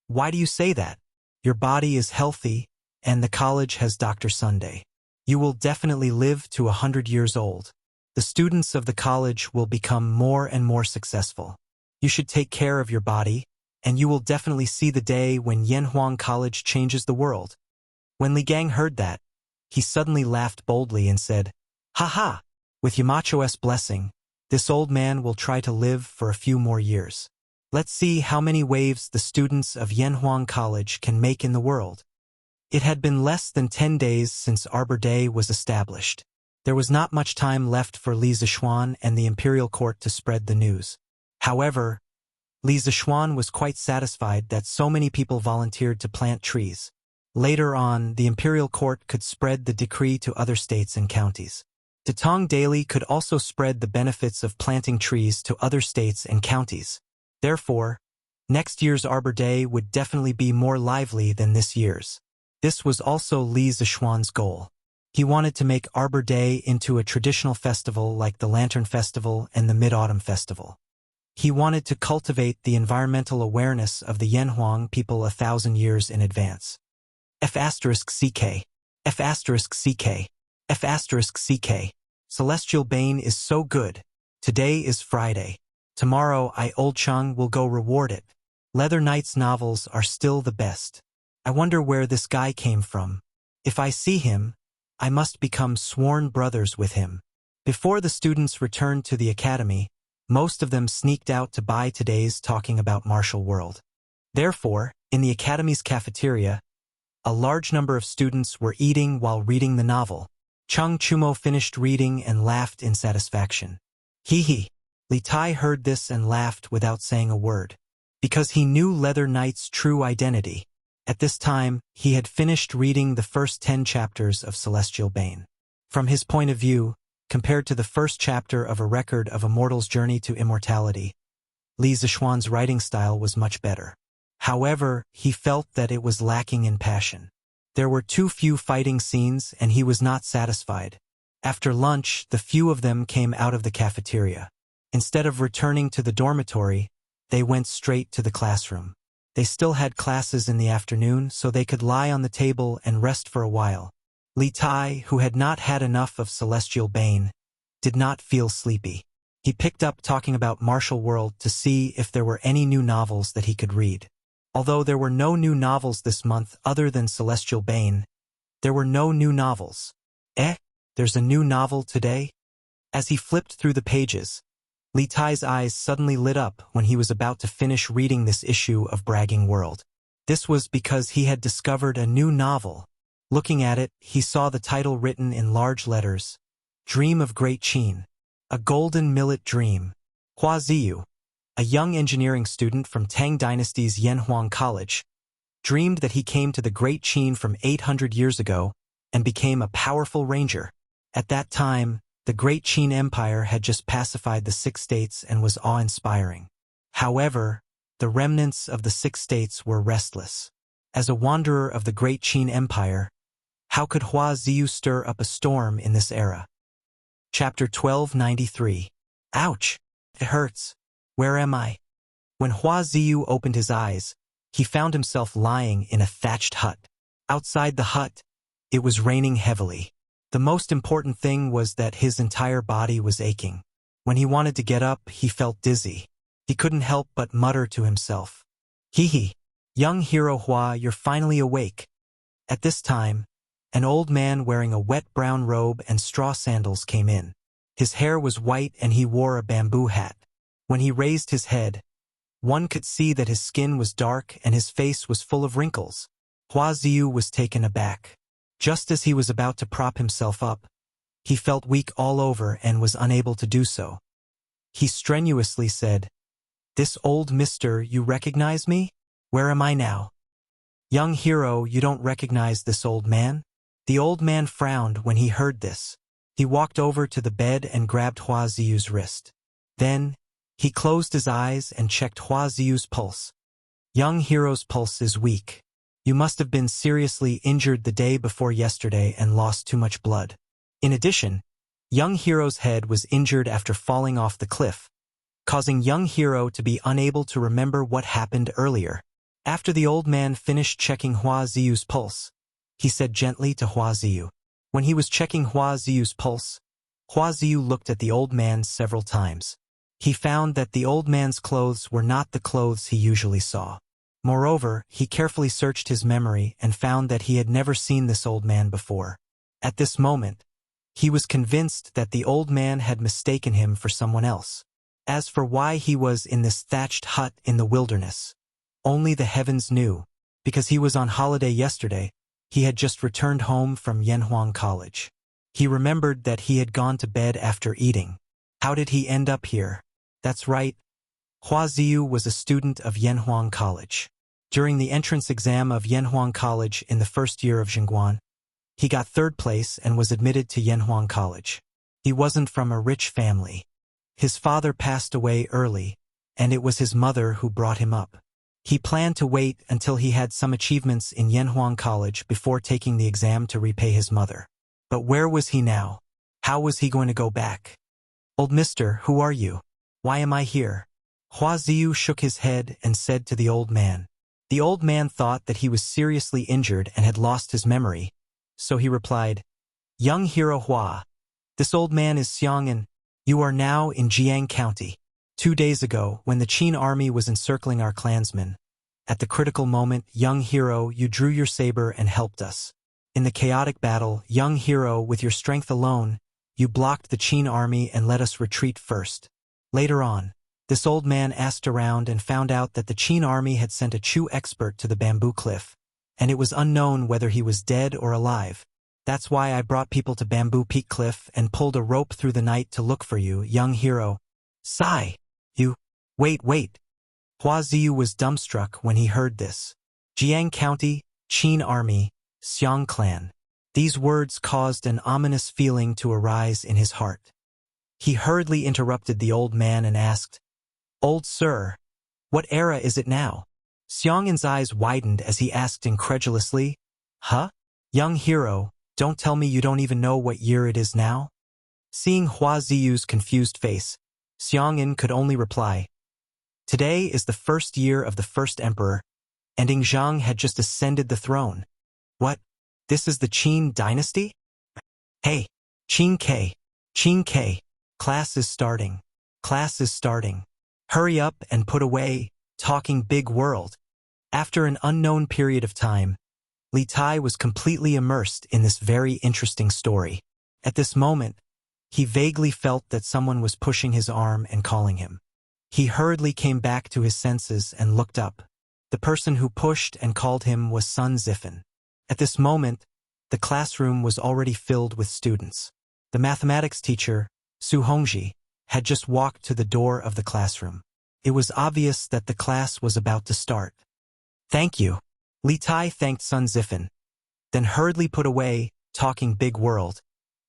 why do you say that? Your body is healthy, and the college has Dr. Sunday. You will definitely live to 100 years old. The students of the college will become more and more successful. You should take care of your body, and you will definitely see the day when Yanhuang College changes the world." When Li Gang heard that, he suddenly laughed boldly and said, "Ha ha! With Yamacho's blessing, this old man will try to live for a few more years. Let's see how many waves the students of Yanhuang College can make in the world." It had been less than 10 days since Arbor Day was established. There was not much time left for Li Zishuan and the imperial court to spread the news. However, Li Zishuan was quite satisfied that so many people volunteered to plant trees. Later on, the imperial court could spread the decree to other states and counties. The Tang Daily could also spread the benefits of planting trees to other states and counties. Therefore, next year's Arbor Day would definitely be more lively than this year's. This was also Li Zishuan's goal. He wanted to make Arbor Day into a traditional festival like the Lantern Festival and the Mid-Autumn Festival. He wanted to cultivate the environmental awareness of the Yanhuang people 1,000 years in advance. F***CK. F***CK. F***CK. Celestial Bane is so good. Today is Friday. Tomorrow Old Chung will go reward it. Leather Knight's novels are still the best. I wonder where this guy came from. If I see him, I must become sworn brothers with him. Before the students returned to the academy, most of them sneaked out to buy today's Talking About Martial World. Therefore, in the academy's cafeteria, a large number of students were eating while reading the novel. Chung Chumo finished reading and laughed in satisfaction. Hee hee. Li Tai heard this and laughed without saying a word. Because he knew Leather Knight's true identity. At this time, he had finished reading the first 10 chapters of Celestial Bane. From his point of view, compared to the first chapter of A Record of a Mortal's Journey to Immortality, Li Zishuan's writing style was much better. However, he felt that it was lacking in passion. There were too few fighting scenes and he was not satisfied. After lunch, the few of them came out of the cafeteria. Instead of returning to the dormitory, they went straight to the classroom. They still had classes in the afternoon, so they could lie on the table and rest for a while. Li Tai, who had not had enough of celestial bane, did not feel sleepy. He picked up talking about Martial World to see if there were any new novels that he could read. Although there were no new novels this month other than Celestial Bane, there were no new novels. There's a new novel today? As he flipped through the pages, Li Tai's eyes suddenly lit up when he was about to finish reading this issue of Bragging World. This was because he had discovered a new novel. Looking at it, he saw the title written in large letters, Dream of Great Qin, a Golden Millet Dream. Hua Ziyu, a young engineering student from Tang Dynasty's Yanhuang College, dreamed that he came to the Great Qin from 800 years ago and became a powerful ranger. At that time, the Great Qin Empire had just pacified the 6 states and was awe-inspiring. However, the remnants of the 6 states were restless. As a wanderer of the Great Qin Empire, how could Hua Ziyu stir up a storm in this era? Chapter 1293. Ouch! It hurts. Where am I? When Hua Ziyu opened his eyes, he found himself lying in a thatched hut. Outside the hut, it was raining heavily. The most important thing was that his entire body was aching. When he wanted to get up, he felt dizzy. He couldn't help but mutter to himself, "Hee. Young hero Hua, you're finally awake." At this time, an old man wearing a wet brown robe and straw sandals came in. His hair was white and he wore a bamboo hat. When he raised his head, one could see that his skin was dark and his face was full of wrinkles. Hua Ziyu was taken aback. Just as he was about to prop himself up, he felt weak all over and was unable to do so. He strenuously said, "This old mister, you recognize me? Where am I now?" "Young hero, you don't recognize this old man?" The old man frowned when he heard this. He walked over to the bed and grabbed Hua Ziyu's wrist. Then, he closed his eyes and checked Hua Ziyu's pulse. "Young hero's pulse is weak. You must have been seriously injured the day before yesterday and lost too much blood. In addition, young hero's head was injured after falling off the cliff, causing young hero to be unable to remember what happened earlier." After the old man finished checking Hua Ziyu's pulse, he said gently to Hua Ziyu. When he was checking Hua Ziyu's pulse, Hua Ziyu looked at the old man several times. He found that the old man's clothes were not the clothes he usually saw. Moreover, he carefully searched his memory and found that he had never seen this old man before. At this moment, he was convinced that the old man had mistaken him for someone else. As for why he was in this thatched hut in the wilderness, only the heavens knew. Because he was on holiday yesterday, he had just returned home from Yanhuang College. He remembered that he had gone to bed after eating. How did he end up here? That's right. Hua Ziyu was a student of Yanhuang College. During the entrance exam of Yanhuang College in the first year of Jingguan, he got 3rd place and was admitted to Yanhuang College. He wasn't from a rich family. His father passed away early, and it was his mother who brought him up. He planned to wait until he had some achievements in Yanhuang College before taking the exam to repay his mother. But where was he now? How was he going to go back? "Old mister, who are you? Why am I here?" Hua Ziyu shook his head and said to the old man. The old man thought that he was seriously injured and had lost his memory, so he replied, "Young hero Hua, this old man is Xiang and you are now in Jiang County. 2 days ago, when the Qin army was encircling our clansmen, at the critical moment, young hero, you drew your saber and helped us. In the chaotic battle, young hero, with your strength alone, you blocked the Qin army and let us retreat first. Later on, this old man asked around and found out that the Qin army had sent a Chu expert to the bamboo cliff, and it was unknown whether he was dead or alive. That's why I brought people to Bamboo Peak Cliff and pulled a rope through the night to look for you, young hero." "Sigh! You... Wait. Hua Ziyu was dumbstruck when he heard this. Jiang County, Qin Army, Xiang Clan. These words caused an ominous feeling to arise in his heart. He hurriedly interrupted the old man and asked, "Old sir, what era is it now?" Xiang'an's eyes widened as he asked incredulously, "Huh? Young hero, don't tell me you don't even know what year it is now?" Seeing Hua Ziyu's confused face, Xiang'an could only reply, "Today is the 1st year of the 1st emperor, and Zhang had just ascended the throne." "What? This is the Qin dynasty? Hey, Qin K. Qin K. Class is starting. Class is starting. Hurry up and put away, talking big world. After an unknown period of time, Li Tai was completely immersed in this very interesting story. At this moment, he vaguely felt that someone was pushing his arm and calling him. He hurriedly came back to his senses and looked up. The person who pushed and called him was Sun Zifen. At this moment, the classroom was already filled with students. The mathematics teacher, Su Hongji, had just walked to the door of the classroom. It was obvious that the class was about to start. Thank you. Li Tai thanked Sun Zifen, then hurriedly put away, talking big world,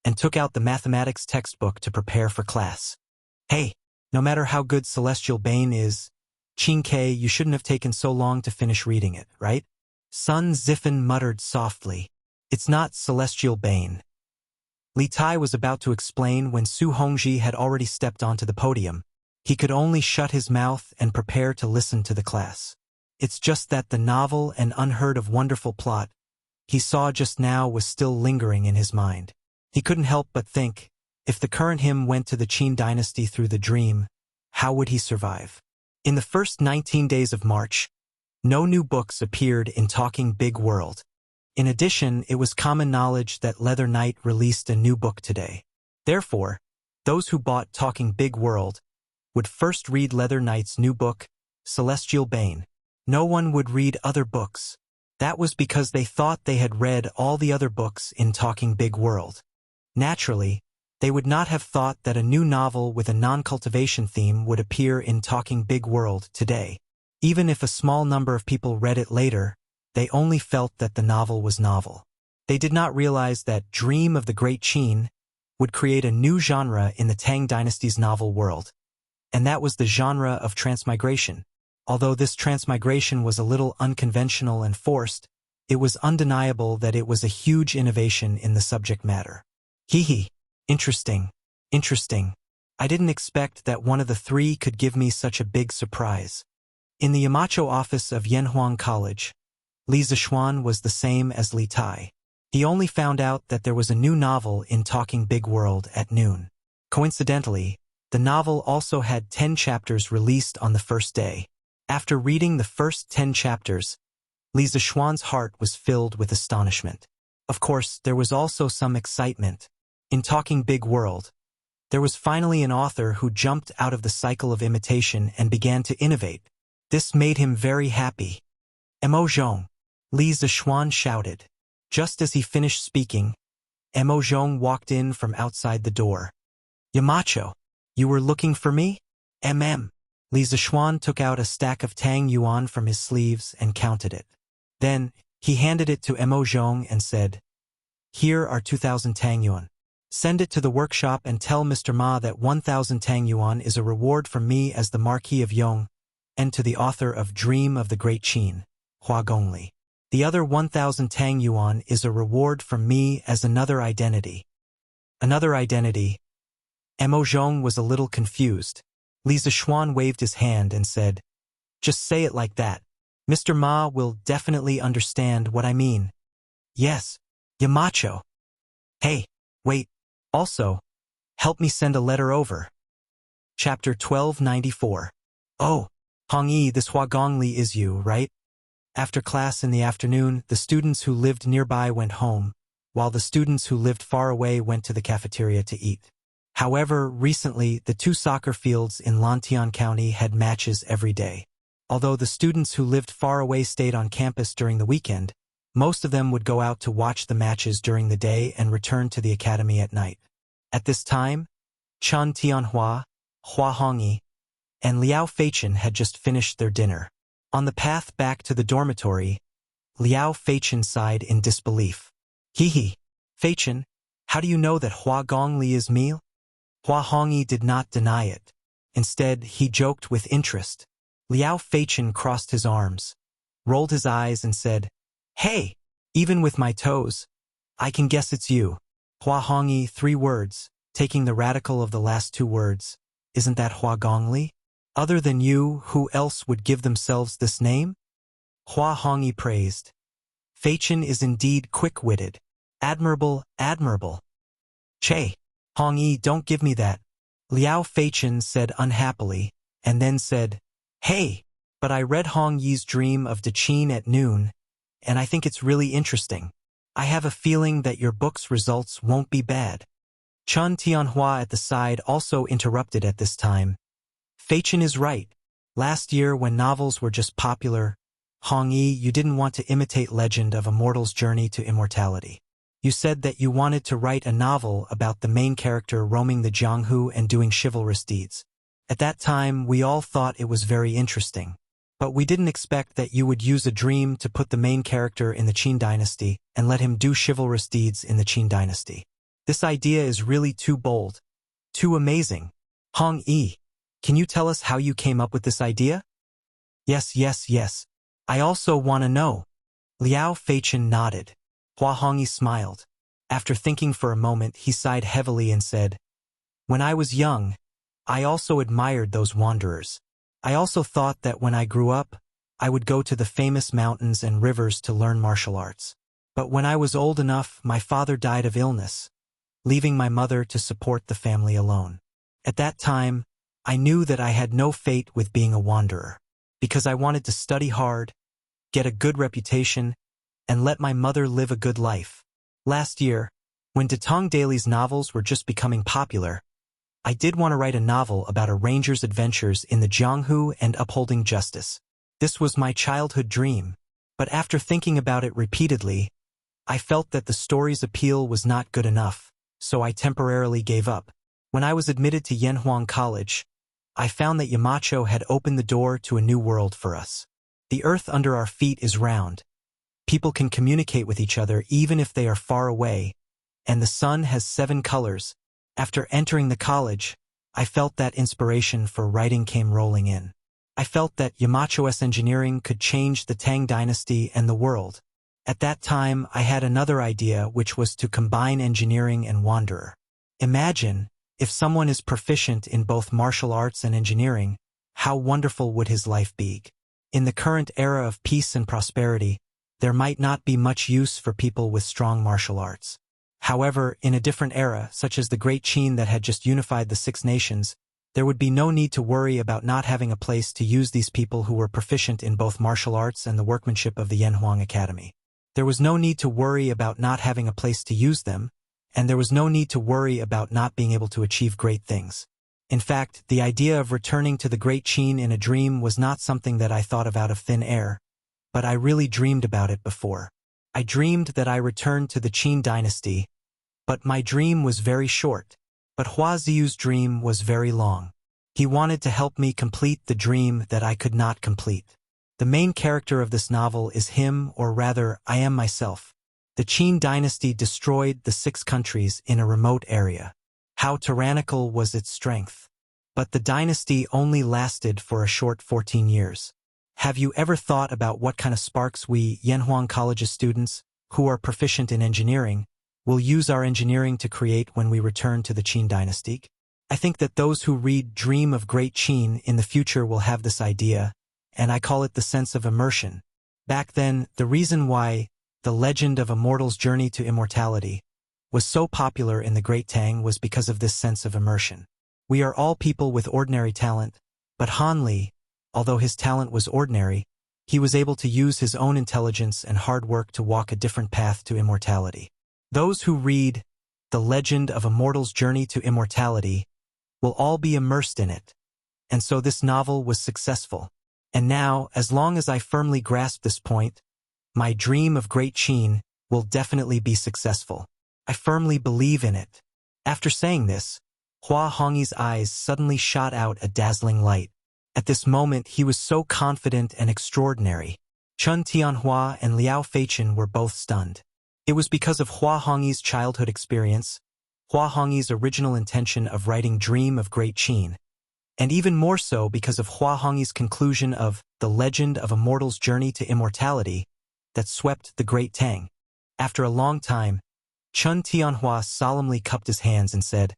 and took out the mathematics textbook to prepare for class. Hey, no matter how good Celestial Bane is, Qin K, you shouldn't have taken so long to finish reading it, right? Sun Zifen muttered softly. It's not Celestial Bane. Li Tai was about to explain when Su Hongji had already stepped onto the podium. He could only shut his mouth and prepare to listen to the class. It's just that the novel and unheard of wonderful plot he saw just now was still lingering in his mind. He couldn't help but think, if the current him went to the Qin dynasty through the dream, how would he survive? In the first 19 days of March, no new books appeared in Talking Big World. In addition, it was common knowledge that Leather Knight released a new book today. Therefore, those who bought Talking Big World would first read Leather Knight's new book, Celestial Bane. No one would read other books. That was because they thought they had read all the other books in Talking Big World. Naturally, they would not have thought that a new novel with a non-cultivation theme would appear in Talking Big World today. Even if a small number of people read it later, they only felt that the novel was novel. They did not realize that Dream of the Great Qin would create a new genre in the Tang Dynasty's novel world. And that was the genre of transmigration. Although this transmigration was a little unconventional and forced, it was undeniable that it was a huge innovation in the subject matter. Hee. Interesting. Interesting. I didn't expect that one of the three could give me such a big surprise. In the Yamacho office of Yanhuang College, Li Zixuan was the same as Li Tai. He only found out that there was a new novel in Talking Big World at noon. Coincidentally, the novel also had 10 chapters released on the first day. After reading the first 10 chapters, Li Zixuan's heart was filled with astonishment. Of course, there was also some excitement. In Talking Big World, there was finally an author who jumped out of the cycle of imitation and began to innovate. This made him very happy. Mo Zhong, Li Zixuan shouted. Just as he finished speaking, Mo Zhong walked in from outside the door. Yamacho, you were looking for me? Li Zixuan took out a stack of Tang Yuan from his sleeves and counted it. Then, he handed it to Mo Zhong and said, Here are 2,000 Tang Yuan. Send it to the workshop and tell Mr. Ma that 1,000 Tang Yuan is a reward from me as the Marquis of Yong, and to the author of Dream of the Great Qin, Hua Gongli. The other 1,000 Tang Yuan is a reward from me as another identity. Another identity. Mo Zhong was a little confused. Li Zixuan waved his hand and said, Just say it like that. Mr. Ma will definitely understand what I mean. Yes, Yamacho. Hey, wait. Also, help me send a letter over. Chapter 1294. Oh, Hongyi, this Hua Gongli is you, right? After class in the afternoon, the students who lived nearby went home, while the students who lived far away went to the cafeteria to eat. However, recently, the two soccer fields in Lantian County had matches every day. Although the students who lived far away stayed on campus during the weekend, most of them would go out to watch the matches during the day and return to the academy at night. At this time, Chun Tianhua, Hua Hongyi, and Liao Feichen had just finished their dinner. On the path back to the dormitory, Liao Feichen sighed in disbelief. Hee. Feichen, how do you know that Hua Gongli is me? Hua Hongyi did not deny it. Instead, he joked with interest. Liao Feichen crossed his arms, rolled his eyes and said, Hey, even with my toes, I can guess it's you. Hua Hongyi, 3 words, taking the radical of the last 2 words. Isn't that Hua Gongli? Other than you, who else would give themselves this name? Hua Hongyi praised. Fei Chen is indeed quick-witted. Admirable, admirable. Che. Hong Yi, don't give me that. Liao Fei Chen said unhappily, and then said, Hey, but I read Hong Yi's dream of Daqin at noon, and I think it's really interesting. I have a feeling that your book's results won't be bad. Chun Tianhua at the side also interrupted at this time. Fei Chen is right. Last year, when novels were just popular, Hong Yi, you didn't want to imitate Legend of a Mortal's Journey to Immortality. You said that you wanted to write a novel about the main character roaming the Jianghu and doing chivalrous deeds. At that time, we all thought it was very interesting. But we didn't expect that you would use a dream to put the main character in the Qin dynasty and let him do chivalrous deeds in the Qin dynasty. This idea is really too bold. Too amazing. Hong Yi, can you tell us how you came up with this idea? Yes. I also want to know. Liao Fei Chen nodded. Hua Hongyi smiled. After thinking for a moment, he sighed heavily and said, When I was young, I also admired those wanderers. I also thought that when I grew up, I would go to the famous mountains and rivers to learn martial arts. But when I was old enough, my father died of illness, leaving my mother to support the family alone. At that time, I knew that I had no fate with being a wanderer, because I wanted to study hard, get a good reputation, and let my mother live a good life. Last year, when Datong Daily's novels were just becoming popular, I did want to write a novel about a ranger's adventures in the Jianghu and upholding justice. This was my childhood dream, but after thinking about it repeatedly, I felt that the story's appeal was not good enough, so I temporarily gave up. When I was admitted to Yanhuang College, I found that Yamacho had opened the door to a new world for us. The earth under our feet is round. People can communicate with each other even if they are far away, and the sun has 7 colors. After entering the college, I felt that inspiration for writing came rolling in. I felt that Yamacho's engineering could change the Tang dynasty and the world. At that time, I had another idea, which was to combine engineering and wanderer. Imagine, if someone is proficient in both martial arts and engineering, how wonderful would his life be? In the current era of peace and prosperity, there might not be much use for people with strong martial arts. However, in a different era, such as the Great Qin that had just unified the 6 nations, there would be no need to worry about not having a place to use these people who were proficient in both martial arts and the workmanship of the Yanhuang Academy. There was no need to worry about not having a place to use them, and there was no need to worry about not being able to achieve great things. In fact, the idea of returning to the Great Qin in a dream was not something that I thought of out of thin air, but I really dreamed about it before. I dreamed that I returned to the Qin dynasty, but my dream was very short. But Hua Ziyu's dream was very long. He wanted to help me complete the dream that I could not complete. The main character of this novel is him, or rather, I am myself. The Qin dynasty destroyed the 6 countries in a remote area. How tyrannical was its strength. But the dynasty only lasted for a short 14 years. Have you ever thought about what kind of sparks we, Yanhuang College's students, who are proficient in engineering, will use our engineering to create when we return to the Qin dynasty? I think that those who read Dream of Great Qin in the future will have this idea, and I call it the sense of immersion. Back then, the reason why The Legend of a Mortal's Journey to Immortality was so popular in the Great Tang was because of this sense of immersion. We are all people with ordinary talent, but Han Li, although his talent was ordinary, he was able to use his own intelligence and hard work to walk a different path to immortality. Those who read The Legend of a Mortal's Journey to Immortality will all be immersed in it. And so this novel was successful. And now, as long as I firmly grasp this point, my dream of Great Qin will definitely be successful. I firmly believe in it. After saying this, Hua Hongyi's eyes suddenly shot out a dazzling light. At this moment, he was so confident and extraordinary. Chun Tianhua and Liao Fei Chen were both stunned. It was because of Hua Hongyi's childhood experience, Hua Hongyi's original intention of writing Dream of Great Qin, and even more so because of Hua Hongyi's conclusion of The Legend of a Mortal's Journey to Immortality that swept the Great Tang. After a long time, Chun Tianhua solemnly cupped his hands and said,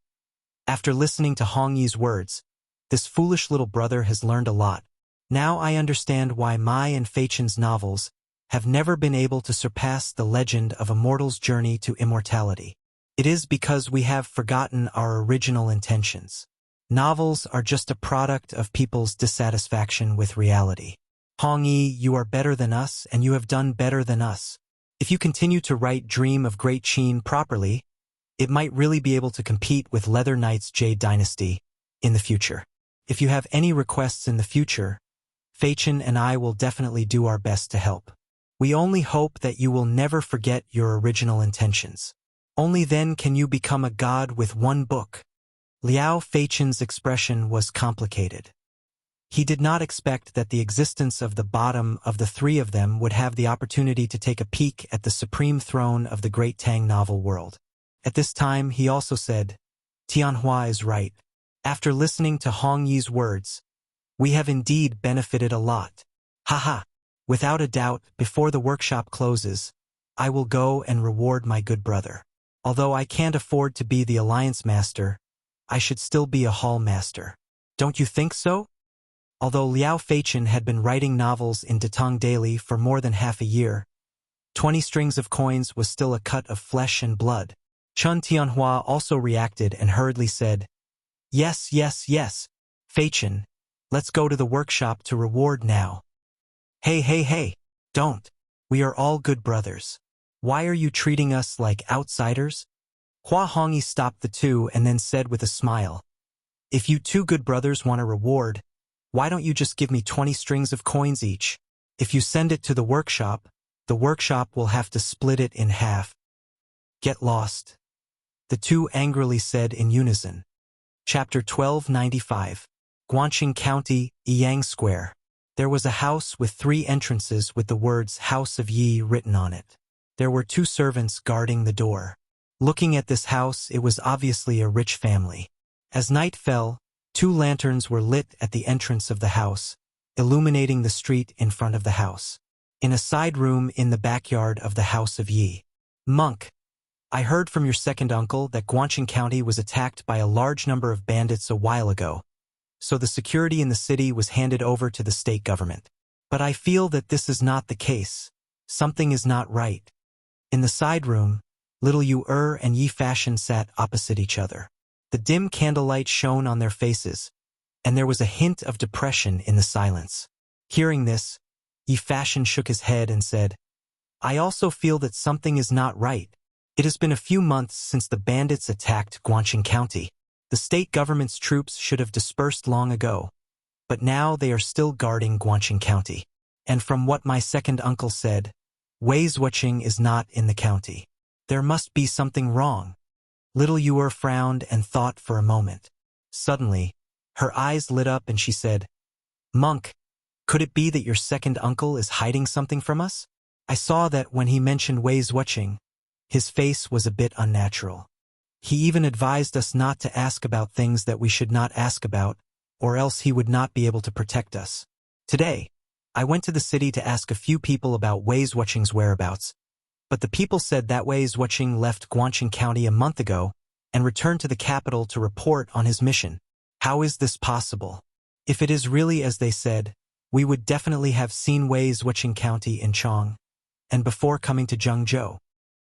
"After listening to Hong Yi's words, this foolish little brother has learned a lot. Now I understand why Mai and Fei Chen's novels have never been able to surpass the legend of a mortal's journey to immortality. It is because we have forgotten our original intentions. Novels are just a product of people's dissatisfaction with reality. Hong Yi, you are better than us, and you have done better than us. If you continue to write Dream of Great Qin properly, it might really be able to compete with Leather Knight's Jade Dynasty in the future. If you have any requests in the future, Fei-Chen and I will definitely do our best to help. We only hope that you will never forget your original intentions. Only then can you become a god with one book. Liao Fei-Chen's expression was complicated. He did not expect that the existence of the bottom of the three of them would have the opportunity to take a peek at the supreme throne of the great Tang novel world. At this time, he also said, Tianhua is right. After listening to Hong Yi's words, we have indeed benefited a lot. Haha. Without a doubt, before the workshop closes, I will go and reward my good brother. Although I can't afford to be the Alliance Master, I should still be a Hall Master. Don't you think so? Although Liao Fei-Chen had been writing novels in Datong Daily for more than half a year, 20 strings of coins was still a cut of flesh and blood. Chun Tianhua also reacted and hurriedly said, Yes, yes, yes, Fei-Chen, let's go to the workshop to reward now. Hey, don't. We are all good brothers. Why are you treating us like outsiders? Hua Hongyi stopped the two and then said with a smile, If you two good brothers want a reward, why don't you just give me 20 strings of coins each? If you send it to the workshop will have to split it in half. Get lost. The two angrily said in unison. Chapter 1295. Guanqing County, Yiyang Square. There was a house with 3 entrances with the words House of Yi written on it. There were 2 servants guarding the door. Looking at this house, it was obviously a rich family. As night fell, 2 lanterns were lit at the entrance of the house, illuminating the street in front of the house. In a side room in the backyard of the House of Yi. Monk, I heard from your second uncle that Guanqing County was attacked by a large number of bandits a while ago, so the security in the city was handed over to the state government. But I feel that this is not the case. Something is not right. In the side room, little Yu and Yi Fashion sat opposite each other. The dim candlelight shone on their faces, and there was a hint of depression in the silence. Hearing this, Yi Fashion shook his head and said, I also feel that something is not right. It has been a few months since the bandits attacked Guanqing County. The state government's troops should have dispersed long ago, but now they are still guarding Guanqing County. And from what my second uncle said, Wei Zuoqing is not in the county. There must be something wrong. Little Yu frowned and thought for a moment. Suddenly, her eyes lit up and she said, Monk, could it be that your second uncle is hiding something from us? I saw that when he mentioned Wei Zuoqing, his face was a bit unnatural. He even advised us not to ask about things that we should not ask about, or else he would not be able to protect us. Today, I went to the city to ask a few people about Wei Zuoqing's whereabouts, but the people said that Wei Zuoqing left Guanqing County a month ago and returned to the capital to report on his mission. How is this possible? If it is really as they said, we would definitely have seen Wei Zuoqing County in Chong, and before coming to Zhengzhou.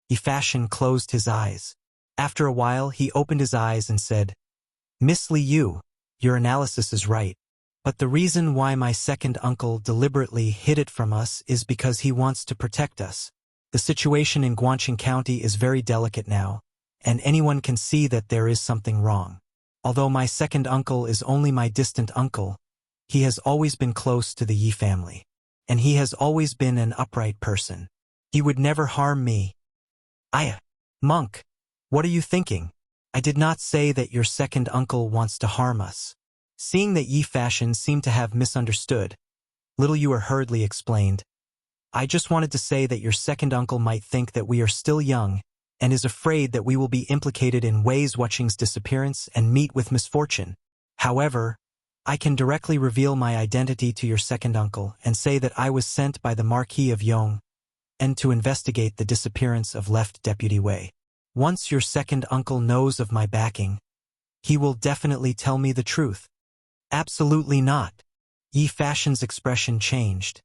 Yi Fashion closed his eyes. After a while, he opened his eyes and said, Miss Li Yu, your analysis is right. But the reason why my second uncle deliberately hid it from us is because he wants to protect us. The situation in Guanqing County is very delicate now, and anyone can see that there is something wrong. Although my second uncle is only my distant uncle, he has always been close to the Yi family. And he has always been an upright person. He would never harm me. Monk, what are you thinking? I did not say that your second uncle wants to harm us. Seeing that Yi Fashion seemed to have misunderstood, little Yu hurriedly explained, I just wanted to say that your second uncle might think that we are still young and is afraid that we will be implicated in Wei Zuoqing's disappearance and meet with misfortune. However, I can directly reveal my identity to your second uncle and say that I was sent by the Marquis of Yong and to investigate the disappearance of left Deputy Wei. Once your second uncle knows of my backing, he will definitely tell me the truth. Absolutely not. Yi Fashion's expression changed,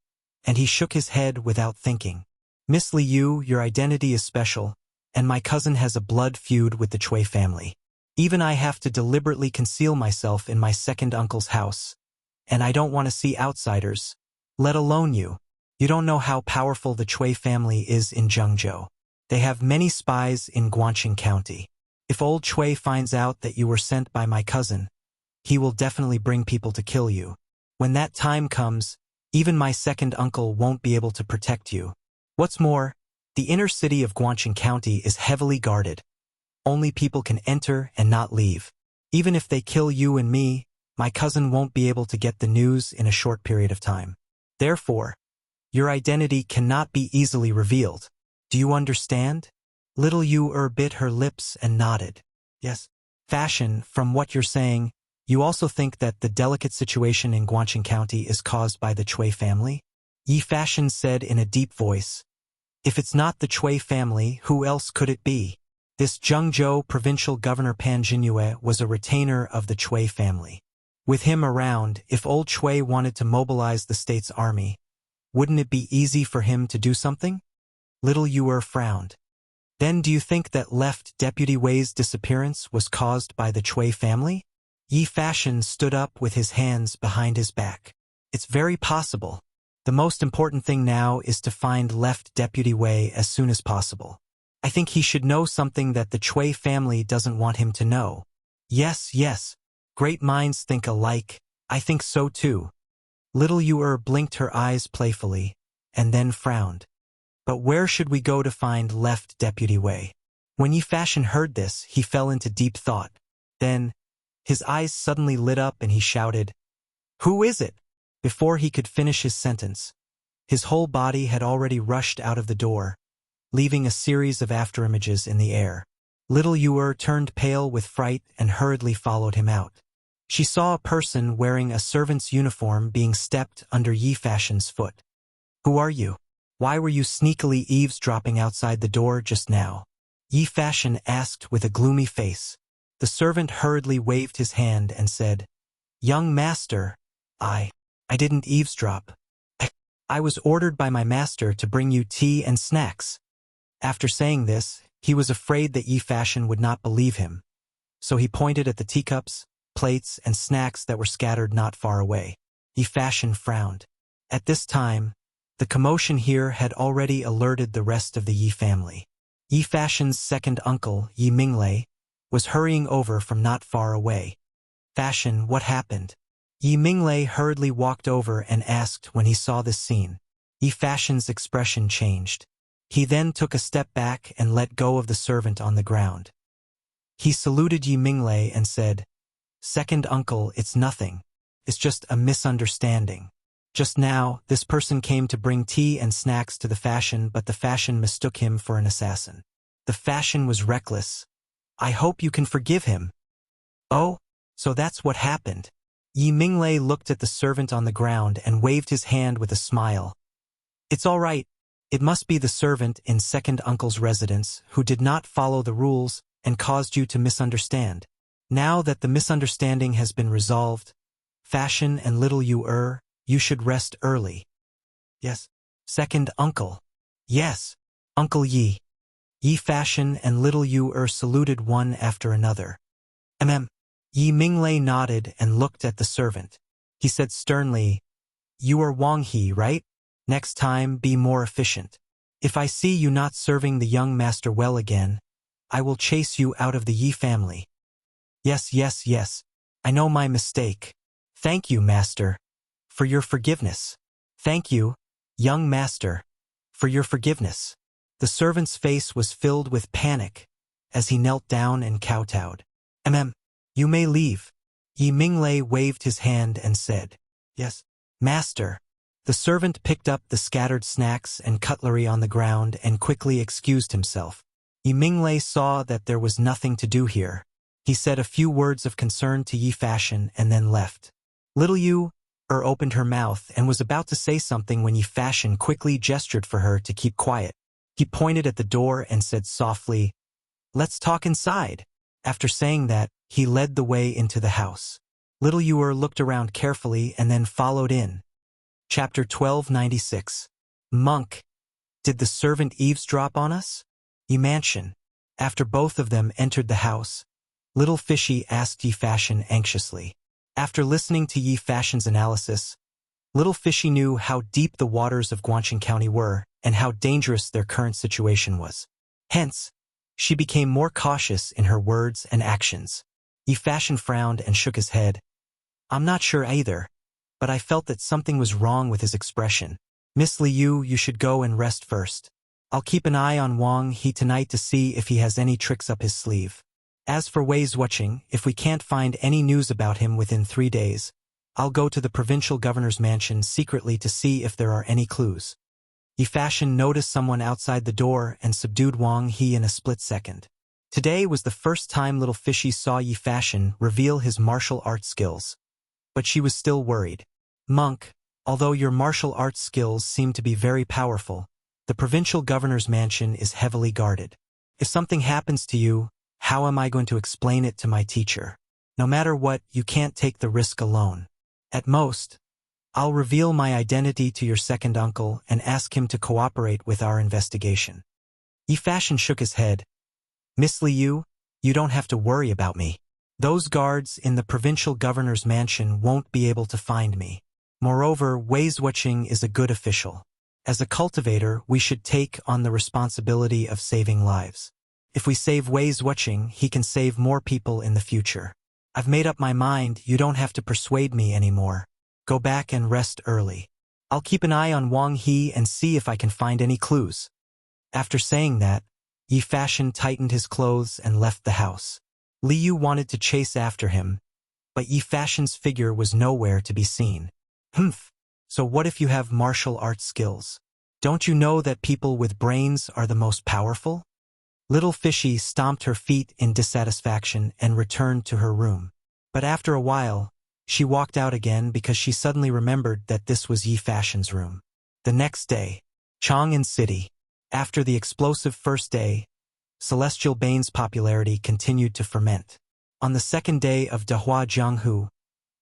and he shook his head without thinking. Miss Liu, your identity is special, and my cousin has a blood feud with the Chui family. Even I have to deliberately conceal myself in my second uncle's house, and I don't want to see outsiders, let alone you. You don't know how powerful the Chui family is in Zhengzhou. They have many spies in Guangxing County. If old Chui finds out that you were sent by my cousin, he will definitely bring people to kill you. When that time comes, even my second uncle won't be able to protect you. What's more, the inner city of Guangxing County is heavily guarded. Only people can enter and not leave. Even if they kill you and me, my cousin won't be able to get the news in a short period of time. Therefore, your identity cannot be easily revealed. Do you understand? Little Yu bit her lips and nodded. Yes. Fashion, from what you're saying, you also think that the delicate situation in Guangxing County is caused by the Chui family? Yi Fashion said in a deep voice. If it's not the Chui family, who else could it be? This Zhengzhou provincial governor Pan Jinyue was a retainer of the Chui family. With him around, if old Chui wanted to mobilize the state's army, wouldn't it be easy for him to do something? Little Yu frowned. Then do you think that Left Deputy Wei's disappearance was caused by the Chui family? Yi Fashion stood up with his hands behind his back. It's very possible. The most important thing now is to find Left Deputy Wei as soon as possible. I think he should know something that the Chui family doesn't want him to know. Yes, yes. Great minds think alike. I think so too. Little Yu blinked her eyes playfully, and then frowned. But where should we go to find Left Deputy Wei? When Yi Fashion heard this, he fell into deep thought. Then, his eyes suddenly lit up and he shouted, "Who is it?" Before he could finish his sentence, his whole body had already rushed out of the door, leaving a series of afterimages in the air. Little Yu turned pale with fright and hurriedly followed him out. She saw a person wearing a servant's uniform being stepped under Yi Fashion's foot. "Who are you? Why were you sneakily eavesdropping outside the door just now?" Yi Fashion asked with a gloomy face. The servant hurriedly waved his hand and said, "Young master, I didn't eavesdrop. I was ordered by my master to bring you tea and snacks." After saying this, he was afraid that Yi Fashion would not believe him, so he pointed at the teacups, plates, and snacks that were scattered not far away. Yi Fashion frowned. At this time, the commotion here had already alerted the rest of the Yi family. Yi Fashion's second uncle, Yi Minglei, was hurrying over from not far away. "Fashion, what happened?" Yi Minglei hurriedly walked over and asked when he saw this scene. Yi Fashion's expression changed. He then took a step back and let go of the servant on the ground. He saluted Yi Minglei and said, "Second uncle, it's nothing. It's just a misunderstanding. Just now, this person came to bring tea and snacks to the Fashion, but the Fashion mistook him for an assassin. The Fashion was reckless. I hope you can forgive him." "Oh, so that's what happened." Yi Minglei looked at the servant on the ground and waved his hand with a smile. "It's all right. It must be the servant in second uncle's residence who did not follow the rules and caused you to misunderstand. Now that the misunderstanding has been resolved, Fashion and little Yu you should rest early." "Yes, second uncle." "Yes, Uncle Yi." Yi Fashion and little Yu saluted one after another. Yi Minglei nodded and looked at the servant. He said sternly, "You are Wang He, right? Next time, be more efficient. If I see you not serving the young master well again, I will chase you out of the Yi family." Yes, yes, yes. I know my mistake. Thank you, master, for your forgiveness." "Thank you, young master, for your forgiveness." The servant's face was filled with panic as he knelt down and kowtowed. You may leave." Yi Minglei waved his hand and said, "Yes, master." The servant picked up the scattered snacks and cutlery on the ground and quickly excused himself. Yi Minglei saw that there was nothing to do here. He said a few words of concern to Yi Fashion and then left. Little Yu opened her mouth and was about to say something when Yi Fashion quickly gestured for her to keep quiet. He pointed at the door and said softly, "Let's talk inside." After saying that, he led the way into the house. Little Yu looked around carefully and then followed in. Chapter 1296. Monk. Did the servant eavesdrop on us? Ye Mansion. After both of them entered the house, Little Fishy asked Ye Fashion anxiously. After listening to Ye Fashion's analysis, Little Fishy knew how deep the waters of Guangxing County were and how dangerous their current situation was. Hence, she became more cautious in her words and actions. Ye Fashion frowned and shook his head. I'm not sure either, but I felt that something was wrong with his expression. Miss Liu, you should go and rest first. I'll keep an eye on Wang He tonight to see if he has any tricks up his sleeve. As for Wei's watching, if we can't find any news about him within 3 days, I'll go to the provincial governor's mansion secretly to see if there are any clues. Ye Fashion noticed someone outside the door and subdued Wang He in a split second. Today was the first time Little Fishy saw Ye Fashion reveal his martial arts skills. But she was still worried. Monk, although your martial arts skills seem to be very powerful, the provincial governor's mansion is heavily guarded. If something happens to you, how am I going to explain it to my teacher? No matter what, you can't take the risk alone. At most, I'll reveal my identity to your second uncle and ask him to cooperate with our investigation. Ye Fashion shook his head. Miss Liu, you don't have to worry about me. Those guards in the provincial governor's mansion won't be able to find me. Moreover, Wei's watching is a good official. As a cultivator, we should take on the responsibility of saving lives. If we save Wei's watching, he can save more people in the future. I've made up my mind, you don't have to persuade me anymore. Go back and rest early. I'll keep an eye on Wang He and see if I can find any clues. After saying that, Ye Fashion tightened his clothes and left the house. Liu wanted to chase after him, but Ye Fashion's figure was nowhere to be seen. Humph. So what if you have martial arts skills? Don't you know that people with brains are the most powerful? Little Fishy stomped her feet in dissatisfaction and returned to her room. But after a while, she walked out again because she suddenly remembered that this was Ye Fashion's room. The next day, Chang'an City. After the explosive first day, Celestial Bane's popularity continued to ferment. On the second day of Dahua Jianghu,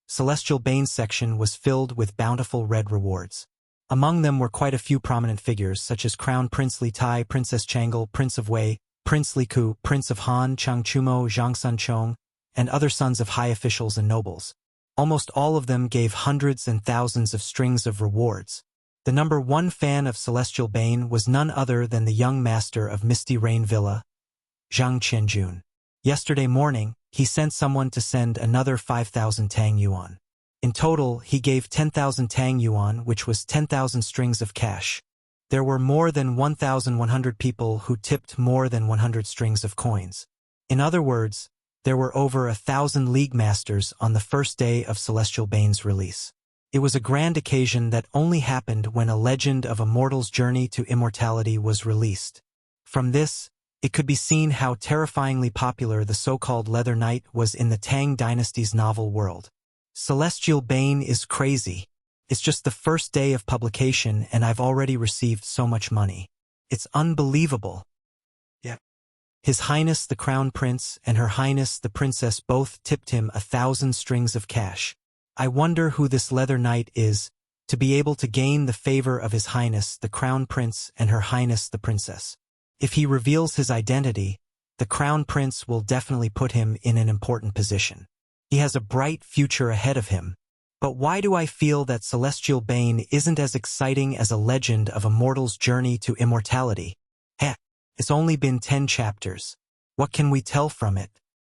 Celestial Bane's section was filled with bountiful red rewards. Among them were quite a few prominent figures such as Crown Prince Li Tai, Princess Changle, Prince of Wei, Prince Li Ku, Prince of Han, Chang Chumo, Zhang Sun Chong, and other sons of high officials and nobles. Almost all of them gave hundreds and thousands of strings of rewards. The number one fan of Celestial Bane was none other than the young master of Misty Rain Villa, Zhang Qianjun. Yesterday morning, he sent someone to send another 5,000 Tang Yuan. In total, he gave 10,000 Tang Yuan, which was 10,000 strings of cash. There were more than 1,100 people who tipped more than 100 strings of coins. In other words, there were over 1,000 League Masters on the first day of Celestial Bane's release. It was a grand occasion that only happened when a legend of a mortal's journey to immortality was released. From this, it could be seen how terrifyingly popular the so-called Leather Knight was in the Tang Dynasty's novel world. Celestial Bane is crazy. It's just the first day of publication and I've already received so much money. It's unbelievable. Yeah. His Highness the Crown Prince and Her Highness the Princess both tipped him 1,000 strings of cash. I wonder who this Leather Knight is, to be able to gain the favor of His Highness the Crown Prince and Her Highness the Princess. If he reveals his identity, the Crown Prince will definitely put him in an important position. He has a bright future ahead of him. But why do I feel that Celestial Bane isn't as exciting as a legend of a mortal's journey to immortality? Heh, it's only been 10 chapters. What can we tell from it?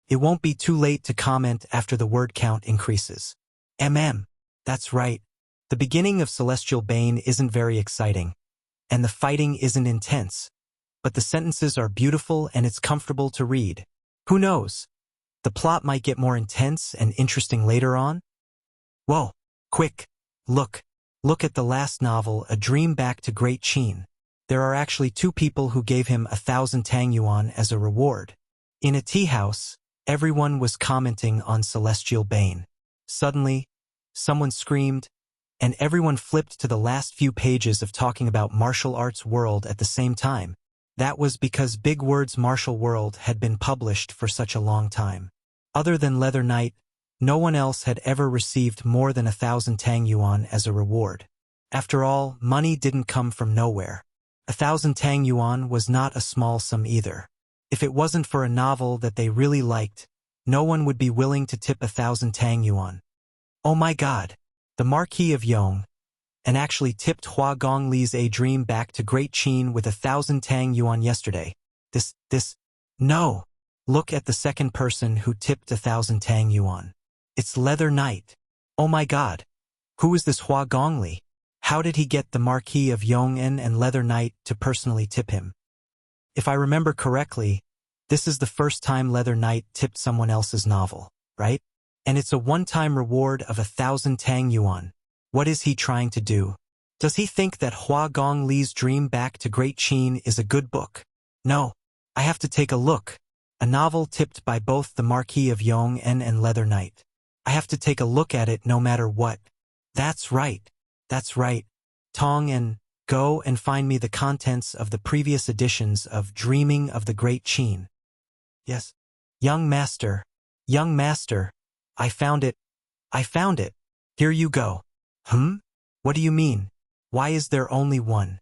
It won't be too late to comment after the word count increases. That's right. The beginning of Celestial Bane isn't very exciting, and the fighting isn't intense. But the sentences are beautiful and it's comfortable to read. Who knows? The plot might get more intense and interesting later on. Whoa, quick, look at the last novel, A Dream Back to Great Qin. There are actually 2 people who gave him 1,000 Tang Yuan as a reward. In a tea house, everyone was commenting on Celestial Bane. Suddenly, someone screamed, and everyone flipped to the last few pages of talking about martial arts world at the same time. That was because Big Word's Martial World had been published for such a long time. Other than Leather Knight, no one else had ever received more than 1,000 Tang Yuan as a reward. After all, money didn't come from nowhere. 1,000 Tang Yuan was not a small sum either. If it wasn't for a novel that they really liked, no one would be willing to tip 1,000 Tang Yuan. Oh my God! The Marquis of Yong, and actually tipped Hua Gongli's A Dream back to Great Qin with 1,000 Tang Yuan yesterday. No! Look at the second person who tipped 1,000 Tang Yuan. It's Leather Knight. Oh my God! Who is this Hua Gongli? How did he get the Marquis of Yong'an and Leather Knight to personally tip him? If I remember correctly, this is the first time Leather Knight tipped someone else's novel, right? And it's a one-time reward of 1,000 Tang Yuan. What is he trying to do? Does he think that Hua Gongli's Dream Back to Great Qin is a good book? No. I have to take a look. A novel tipped by both the Marquis of Yong'an and Leather Knight. I have to take a look at it no matter what. That's right. That's right. Tong and go and find me the contents of the previous editions of Dreaming of the Great Qin. Yes. Young master. Young master. I found it. I found it. Here you go. What do you mean? Why is there only one?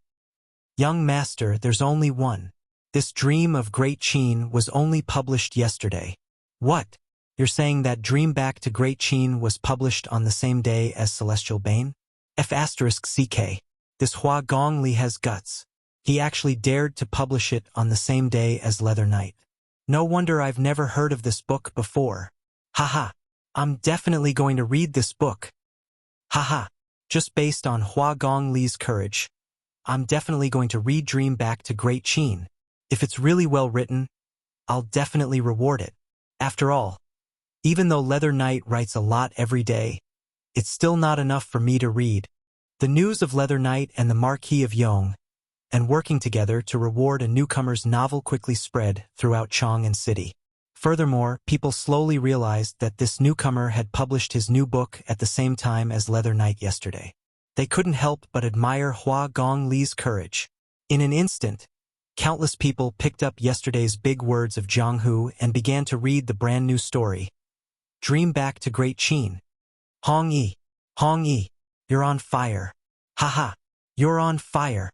Young master, there's only one. This Dream of Great Qin was only published yesterday. What? You're saying that Dream Back to Great Qin was published on the same day as Celestial Bane? F***CK. This Hua Gongli has guts. He actually dared to publish it on the same day as Leather Knight. No wonder I've never heard of this book before. Haha. I'm definitely going to read this book. Haha. Just based on Hua Gongli's courage, I'm definitely going to read Dream Back to Great Qin. If it's really well written, I'll definitely reward it. After all, even though Leather Knight writes a lot every day, it's still not enough for me to read. The news of Leather Knight and the Marquis of Yong, and working together to reward a newcomer's novel quickly spread throughout Chang'an City. Furthermore, people slowly realized that this newcomer had published his new book at the same time as Leather Knight yesterday. They couldn't help but admire Hua Gongli's courage. In an instant, countless people picked up yesterday's big words of Jiang Hu and began to read the brand new story. Dream Back to Great Qin. Hong Yi, you're on fire. Haha, you're on fire.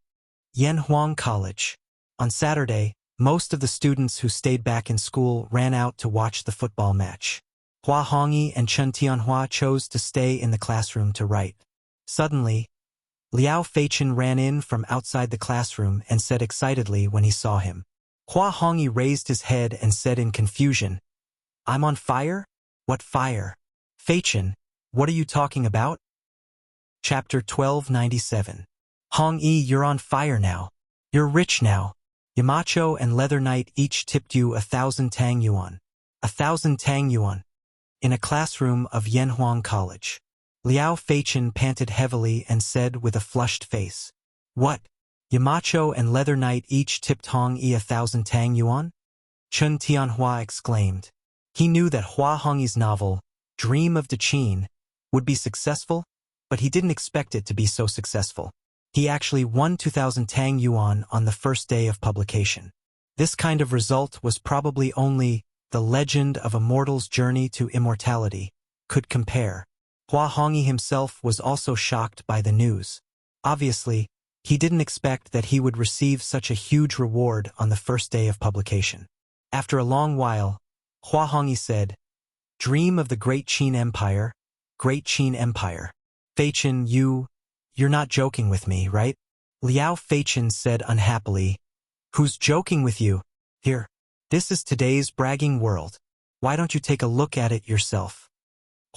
Yanhuang College. On Saturday, most of the students who stayed back in school ran out to watch the football match. Hua Hongyi and Chen Tianhua chose to stay in the classroom to write. Suddenly, Liao Feichen ran in from outside the classroom and said excitedly when he saw him. Hua Hongyi raised his head and said in confusion, "I'm on fire? What fire? Feichen, what are you talking about?" Chapter 1297. Hong Yi, you're on fire now. You're rich now. Yamacho and Leather Knight each tipped you 1,000 Tang Yuan. 1,000 Tang Yuan. In a classroom of Yanhuang College. Liao Feichen panted heavily and said with a flushed face, "What? Yamacho and Leather Knight each tipped Hong Yi 1,000 Tang Yuan?" Chen Tianhua exclaimed. He knew that Hua Hongyi's novel, Dream of the Qin, would be successful, but he didn't expect it to be so successful. He actually won 2,000 Tang Yuan on the first day of publication. This kind of result was probably only the legend of a mortal's journey to immortality could compare. Hua Hongyi himself was also shocked by the news. Obviously, he didn't expect that he would receive such a huge reward on the first day of publication. After a long while, Hua Hongyi said, "Dream of the Great Qin Empire, Great Qin Empire. Feichen, you're not joking with me, right?" Liao Feichen said unhappily, "Who's joking with you? Here, this is today's bragging world. Why don't you take a look at it yourself?"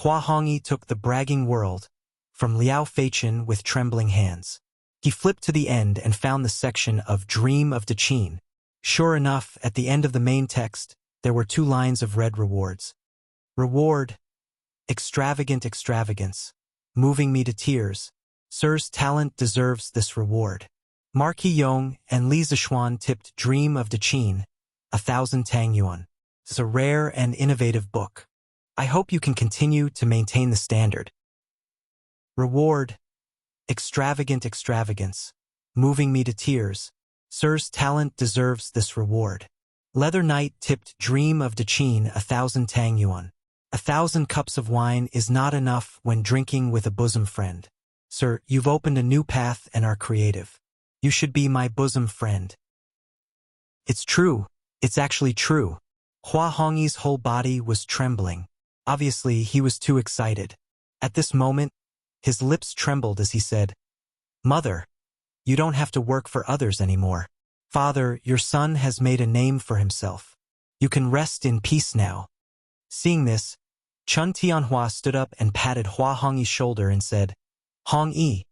Hua Hongyi took the bragging world from Liao Feichen with trembling hands. He flipped to the end and found the section of Dream of the Qin. Sure enough, at the end of the main text, there were 2 lines of red rewards. Reward, extravagant extravagance, moving me to tears. Sir's talent deserves this reward. Marquis Yong and Li Zixuan tipped Dream of the Qin, 1,000 Tang Yuan. It's a rare and innovative book. I hope you can continue to maintain the standard. Reward, extravagant extravagance, moving me to tears. Sir's talent deserves this reward. Leather Knight tipped Dream of the Qin 1,000 Tang Yuan. 1,000 cups of wine is not enough when drinking with a bosom friend. Sir, you've opened a new path and are creative. You should be my bosom friend. It's true. It's actually true. Hua Hongyi's whole body was trembling. Obviously, he was too excited. At this moment, his lips trembled as he said, Mother, you don't have to work for others anymore. Father, your son has made a name for himself. You can rest in peace now. Seeing this, Chun Tianhua stood up and patted Hua Hongyi's shoulder and said, Hongyi,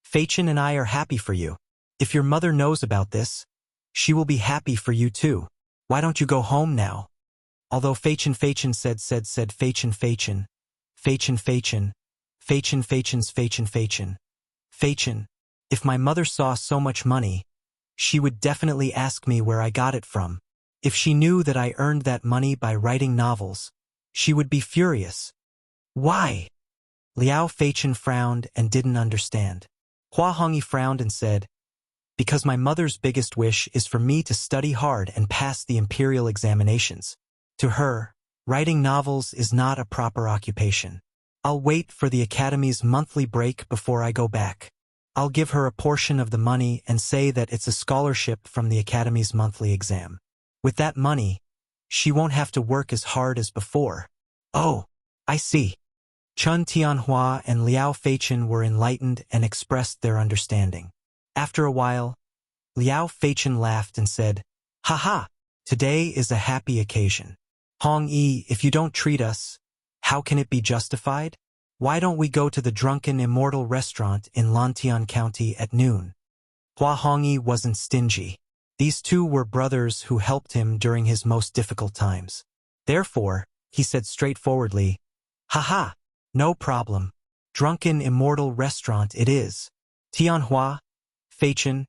Feichen and I are happy for you. If your mother knows about this, she will be happy for you too. Why don't you go home now? Although Feichen said Feichen, if my mother saw so much money, she would definitely ask me where I got it from. If she knew that I earned that money by writing novels, she would be furious. Why? Liao Feichen frowned and didn't understand. Hua Hongyi frowned and said, Because my mother's biggest wish is for me to study hard and pass the imperial examinations. To her, writing novels is not a proper occupation. I'll wait for the Academy's monthly break before I go back. I'll give her a portion of the money and say that it's a scholarship from the Academy's monthly exam. With that money, she won't have to work as hard as before. Oh, I see. Chun Tianhua and Liao Feichen were enlightened and expressed their understanding. After a while, Liao Feichen laughed and said, Haha, today is a happy occasion. Hongyi, if you don't treat us, how can it be justified? Why don't we go to the Drunken Immortal restaurant in Lantian County at noon? Hua Hongyi wasn't stingy. These two were brothers who helped him during his most difficult times. Therefore, he said straightforwardly, Haha, no problem. Drunken Immortal restaurant it is. Tianhua, Feichen,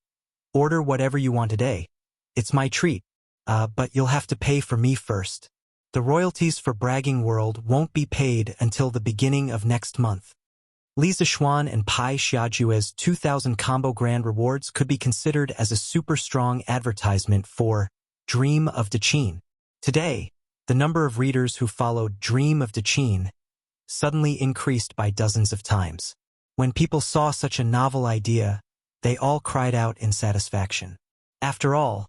order whatever you want today. It's my treat, but you'll have to pay for me first. The royalties for Bragging World won't be paid until the beginning of next month. Li Zishuan and Pai Xiajue's 2,000 combo grand rewards could be considered as a super strong advertisement for Dream of Daqin. Today, the number of readers who followed Dream of Daqin suddenly increased by dozens of times. When people saw such a novel idea, they all cried out in satisfaction. After all,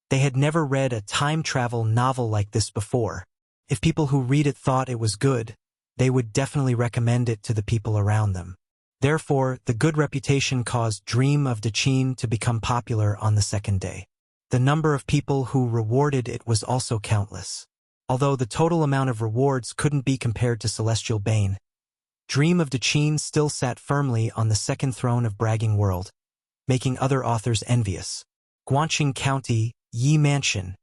they had never read a time travel novel like this before. If people who read it thought it was good, they would definitely recommend it to the people around them. Therefore, the good reputation caused Dream of Daqin to become popular on the second day. The number of people who rewarded it was also countless. Although the total amount of rewards couldn't be compared to Celestial Bane, Dream of Daqin still sat firmly on the second throne of Bragging World, making other authors envious. Guanqing County, Yi Mansion.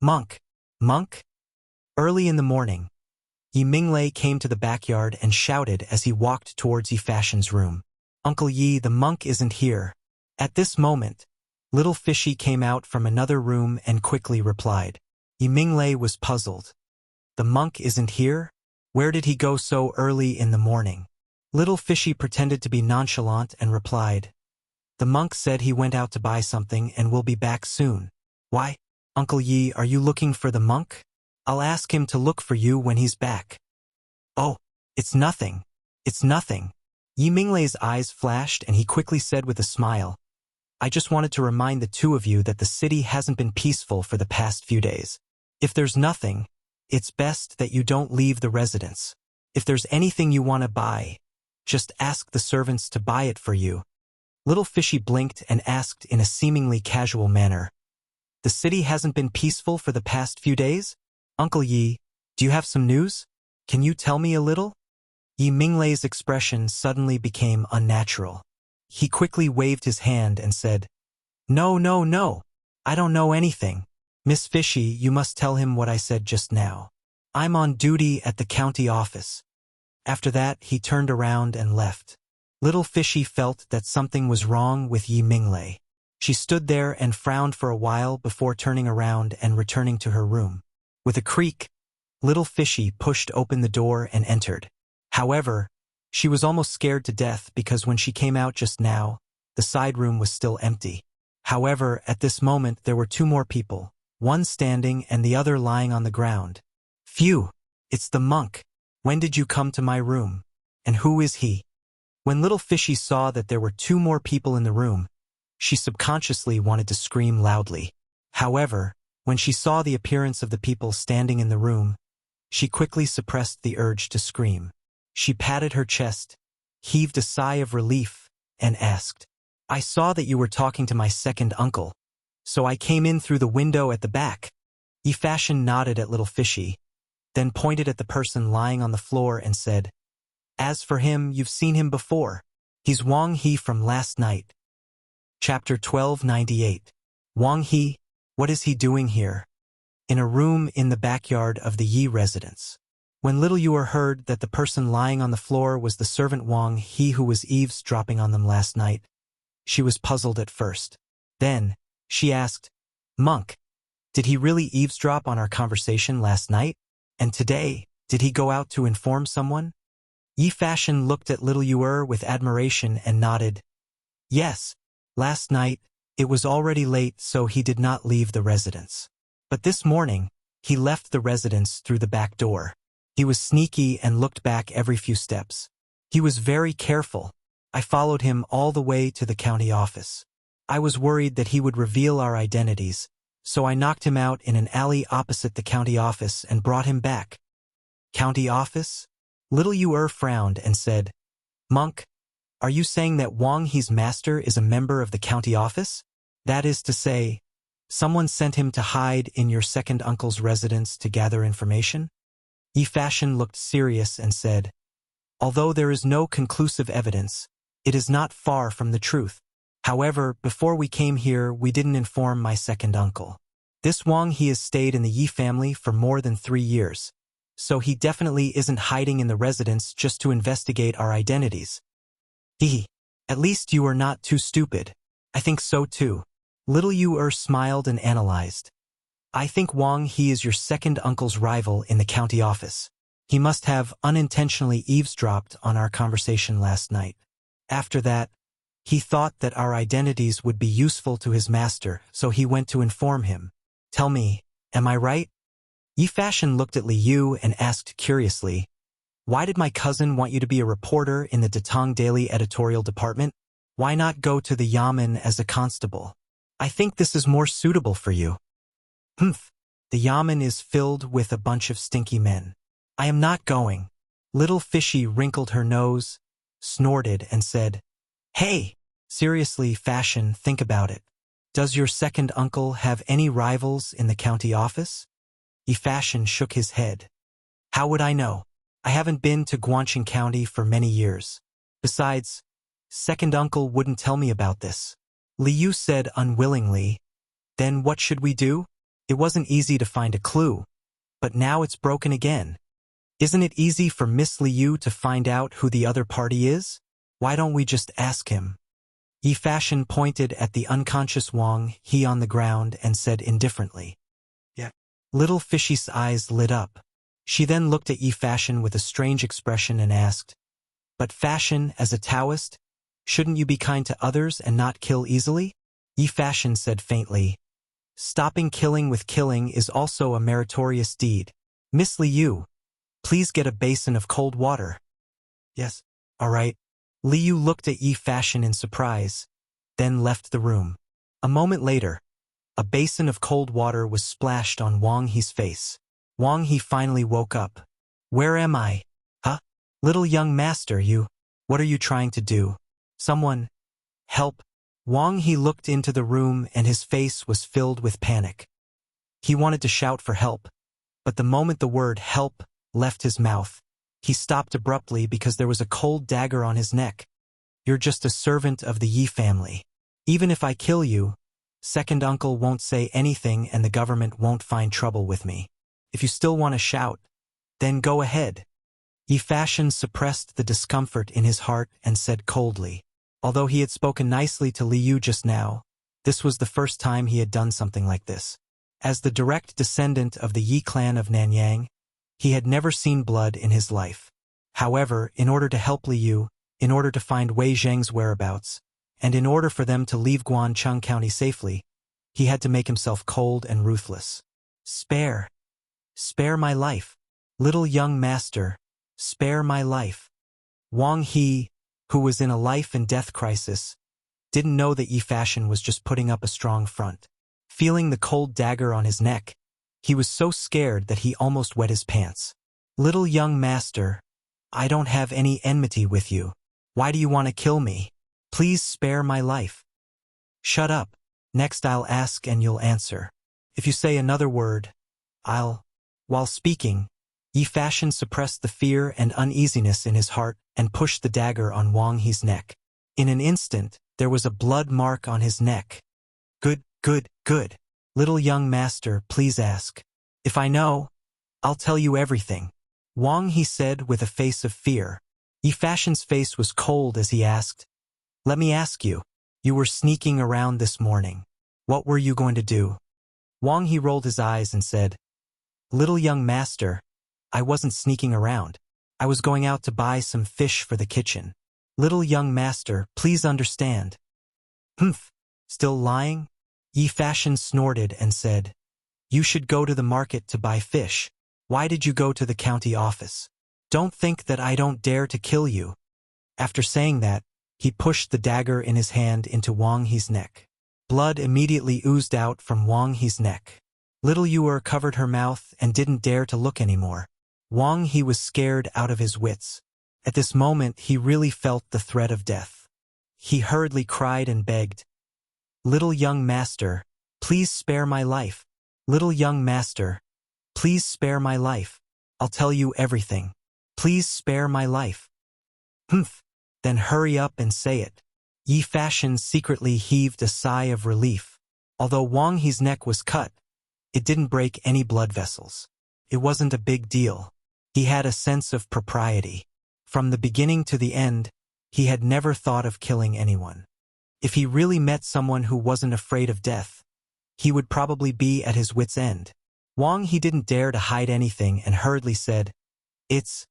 Monk. Early in the morning, Yi Minglei came to the backyard and shouted as he walked towards Yi Fashion's room. Uncle Yi, the monk isn't here. At this moment, Little Fishy came out from another room and quickly replied. Yi Minglei was puzzled. The monk isn't here? Where did he go so early in the morning? Little Fishy pretended to be nonchalant and replied, The monk said he went out to buy something and will be back soon. Why? Uncle Yi, are you looking for the monk? I'll ask him to look for you when he's back. Oh, it's nothing. It's nothing. Yi Minglei's eyes flashed and he quickly said with a smile, I just wanted to remind the two of you that the city hasn't been peaceful for the past few days. If there's nothing, it's best that you don't leave the residence. If there's anything you want to buy, just ask the servants to buy it for you. Little Fishy blinked and asked in a seemingly casual manner, The city hasn't been peaceful for the past few days? Uncle Yi, do you have some news? Can you tell me a little? Yi Minglei's expression suddenly became unnatural. He quickly waved his hand and said, No. I don't know anything. Miss Fishy, you must tell him what I said just now. I'm on duty at the county office. After that, he turned around and left. Little Fishy felt that something was wrong with Yi Minglei. She stood there and frowned for a while before turning around and returning to her room. With a creak, Little Fishy pushed open the door and entered. However, she was almost scared to death because when she came out just now, the side room was still empty. However, at this moment there were two more people, one standing and the other lying on the ground. Phew! It's the monk. When did you come to my room? And who is he? When little Fishy saw that there were 2 more people in the room, she subconsciously wanted to scream loudly. However, when she saw the appearance of the people standing in the room, she quickly suppressed the urge to scream. She patted her chest, heaved a sigh of relief, and asked, "I saw that you were talking to my second uncle, so I came in through the window at the back." Fashion nodded at little Fishy, then pointed at the person lying on the floor and said, "As for him, you've seen him before. He's Wang He from last night." Chapter 1298. Wang He, what is he doing here? In a room in the backyard of the Yi residence. When little Yuer heard that the person lying on the floor was the servant Wang He who was eavesdropping on them last night, she was puzzled at first. Then, she asked, "Monk, did he really eavesdrop on our conversation last night? And today, did he go out to inform someone?" Fashion looked at little Yuer with admiration and nodded. "Yes, last night, it was already late so he did not leave the residence. But this morning, he left the residence through the back door. He was sneaky and looked back every few steps. He was very careful. I followed him all the way to the county office. I was worried that he would reveal our identities, so I knocked him out in an alley opposite the county office and brought him back." "County office?" Little Yuer frowned and said, "Monk, are you saying that Wang He's master is a member of the county office? That is to say, someone sent him to hide in your second uncle's residence to gather information?" Fashion looked serious and said, "Although there is no conclusive evidence, it is not far from the truth. However, before we came here, we didn't inform my second uncle. This Wang He has stayed in the Yi family for more than 3 years, so he definitely isn't hiding in the residence just to investigate our identities." At least you are not too stupid." "I think so too." Little Yuer smiled and analyzed. "I think Wang He is your second uncle's rival in the county office. He must have unintentionally eavesdropped on our conversation last night. After that, he thought that our identities would be useful to his master, so he went to inform him. Tell me, am I right?" Fashion looked at Liu and asked curiously, "Why did my cousin want you to be a reporter in the Datong Daily editorial department? Why not go to the Yamen as a constable? I think this is more suitable for you." "Humph, the Yamen is filled with a bunch of stinky men. I am not going." Little Fishy wrinkled her nose, snorted, and said, "Hey, seriously, Fashion, think about it. Does your second uncle have any rivals in the county office?" Fashion shook his head. "How would I know? I haven't been to Guangqing County for many years. Besides, second uncle wouldn't tell me about this." Liu said unwillingly, "Then what should we do? It wasn't easy to find a clue, but now it's broken again. Isn't it easy for Miss Liu to find out who the other party is? Why don't we just ask him?" Fashion pointed at the unconscious Wang He on the ground and said indifferently, "Yeah." Little Fishy's eyes lit up. She then looked at Fashion with a strange expression and asked, "But Fashion, as a Taoist, shouldn't you be kind to others and not kill easily?" Fashion said faintly, "Stopping killing with killing is also a meritorious deed. Miss Liu, please get a basin of cold water." "Yes, all right." Liu looked at Fashion in surprise, then left the room. A moment later, a basin of cold water was splashed on Wang He's face. Wang He finally woke up. "Where am I? Huh? Little young master, what are you trying to do? Someone, help." Wang He looked into the room and his face was filled with panic. He wanted to shout for help, but the moment the word help left his mouth, he stopped abruptly because there was a cold dagger on his neck. "You're just a servant of the Yi family. Even if I kill you, second uncle won't say anything and the government won't find trouble with me. If you still want to shout, then go ahead." Fashion suppressed the discomfort in his heart and said coldly. Although he had spoken nicely to Liu just now, this was the first time he had done something like this. As the direct descendant of the Yi clan of Nanyang, he had never seen blood in his life. However, in order to help Liu, in order to find Wei Zheng's whereabouts, and in order for them to leave Guangcheng County safely, he had to make himself cold and ruthless. Spare my life. Little young master, spare my life." Wang He, who was in a life and death crisis, didn't know that Yi Fashion was just putting up a strong front. Feeling the cold dagger on his neck, he was so scared that he almost wet his pants. "Little young master, I don't have any enmity with you. Why do you want to kill me? Please spare my life." "Shut up. Next I'll ask and you'll answer. If you say another word, I'll—" While speaking, Yi Fashion suppressed the fear and uneasiness in his heart and pushed the dagger on Wang He's neck. In an instant, there was a blood mark on his neck. Good, good, good. Little young master, please ask. If I know, I'll tell you everything." Wang He said with a face of fear. Yi Fashion's face was cold as he asked, "Let me ask you. You were sneaking around this morning. What were you going to do?" Wang He rolled his eyes and said, "Little young master, I wasn't sneaking around. I was going out to buy some fish for the kitchen. Little young master, please understand." "Humph, still lying?" Yi Fashion snorted and said, "You should go to the market to buy fish. Why did you go to the county office? Don't think that I don't dare to kill you." After saying that, he pushed the dagger in his hand into Wang He's neck. Blood immediately oozed out from Wang He's neck. Little Yuer covered her mouth and didn't dare to look anymore. Wang He was scared out of his wits. At this moment he really felt the threat of death. He hurriedly cried and begged, "Little young master, please spare my life. Little young master, please spare my life. I'll tell you everything. Please spare my life." "Humph, then hurry up and say it." Yi Fashion secretly heaved a sigh of relief. Although Wang He's neck was cut, it didn't break any blood vessels. It wasn't a big deal. He had a sense of propriety. From the beginning to the end, he had never thought of killing anyone. If he really met someone who wasn't afraid of death, he would probably be at his wit's end. Wang He didn't dare to hide anything and hurriedly said, It's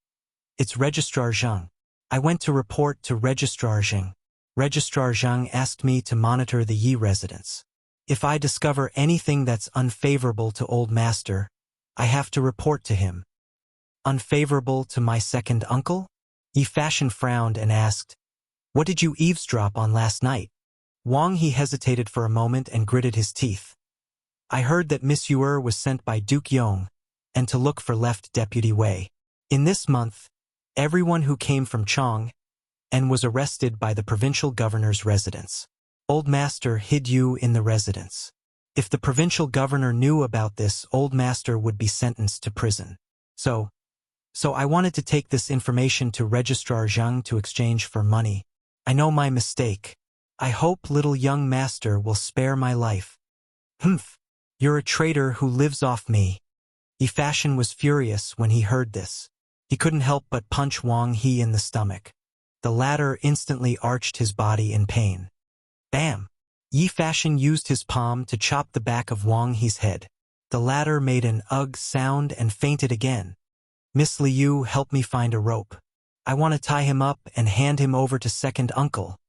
Registrar Zhang. I went to report to Registrar Zhang. Registrar Zhang asked me to monitor the Yi residence. If I discover anything that's unfavorable to Old Master, I have to report to him." "Unfavorable to my second uncle?" Yi Fashion frowned and asked, "What did you eavesdrop on last night?" Wang He hesitated for a moment and gritted his teeth. "I heard that Miss Yuer was sent by Duke Yong, and to look for left Deputy Wei. In this month, everyone who came from Chong and was arrested by the provincial governor's residence. Old Master hid you in the residence. If the provincial governor knew about this, Old Master would be sentenced to prison. So I wanted to take this information to Registrar Zhang to exchange for money. I know my mistake. I hope little young master will spare my life." "Humph, you're a traitor who lives off me." Yi Fashion was furious when he heard this. He couldn't help but punch Wang He in the stomach. The latter instantly arched his body in pain. Bam! Yi Fashion used his palm to chop the back of Wang He's head. The latter made an ugh sound and fainted again. "Miss Liu, help me find a rope. I want to tie him up and hand him over to second uncle."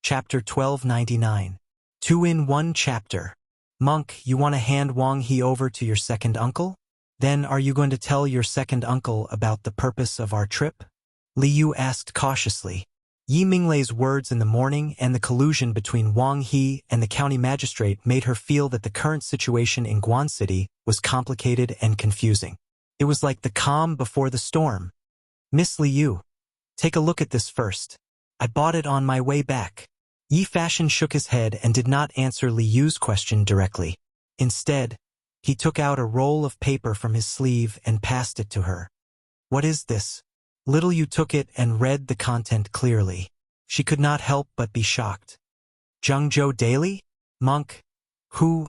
Chapter 1299. 2 in 1 chapter. "Monk, you want to hand Wang He over to your second uncle? Then are you going to tell your second uncle about the purpose of our trip?" Liu asked cautiously. Yi Minglei's words in the morning and the collusion between Wang He and the county magistrate made her feel that the current situation in Guan City was complicated and confusing. It was like the calm before the storm. "Miss Liu, take a look at this first. I bought it on my way back." Yi Fashion shook his head and did not answer Liu's question directly. Instead, he took out a roll of paper from his sleeve and passed it to her. "What is this?" Little Yu took it and read the content clearly. She could not help but be shocked. "Zhengzhou Daily? Monk, who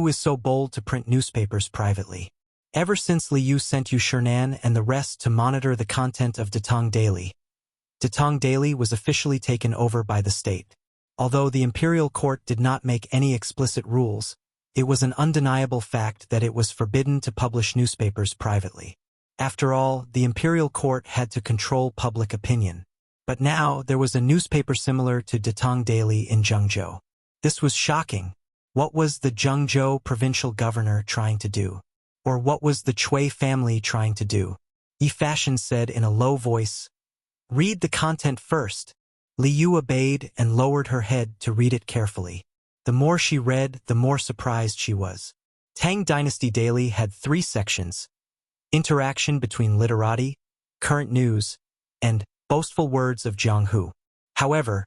is so bold to print newspapers privately? Ever since Liu sent you Shernan and the rest to monitor the content of Datong Daily. Datong Daily was officially taken over by the state. Although the imperial court did not make any explicit rules, it was an undeniable fact that it was forbidden to publish newspapers privately. After all, the imperial court had to control public opinion. But now there was a newspaper similar to Datong Daily in Zhengzhou. This was shocking. What was the Zhengzhou provincial governor trying to do? Or what was the Chui family trying to do? Yi Fashion said in a low voice, "Read the content first." Li Yu obeyed and lowered her head to read it carefully. The more she read, the more surprised she was. Tang Dynasty Daily had 3 sections: interaction between literati, current news, and boastful words of Jiang Hu. However,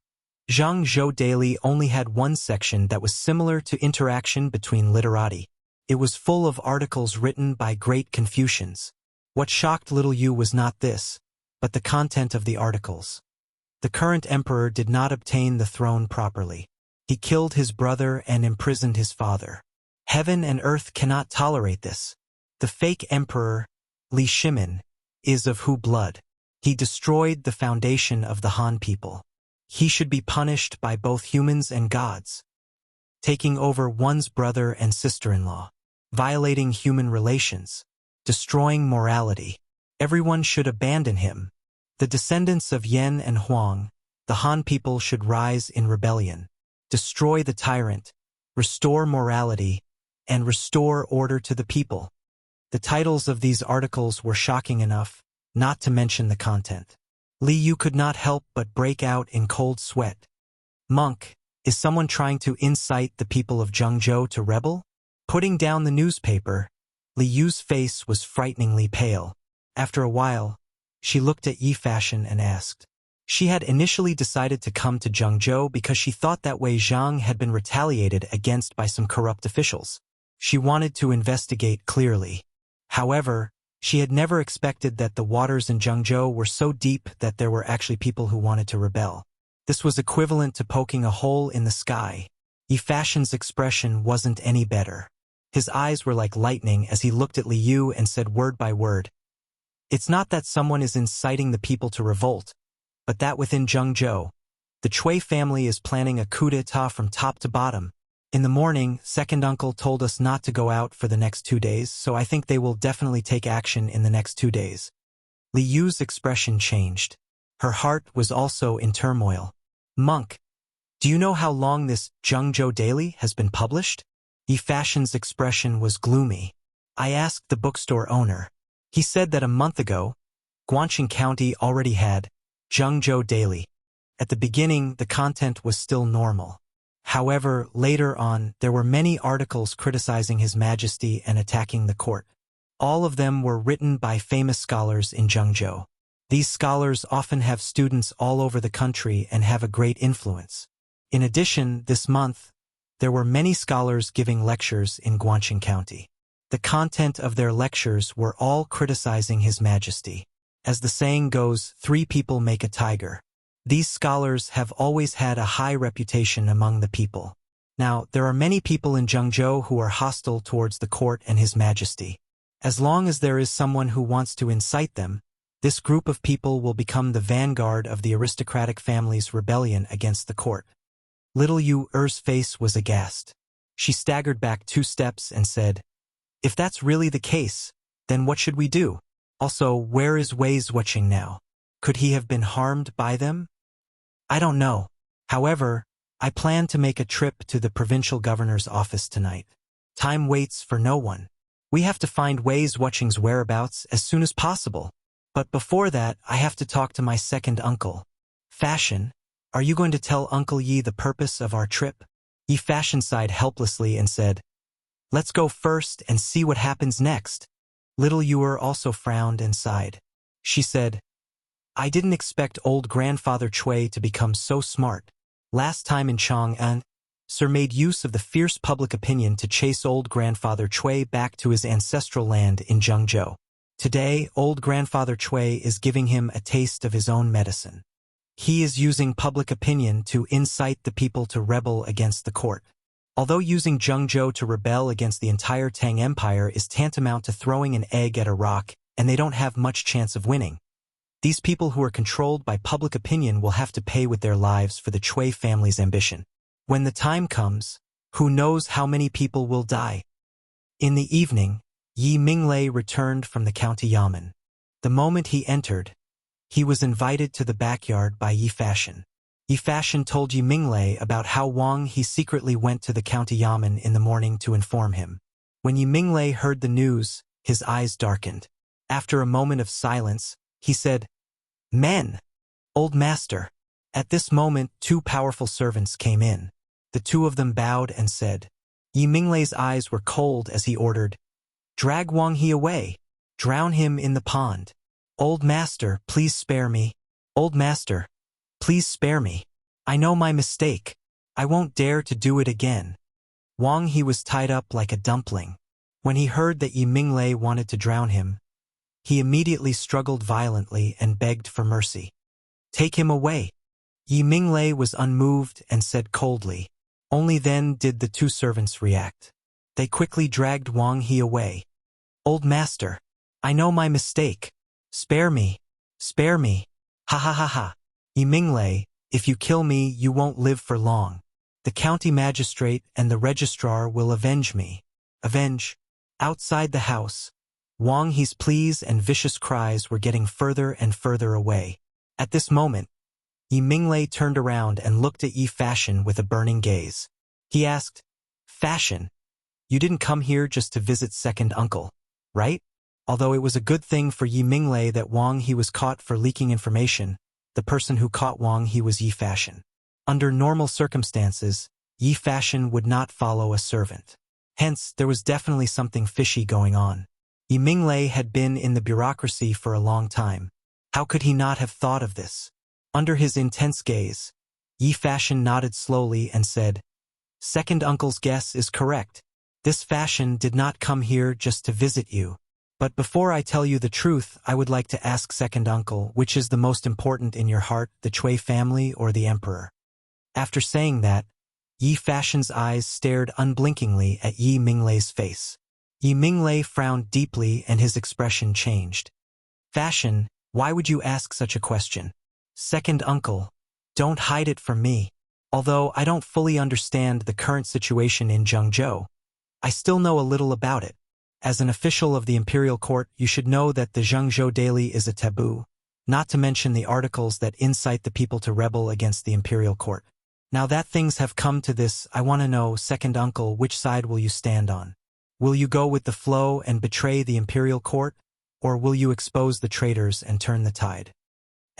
Zhang Zhou Daily only had 1 section that was similar to interaction between literati. It was full of articles written by great Confucians. What shocked little Yu was not this, but the content of the articles. The current emperor did not obtain the throne properly. He killed his brother and imprisoned his father. Heaven and earth cannot tolerate this. The fake emperor, Li Shimin, is of Hu blood. He destroyed the foundation of the Han people. He should be punished by both humans and gods. Taking over one's brother and sister-in-law, violating human relations, destroying morality. Everyone should abandon him. The descendants of Yan and Huang, the Han people, should rise in rebellion, destroy the tyrant, restore morality, and restore order to the people. The titles of these articles were shocking enough, not to mention the content. Li Yu could not help but break out in cold sweat. Monk, is someone trying to incite the people of Zhengzhou to rebel? Putting down the newspaper, Li Yu's face was frighteningly pale. After a while, she looked at Yi Fashion and asked. She had initially decided to come to Zhengzhou because she thought that Wei Zhang had been retaliated against by some corrupt officials. She wanted to investigate clearly. However, she had never expected that the waters in Zhengzhou were so deep that there were actually people who wanted to rebel. This was equivalent to poking a hole in the sky. Yi Fashion's expression wasn't any better. His eyes were like lightning as he looked at Li Yu and said word by word, "It's not that someone is inciting the people to revolt, but that within Zhengzhou, the Cui family is planning a coup d'etat from top to bottom. In the morning, second uncle told us not to go out for the next 2 days, so I think they will definitely take action in the next 2 days." Li Yu's expression changed. Her heart was also in turmoil. "Monk, do you know how long this Zhengzhou Daily has been published?" Yi Fashion's expression was gloomy. "I asked the bookstore owner. He said that a month ago, Guangxing County already had Zhengzhou Daily. At the beginning, the content was still normal. However, later on, there were many articles criticizing His Majesty and attacking the court. All of them were written by famous scholars in Zhengzhou. These scholars often have students all over the country and have a great influence. In addition, this month, there were many scholars giving lectures in Guangxing County. The content of their lectures were all criticizing His Majesty. As the saying goes, 3 people make a tiger. These scholars have always had a high reputation among the people. Now, there are many people in Zhengzhou who are hostile towards the court and His Majesty. As long as there is someone who wants to incite them, this group of people will become the vanguard of the aristocratic family's rebellion against the court." Little Yu Er's face was aghast. She staggered back 2 steps and said, "If that's really the case, then what should we do? Also, where is Wei Zuoqing now? Could he have been harmed by them?" "I don't know. However, I plan to make a trip to the provincial governor's office tonight. Time waits for no one. We have to find Wei Zuoqing's whereabouts as soon as possible. But before that, I have to talk to my second uncle. Fashion, are you going to tell Uncle Yi the purpose of our trip?" Yi Fashion sighed helplessly and said, "Let's go first and see what happens next." Little Yu also frowned and sighed. She said, "I didn't expect old grandfather Cui to become so smart. Last time in Chang'an, Sir made use of the fierce public opinion to chase old grandfather Cui back to his ancestral land in Zhengzhou. Today, old grandfather Cui is giving him a taste of his own medicine. He is using public opinion to incite the people to rebel against the court. Although using Zhengzhou to rebel against the entire Tang Empire is tantamount to throwing an egg at a rock, and they don't have much chance of winning. These people who are controlled by public opinion will have to pay with their lives for the Cui family's ambition. When the time comes, who knows how many people will die." In the evening, Yi Minglei returned from the county yamen. The moment he entered, he was invited to the backyard by Yi Fashion. Yi Fashion told Yi Minglei about how Wang He secretly went to the county yamen in the morning to inform him. When Yi Minglei heard the news, his eyes darkened. After a moment of silence, he said, "Men, old master, At this moment, two powerful servants came in. The two of them bowed and said. Yi Minglei's eyes were cold as he ordered, "Drag Wang He away. Drown him in the pond. Old master, please spare me. Old master, please spare me. I know my mistake. I won't dare to do it again." Wang He was tied up like a dumpling. When he heard that Yi Minglei wanted to drown him, he immediately struggled violently and begged for mercy. "Take him away." Yi Minglei was unmoved and said coldly. Only then did the two servants react. They quickly dragged Wang He away. "Old master, I know my mistake. Spare me. Spare me. Ha ha ha ha. Yi Minglei, if you kill me, you won't live for long. The county magistrate and the registrar will avenge me." Avenge. Outside the house, Wang He's pleas and vicious cries were getting further and further away. At this moment, Yi Minglei turned around and looked at Yi Fashion with a burning gaze. He asked, "Fashion, you didn't come here just to visit second uncle, right?" Although it was a good thing for Yi Minglei that Wang He was caught for leaking information, the person who caught Wang He was Yi Fashion. Under normal circumstances, Yi Fashion would not follow a servant. Hence, there was definitely something fishy going on. Yi Minglei had been in the bureaucracy for a long time. How could he not have thought of this? Under his intense gaze, Yi Fashion nodded slowly and said, "Second uncle's guess is correct. This Fashion did not come here just to visit you. But before I tell you the truth, I would like to ask second uncle, which is the most important in your heart, the Cui family or the emperor?" After saying that, Yi Fashion's eyes stared unblinkingly at Yi Minglei's face. Yi Minglei frowned deeply and his expression changed. "Fashion, why would you ask such a question? Second uncle, don't hide it from me. Although I don't fully understand the current situation in Zhengzhou, I still know a little about it. As an official of the imperial court, you should know that the Zhengzhou daily is a taboo, not to mention the articles that incite the people to rebel against the imperial court. Now that things have come to this, I want to know, second uncle, which side will you stand on? Will you go with the flow and betray the imperial court, or will you expose the traitors and turn the tide?"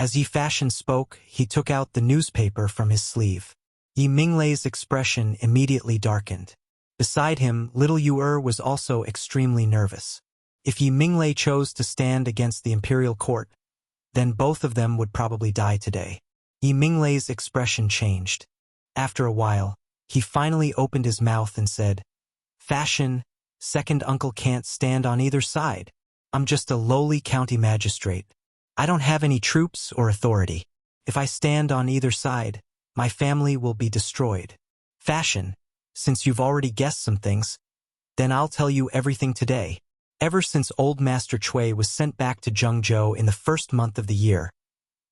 As Yi Fashion spoke, he took out the newspaper from his sleeve. Yi Minglei's expression immediately darkened. Beside him, little Yu was also extremely nervous. If Yi Minglei chose to stand against the imperial court, then both of them would probably die today. Yi Minglei's expression changed. After a while, he finally opened his mouth and said, "Fashion, second uncle can't stand on either side. I'm just a lowly county magistrate. I don't have any troops or authority. If I stand on either side, my family will be destroyed. Fashion, since you've already guessed some things, then I'll tell you everything today. Ever since old Master Cui was sent back to Zhengzhou in the first month of the year,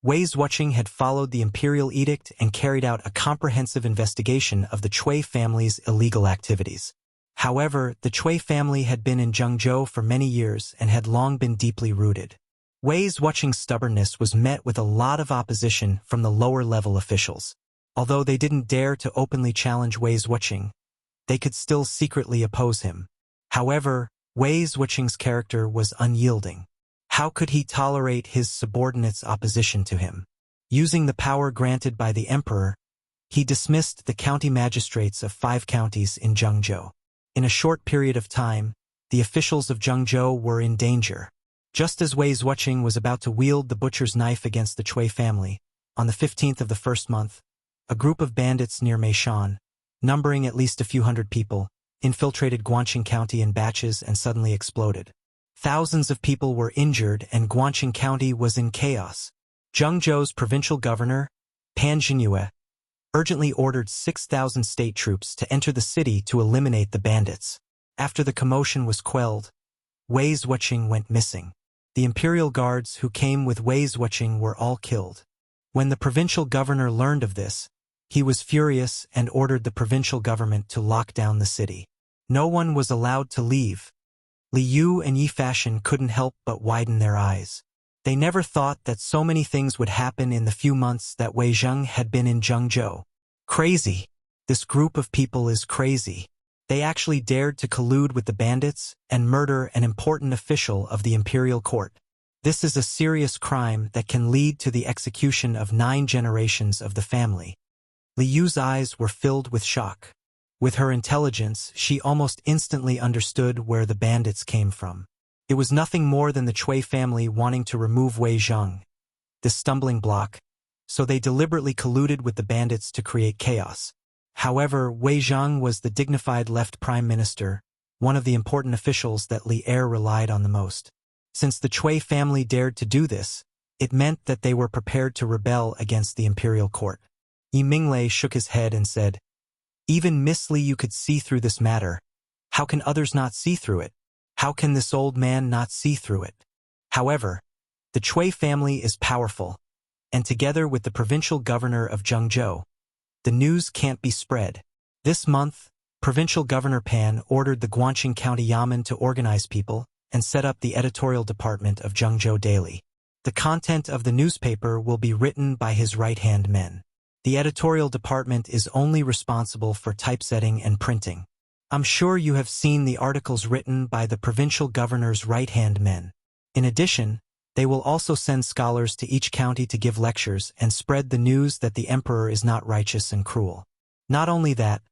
Wei's watching had followed the imperial edict and carried out a comprehensive investigation of the Cui family's illegal activities. However, the Cui family had been in Zhengzhou for many years and had long been deeply rooted. Wei's watching's stubbornness was met with a lot of opposition from the lower-level officials. Although they didn't dare to openly challenge Wei's watching, they could still secretly oppose him. However, Wei's watching's character was unyielding. How could he tolerate his subordinates' opposition to him? Using the power granted by the emperor, he dismissed the county magistrates of 5 counties in Zhengzhou. In a short period of time, the officials of Zhengzhou were in danger. Just as Wei's watching was about to wield the butcher's knife against the Cui family, on the 15th of the first month, a group of bandits near Meishan, numbering at least a few hundred people, infiltrated Guangqing County in batches and suddenly exploded. Thousands of people were injured and Guangqing County was in chaos. Zhengzhou's provincial governor, Pan Jinyue, urgently ordered 6,000 state troops to enter the city to eliminate the bandits. After the commotion was quelled, Wei's watching went missing. The imperial guards who came with Wei's watching were all killed. When the provincial governor learned of this, he was furious and ordered the provincial government to lock down the city. No one was allowed to leave. Li Yu and Yi Fashion couldn't help but widen their eyes. They never thought that so many things would happen in the few months that Wei Zheng had been in Zhengzhou. Crazy. This group of people is crazy. They actually dared to collude with the bandits and murder an important official of the imperial court. This is a serious crime that can lead to the execution of 9 generations of the family. Li Yu's eyes were filled with shock. With her intelligence, she almost instantly understood where the bandits came from. It was nothing more than the Cui family wanting to remove Wei Zheng, this stumbling block, so they deliberately colluded with the bandits to create chaos. However, Wei Zheng was the dignified left prime minister, one of the important officials that Li Er relied on the most. Since the Cui family dared to do this, it meant that they were prepared to rebel against the imperial court. Yi Minglei shook his head and said, "Even Miss Li Yu could see through this matter. How can others not see through it? How can this old man not see through it?" However, the Cui family is powerful, and together with the provincial governor of Zhengzhou, the news can't be spread. This month, Provincial Governor Pan ordered the Guangqing County Yamen to organize people and set up the editorial department of Zhengzhou Daily. The content of the newspaper will be written by his right-hand men. The editorial department is only responsible for typesetting and printing. I'm sure you have seen the articles written by the provincial governor's right-hand men. In addition, they will also send scholars to each county to give lectures and spread the news that the emperor is not righteous and cruel. Not only that,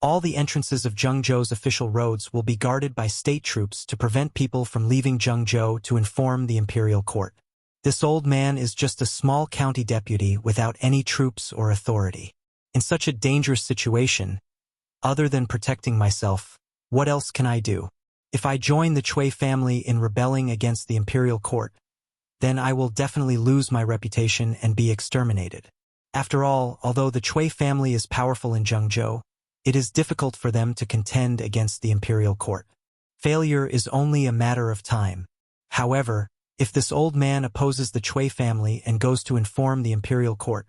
all the entrances of Zhengzhou's official roads will be guarded by state troops to prevent people from leaving Zhengzhou to inform the imperial court. This old man is just a small county deputy without any troops or authority. In such a dangerous situation, other than protecting myself, what else can I do? If I join the Cui family in rebelling against the imperial court, then I will definitely lose my reputation and be exterminated. After all, although the Cui family is powerful in Zhengzhou, it is difficult for them to contend against the imperial court. Failure is only a matter of time. However, if this old man opposes the Cui family and goes to inform the imperial court,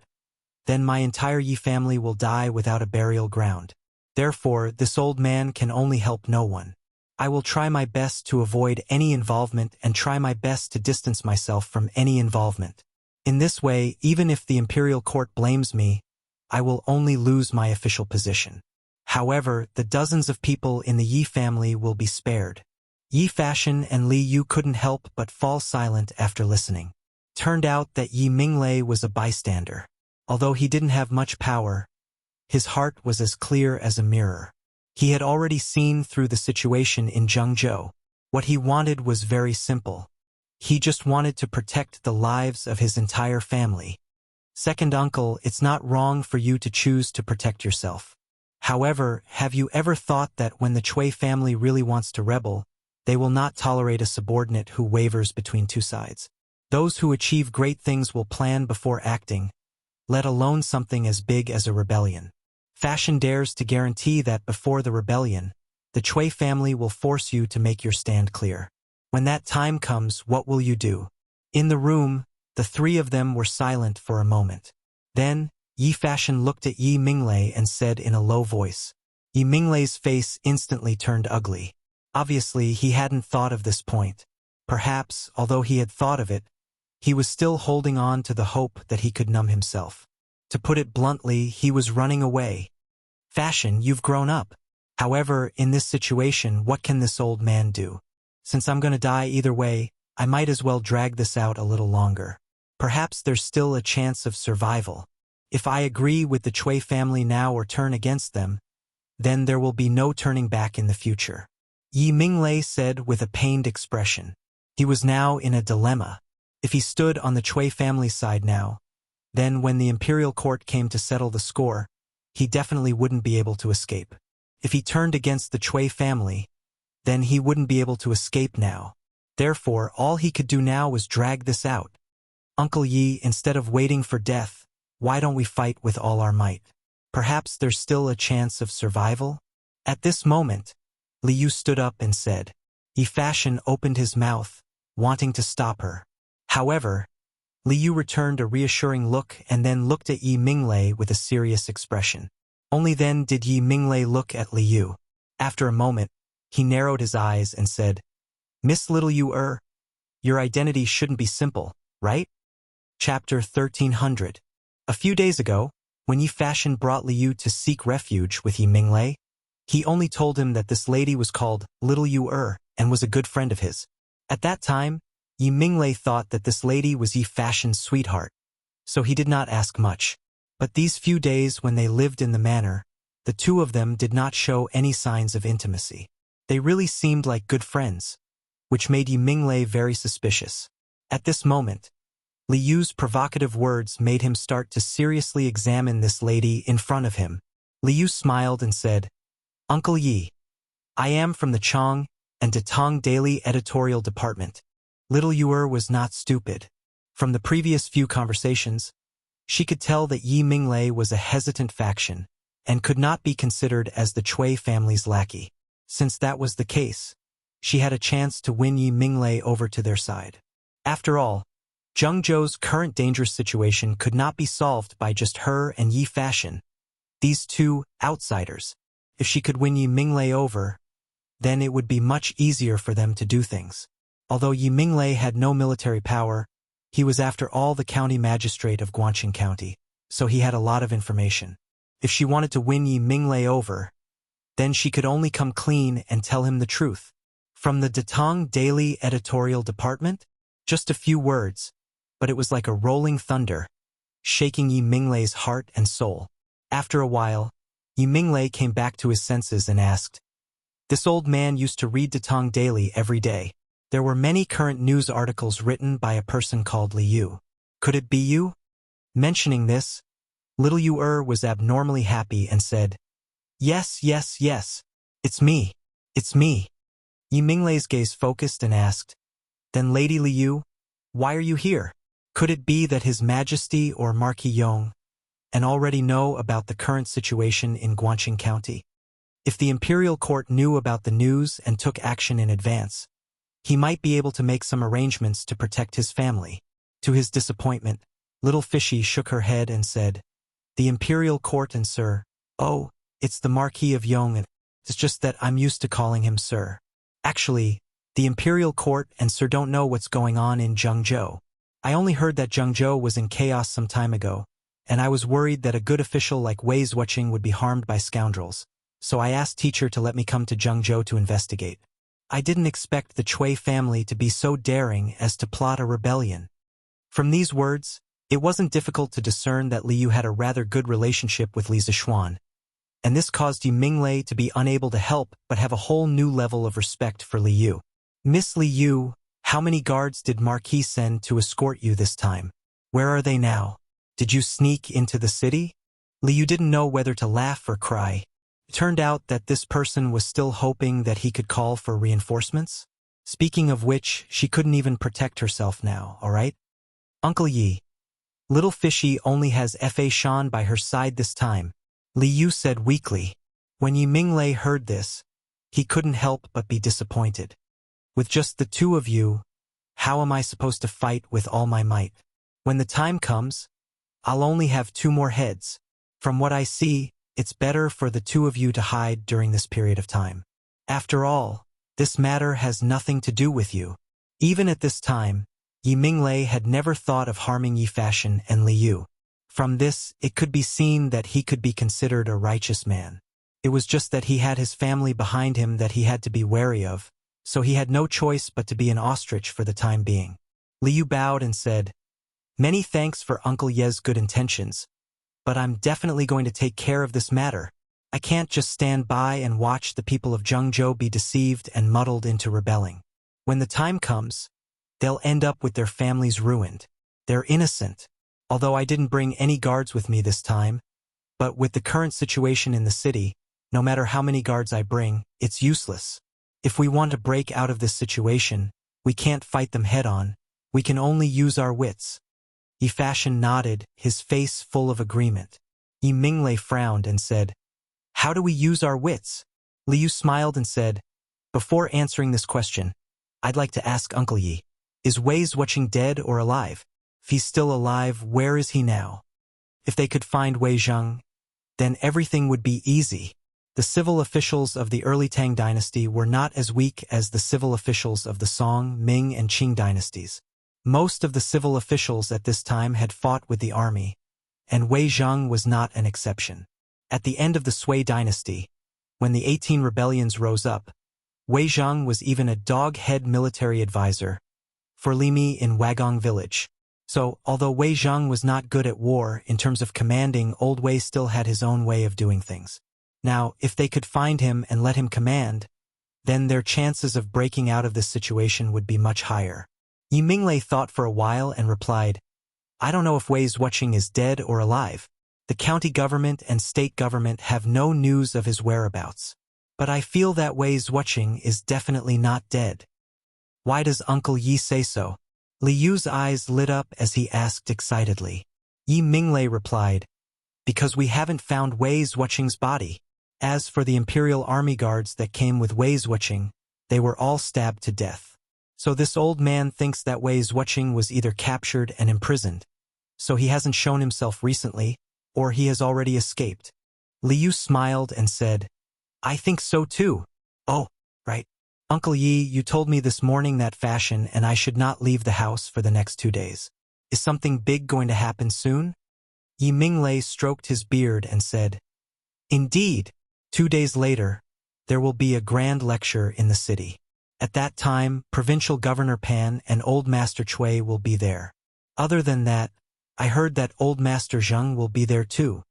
then my entire Yi family will die without a burial ground. Therefore, this old man can only help no one. I will try my best to avoid any involvement and try my best to distance myself from any involvement. In this way, even if the imperial court blames me, I will only lose my official position. However, the dozens of people in the Yi family will be spared. Yi Fashion and Li Yu couldn't help but fall silent after listening. Turned out that Yi Minglei was a bystander. Although he didn't have much power, his heart was as clear as a mirror. He had already seen through the situation in Zhengzhou. What he wanted was very simple. He just wanted to protect the lives of his entire family. Second uncle, it's not wrong for you to choose to protect yourself. However, have you ever thought that when the Cui family really wants to rebel, they will not tolerate a subordinate who wavers between two sides? Those who achieve great things will plan before acting, let alone something as big as a rebellion. Fashion dares to guarantee that before the rebellion, the Cui family will force you to make your stand clear. When that time comes, what will you do? In the room, the three of them were silent for a moment. Then, Yi Fashion looked at Yi Minglei and said in a low voice. Yi Minglei's face instantly turned ugly. Obviously, he hadn't thought of this point. Perhaps, although he had thought of it, he was still holding on to the hope that he could numb himself. To put it bluntly, he was running away. Fashion, you've grown up. However, in this situation, what can this old man do? Since I'm gonna die either way, I might as well drag this out a little longer. Perhaps there's still a chance of survival. If I agree with the Cui family now or turn against them, then there will be no turning back in the future. Yi Minglei said with a pained expression. He was now in a dilemma. If he stood on the Cui family's side now, then when the imperial court came to settle the score, he definitely wouldn't be able to escape. If he turned against the Cui family, then he wouldn't be able to escape now. Therefore, all he could do now was drag this out. Uncle Yi, instead of waiting for death, why don't we fight with all our might? Perhaps there's still a chance of survival? At this moment, Li Yu stood up and said. Yi Fashion opened his mouth, wanting to stop her. However, Li Yu returned a reassuring look and then looked at Yi Minglei with a serious expression. Only then did Yi Minglei look at Li Yu. After a moment, he narrowed his eyes and said, Miss Little Yu, your identity shouldn't be simple, right? Chapter 1300. A few days ago, when Yi Fashion brought Li Yu to seek refuge with Yi Minglei, he only told him that this lady was called Little Yu and was a good friend of his. At that time, Yi Minglei thought that this lady was Yi Fashion's sweetheart, so he did not ask much. But these few days when they lived in the manor, the two of them did not show any signs of intimacy. They really seemed like good friends, which made Yi Minglei very suspicious. At this moment, Li Yu's provocative words made him start to seriously examine this lady in front of him. Li Yu smiled and said, "Uncle Yi, I am from the Chong and Datong Daily Editorial Department." Little Yuer was not stupid. From the previous few conversations, she could tell that Yi Minglei was a hesitant faction and could not be considered as the Cui family's lackey. Since that was the case, she had a chance to win Yi Minglei over to their side. After all, Zhengzhou's current dangerous situation could not be solved by just her and Yi Fashion, these two outsiders. If she could win Yi Minglei over, then it would be much easier for them to do things. Although Yi Minglei had no military power, he was after all the county magistrate of Guangqing County, so he had a lot of information. If she wanted to win Yi Minglei over, then she could only come clean and tell him the truth. From the Datong Daily Editorial Department? Just a few words, but it was like a rolling thunder, shaking Yi Minglei's heart and soul. After a while, Yi Minglei came back to his senses and asked, "This old man used to read Datong Daily every day. There were many current news articles written by a person called Li Yu. Could it be you?" Mentioning this, little Yuer was abnormally happy and said, "Yes, yes, yes. It's me. It's me." Yi Minglei's gaze focused and asked, "Then Lady Li Yu, why are you here? Could it be that His Majesty or Marquis Yong and already know about the current situation in Guangqing County? If the imperial court knew about the news and took action in advance, he might be able to make some arrangements to protect his family." To his disappointment, little Fishy shook her head and said, "The imperial court and sir, oh, it's the Marquis of Yong, and it's just that I'm used to calling him sir. Actually, the imperial court and sir don't know what's going on in Zhengzhou. I only heard that Zhengzhou was in chaos some time ago, and I was worried that a good official like Wei Zhuoqing would be harmed by scoundrels, so I asked teacher to let me come to Zhengzhou to investigate. I didn't expect the Cui family to be so daring as to plot a rebellion." From these words, it wasn't difficult to discern that Li Yu had a rather good relationship with Li Zishuan, and this caused Yi Minglei to be unable to help but have a whole new level of respect for Li Yu. "Miss Li Yu, how many guards did Marquis send to escort you this time? Where are they now? Did you sneak into the city?" Li Yu didn't know whether to laugh or cry. It turned out that this person was still hoping that he could call for reinforcements. Speaking of which, she couldn't even protect herself now, alright? "Uncle Yi, little Fishy only has Fa Shan by her side this time," Li Yu said weakly. When Yi Minglei heard this, he couldn't help but be disappointed. "With just the two of you, how am I supposed to fight with all my might? When the time comes, I'll only have two more heads. From what I see, it's better for the two of you to hide during this period of time. After all, this matter has nothing to do with you." Even at this time, Yi Minglei had never thought of harming Yi Fashion and Li Yu. From this, it could be seen that he could be considered a righteous man. It was just that he had his family behind him that he had to be wary of, so he had no choice but to be an ostrich for the time being. Li Yu bowed and said, "Many thanks for Uncle Ye's good intentions, but I'm definitely going to take care of this matter. I can't just stand by and watch the people of Zhengzhou be deceived and muddled into rebelling. When the time comes, they'll end up with their families ruined. They're innocent. Although I didn't bring any guards with me this time, but with the current situation in the city, no matter how many guards I bring, it's useless. If we want to break out of this situation, we can't fight them head-on. We can only use our wits." Yi Fashion nodded, his face full of agreement. Yi Minglei frowned and said, "How do we use our wits?" Li Yu smiled and said, "Before answering this question, I'd like to ask Uncle Yi, is Wei Zhuoqing dead or alive? If he's still alive, where is he now? If they could find Wei Zheng, then everything would be easy." The civil officials of the early Tang dynasty were not as weak as the civil officials of the Song, Ming, and Qing dynasties. Most of the civil officials at this time had fought with the army, and Wei Zheng was not an exception. At the end of the Sui dynasty, when the 18 rebellions rose up, Wei Zheng was even a dog-head military advisor for Li Mi in Wagong village. So, although Wei Zheng was not good at war in terms of commanding, old Wei still had his own way of doing things. Now, if they could find him and let him command, then their chances of breaking out of this situation would be much higher. Yi Minglei thought for a while and replied, I don't know if Wei Wuxia is dead or alive. The county government and state government have no news of his whereabouts. But I feel that Wei Wuxia is definitely not dead. Why does Uncle Yi say so? Li Yu's eyes lit up as he asked excitedly. Yi Minglei replied, because we haven't found Wei Wuxia's body. As for the Imperial Army guards that came with Wei Wuxia, they were all stabbed to death. So this old man thinks that Wei Wuxia was either captured and imprisoned. So he hasn't shown himself recently, or he has already escaped. Li Yu smiled and said, I think so too. Oh, right. Uncle Yi, you told me this morning that fashion and I should not leave the house for the next 2 days. Is something big going to happen soon? Yi Minglei stroked his beard and said, Indeed, 2 days later, there will be a grand lecture in the city. At that time, Provincial Governor Pan and Old Master Cui will be there. Other than that, I heard that Old Master Zheng will be there too.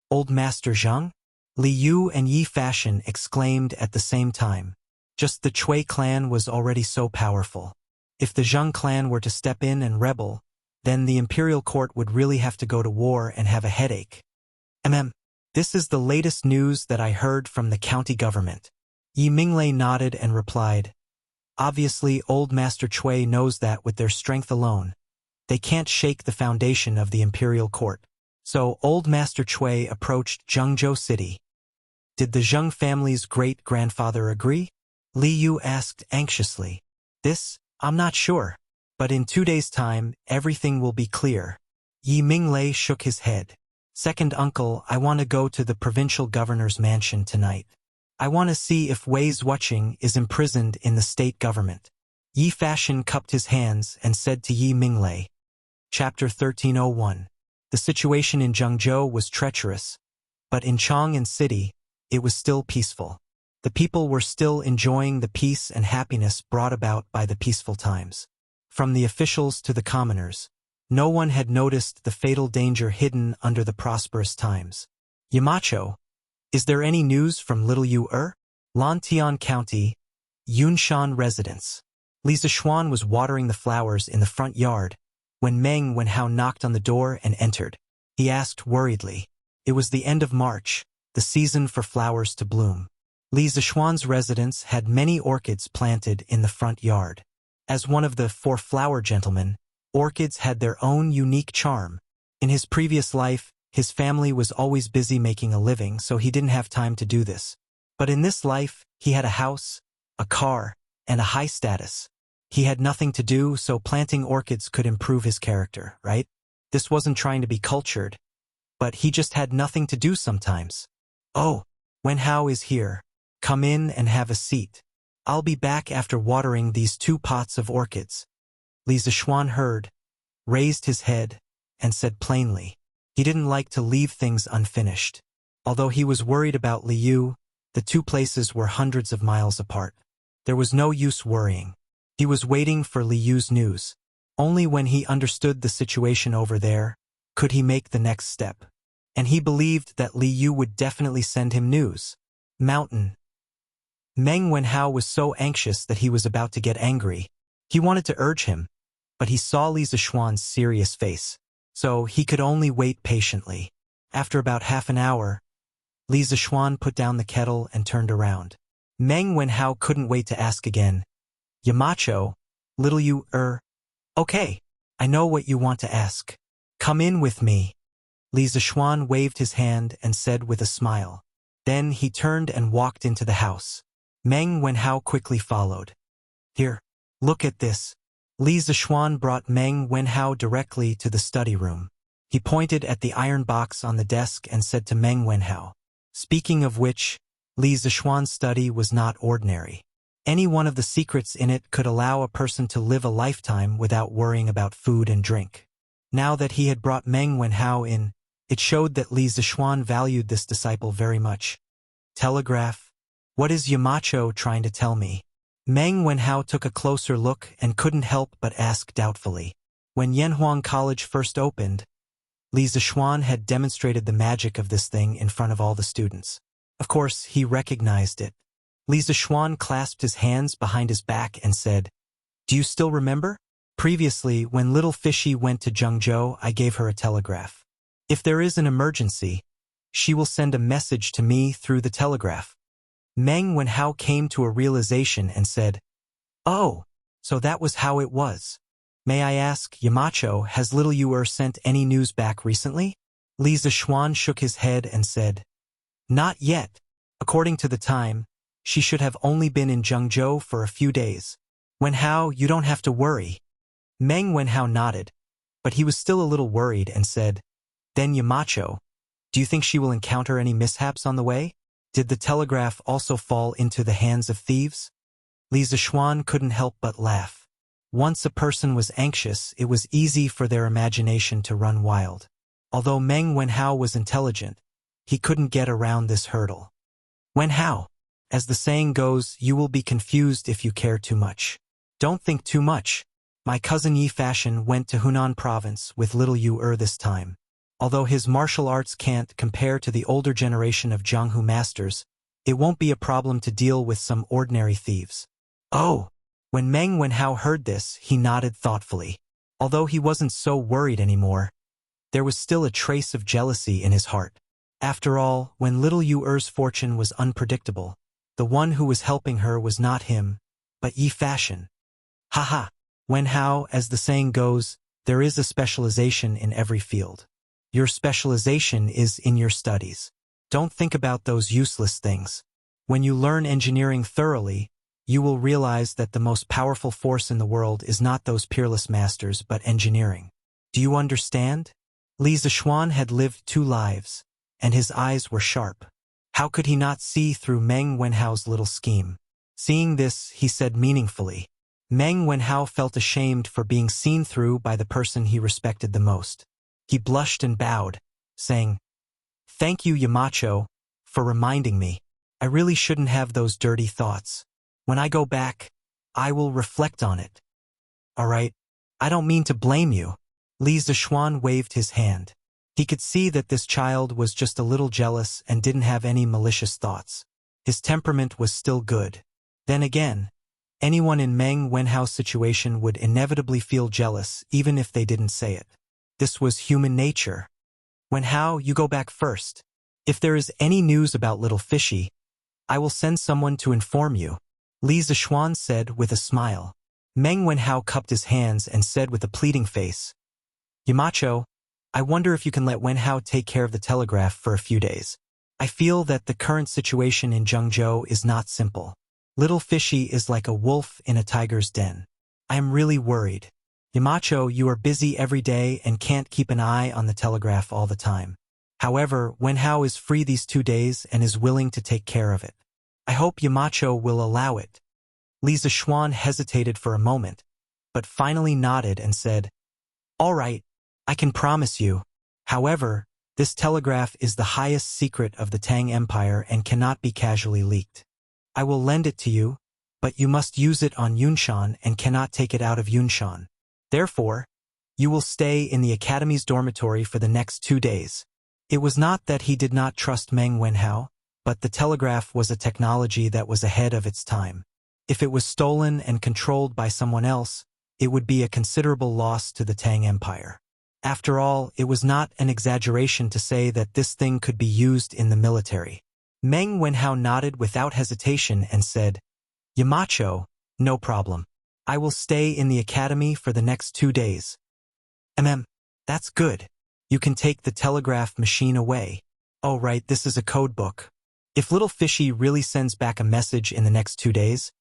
Old Master Zheng? Li Yu and Yi Fashion exclaimed at the same time. Just the Cui clan was already so powerful. If the Zheng clan were to step in and rebel, then the imperial court would really have to go to war and have a headache. This is the latest news that I heard from the county government. Yi Minglei nodded and replied, Obviously Old Master Cui knows that with their strength alone, they can't shake the foundation of the imperial court. So Old Master Cui approached Zhengzhou City. Did the Zheng family's great-grandfather agree? Li Yu asked anxiously. This, I'm not sure. But in 2 days' time, everything will be clear. Yi Minglei shook his head. Second uncle, I want to go to the provincial governor's mansion tonight. I want to see if Wei Wuxia is imprisoned in the state government. Yi Fashion cupped his hands and said to Yi Minglei. Chapter 1301. The situation in Zhengzhou was treacherous, but in Chang'an City, it was still peaceful. The people were still enjoying the peace and happiness brought about by the peaceful times. From the officials to the commoners, no one had noticed the fatal danger hidden under the prosperous times. Yamacho, is there any news from Little Yu-er? Lantian County, Yunshan residence. Li Zishuan was watering the flowers in the front yard when Meng Wenhao knocked on the door and entered. He asked worriedly. It was the end of March, the season for flowers to bloom. Li Zishuan's residence had many orchids planted in the front yard. As one of the 4 flower gentlemen, orchids had their own unique charm. In his previous life, his family was always busy making a living, so he didn't have time to do this. But in this life, he had a house, a car, and a high status. He had nothing to do, so planting orchids could improve his character, right? This wasn't trying to be cultured, but he just had nothing to do sometimes. Oh, Wenhao is here. Come in and have a seat. I'll be back after watering these 2 pots of orchids. Li Zishuan heard, raised his head, and said plainly. He didn't like to leave things unfinished. Although he was worried about Li Yu, the 2 places were hundreds of miles apart. There was no use worrying. He was waiting for Li Yu's news. Only when he understood the situation over there could he make the next step. And he believed that Li Yu would definitely send him news. Mountain. Meng Wenhao was so anxious that he was about to get angry. He wanted to urge him, but he saw Li Zishuan's serious face, so he could only wait patiently. After about half an hour, Li Zishuan put down the kettle and turned around. Meng Wenhao couldn't wait to ask again. Yamacho, Little Yu-er. Okay, I know what you want to ask. Come in with me. Li Zishuan waved his hand and said with a smile. Then he turned and walked into the house. Meng Wenhao quickly followed. Here, look at this. Li Zishuan brought Meng Wenhao directly to the study room. He pointed at the iron box on the desk and said to Meng Wenhao. Speaking of which, Li Zishuan's study was not ordinary. Any one of the secrets in it could allow a person to live a lifetime without worrying about food and drink. Now that he had brought Meng Wenhao in, it showed that Li Zishuan valued this disciple very much. Telegraph. What is Yamacho trying to tell me? Meng Wenhao took a closer look and couldn't help but ask doubtfully. When Yanhuang College first opened, Li Zixuan had demonstrated the magic of this thing in front of all the students. Of course, he recognized it. Li Zixuan clasped his hands behind his back and said, "Do you still remember? Previously, when little Fishy went to Zhengzhou, I gave her a telegraph. If there is an emergency, she will send a message to me through the telegraph." Meng Wenhao came to a realization and said, "Oh, so that was how it was. May I ask, Yamacho, has little Yu sent any news back recently?" Li Zixuan shook his head and said, "Not yet. According to the time, she should have only been in Zhengzhou for a few days." "Wenhao, you don't have to worry." Meng Wenhao nodded, but he was still a little worried and said, "Then Yamacho, do you think she will encounter any mishaps on the way? Did the telegraph also fall into the hands of thieves?" Li Zixuan couldn't help but laugh. Once a person was anxious, it was easy for their imagination to run wild. Although Meng Wenhao was intelligent, he couldn't get around this hurdle. "Wenhao, as the saying goes, you will be confused if you care too much. Don't think too much. My cousin Yi Fashion went to Hunan province with little Yu this time. Although his martial arts can't compare to the older generation of Jianghu masters, it won't be a problem to deal with some ordinary thieves." "Oh!" When Meng Wenhao heard this, he nodded thoughtfully. Although he wasn't so worried anymore, there was still a trace of jealousy in his heart. After all, when little Yu's fortune was unpredictable, the one who was helping her was not him, but Yi Fashion. Haha! Wenhao, as the saying goes, there is a specialization in every field. Your specialization is in your studies. Don't think about those useless things. When you learn engineering thoroughly, you will realize that the most powerful force in the world is not those peerless masters but engineering. Do you understand? Li Zixuan had lived 2 lives, and his eyes were sharp. How could he not see through Meng Wenhao's little scheme? Seeing this, he said meaningfully. Meng Wenhao felt ashamed for being seen through by the person he respected the most. He blushed and bowed, saying, "Thank you, Yamacho, for reminding me. I really shouldn't have those dirty thoughts. When I go back, I will reflect on it." "All right, I don't mean to blame you." Li Zixuan waved his hand. He could see that this child was just a little jealous and didn't have any malicious thoughts. His temperament was still good. Then again, anyone in Meng Wenhao's situation would inevitably feel jealous even if they didn't say it. This was human nature. "Wenhao, you go back first. If there is any news about little Fishy, I will send someone to inform you," Li Zixuan said with a smile. Meng Wenhao cupped his hands and said with a pleading face, "Yamacho, I wonder if you can let Wenhao take care of the telegraph for a few days. I feel that the current situation in Zhengzhou is not simple. Little Fishy is like a wolf in a tiger's den. I am really worried. Yamacho, you are busy every day and can't keep an eye on the telegraph all the time. However, Wenhao is free these 2 days and is willing to take care of it. I hope Yamacho will allow it." Li Zixuan hesitated for a moment, but finally nodded and said, "All right, I can promise you. However, this telegraph is the highest secret of the Tang Empire and cannot be casually leaked. I will lend it to you, but you must use it on Yunshan and cannot take it out of Yunshan. Therefore, you will stay in the academy's dormitory for the next 2 days." It was not that he did not trust Meng Wenhao, but the telegraph was a technology that was ahead of its time. If it was stolen and controlled by someone else, it would be a considerable loss to the Tang Empire. After all, it was not an exaggeration to say that this thing could be used in the military. Meng Wenhao nodded without hesitation and said, "Yamacho, no problem. I will stay in the academy for the next 2 days." That's good. You can take the telegraph machine away." "Oh right, this is a code book. If little Fishy really sends back a message in the next 2 days,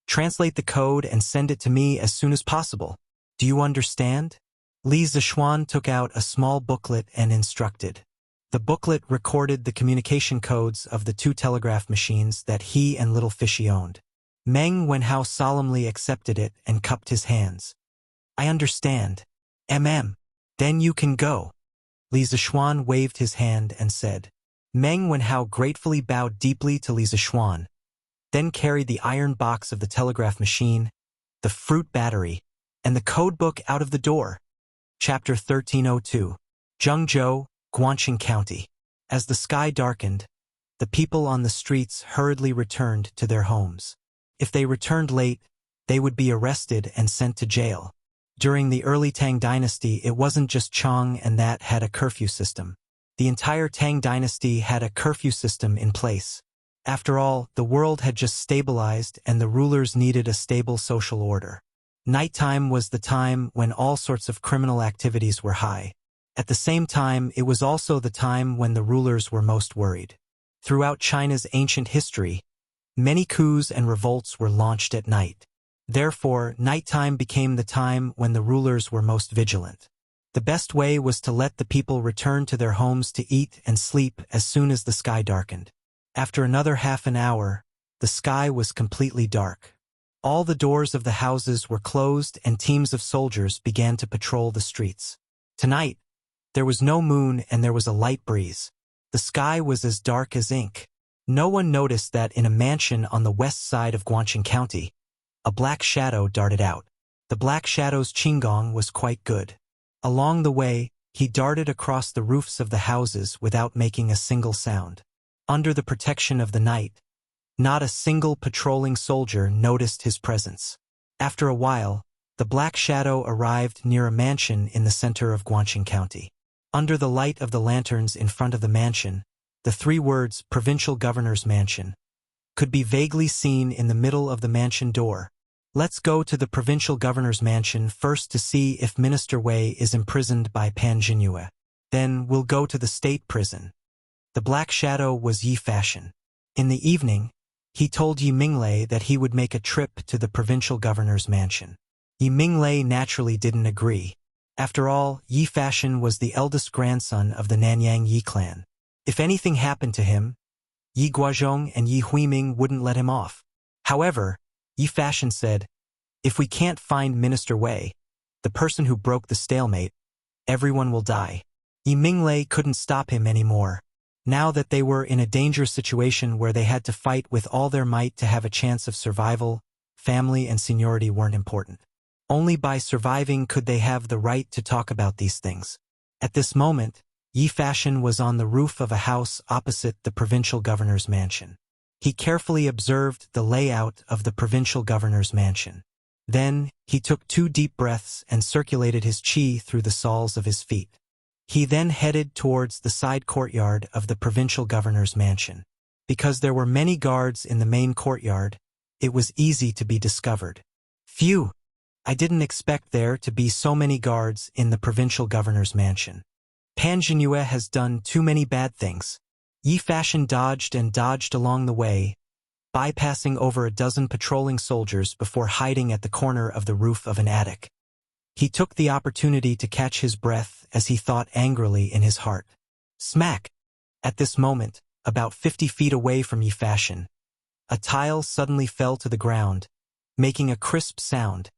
translate the code and send it to me as soon as possible. Do you understand?" Li Zixuan took out a small booklet and instructed. The booklet recorded the communication codes of the 2 telegraph machines that he and little Fishy owned. Meng Wenhao solemnly accepted it and cupped his hands. "I understand. Then you can go." Li Zixuan waved his hand and said. Meng Wenhao gratefully bowed deeply to Li Zixuan. then carried the iron box of the telegraph machine, the fruit battery, and the code book out of the door. Chapter 1302. Zhengzhou, Guangxing County. As the sky darkened, the people on the streets hurriedly returned to their homes. If they returned late, they would be arrested and sent to jail. During the early Tang dynasty, it wasn't just Chang and that had a curfew system. The entire Tang dynasty had a curfew system in place. After all, the world had just stabilized and the rulers needed a stable social order. Nighttime was the time when all sorts of criminal activities were high. At the same time, it was also the time when the rulers were most worried. Throughout China's ancient history, many coups and revolts were launched at night. Therefore, nighttime became the time when the rulers were most vigilant. The best way was to let the people return to their homes to eat and sleep as soon as the sky darkened. After another half an hour, the sky was completely dark. All the doors of the houses were closed and teams of soldiers began to patrol the streets. Tonight, there was no moon and there was a light breeze. The sky was as dark as ink. No one noticed that in a mansion on the west side of Guangxing County, a black shadow darted out. The black shadow's qigong was quite good. Along the way, he darted across the roofs of the houses without making a single sound. Under the protection of the night, not a single patrolling soldier noticed his presence. After a while, the black shadow arrived near a mansion in the center of Guangxing County. Under the light of the lanterns in front of the mansion, the three words "Provincial Governor's Mansion" could be vaguely seen in the middle of the mansion door. Let's go to the Provincial Governor's Mansion first to see if Minister Wei is imprisoned by Pan Jingyue. Then we'll go to the state prison. The black shadow was Yi Fashion. In the evening, he told Yi Minglei that he would make a trip to the Provincial Governor's Mansion. Yi Minglei naturally didn't agree. After all, Yi Fashion was the eldest grandson of the Nanyang Yi clan. If anything happened to him, Yi Guozhong and Yi Huiming wouldn't let him off. However, Yi Fashion said, "If we can't find Minister Wei, the person who broke the stalemate, everyone will die." Yi Minglei couldn't stop him anymore. Now that they were in a dangerous situation where they had to fight with all their might to have a chance of survival, family and seniority weren't important. Only by surviving could they have the right to talk about these things. At this moment, Yi Fashion was on the roof of a house opposite the provincial governor's mansion. He carefully observed the layout of the provincial governor's mansion. Then, he took 2 deep breaths and circulated his qi through the soles of his feet. He then headed towards the side courtyard of the provincial governor's mansion. Because there were many guards in the main courtyard, it was easy to be discovered. Phew! I didn't expect there to be so many guards in the provincial governor's mansion. Pan Jingyue has done too many bad things. Yi Fashion dodged and dodged along the way, bypassing over a dozen patrolling soldiers before hiding at the corner of the roof of an attic. He took the opportunity to catch his breath as he thought angrily in his heart. Smack! At this moment, about 50 feet away from Yi Fashion, a tile suddenly fell to the ground, making a crisp sound.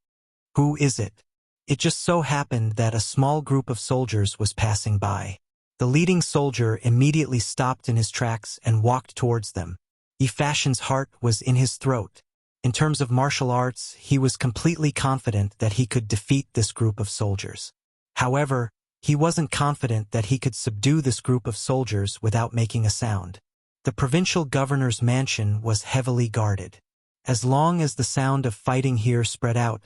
Who is it? It just so happened that a small group of soldiers was passing by. The leading soldier immediately stopped in his tracks and walked towards them. Yi Fashion's heart was in his throat. In terms of martial arts, he was completely confident that he could defeat this group of soldiers. However, he wasn't confident that he could subdue this group of soldiers without making a sound. The provincial governor's mansion was heavily guarded. As long as the sound of fighting here spread out,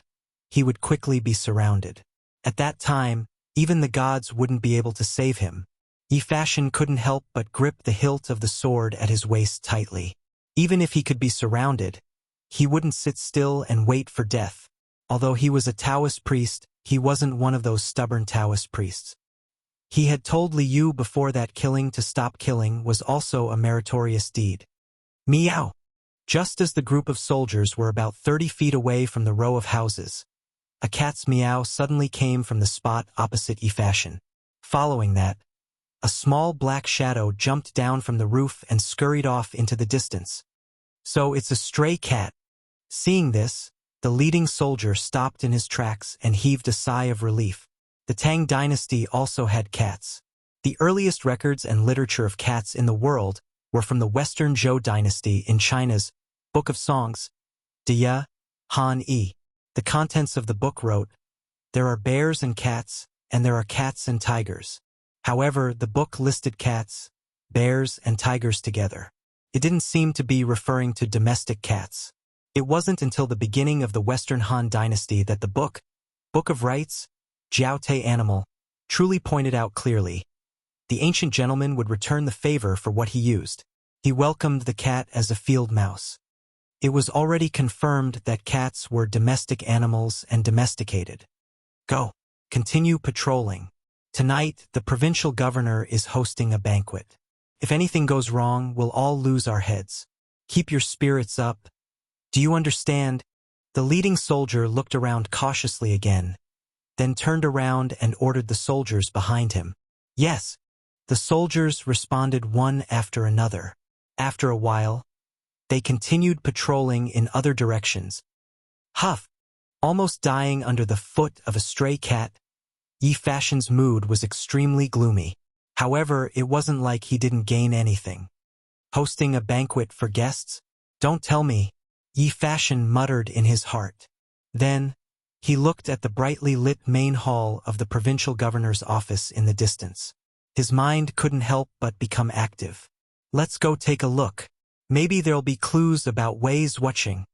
he would quickly be surrounded. At that time, even the gods wouldn't be able to save him. Yi Fashion couldn't help but grip the hilt of the sword at his waist tightly. Even if he could be surrounded, he wouldn't sit still and wait for death. Although he was a Taoist priest, he wasn't one of those stubborn Taoist priests. He had told Liu before that killing to stop killing was also a meritorious deed. Meow! Just as the group of soldiers were about 30 feet away from the row of houses, a cat's meow suddenly came from the spot opposite Yi Fashion. Following that, a small black shadow jumped down from the roof and scurried off into the distance. So it's a stray cat. Seeing this, the leading soldier stopped in his tracks and heaved a sigh of relief. The Tang dynasty also had cats. The earliest records and literature of cats in the world were from the Western Zhou dynasty in China's Book of Songs, Dia, Han E. The contents of the book wrote, "There are bears and cats, and there are cats and tigers." However, the book listed cats, bears, and tigers together. It didn't seem to be referring to domestic cats. It wasn't until the beginning of the Western Han Dynasty that the Book of Rights, Jiaote Animal, truly pointed out clearly. The ancient gentleman would return the favor for what he used. He welcomed the cat as a field mouse. It was already confirmed that cats were domestic animals and domesticated. Go. Continue patrolling. Tonight, the provincial governor is hosting a banquet. If anything goes wrong, we'll all lose our heads. Keep your spirits up. Do you understand? The leading soldier looked around cautiously again, then turned around and ordered the soldiers behind him. Yes. The soldiers responded one after another. After a while, they continued patrolling in other directions. Huff! Almost dying under the foot of a stray cat, Yi Fashion's mood was extremely gloomy. However, it wasn't like he didn't gain anything. Hosting a banquet for guests? Don't tell me, Yi Fashion muttered in his heart. Then, he looked at the brightly lit main hall of the provincial governor's office in the distance. His mind couldn't help but become active. Let's go take a look. Maybe there'll be clues about Wei's watching.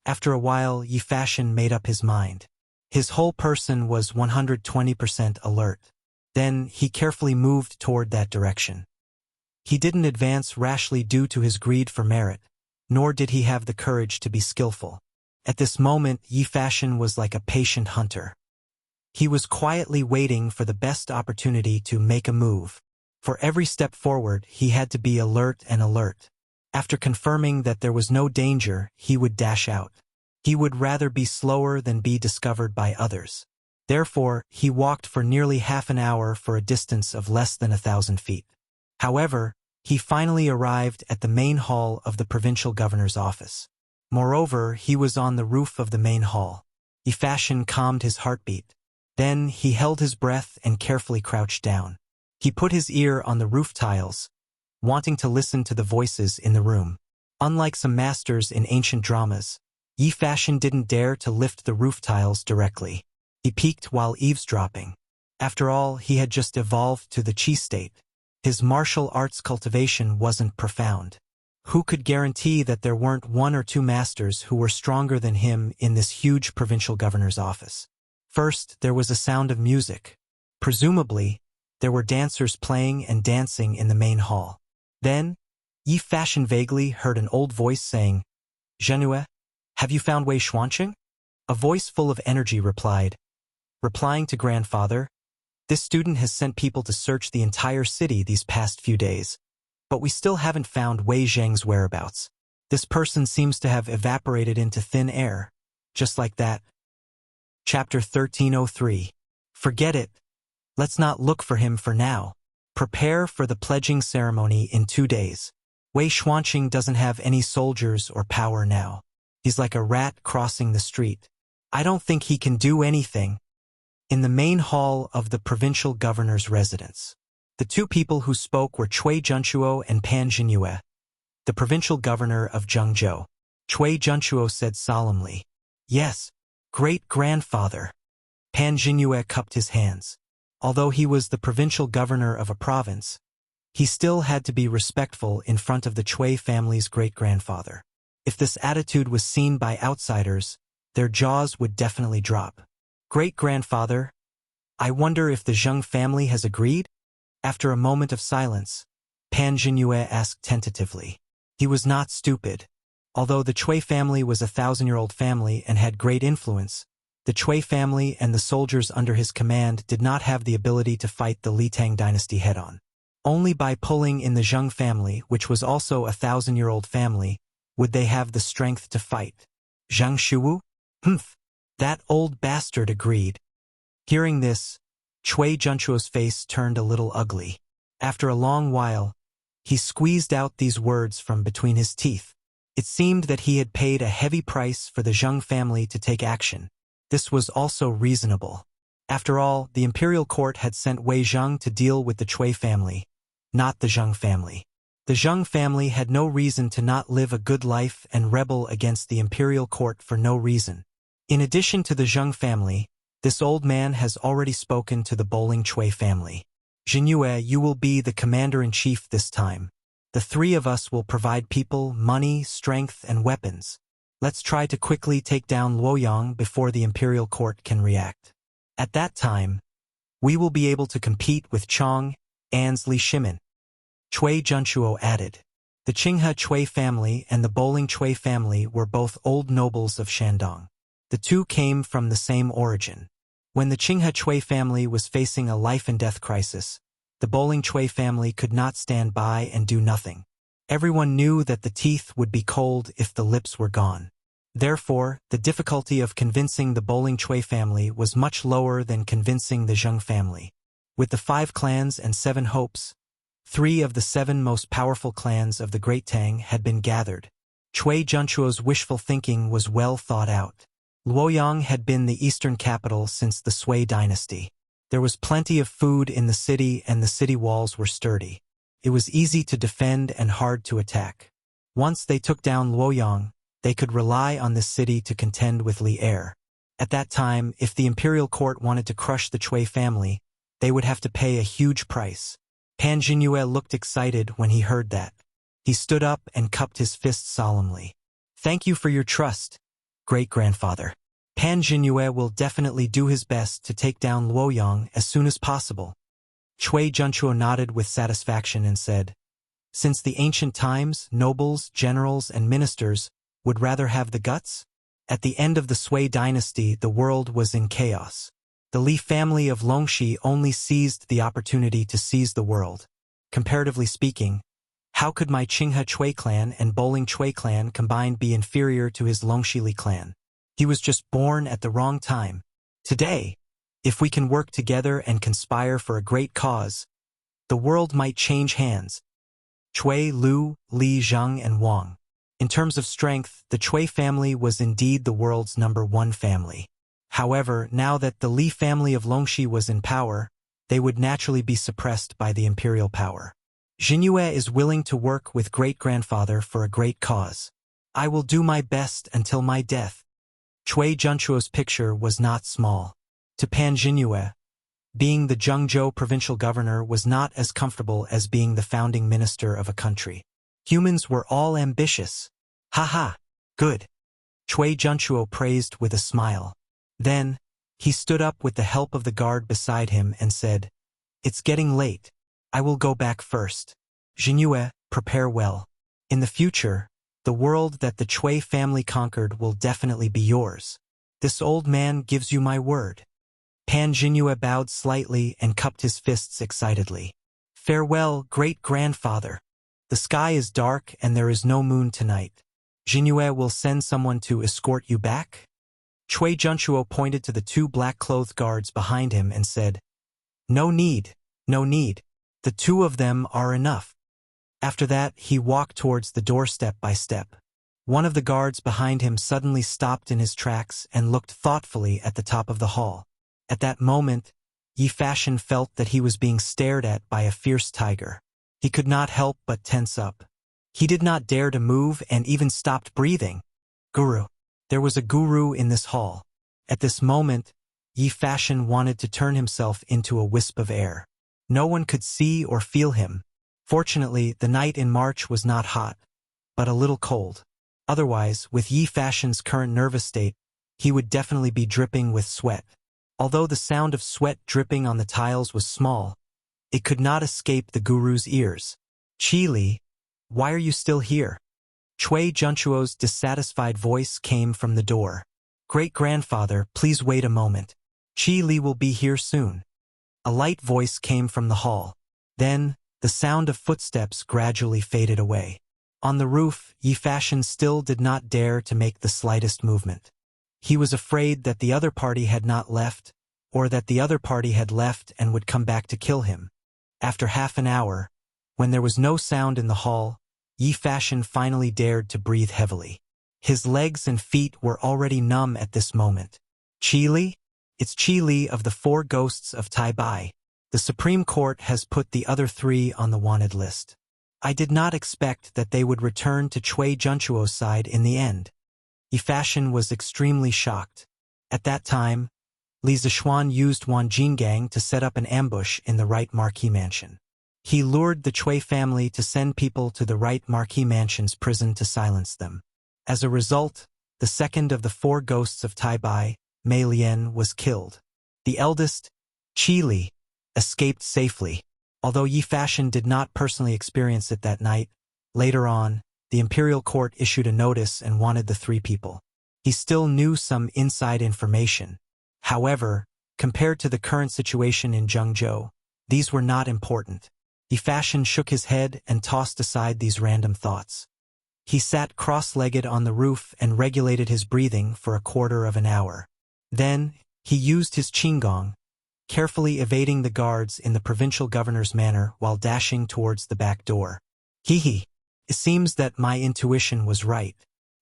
After a while, Yi Fashion made up his mind. His whole person was 120% alert. Then, he carefully moved toward that direction. He didn't advance rashly due to his greed for merit, nor did he have the courage to be skillful. At this moment, Yi Fashion was like a patient hunter. He was quietly waiting for the best opportunity to make a move. For every step forward, he had to be alert and alert. After confirming that there was no danger, he would dash out. He would rather be slower than be discovered by others. Therefore, he walked for nearly half an hour for a distance of less than 1,000 feet. However, he finally arrived at the main hall of the provincial governor's office. Moreover, he was on the roof of the main hall. Yi Fashion calmed his heartbeat. Then he held his breath and carefully crouched down. He put his ear on the roof tiles, wanting to listen to the voices in the room. Unlike some masters in ancient dramas, Yi Fashion didn't dare to lift the roof tiles directly. He peeked while eavesdropping. After all, he had just evolved to the chi state. His martial arts cultivation wasn't profound. Who could guarantee that there weren't one or two masters who were stronger than him in this huge provincial governor's office? First, there was a sound of music. Presumably, there were dancers playing and dancing in the main hall. Then, Yi Fashion vaguely heard an old voice saying, "Zhenue, have you found Wei Xuanqing?" A voice full of energy replied. Replying to grandfather, "This student has sent people to search the entire city these past few days, but we still haven't found Wei Zheng's whereabouts. This person seems to have evaporated into thin air, just like that." Chapter 1303. Forget it. Let's not look for him for now. Prepare for the pledging ceremony in 2 days. Wei Xuanqing doesn't have any soldiers or power now. He's like a rat crossing the street. I don't think he can do anything. In the main hall of the provincial governor's residence, the two people who spoke were Cui Junchuo and Pan Jinyue, the provincial governor of Zhengzhou. Cui Junchuo said solemnly, "Yes, great-grandfather." Pan Jinyue cupped his hands. Although he was the provincial governor of a province, he still had to be respectful in front of the Cui family's great-grandfather. If this attitude was seen by outsiders, their jaws would definitely drop. "Great-grandfather, I wonder if the Zheng family has agreed?" After a moment of silence, Pan Jinyue asked tentatively. He was not stupid. Although the Cui family was a 1,000-year-old family and had great influence, the Cui family and the soldiers under his command did not have the ability to fight the Litang dynasty head-on. Only by pulling in the Zheng family, which was also a 1,000-year-old family, would they have the strength to fight. Zhang Shuwu? Humph. That old bastard agreed. Hearing this, Cui Junchuo's face turned a little ugly. After a long while, he squeezed out these words from between his teeth. It seemed that he had paid a heavy price for the Zheng family to take action. This was also reasonable. After all, the imperial court had sent Wei Zheng to deal with the Cui family, not the Zheng family. The Zheng family had no reason to not live a good life and rebel against the imperial court for no reason. In addition to the Zheng family, this old man has already spoken to the Bowling Chui family. Jinyue, you will be the commander-in-chief this time. The three of us will provide people, money, strength, and weapons. Let's try to quickly take down Luoyang before the imperial court can react. At that time, we will be able to compete with Chong, An's Li Shimin. Chui Junchuo added. The Qinghe Chui family and the Bowling Chui family were both old nobles of Shandong. The two came from the same origin. When the Qinghe Chui family was facing a life-and-death crisis, the Bowling Chui family could not stand by and do nothing. Everyone knew that the teeth would be cold if the lips were gone. Therefore, the difficulty of convincing the Bowling Chui family was much lower than convincing the Zheng family. With the 5 clans and 7 hopes, 3 of the 7 most powerful clans of the Great Tang had been gathered. Chui Junchuo's wishful thinking was well thought out. Luoyang had been the eastern capital since the Sui dynasty. There was plenty of food in the city and the city walls were sturdy. It was easy to defend and hard to attack. Once they took down Luoyang, they could rely on this city to contend with Li Er. At that time, if the imperial court wanted to crush the Chui family, they would have to pay a huge price. Pan Jinyue looked excited when he heard that. He stood up and cupped his fist solemnly. Thank you for your trust, great-grandfather. Pan Jinyue will definitely do his best to take down Luoyang as soon as possible. Chui Junchuo nodded with satisfaction and said, since the ancient times, nobles, generals, and ministers would rather have the guts? At the end of the Sui dynasty, the world was in chaos. The Li family of Longxi only seized the opportunity to seize the world. Comparatively speaking, how could my Qinghe Chui clan and Bowling Chui clan combined be inferior to his Longxi Li clan? He was just born at the wrong time. Today, if we can work together and conspire for a great cause, the world might change hands. Chui, Lu, Li, Zheng, and Wang. In terms of strength, the Chui family was indeed the world's #1 family. However, now that the Li family of Longxi was in power, they would naturally be suppressed by the imperial power. Jinyue is willing to work with great-grandfather for a great cause. I will do my best until my death. Chui Junchuo's picture was not small. To Pan Jinyue, being the Zhengzhou provincial governor was not as comfortable as being the founding minister of a country. Humans were all ambitious. Ha, good. Chui Junchuo praised with a smile. Then, he stood up with the help of the guard beside him and said, it's getting late. I will go back first. Jinyue, prepare well. In the future, the world that the Chui family conquered will definitely be yours. This old man gives you my word. Pan Jinyue bowed slightly and cupped his fists excitedly. Farewell, great-grandfather. The sky is dark and there is no moon tonight. Jinyue will send someone to escort you back? Chui Junchuo pointed to the 2 black-clothed guards behind him and said, no need. The 2 of them are enough. After that, he walked towards the door step by step. One of the guards behind him suddenly stopped in his tracks and looked thoughtfully at the top of the hall. At that moment, Yi Fashion felt that he was being stared at by a fierce tiger. He could not help but tense up. He did not dare to move and even stopped breathing. Guru. There was a guru in this hall. At this moment, Yi Fashion wanted to turn himself into a wisp of air. No one could see or feel him. Fortunately, the night in March was not hot, but a little cold. Otherwise, with Yi Fashion's current nervous state, he would definitely be dripping with sweat. Although the sound of sweat dripping on the tiles was small, it could not escape the guru's ears. Qi Li, why are you still here? Chui Junchuo's dissatisfied voice came from the door. Great-grandfather, please wait a moment. Qi Li will be here soon. A light voice came from the hall. Then, the sound of footsteps gradually faded away. On the roof, Yi Fashion still did not dare to make the slightest movement. He was afraid that the other party had not left, or that the other party had left and would come back to kill him. After half an hour, when there was no sound in the hall, Yi Fashion finally dared to breathe heavily. His legs and feet were already numb at this moment. Qi Li? It's Qi Li of the 4 ghosts of Tai Bai. The Supreme Court has put the other 3 on the wanted list. I did not expect that they would return to Cui Junchuo's side in the end. Yi Fashion was extremely shocked. At that time, Li Zishuan used Wan Jingang to set up an ambush in the right Marquis Mansion. He lured the Cui family to send people to the right Marquis Mansion's prison to silence them. As a result, the second of the 4 ghosts of Tai Bai, Mei Lian, was killed. The eldest, Qi Li, escaped safely. Although Yi Fashion did not personally experience it that night, later on, the imperial court issued a notice and wanted the 3 people. He still knew some inside information. However, compared to the current situation in Zhengzhou, these were not important. Yi Fashion shook his head and tossed aside these random thoughts. He sat cross-legged on the roof and regulated his breathing for a quarter of an hour. Then, he used his qinggong, carefully evading the guards in the provincial governor's manor while dashing towards the back door. It seems that my intuition was right.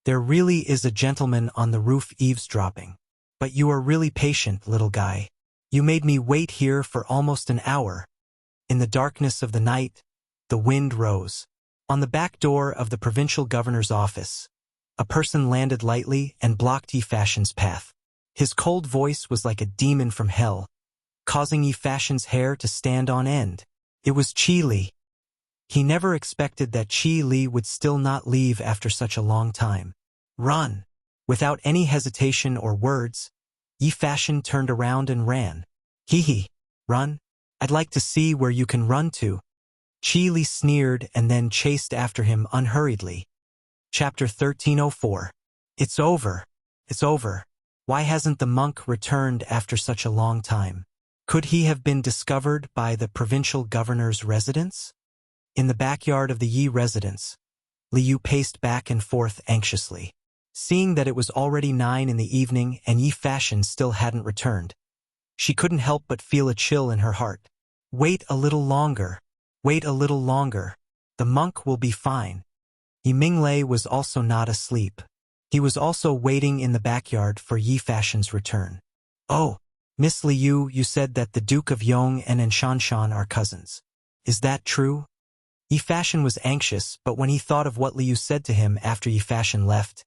There really is a gentleman on the roof eavesdropping. But you are really patient, little guy. You made me wait here for almost an hour. In the darkness of the night, the wind rose. On the back door of the provincial governor's office, a person landed lightly and blocked Yi Fashion's path. His cold voice was like a demon from hell, causing Yi Fashion's hair to stand on end. It was Qi Li. He never expected that Qi Li would still not leave after such a long time. Run! Without any hesitation or words, Yi Fashion turned around and ran. Run? I'd like to see where you can run to. Qi Li sneered and then chased after him unhurriedly. Chapter 1304. It's over. It's over. Why hasn't the monk returned after such a long time? Could he have been discovered by the provincial governor's residence? In the backyard of the Yi residence, Liu paced back and forth anxiously. Seeing that it was already 9 in the evening and Yi Fashion still hadn't returned, she couldn't help but feel a chill in her heart. Wait a little longer. Wait a little longer. The monk will be fine. Yi Minglei was also not asleep. He was also waiting in the backyard for Yi Fashion's return. Oh, Miss Liu, you said that the Duke of Yong and Shanshan are cousins. Is that true? Yi Fashion was anxious, but when he thought of what Liu said to him after Yi Fashion left,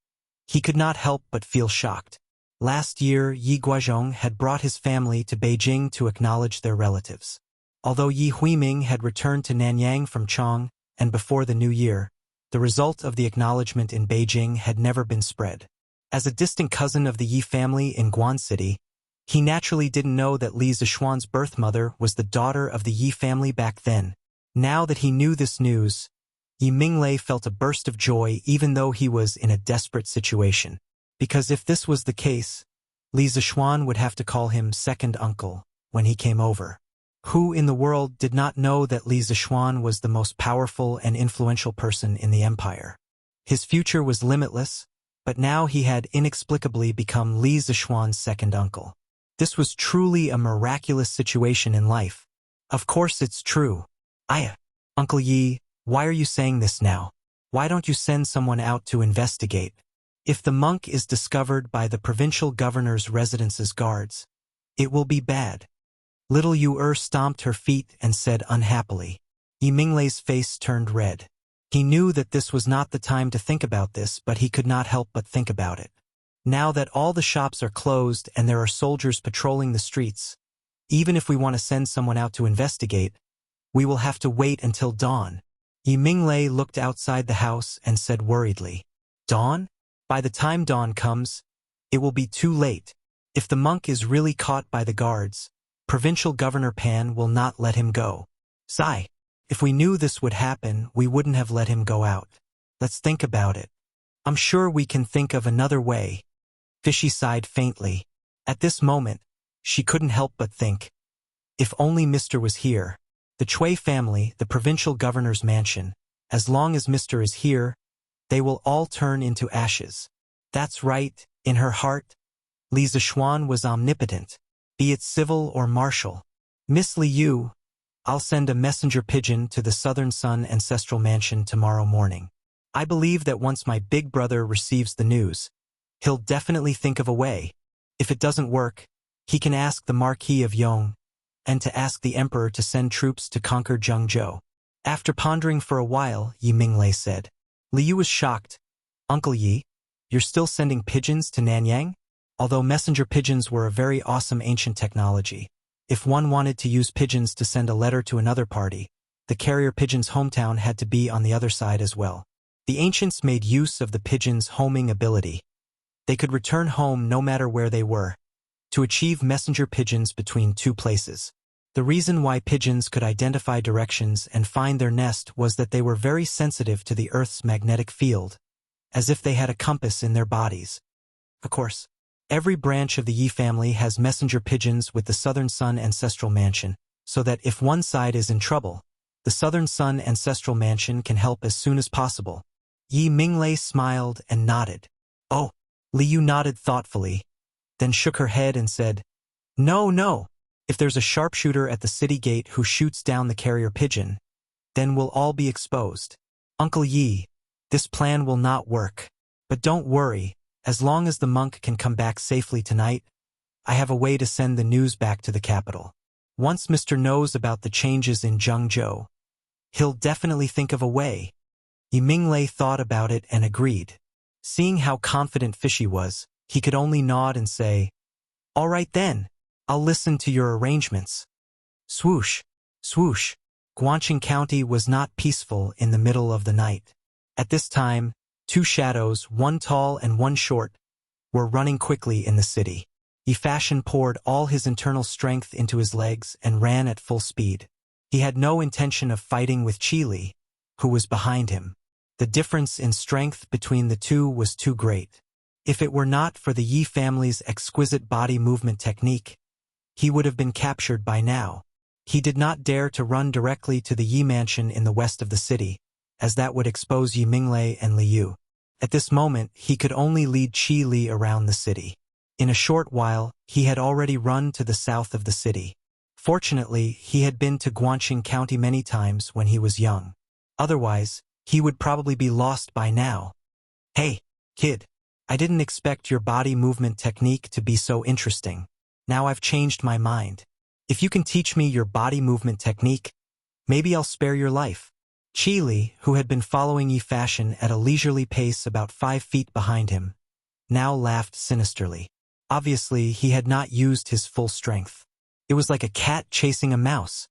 he could not help but feel shocked. Last year, Yi Guozhong had brought his family to Beijing to acknowledge their relatives. Although Yi Huiming had returned to Nanyang from Chong, and before the new year, the result of the acknowledgement in Beijing had never been spread. As a distant cousin of the Yi family in Guan City, he naturally didn't know that Li Zishuan's birth mother was the daughter of the Yi family back then. Now that he knew this news, Yi Minglei felt a burst of joy even though he was in a desperate situation. Because if this was the case, Li Zishuan would have to call him second uncle when he came over. Who in the world did not know that Li Zishuan was the most powerful and influential person in the empire? His future was limitless, but now he had inexplicably become Li Zishuan's second uncle. This was truly a miraculous situation in life. Of course it's true. Uncle Yi, why are you saying this now? Why don't you send someone out to investigate? If the monk is discovered by the provincial governor's residence's guards, it will be bad. Little Yu stomped her feet and said unhappily. Yi Minglei's face turned red. He knew that this was not the time to think about this, but he could not help but think about it. Now that all the shops are closed and there are soldiers patrolling the streets, even if we want to send someone out to investigate, we will have to wait until dawn. Yi Minglei looked outside the house and said worriedly, Dawn? By the time dawn comes, it will be too late. If the monk is really caught by the guards, Provincial Governor Pan will not let him go. Sigh. If we knew this would happen, we wouldn't have let him go out. Let's think about it. I'm sure we can think of another way. Fishy sighed faintly. At this moment, she couldn't help but think. If only Mr. was here. The Cui family, the provincial governor's mansion, as long as Mr. is here, they will all turn into ashes. That's right, in her heart, Li Zishuan was omnipotent, be it civil or martial. Miss Liu, I'll send a messenger pigeon to the Southern Sun ancestral mansion tomorrow morning. I believe that once my big brother receives the news, he'll definitely think of a way. If it doesn't work, he can ask the Marquis of Yong, and to ask the Emperor to send troops to conquer Zhengzhou. After pondering for a while, Yi Minglei said. Li Yu was shocked. Uncle Yi, you're still sending pigeons to Nanyang? Although messenger pigeons were a very awesome ancient technology, if one wanted to use pigeons to send a letter to another party, the carrier pigeon's hometown had to be on the other side as well. The ancients made use of the pigeon's homing ability. They could return home no matter where they were, to achieve messenger pigeons between two places. The reason why pigeons could identify directions and find their nest was that they were very sensitive to the Earth's magnetic field, as if they had a compass in their bodies. Of course, every branch of the Yi family has messenger pigeons with the Southern Sun Ancestral Mansion, so that if one side is in trouble, the Southern Sun Ancestral Mansion can help as soon as possible. Yi Minglei smiled and nodded. Oh, Li Yu nodded thoughtfully, then shook her head and said, No. If there's a sharpshooter at the city gate who shoots down the carrier pigeon, then we'll all be exposed. Uncle Yi, this plan will not work. But don't worry, as long as the monk can come back safely tonight, I have a way to send the news back to the capital. Once Mr. knows about the changes in Zhengzhou, he'll definitely think of a way. Yi Minglei thought about it and agreed. Seeing how confident Fishy was, he could only nod and say, All right then, I'll listen to your arrangements. Swoosh, swoosh. Guangqing County was not peaceful in the middle of the night. At this time, two shadows, one tall and one short, were running quickly in the city. Yi Fashion poured all his internal strength into his legs and ran at full speed. He had no intention of fighting with Qi Li, who was behind him. The difference in strength between the two was too great. If it were not for the Yi family's exquisite body movement technique, he would have been captured by now. He did not dare to run directly to the Yi mansion in the west of the city, as that would expose Yi Minglei and Li Yu. At this moment, he could only lead Qi Li around the city. In a short while, he had already run to the south of the city. Fortunately, he had been to Guangqing County many times when he was young. Otherwise, he would probably be lost by now. Hey, kid, I didn't expect your body movement technique to be so interesting. Now I've changed my mind. If you can teach me your body movement technique, maybe I'll spare your life. Qi Li, who had been following Yi Fashion at a leisurely pace about 5 feet behind him, now laughed sinisterly. Obviously, he had not used his full strength. It was like a cat chasing a mouse.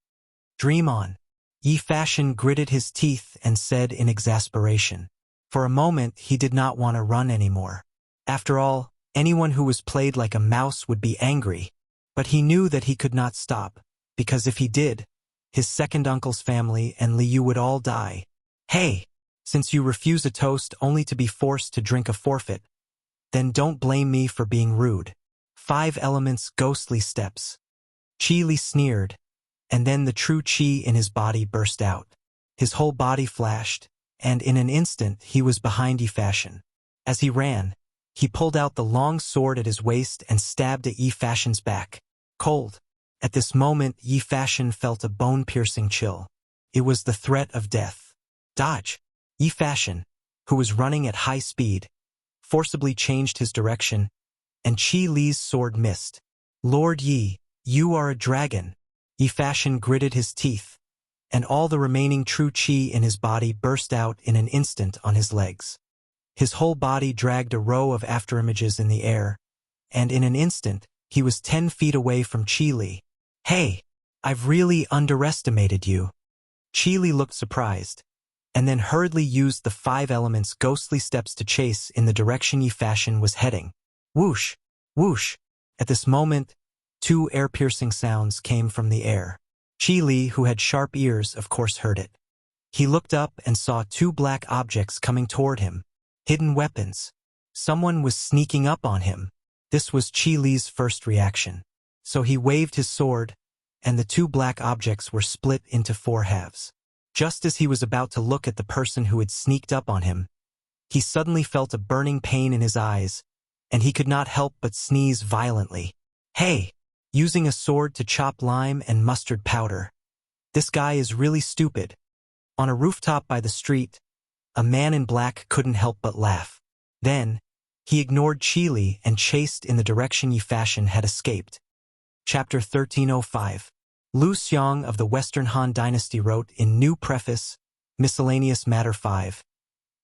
Dream on. Yi Fashion gritted his teeth and said in exasperation. For a moment, he did not want to run anymore. After all, anyone who was played like a mouse would be angry. But he knew that he could not stop, because if he did, his second uncle's family and Li Yu would all die. Hey, since you refuse a toast only to be forced to drink a forfeit, then don't blame me for being rude. 5 elements ghostly steps. Qi Li sneered, and then the true Qi in his body burst out. His whole body flashed, and in an instant he was behind Yi Fashion. As he ran, he pulled out the long sword at his waist and stabbed at Yi Fashion's back. Cold. At this moment, Yi Fashion felt a bone-piercing chill. It was the threat of death. Dodge! Yi Fashion, who was running at high speed, forcibly changed his direction, and Qi Li's sword missed. Lord Yi, you are a dragon. Yi Fashion gritted his teeth, and all the remaining true Qi in his body burst out in an instant on his legs. His whole body dragged a row of afterimages in the air, and in an instant, he was 10 feet away from Qi Li. Hey, I've really underestimated you. Qi Li looked surprised, and then hurriedly used the 5 elements ghostly steps to chase in the direction Yi Fashion was heading. Whoosh, whoosh. At this moment, 2 air-piercing sounds came from the air. Qi Li, who had sharp ears, of course heard it. He looked up and saw 2 black objects coming toward him. Hidden weapons. Someone was sneaking up on him. This was Qi Li's first reaction. So he waved his sword, and the 2 black objects were split into 4 halves. Just as he was about to look at the person who had sneaked up on him, he suddenly felt a burning pain in his eyes, and he could not help but sneeze violently. Hey! Using a sword to chop lime and mustard powder. This guy is really stupid. On a rooftop by the street, a man in black couldn't help but laugh. Then, he ignored Qi Li and chased in the direction Yi Fashion had escaped. Chapter 1305. Lu Xiong of the Western Han Dynasty wrote in New Preface, Miscellaneous Matter 5,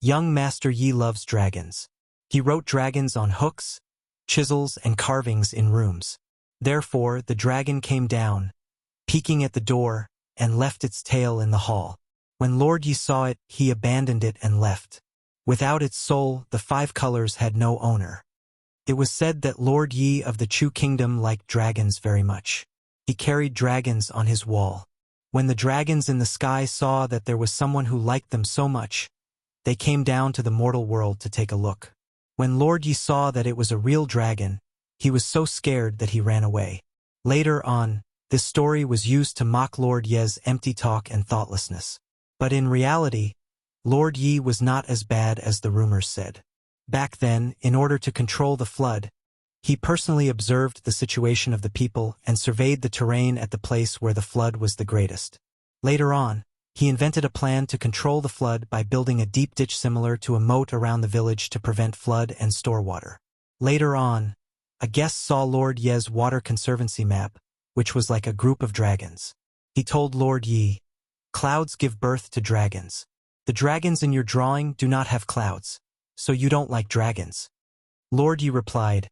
Young Master Yi loves dragons. He wrote dragons on hooks, chisels, and carvings in rooms. Therefore, the dragon came down, peeking at the door, and left its tail in the hall. When Lord Yi saw it, he abandoned it and left. Without its soul, the 5 colors had no owner. It was said that Lord Yi of the Chu Kingdom liked dragons very much. He carried dragons on his wall. When the dragons in the sky saw that there was someone who liked them so much, they came down to the mortal world to take a look. When Lord Yi saw that it was a real dragon, he was so scared that he ran away. Later on, this story was used to mock Lord Ye's empty talk and thoughtlessness. But in reality, Lord Yi was not as bad as the rumors said. Back then, in order to control the flood, he personally observed the situation of the people and surveyed the terrain at the place where the flood was the greatest. Later on, he invented a plan to control the flood by building a deep ditch similar to a moat around the village to prevent flood and store water. Later on, a guest saw Lord Ye's water conservancy map, which was like a group of dragons. He told Lord Yi, "Clouds give birth to dragons. The dragons in your drawing do not have clouds, so you don't like dragons." Lord Yi replied,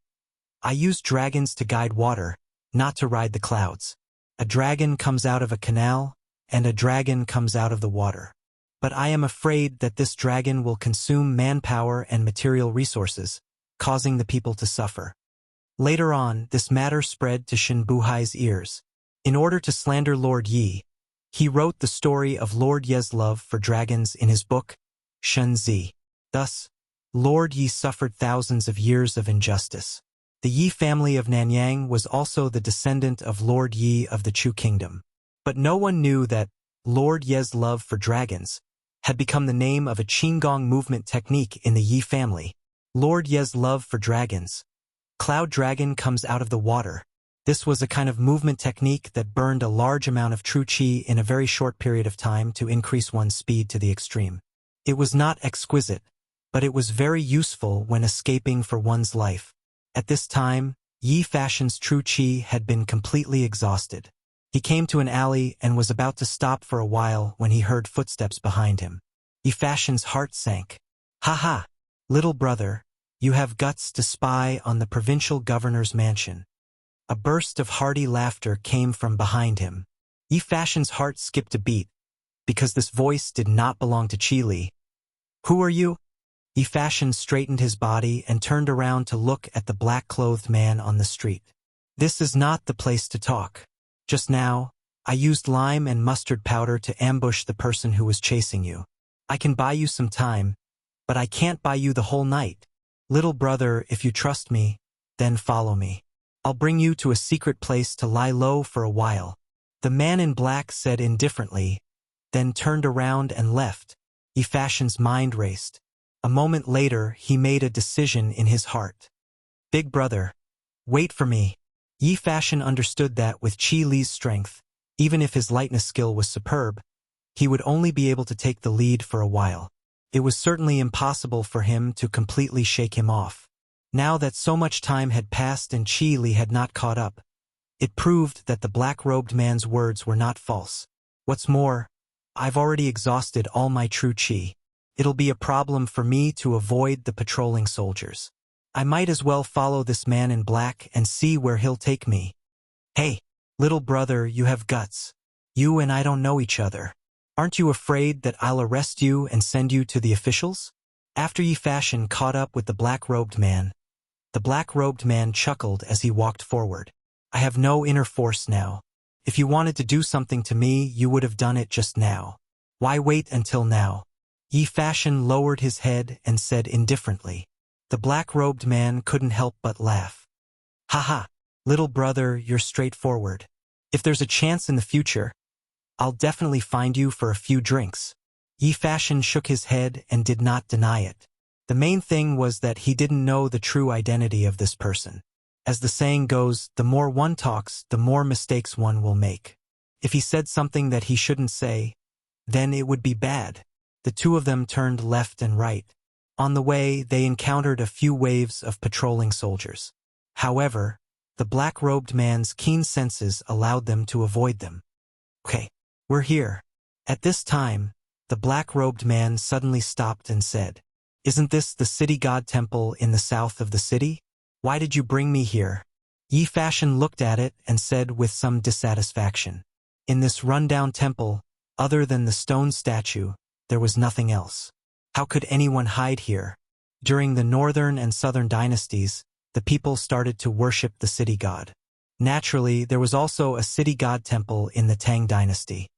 "I use dragons to guide water, not to ride the clouds. A dragon comes out of a canal, and a dragon comes out of the water. But I am afraid that this dragon will consume manpower and material resources, causing the people to suffer." Later on, this matter spread to Shen Buhai's ears. In order to slander Lord Yi, he wrote the story of Lord Ye's love for dragons in his book, Shen Zi. Thus, Lord Yi suffered thousands of years of injustice. The Yi family of Nanyang was also the descendant of Lord Yi of the Chu Kingdom. But no one knew that Lord Ye's love for dragons had become the name of a Qinggong movement technique in the Yi family. Lord Ye's love for dragons. Cloud dragon comes out of the water. This was a kind of movement technique that burned a large amount of true qi in a very short period of time to increase one's speed to the extreme. It was not exquisite, but it was very useful when escaping for one's life. At this time, Yi Fashion's true qi had been completely exhausted. He came to an alley and was about to stop for a while when he heard footsteps behind him. Yi Fashion's heart sank. "Ha ha! Little brother, you have guts to spy on the provincial governor's mansion." A burst of hearty laughter came from behind him. Yi Fashion's heart skipped a beat, because this voice did not belong to Qi Li. "Who are you?" Yi Fashion straightened his body and turned around to look at the black-clothed man on the street. "This is not the place to talk. Just now, I used lime and mustard powder to ambush the person who was chasing you. I can buy you some time, but I can't buy you the whole night. Little brother, if you trust me, then follow me. I'll bring you to a secret place to lie low for a while." The man in black said indifferently, then turned around and left. Yi Fashion's mind raced. A moment later, he made a decision in his heart. "Big brother, wait for me." Yi Fashion understood that with Qi Li's strength, even if his lightness skill was superb, he would only be able to take the lead for a while. It was certainly impossible for him to completely shake him off. Now that so much time had passed and Qi Li had not caught up, it proved that the black-robed man's words were not false. What's more, I've already exhausted all my true qi. It'll be a problem for me to avoid the patrolling soldiers. I might as well follow this man in black and see where he'll take me. "Hey, little brother, you have guts. You and I don't know each other. Aren't you afraid that I'll arrest you and send you to the officials?" After Yi Fashion caught up with the black-robed man, the black-robed man chuckled as he walked forward. "I have no inner force now. If you wanted to do something to me, you would have done it just now. Why wait until now?" Yi Fashion lowered his head and said indifferently. The black-robed man couldn't help but laugh. "Ha ha, little brother, you're straightforward. If there's a chance in the future, I'll definitely find you for a few drinks." Yi Fashion shook his head and did not deny it. The main thing was that he didn't know the true identity of this person. As the saying goes, the more one talks, the more mistakes one will make. If he said something that he shouldn't say, then it would be bad. The two of them turned left and right. On the way, they encountered a few waves of patrolling soldiers. However, the black-robed man's keen senses allowed them to avoid them. Okay, we're here. At this time, the black-robed man suddenly stopped and said, "Isn't this the city god temple in the south of the city? Why did you bring me here?" Yi Fashion looked at it and said with some dissatisfaction, "In this rundown temple, other than the stone statue, there was nothing else. How could anyone hide here?" During the northern and southern dynasties, the people started to worship the city god. Naturally, there was also a city god temple in the Tang dynasty.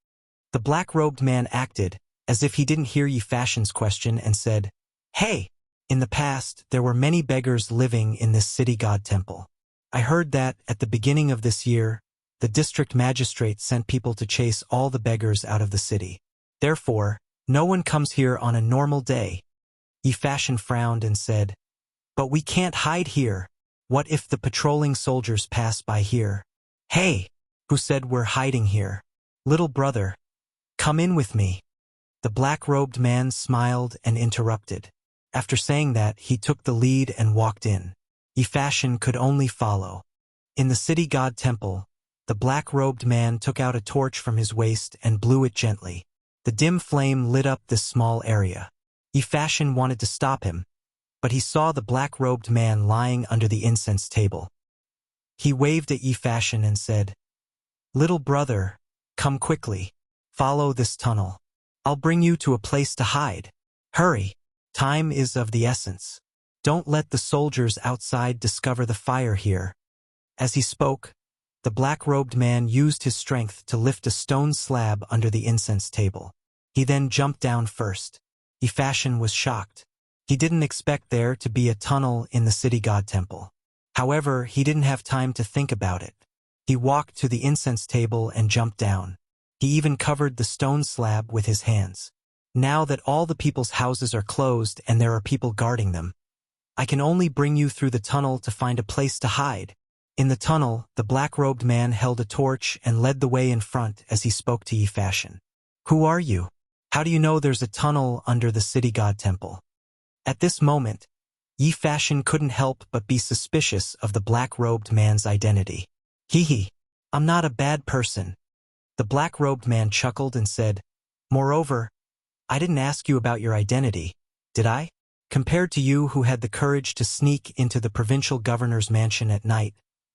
The black-robed man acted as if he didn't hear Yi Fashion's question and said, "Hey, in the past, there were many beggars living in this city god temple. I heard that, at the beginning of this year, the district magistrate sent people to chase all the beggars out of the city. Therefore, no one comes here on a normal day." Yi Fashion frowned and said, "But we can't hide here. What if the patrolling soldiers pass by here?" "Hey, who said we're hiding here? Little brother, come in with me." The black-robed man smiled and interrupted. After saying that, he took the lead and walked in. Yi Fashion could only follow. In the city god temple, the black-robed man took out a torch from his waist and blew it gently. The dim flame lit up this small area. Yi Fashion wanted to stop him, but he saw the black-robed man lying under the incense table. He waved at Yi Fashion and said, "Little brother, come quickly. Follow this tunnel. I'll bring you to a place to hide. Hurry, time is of the essence. Don't let the soldiers outside discover the fire here." As he spoke, the black-robed man used his strength to lift a stone slab under the incense table. He then jumped down first. Yi Fashion was shocked. He didn't expect there to be a tunnel in the city god temple. However, he didn't have time to think about it. He walked to the incense table and jumped down. He even covered the stone slab with his hands. Now that all the people's houses are closed and there are people guarding them, I can only bring you through the tunnel to find a place to hide. In the tunnel, the black-robed man held a torch and led the way in front as he spoke to Yi Fashion. "Who are you? How do you know there's a tunnel under the city god temple?" At this moment, Yi Fashion couldn't help but be suspicious of the black-robed man's identity. "Hee, I'm not a bad person." The black-robed man chuckled and said, "Moreover, I didn't ask you about your identity, did I? Compared to you who had the courage to sneak into the provincial governor's mansion at night,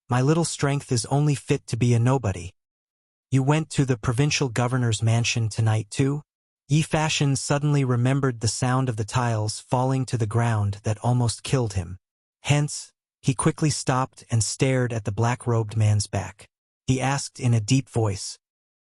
my little strength is only fit to be a nobody." "You went to the provincial governor's mansion tonight too?" Yi Fashion suddenly remembered the sound of the tiles falling to the ground that almost killed him. Hence, he quickly stopped and stared at the black-robed man's back. He asked in a deep voice,